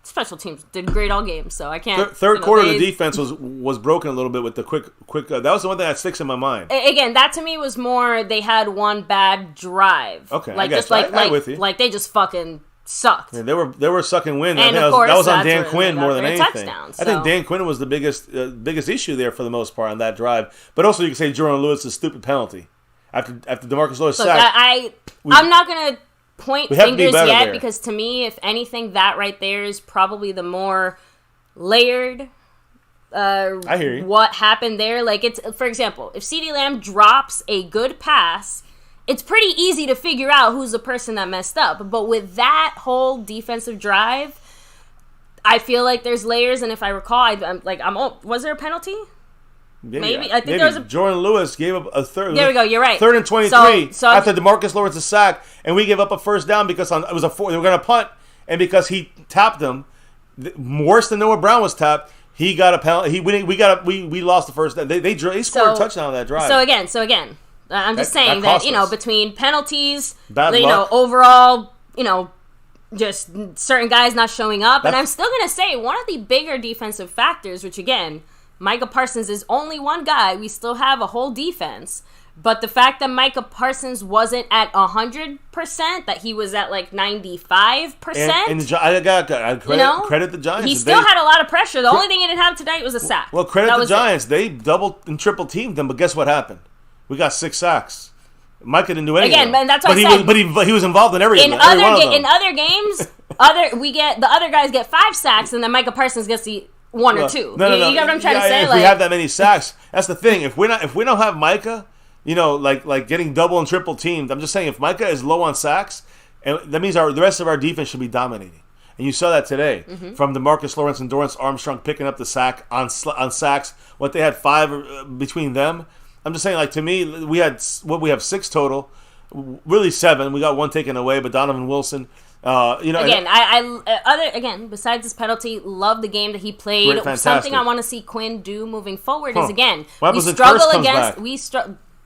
Special teams did great all game, so I can't. Third quarter, the defense was broken a little bit with the quick. That was the one thing that sticks in my mind. Again, that to me was more they had one bad drive. Okay, like I'm with you. Like they just fucking sucked. Yeah, they were sucking wind. And that was on Dan Quinn more than anything. Touchdown, I think Dan Quinn was the biggest issue there for the most part on that drive. But also, you can say Jordan Lewis' stupid penalty after DeMarcus Lewis sacked. I'm not gonna point fingers yet there, because to me, if anything, that right there is probably the more layered. I hear you. What happened there? Like, it's, for example, if CeeDee Lamb drops a good pass, it's pretty easy to figure out who's the person that messed up. But with that whole defensive drive, I feel like there's layers. And if I recall, was there a penalty? Maybe. I think there was a... Jordan Lewis gave up a third. There we go. You're right. 3rd and 23 after DeMarcus Lawrence's sack, and we gave up a first down because it was a 4. They were going to punt, and because he tapped them, worse than Noah Brown was tapped, he got a penalty. We lost the first down. They scored a touchdown on that drive. So again, I'm just saying that between penalties, bad luck, overall, just certain guys not showing up, and I'm still going to say one of the bigger defensive factors, which again, Micah Parsons is only one guy. We still have a whole defense. But the fact that Micah Parsons wasn't at 100%, that he was at like 95%. And I credit the Giants. He still had a lot of pressure. The only thing he didn't have tonight was a sack. Well, credit the Giants. They doubled and triple teamed them, but guess what happened? We got 6 sacks. Micah didn't do anything. Again, man, that's what I said. But he was involved in everything. In other games, the other guys get 5 sacks, and then Micah Parsons gets the 1 or 2. No. You get what I'm trying to say? If we have that many sacks, that's the thing. If we don't have Micah, like getting double and triple teamed. I'm just saying, if Micah is low on sacks, and that means the rest of our defense should be dominating. And you saw that today from DeMarcus Lawrence and Dorrance Armstrong picking up the sack on sacks. What they had 5 between them. I'm just saying, like, to me, we have 6 total, really 7. We got 1 taken away, but Donovan Wilson. Besides this penalty, love the game that he played. Something I want to see Quinn do moving forward is, again, we struggle against...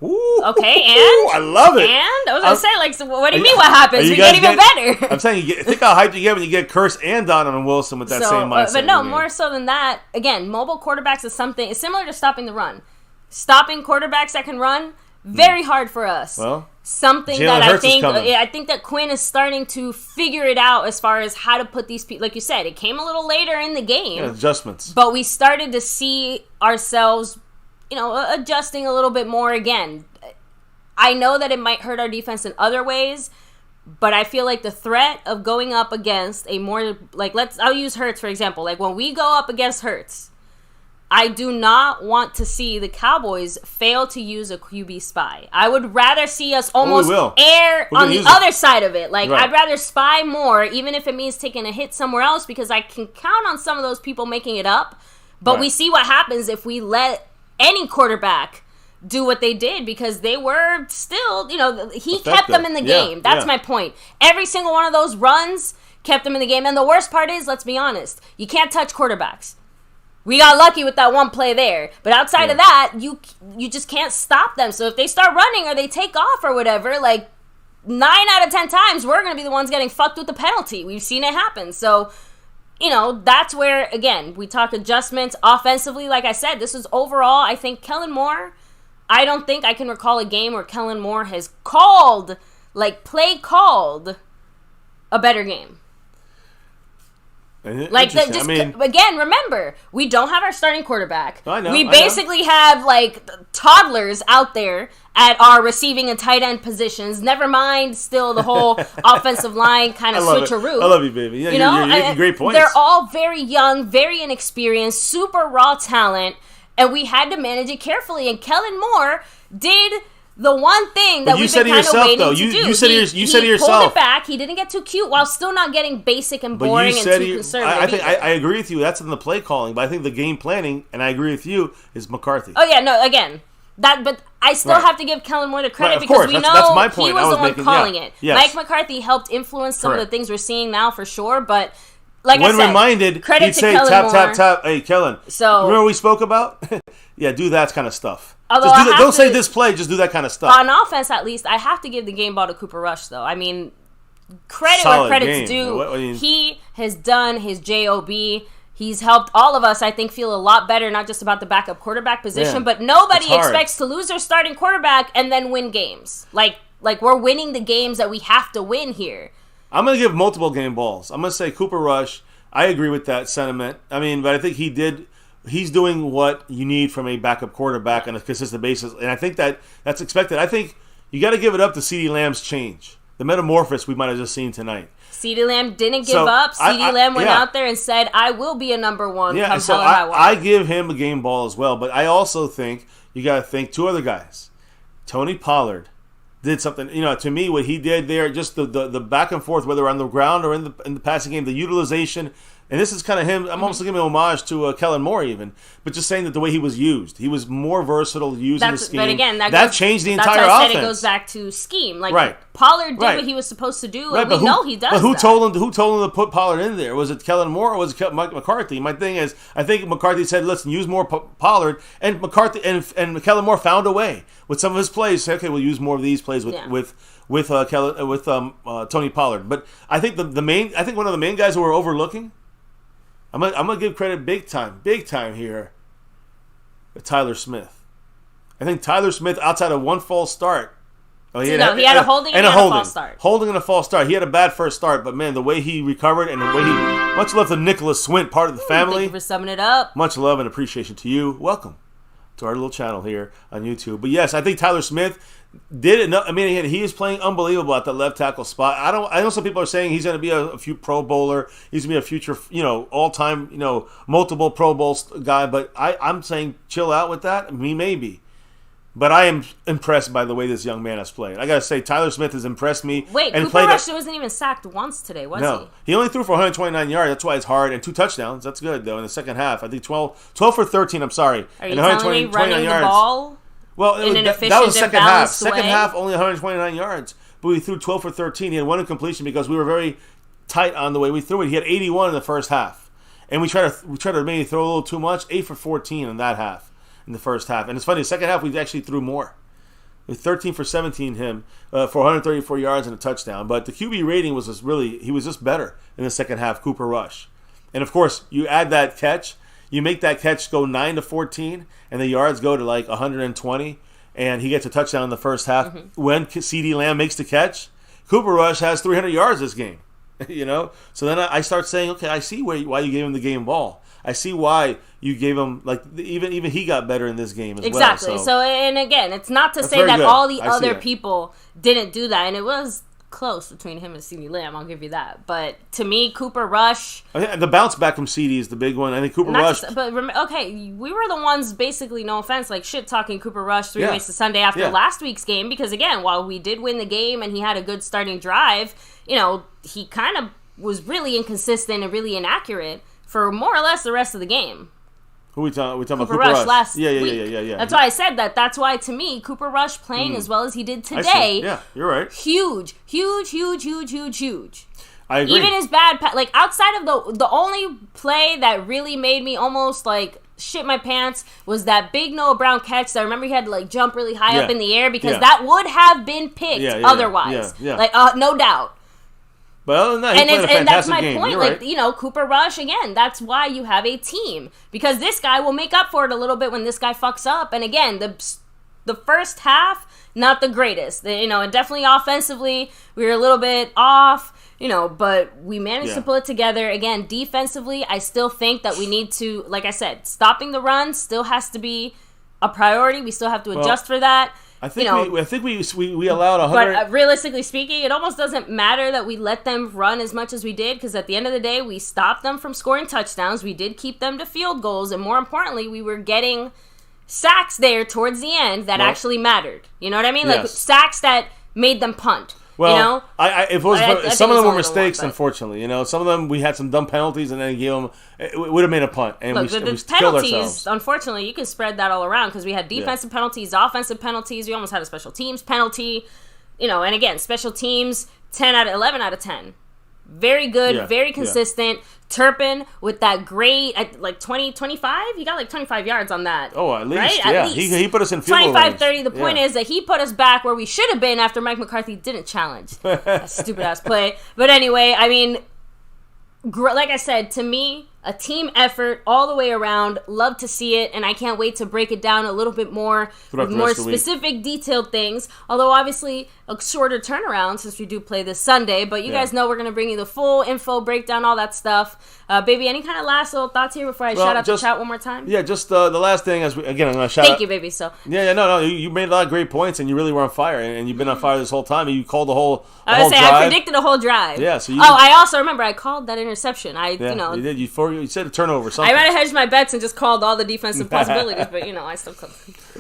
Okay, and? I love it. And? I was going to say, so what do you mean what happens? We get even better. I'm saying, think how hyped you get when you get Curse and Donovan Wilson with that same mindset. But no, more so than that, again, mobile quarterbacks is something... It's similar to stopping the run. Stopping quarterbacks that can run, very hard for us. Well... Something Jalen that Hurts I think that Quinn is starting to figure it out as far as how to put these people, like you said, it came a little later in the game. Yeah, adjustments. But we started to see ourselves, adjusting a little bit more again. I know that it might hurt our defense in other ways, but I feel like the threat of going up against a more, like, I'll use Hurts, for example. Like, when we go up against Hurts, I do not want to see the Cowboys fail to use a QB spy. I would rather see us almost err on the other side of it. Like, right. I'd rather spy more, even if it means taking a hit somewhere else, because I can count on some of those people making it up. But we see what happens if we let any quarterback do what they did, because they were still, he effective. Kept them in the game. That's my point. Every single one of those runs kept them in the game. And the worst part is, let's be honest, you can't touch quarterbacks. We got lucky with that one play there. But outside of that, you just can't stop them. So if they start running or they take off or whatever, like 9 out of 10 times, we're going to be the ones getting fucked with the penalty. We've seen it happen. So, that's where, again, we talk adjustments. Offensively, like I said, this is overall, I think Kellen Moore, I don't think I can recall a game where Kellen Moore has called a better game. Like, again, remember, we don't have our starting quarterback. I know. We basically have, like, toddlers out there at our receiving and tight end positions. Never mind, still the whole offensive line kind of switcheroo. I love you, baby. Yeah, you're making great points. They're all very young, very inexperienced, super raw talent, and we had to manage it carefully. And Kellen Moore did the one thing that we've been kind of waiting to do. You said to yourself. He pulled it back. He didn't get too cute while still not getting basic and boring and too conservative. I agree with you. That's in the play calling. But I think the game planning, and I agree with you, is McCarthy. Oh, yeah. No, again. But I still have to give Kellen Moore the credit because we know that's my point. He was the one calling it. Yes. Mike McCarthy helped influence some of the things we're seeing now for sure. But like when I said, reminded, credit he'd to say, Kellen Moore. tap. Hey, Kellen. So, remember what we spoke about? Yeah, do that kind of stuff. Don't say this play, just do that kind of stuff. On offense, at least, I have to give the game ball to Cooper Rush, though. I mean, credit where credit's due. He has done his job. He's helped all of us, I think, feel a lot better, not just about the backup quarterback position, but nobody expects to lose their starting quarterback and then win games. Like we're winning the games that we have to win here. I'm going to give multiple game balls. I'm going to say Cooper Rush. I agree with that sentiment. I mean, but I think he's doing what you need from a backup quarterback on a consistent basis, and I think that's expected. I think you got to give it up to CeeDee Lamb's change. The metamorphosis we might have just seen tonight. CeeDee Lamb didn't give up. CeeDee Lamb went out there and said, I will be a number one. Yeah, so I give him a game ball as well, but I also think you got to think two other guys. Tony Pollard did something, to me, what he did there, just the back and forth, whether on the ground or in the passing game, the utilization. And this is kind of him. I'm almost giving homage to Kellen Moore even, but just saying that the way he was used, he was more versatile using the scheme. But again, that changed the entire offense. That's why I said it goes back to scheme. Like Pollard did what he was supposed to do, and we know he does. But who told him to put Pollard in there? Was it Kellen Moore or was it Mike McCarthy? My thing is, I think McCarthy said, "Listen, use more Pollard," and McCarthy and Kellen Moore found a way with some of his plays. Say, okay, we'll use more of these plays with Tony Pollard. But I think one of the main guys who we're overlooking. I'm gonna give credit big time here to Tyler Smith. I think Tyler Smith, outside of one false start, he had a holding and a false start. Holding and a false start. He had a bad first start, but man, the way he recovered and the way he much love to Nicholas Swint, part of the family. Thank you for summing it up. Much love and appreciation to you. Welcome to our little channel here on YouTube. But yes, I think Tyler Smith did it. I mean, he is playing unbelievable at the left tackle spot. I know some people are saying he's going to be a Pro Bowler. He's going to be a future, all-time, multiple Pro Bowl guy. But I'm saying chill out with that. He may be. But I am impressed by the way this young man has played. I got to say, Tyler Smith has impressed me. Wait, Cooper Rush wasn't even sacked once today, was he? No. He only threw for 129 yards. That's why it's hard. And 2 touchdowns. That's good, though, in the second half. I think 12 for 13, I'm sorry. Are you telling me running the ball? Well, that was the second half. Second half, only 129 yards. But we threw 12 for 13. He had one incompletion because we were very tight on the way we threw it. He had 81 in the first half. And we tried to maybe throw a little too much. 8 for 14 in that half, in the first half. And it's funny, the second half, we actually threw more. With 13 for 17 him for 134 yards and a touchdown. But the QB rating was he was just better in the second half, Cooper Rush. And, of course, you add that catch. You make that catch go 9 to 14, and the yards go to like 120, and he gets a touchdown in the first half. Mm-hmm. When CeeDee Lamb makes the catch, Cooper Rush has 300 yards this game. So then I start saying, okay, I see why you gave him the game ball. I see why you gave him, like, even he got better in this game as well. Exactly. So, and again, it's not to say that all the other people didn't do that. And it was close between him and CeeDee Lamb, I'll give you that. But to me, Cooper Rush... The bounce back from CeeDee is the big one. I think Cooper Rush... okay, we were the ones, basically, no offense, like shit-talking Cooper Rush 3 ways to Sunday after last week's game, because again, while we did win the game and he had a good starting drive, you know, he kind of was really inconsistent and really inaccurate for more or less the rest of the game. Who we talking about? Cooper Rush last week. Yeah. That's why I said that. That's why, to me, Cooper Rush playing as well as he did today. Yeah, you're right. Huge. I agree. Even his bad, like outside of the only play that really made me almost like shit my pants was that big Noah Brown catch. I remember he had to like jump really high up in the air because that would have been picked otherwise. Like no doubt. But other than that, he played a fantastic that's my game. point. You're like, right. you know, Cooper Rush, again, that's why you have a team. Because this guy will make up for it a little bit when this guy fucks up. And again, the first half, not the greatest. You know, and definitely offensively, we were a little bit off, you know, but we managed to pull it together. Again, defensively, I still think that we need to, like I said, stopping the run still has to be a priority. We still have to adjust for that. I think we allowed 100. But realistically speaking, it almost doesn't matter that we let them run as much as we did, because at the end of the day, we stopped them from scoring touchdowns. We did keep them to field goals, and more importantly, we were getting sacks there towards the end that actually mattered. You know what I mean? Like sacks that made them punt. Well, you know? I some of them were mistakes, unfortunately. You know, some of them we had some dumb penalties, and then gave them. It would have made a punt, and we killed ourselves. Unfortunately, you can spread that all around because we had defensive penalties, offensive penalties. We almost had a special teams penalty. You know, and again, special teams 11 out of 10. Very good, very consistent. Turpin with that great, like 25? He got like 25 yards on that. Oh, at least. Right? Yeah, at least. He put us in field goal 25, 30. The point is that he put us back where we should have been after Mike McCarthy didn't challenge. That stupid-ass play. But anyway, I mean, like I said, to me, a team effort all the way around. Love to see it, and I can't wait to break it down a little bit more with more specific, detailed things. Although, obviously, a shorter turnaround since we do play this Sunday. But you guys know we're going to bring you the full info, breakdown, all that stuff. Baby, any kind of last little thoughts here before I shout out the chat one more time? Yeah, just the last thing. I'm going to shout out. Thank you, baby. So no. You made a lot of great points, and you really were on fire, and you've been on fire this whole time. And you called the whole drive. I predicted a whole drive. Yeah. So I also remember I called that interception. You did. You said a turnover. Something. I might have hedged my bets and just called all the defensive possibilities, but I still called.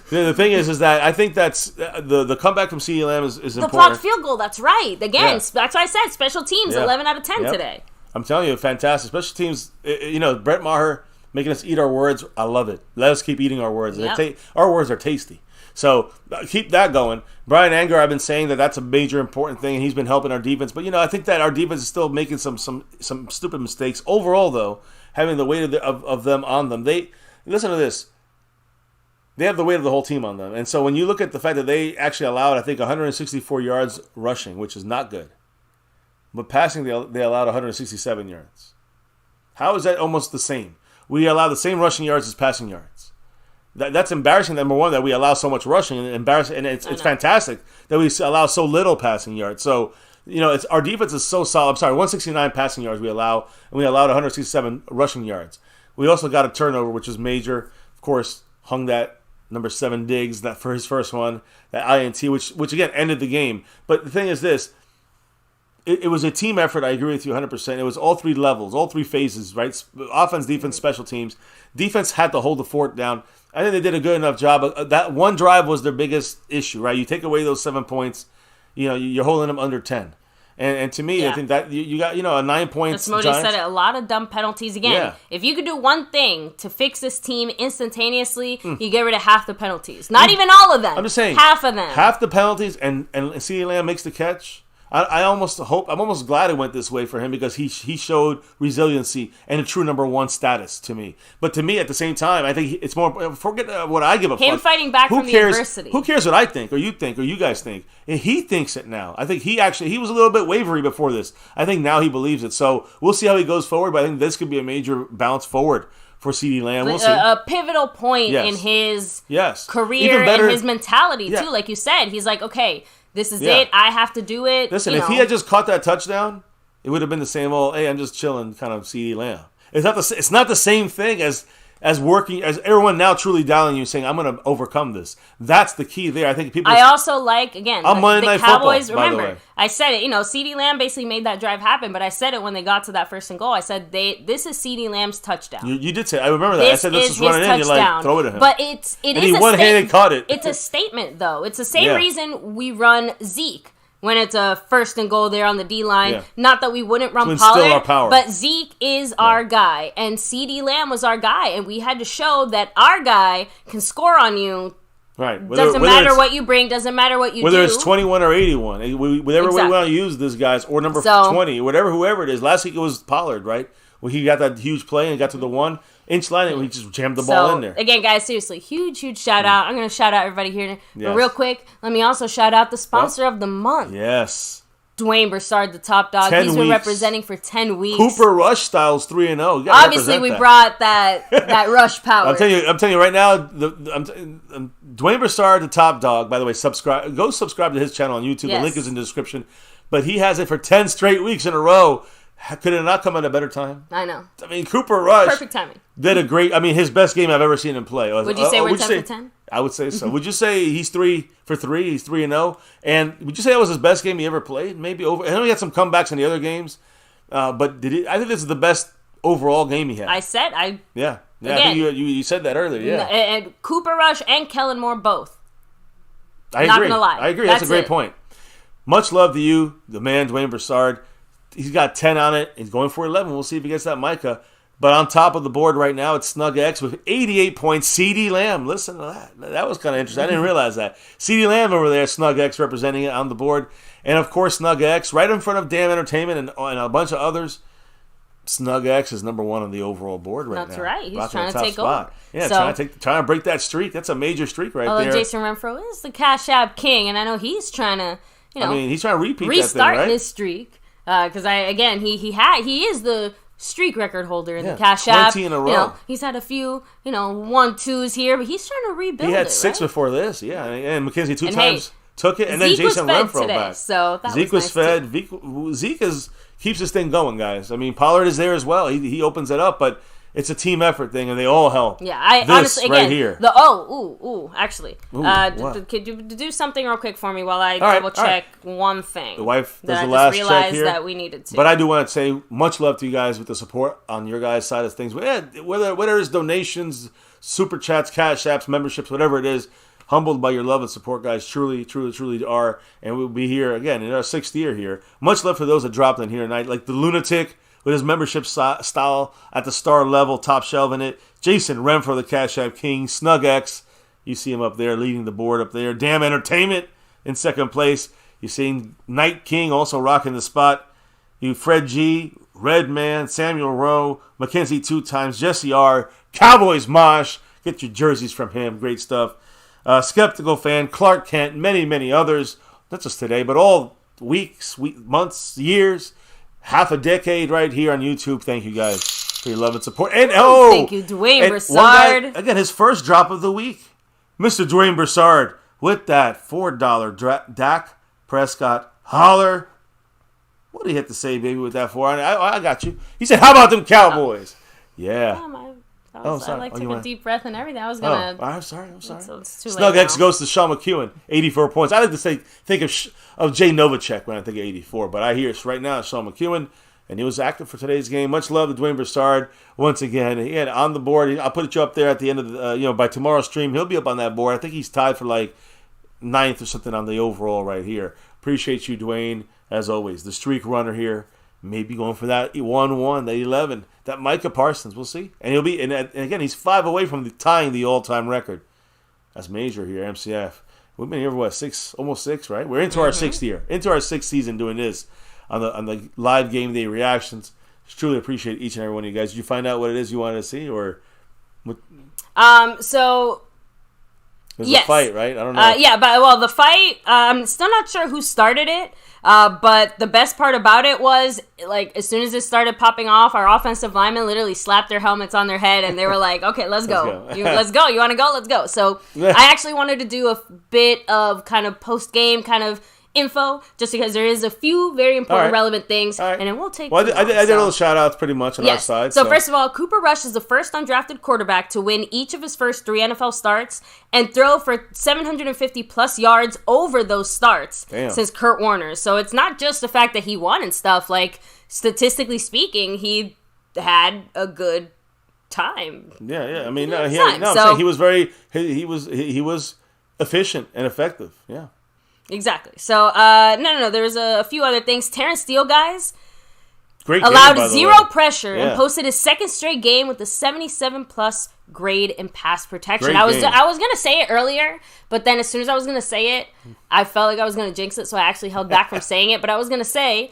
The thing is that I think that's the comeback from CeeDee Lamb is important. The blocked field goal. That's right. Again, that's why I said special teams 11 out of 10 today. I'm telling you, fantastic. Special teams, Brett Maher making us eat our words. I love it. Let us keep eating our words. Yep. Our words are tasty. So keep that going. Brian Anger, I've been saying that's a major important thing, and he's been helping our defense. But, I think that our defense is still making some stupid mistakes. Overall, though, having the weight of them on them. Listen to this. They have the weight of the whole team on them. And so when you look at the fact that they actually allowed, I think, 164 yards rushing, which is not good. But passing, they allowed 167 yards. How is that almost the same? We allow the same rushing yards as passing yards. That's embarrassing, number one, that we allow so much rushing. And embarrassing, and it's fantastic that we allow so little passing yards. So, it's our defense is so solid. I'm sorry, 169 passing yards we allow, and we allowed 167 rushing yards. We also got a turnover, which was major. Of course, hung that number 7 Diggs that for his first one, that INT, which again ended the game. But the thing is this. It was a team effort. I agree with you 100%. It was all 3 levels, all 3 phases, right? Offense, defense, special teams. Defense had to hold the fort down. I think they did a good enough job. That one drive was their biggest issue, right? You take away those 7 points, you're holding them under 10. And to me, I think that you got, a 9 points. As Modi said it, a lot of dumb penalties. Again, if you could do one thing to fix this team instantaneously, you get rid of half the penalties. Not even all of them. I'm just saying. Half of them. Half the penalties, and CeeDee Lamb makes the catch. I'm almost glad it went this way for him because he showed resiliency and a true number 1 status to me. But to me, at the same time, I think it's more, forget what I give a fuck. Him fighting back from the adversity. Who cares what I think or you guys think? And he thinks it now. I think he was a little bit wavery before this. I think now he believes it. So we'll see how he goes forward, but I think this could be a major bounce forward for CeeDee Lamb. We'll see. A pivotal point in his career and his mentality, too. Like you said, he's like, okay, this is it. I have to do it. Listen, if he had just caught that touchdown, it would have been the same old, hey, I'm just chilling kind of CeeDee Lamb. It's not the same thing as working, as everyone now truly dialing you saying, I'm going to overcome this. That's the key there. I think people... I also like, again, on Monday the Night Cowboys, Football, remember, by the way. I said it, CeeDee Lamb basically made that drive happen, but I said it when they got to that 1st and goal. I said, this is CeeDee Lamb's touchdown. You did say, I remember that. I said, this is running in, you're like, throw it at him. But it is he one-handed caught it. It's a statement, though. It's the same reason we run Zeke when it's a 1st and goal there on the D-line. Yeah. Not that we wouldn't run Pollard, but Zeke is our guy. And CeeDee Lamb was our guy. And we had to show that our guy can score on you. Right. Doesn't matter what you bring. Doesn't matter what you do. Whether it's 21 or 81. Whatever way we want to use this guys. Or number 20. Whoever it is. Last week it was Pollard, right? Well, he got that huge play and got to the 1-inch line and he just jammed the ball in there. Again, guys, seriously, huge shout out. I'm going to shout out everybody here. But real quick, let me also shout out the sponsor of the month. Yes. Dwayne Broussard, the top dog. He's been representing for 10 weeks. Cooper Rush styles 3-0. Obviously, we brought that rush power. I'm telling you right now, Dwayne Broussard, the top dog. By the way, go subscribe to his channel on YouTube. Yes. The link is in the description. But he has it for 10 straight weeks in a row. Could it not come at a better time? I know. I mean, Cooper Rush. Perfect timing. Did a great, his best game I've ever seen him play. Would you say we're 10 for 10? I would say so. Would you say he's 3 for 3? He's 3-0? And would you say that was his best game he ever played? Maybe over. I know he had some comebacks in the other games. But I think this is the best overall game he had. Yeah. Again, I think you said that earlier, yeah. And Cooper Rush and Kellen Moore both. I agree. Not gonna lie. I agree. That's a great point. Much love to you, the man, Dwayne Broussard. He's got 10 on it. He's going for 11. We'll see if he gets that Micah. But on top of the board right now, it's Snug X with 88 points. CeeDee Lamb. Listen to that. That was kind of interesting. I didn't realize that. CeeDee Lamb over there, Snug X representing it on the board. And, of course, Snug X right in front of Damn Entertainment and a bunch of others. Snug X is number 1 on the overall board right now. That's right. He's trying to take over. Yeah, trying to break that streak. That's a major streak right there. Jason Renfro is the Cash App king, and I know he's trying to, he's trying to repeat restart that thing, right? his streak. Because he is the streak record holder in the Cash App. 20 in a row. He's had a few 1-2s here, but he's trying to rebuild. He had 6 before this, yeah. And McKenzie 2 times took it, and then Jason Renfro back. So that Zeke was fed. Zeke keeps this thing going, guys. Pollard is there as well. He opens it up, but it's a team effort thing, and they all help. Yeah, honestly, again, right here. Actually, what? Could you do something real quick for me while I double check one thing? The wife does that the last I just check realized here. that we needed to. But I do want to say much love to you guys with the support on your guys' side of things. Whether it's donations, super chats, cash apps, memberships, whatever it is, humbled by your love and support, guys. Truly, truly, truly are. And we'll be here again in our 6th year here. Much love for those that dropped in here tonight, like the Lunatic with his membership style at the star level, top shelving it. Jason Renfro, the Cash App King. Snug X, you see him up there leading the board up there. Damn Entertainment in 2nd place. You're seeing Night King also rocking the spot. You Fred G, Redman, Samuel Rowe, Mackenzie 2 times, Jesse R, Cowboys Mosh. Get your jerseys from him. Great stuff. Skeptical Fan, Clark Kent, many, many others. Not just today, but all weeks, months, years. Half a decade right here on YouTube. Thank you guys for your love and support. And thank you, Dwayne Broussard. Again, his first drop of the week. Mr. Dwayne Broussard with that $4 Dak Prescott holler. What did he have to say, baby, with that for? I got you. He said, how about them Cowboys? Yeah. I took a deep breath and everything. I was going to... I'm sorry. It's too Snug late X now. goes to Sean McEwen, 84 points. I like to think of Jay Novacek when I think of 84, but I hear right now it's Sean McEwen, and he was active for today's game. Much love to Dwayne Broussard. Once again, he had on the board. I'll put you up there at the end of the, by tomorrow's stream. He'll be up on that board. I think he's tied for like 9th or something on the overall right here. Appreciate you, Dwayne, as always. The streak runner here. Maybe going for that 1-1, that 11, that Micah Parsons. We'll see. And he'll be, and again, he's 5 away from tying the all-time record. That's major here, MCF. We've been here for almost 6, right? We're into our 6th year, into our 6th season doing this on the live game day reactions. Just truly appreciate each and every one of you guys. Did you find out what it is you wanted to see, or? So. There's a fight, right? I don't know. The fight. I'm still not sure who started it. But the best part about it was, like, as soon as it started popping off, our offensive linemen literally slapped their helmets on their head, and they were like, okay, let's go. Let's go. You want to go? Let's go. So I actually wanted to do a bit of kind of post-game kind of info, just because there is a few very important, relevant things, and then we'll take. Well, I did a little shout outs pretty much on our side. So first of all, Cooper Rush is the first undrafted quarterback to win each of his first 3 NFL starts and throw for 750 plus yards over those starts since Kurt Warner. So it's not just the fact that he won and stuff. Like, statistically speaking, he had a good time. Yeah. I mean, he was he was efficient and effective. Yeah. Exactly. So, no. There's a few other things. Terrence Steele, guys, great allowed game, zero pressure and posted his second straight game with a 77+ grade in pass protection. I was gonna say it earlier, but then as soon as I was gonna say it, I felt like I was gonna jinx it, so I actually held back from saying it. But I was gonna say,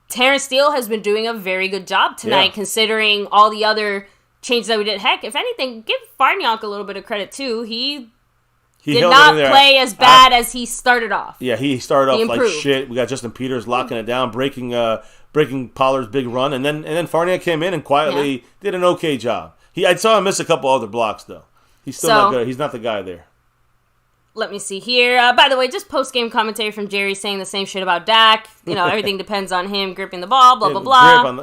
Terrence Steele has been doing a very good job tonight, considering all the other changes that we did. Heck, if anything, give Farniok a little bit of credit too. He did not play as bad as he started off. Yeah, he started off like shit. We got Justin Peters locking it down, breaking Pollard's big run, and then Farniok came in and quietly did an okay job. I saw him miss a couple other blocks though. He's still not good. He's not the guy there. Let me see here. By the way, just post-game commentary from Jerry saying the same shit about Dak. Everything depends on him gripping the ball, blah, blah, blah. On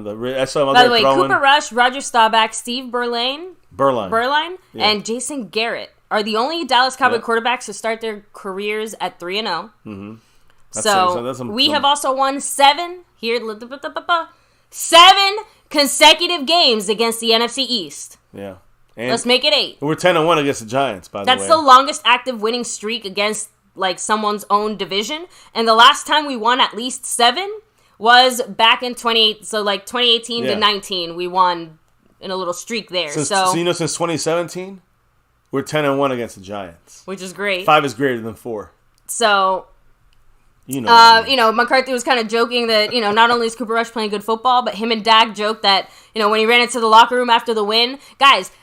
the I saw him By the way, Cooper Rush, Roger Staubach, Steve Berline, and Jason Garrett are the only Dallas Cowboy quarterbacks to start their careers at 3-0. Mm-hmm. So we have also won 7 consecutive games against the NFC East. Yeah. And let's make it 8. We're 10-1 against the Giants, by the way. That's the longest active winning streak against someone's own division. And the last time we won at least 7 was back in 2018 to 19. We won in a little streak there. Since 2017, we're 10-1 against the Giants, which is great. 5 is greater than 4. So, McCarthy was kind of joking that not only is Cooper Rush playing good football, but him and Dak joked that when he ran into the locker room after the win, guys,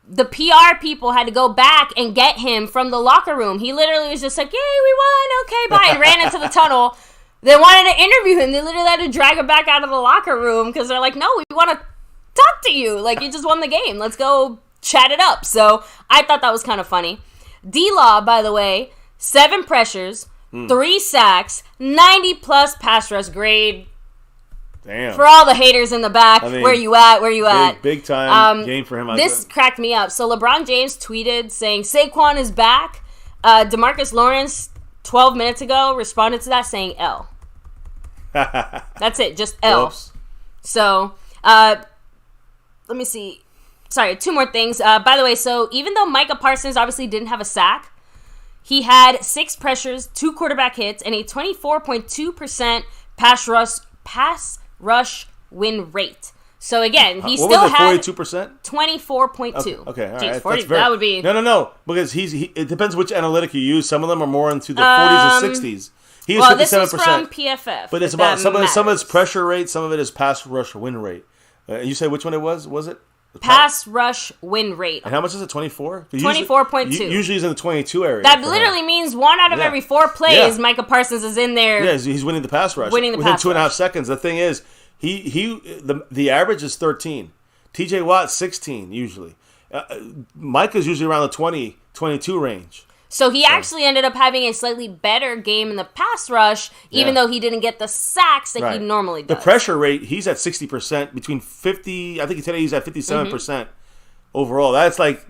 the PR people had to go back and get him from the locker room. He literally was just like, yay, we won, okay, bye, and ran into the tunnel. They wanted to interview him. They literally had to drag him back out of the locker room because they're like, no, we want to talk to you. Like, you just won the game. Let's go chat it up. So I thought that was kind of funny. D-Law, by the way, 7 pressures, 3 sacks, 90+ pass rush grade. Damn. For all the haters in the back, where you at? Big time game for him. This cracked me up. So LeBron James tweeted saying Saquon is back. DeMarcus Lawrence 12 minutes ago responded to that saying L. That's it, just L. Whoops. So let me see. Sorry, 2 more things. By the way, so even though Micah Parsons obviously didn't have a sack, he had 6 pressures, 2 quarterback hits, and a 24.2% pass rush win rate. So again, he still had 42%? 24.2. Okay, all right. Jeez, 40, that would be no, because it depends which analytic you use. Some of them are more into the 40s and 60s. He was 57%. This is from PFF. But it's about some of its pressure rate, some of it is pass rush win rate. You said which one it was? Was it? Pass rush win rate. And how much is it? 24? 24.2. Usually it's in the 22 area. That literally means 1 out of every 4 plays, Micah Parsons is in there. Yeah, he's winning the pass rush. Within 2.5 seconds. The thing is, the average is 13. TJ Watt 16 usually. Micah's usually around the 20, 22 range. So he actually ended up having a slightly better game in the pass rush, even though he didn't get the sacks that he normally does. The pressure rate, he's at 60%, between 50, I think today he's at 57% overall. That's like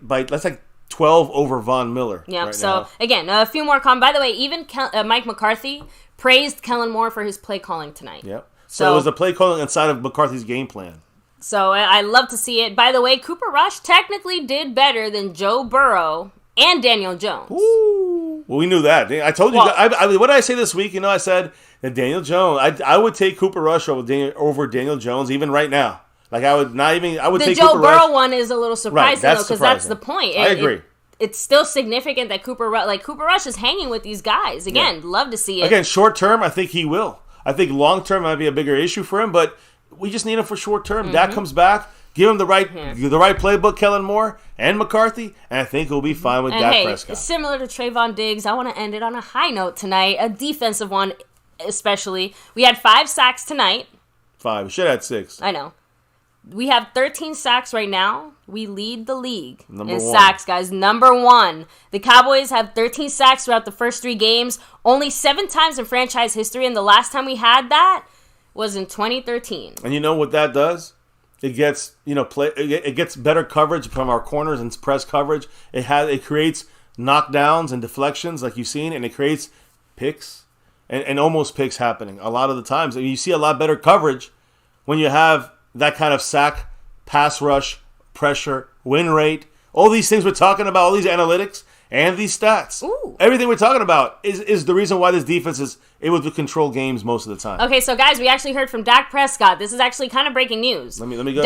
12 over Von Miller. Yeah, so again, a few more comments. By the way, even Mike McCarthy praised Kellen Moore for his play calling tonight. Yep. So it was the play calling inside of McCarthy's game plan. So I love to see it. By the way, Cooper Rush technically did better than Joe Burrow and Daniel Jones. Ooh. Well, we knew that. I told you. What did I say this week? I said that Daniel Jones. I would take Cooper Rush over Daniel Jones even right now. Like I would not even. I would take Joe Cooper Burrow Rush. one is a little surprising though, because that's the point. I agree. It's still significant that Cooper Rush is hanging with these guys again. Love to see it. Again, short term, I think he will. I think long term might be a bigger issue for him, but we just need him for short term. Dak comes back. Give him the right playbook, Kellen Moore and McCarthy, and I think he'll be fine with Dak Prescott. Similar to Trayvon Diggs, I want to end it on a high note tonight, a defensive one especially. We had 5 sacks tonight. 5. We should have had 6. I know. We have 13 sacks right now. We lead the league in 1. sacks, guys. Number 1. The Cowboys have 13 sacks throughout the first 3 games. Only 7 times in franchise history, and the last time we had that was in 2013. And you know what that does? It gets it gets better coverage from our corners and press coverage. It creates knockdowns and deflections like you've seen, and it creates picks and almost picks happening a lot of the times. And you see a lot better coverage when you have that kind of sack, pass rush, pressure, win rate, all these things we're talking about, all these analytics and these stats. Ooh. Everything we're talking about is the reason why this defense is able to control games most of the time. Okay, so guys, we actually heard from Dak Prescott. This is actually kind of breaking news. Let me go Dak